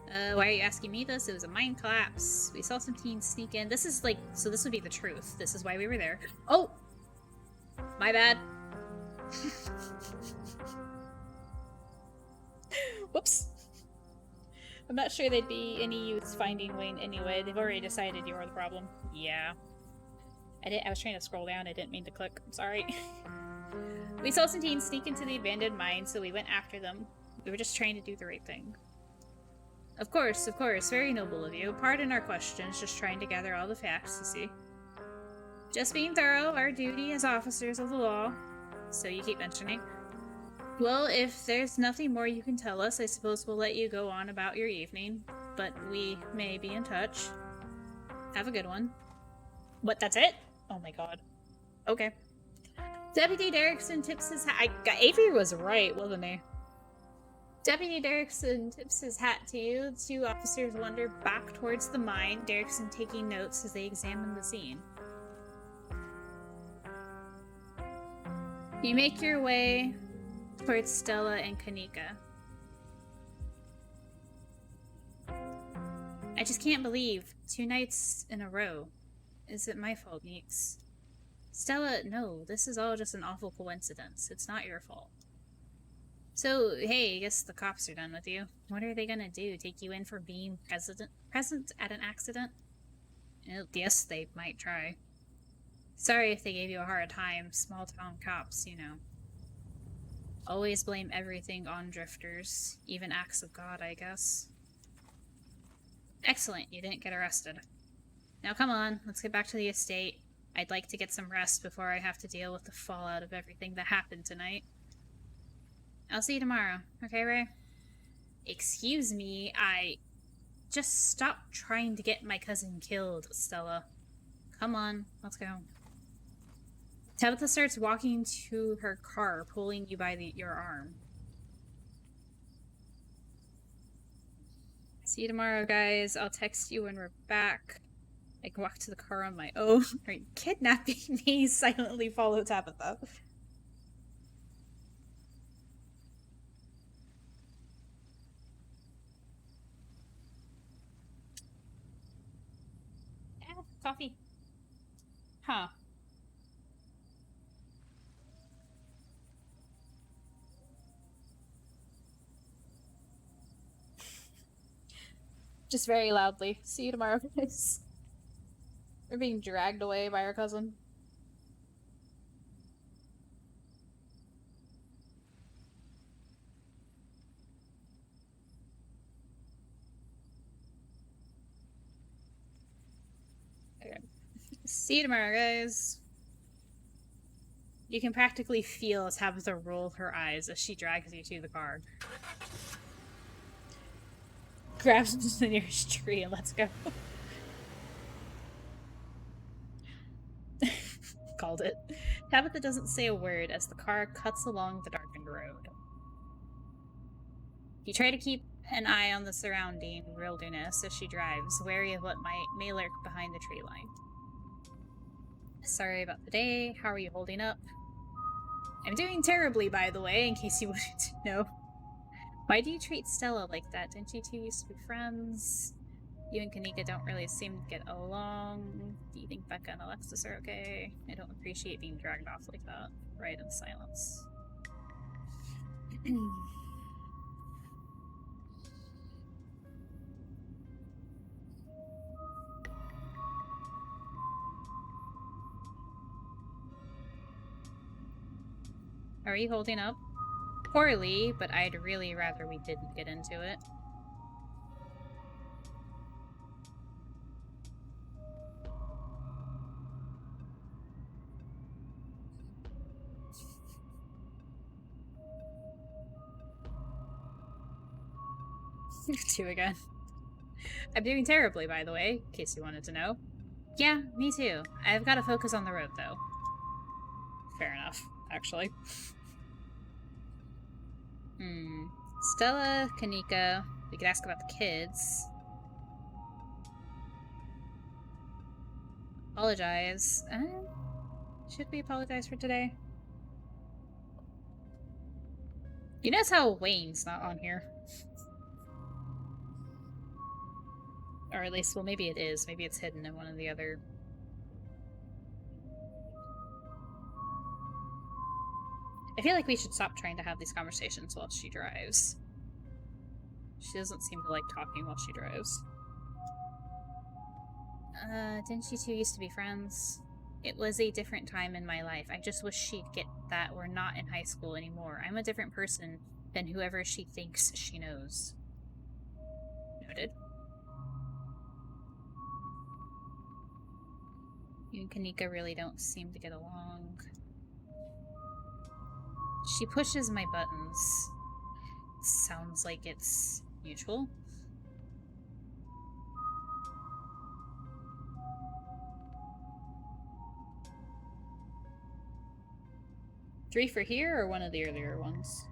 Why are you asking me this? It was a mine collapse. We saw some teens sneak in. This is like, so this would be the truth. This is why we were there. Oh! My bad. Whoops. I'm not sure they'd be any use finding Wayne anyway. They've already decided you're the problem. Yeah. I was trying to scroll down. I didn't mean to click. I'm sorry. We saw some teens sneak into the abandoned mine, so we went after them. We were just trying to do the right thing. Of course. Very noble of you. Pardon our questions, just trying to gather all the facts, you see. Just being thorough, our duty as officers of the law. So you keep mentioning. Well, if there's nothing more you can tell us, I suppose we'll let you go on about your evening. But we may be in touch. Have a good one. What, that's it? Oh my god. Okay. Deputy Derrickson tips his hat. Avery was right, wasn't he? Deputy Derrickson tips his hat to you. The two officers wander back towards the mine, Derrickson taking notes as they examine the scene. You make your way towards Stella and Kanika. I just can't believe 2 nights in a row. Is it my fault, Neeks? Stella, no, this is all just an awful coincidence. It's not your fault. So, hey, I guess the cops are done with you. What are they gonna do? Take you in for being present at an accident? Yes, they might try. Sorry if they gave you a hard time. Small town cops, you know. Always blame everything on drifters. Even acts of God, I guess. Excellent, you didn't get arrested. Now come on, let's get back to the estate. I'd like to get some rest before I have to deal with the fallout of everything that happened tonight. I'll see you tomorrow, okay, Ray? Excuse me, Just stop trying to get my cousin killed, Stella. Come on, let's go. Tabitha starts walking to her car, pulling you by your arm. See you tomorrow, guys. I'll text you when we're back. I can walk to the car on my own. Are you kidnapping me? Silently follow Tabitha. Coffee. Huh. Just very loudly. See you tomorrow, guys. We're being dragged away by our cousin. Okay. See you tomorrow, guys. You can practically feel Tabitha roll her eyes as she drags you to the car. grabs the nearest tree and let's go. Called it. Tabitha doesn't say a word as the car cuts along the darkened road. You try to keep an eye on the surrounding wilderness as she drives, wary of what may lurk behind the tree line. Sorry about the day. How are you holding up? I'm doing terribly, by the way, in case you wanted to know. Why do you treat Stella like that? Didn't you two used to be friends? You and Kanika don't really seem to get along. Do you think Becca and Alexis are okay? I don't appreciate being dragged off like that. Right in silence. Are you holding up? Poorly, but I'd really rather we didn't get into it. Two again. I'm doing terribly, by the way, in case you wanted to know. Yeah, me too. I've got to focus on the road, though. Fair enough, actually. Stella, Kanika, we could ask about the kids. Apologize. Should we apologize for today? You notice how Wayne's not on here? Or at least, well, maybe it is. Maybe it's hidden in one of the other... I feel like we should stop trying to have these conversations while she drives. She doesn't seem to like talking while she drives. Didn't you two used to be friends? It was a different time in my life. I just wish she'd get that we're not in high school anymore. I'm a different person than whoever she thinks she knows. Noted. You and Kanika really don't seem to get along. She pushes my buttons. Sounds like it's mutual. Three for here or one of the earlier ones?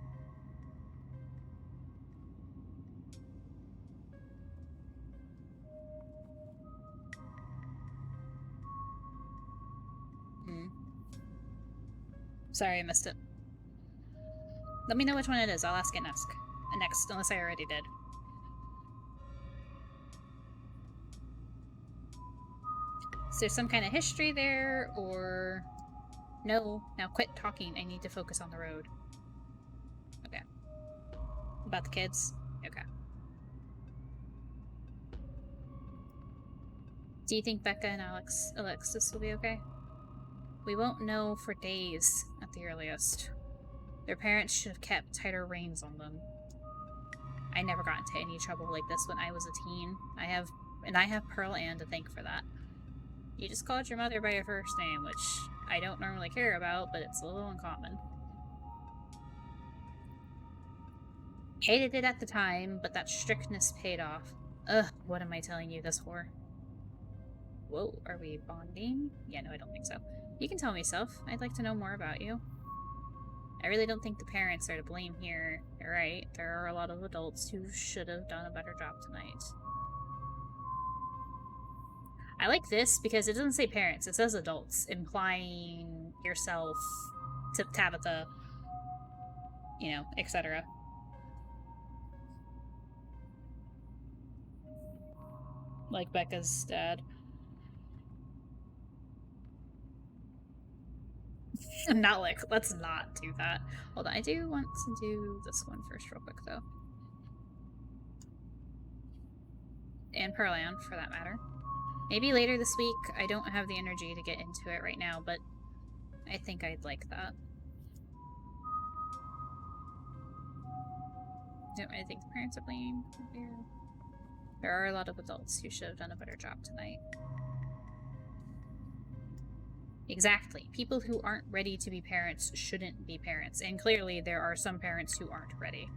Sorry, I missed it. Let me know which one it is. I'll ask it next, unless I already did. Is there some kind of history there, or... No, now quit talking. I need to focus on the road. Okay. About the kids? Okay. Do you think Becca and Alexis will be okay? We won't know for days at the earliest. Their parents should have kept tighter reins on them. I never got into any trouble like this when I was a teen. I have Pearl Ann to thank for that. You just called your mother by her first name, which I don't normally care about, but it's a little uncommon. Hated it at the time, but that strictness paid off. Ugh, what am I telling you this for? Whoa, are we bonding? Yeah, no, I don't think so. You can tell me stuff. I'd like to know more about you. I really don't think the parents are to blame here. You're right, there are a lot of adults who should have done a better job tonight. I like this because it doesn't say parents, it says adults, implying yourself, to Tabitha, you know, etc. Like Becca's dad. I'm not like, let's not do that. Hold on, I do want to do this one first real quick, though. And Pearl Ann, for that matter. Maybe later this week. I don't have the energy to get into it right now, but I think I'd like that. Don't really think the parents are blamed. There are a lot of adults who should have done a better job tonight. Exactly. People who aren't ready to be parents shouldn't be parents, and clearly there are some parents who aren't ready.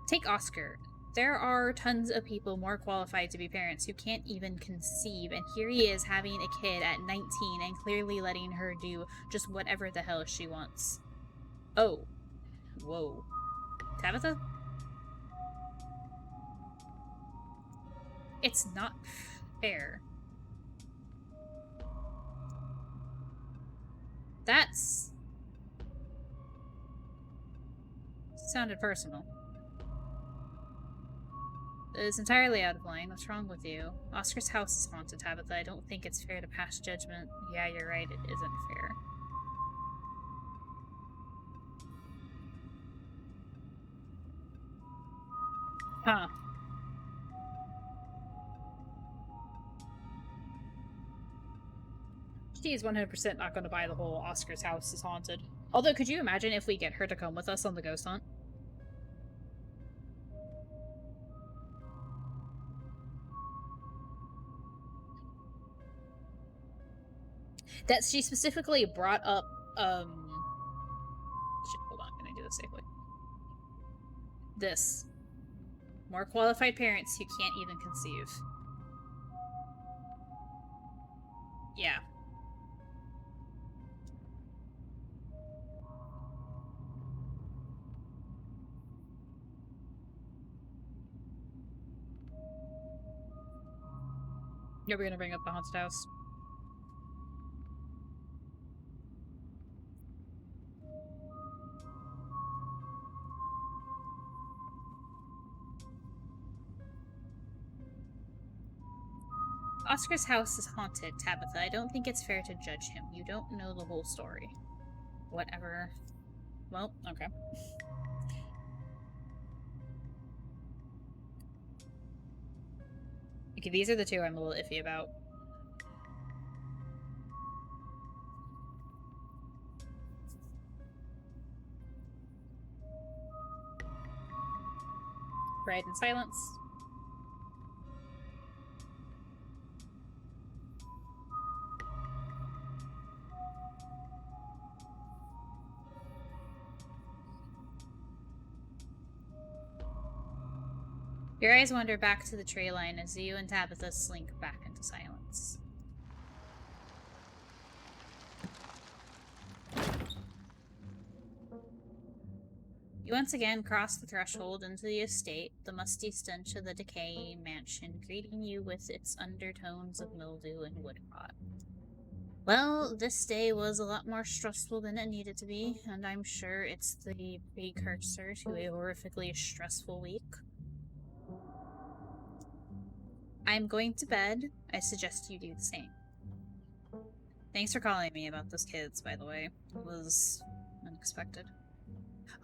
Take Oscar. There are tons of people more qualified to be parents who can't even conceive, and here he is having a kid at 19 and clearly letting her do just whatever the hell she wants. Oh. Whoa. Tabitha? It's not fair. That's... sounded personal. It's entirely out of line. What's wrong with you? Oscar's house is haunted, Tabitha. I don't think it's fair to pass judgment. Yeah, you're right. It isn't fair. Huh. She is 100% not going to buy the whole Oscar's house is haunted. Although, could you imagine if we get her to come with us on the ghost hunt? That she specifically brought up, shit, hold on, can I do this safely? This. More qualified parents who can't even conceive. Yeah. You're gonna bring up the haunted house. Oscar's house is haunted, Tabitha. I don't think it's fair to judge him. You don't know the whole story. Whatever. Well, okay. Okay, these are the two I'm a little iffy about. Ride in silence. Your eyes wander back to the tree line as you and Tabitha slink back into silence. You once again cross the threshold into the estate, the musty stench of the decaying mansion greeting you with its undertones of mildew and wood rot. Well, this day was a lot more stressful than it needed to be, and I'm sure it's the precursor to a horrifically stressful week. I'm going to bed. I suggest you do the same. Thanks for calling me about those kids, by the way. It was unexpected.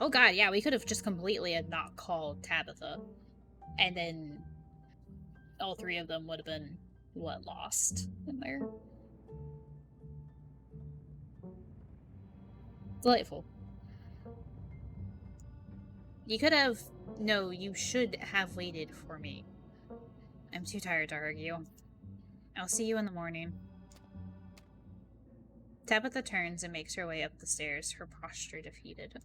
Oh god, yeah, we could have just completely had not called Tabitha. And then all three of them would have been, what, lost in there? Delightful. You could have... No, you should have waited for me. I'm too tired to argue. I'll see you in the morning. Tabitha turns and makes her way up the stairs, her posture defeated.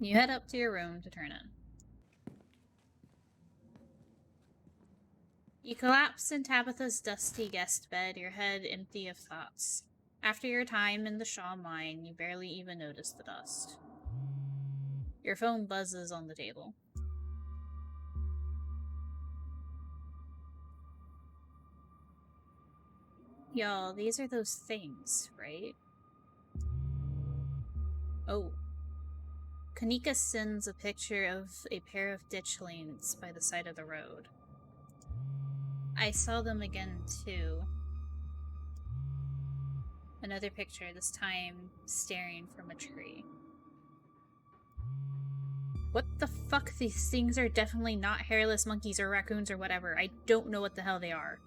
You head up to your room to turn in. You collapse in Tabitha's dusty guest bed, your head empty of thoughts. After your time in the Shaw mine, you barely even notice the dust. Your phone buzzes on the table. Y'all, these are those things, right? Oh. Kanika sends a picture of a pair of ditchlings by the side of the road. I saw them again, too. Another picture, this time staring from a tree. What the fuck? These things are definitely not hairless monkeys or raccoons or whatever. I don't know what the hell they are.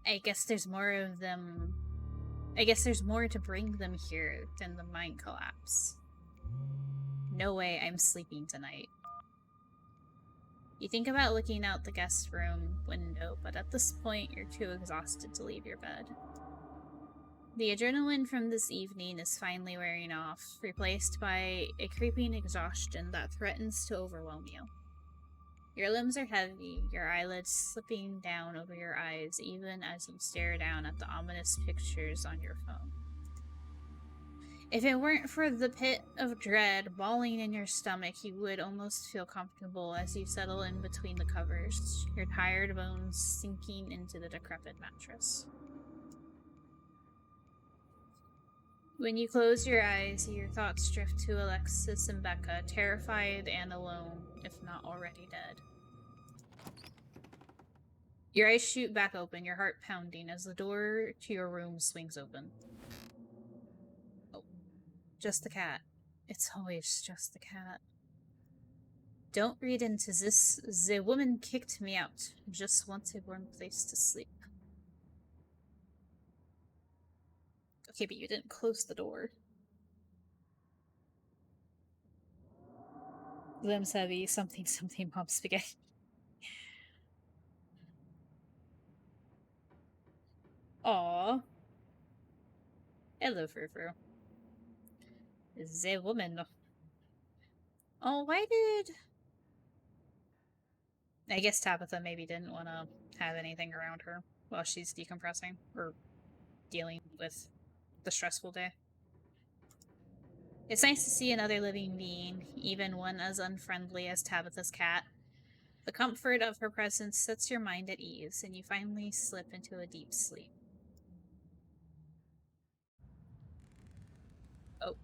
I guess there's more of them. I guess there's more to bring them here than the mine collapse. No way I'm sleeping tonight. You think about looking out the guest room window, but at this point you're too exhausted to leave your bed. The adrenaline from this evening is finally wearing off, replaced by a creeping exhaustion that threatens to overwhelm you. Your limbs are heavy, your eyelids slipping down over your eyes even as you stare down at the ominous pictures on your phone. If it weren't for the pit of dread bawling in your stomach, you would almost feel comfortable as you settle in between the covers, your tired bones sinking into the decrepit mattress. When you close your eyes, your thoughts drift to Alexis and Becca, terrified and alone, if not already dead. Your eyes shoot back open, your heart pounding as the door to your room swings open. Oh, just the cat. It's always just the cat. Don't read into this. The woman kicked me out. Just wants a warm place to sleep. Okay, but you didn't close the door. Limbs heavy, something, mom spaghetti. Aww. Hello, Frou-Frou. The woman. Oh, why did... I guess Tabitha maybe didn't want to have anything around her while she's decompressing or dealing with the stressful day. It's nice to see another living being, even one as unfriendly as Tabitha's cat. The comfort of her presence sets your mind at ease, and you finally slip into a deep sleep. Oh.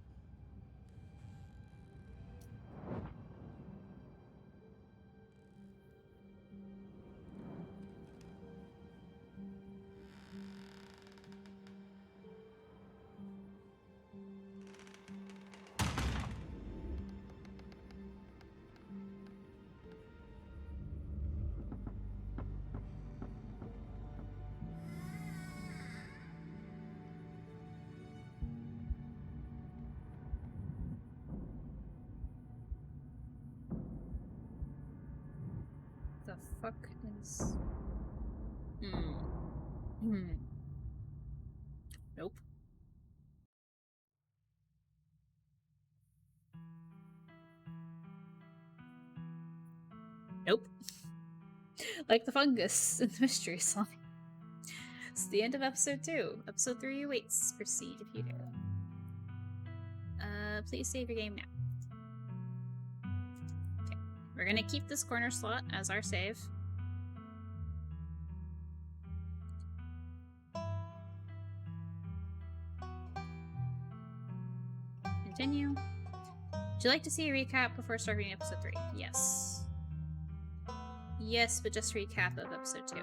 The fuck is... Nope. Nope. Like the fungus in the mystery song. It's the end of episode 2. Episode 3 awaits. Proceed if you dare. Please save your game now. Okay. We're gonna keep this corner slot as our save. Continue. Would you like to see a recap before starting episode 3? Yes. Yes, but just recap of episode 2.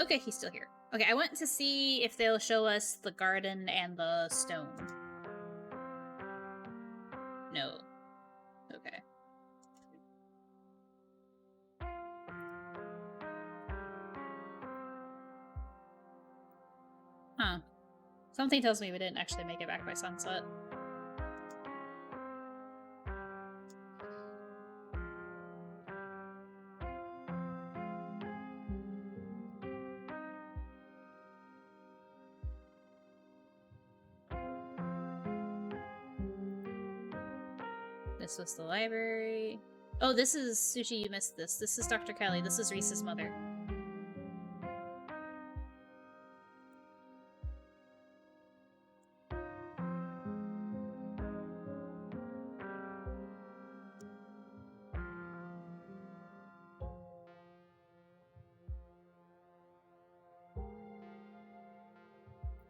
Okay, he's still here. Okay, I want to see if they'll show us the garden and the stone. No. Okay. Huh. Something tells me we didn't actually make it back by sunset. This was the library. Oh, this is Sushi, you missed this. This is Dr. Kelly. This is Reese's mother.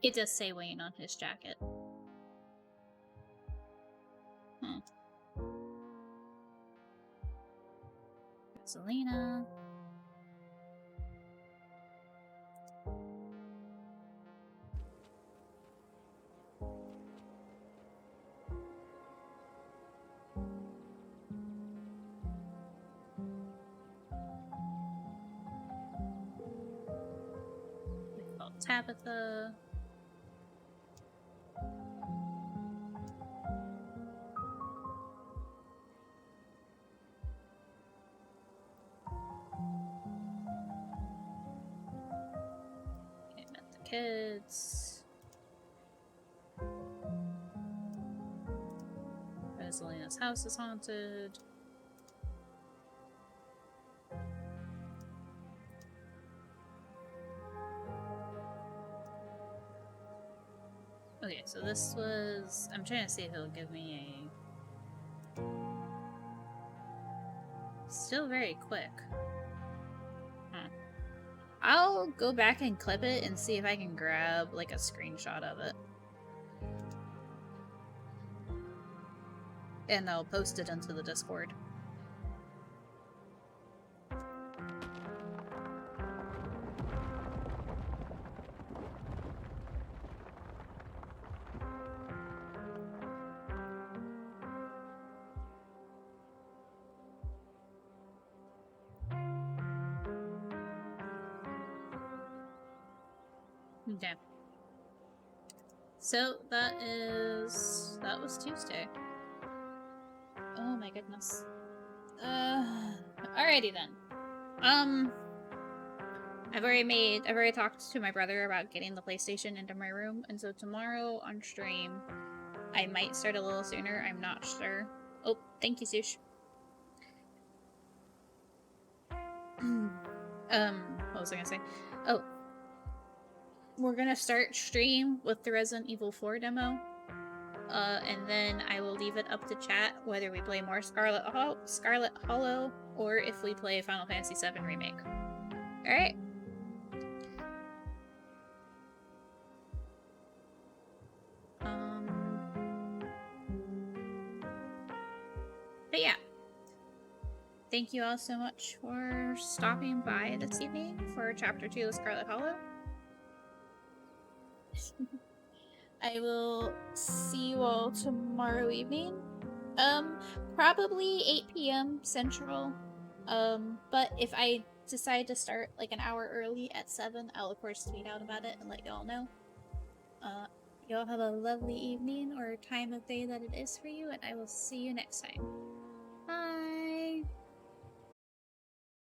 It does say Wayne on his jacket. Selena. We call Tabitha. kids. Rosalina's house is haunted. Okay, so this was... I'm trying to see if it'll give me a... Still very quick. I'll go back and clip it and see if I can grab, like, a screenshot of it. And I'll post it into the Discord. Okay. So that was Tuesday. Oh my goodness. Alrighty then. I've already talked to my brother about getting the PlayStation into my room, and so tomorrow on stream, I might start a little sooner, I'm not sure. Oh, thank you, Sush. What was I gonna say? Oh. We're gonna start stream with the Resident Evil 4 demo. And then I will leave it up to chat whether we play more Scarlet Hollow or if we play Final Fantasy VII Remake. Alright. But yeah. Thank you all so much for stopping by this evening for Chapter 2 of Scarlet Hollow. I will see you all tomorrow evening. Probably 8 p.m. Central. But if I decide to start like an hour early at 7, I'll of course tweet out about it and let y'all know. Y'all have a lovely evening or time of day that it is for you, and I will see you next time.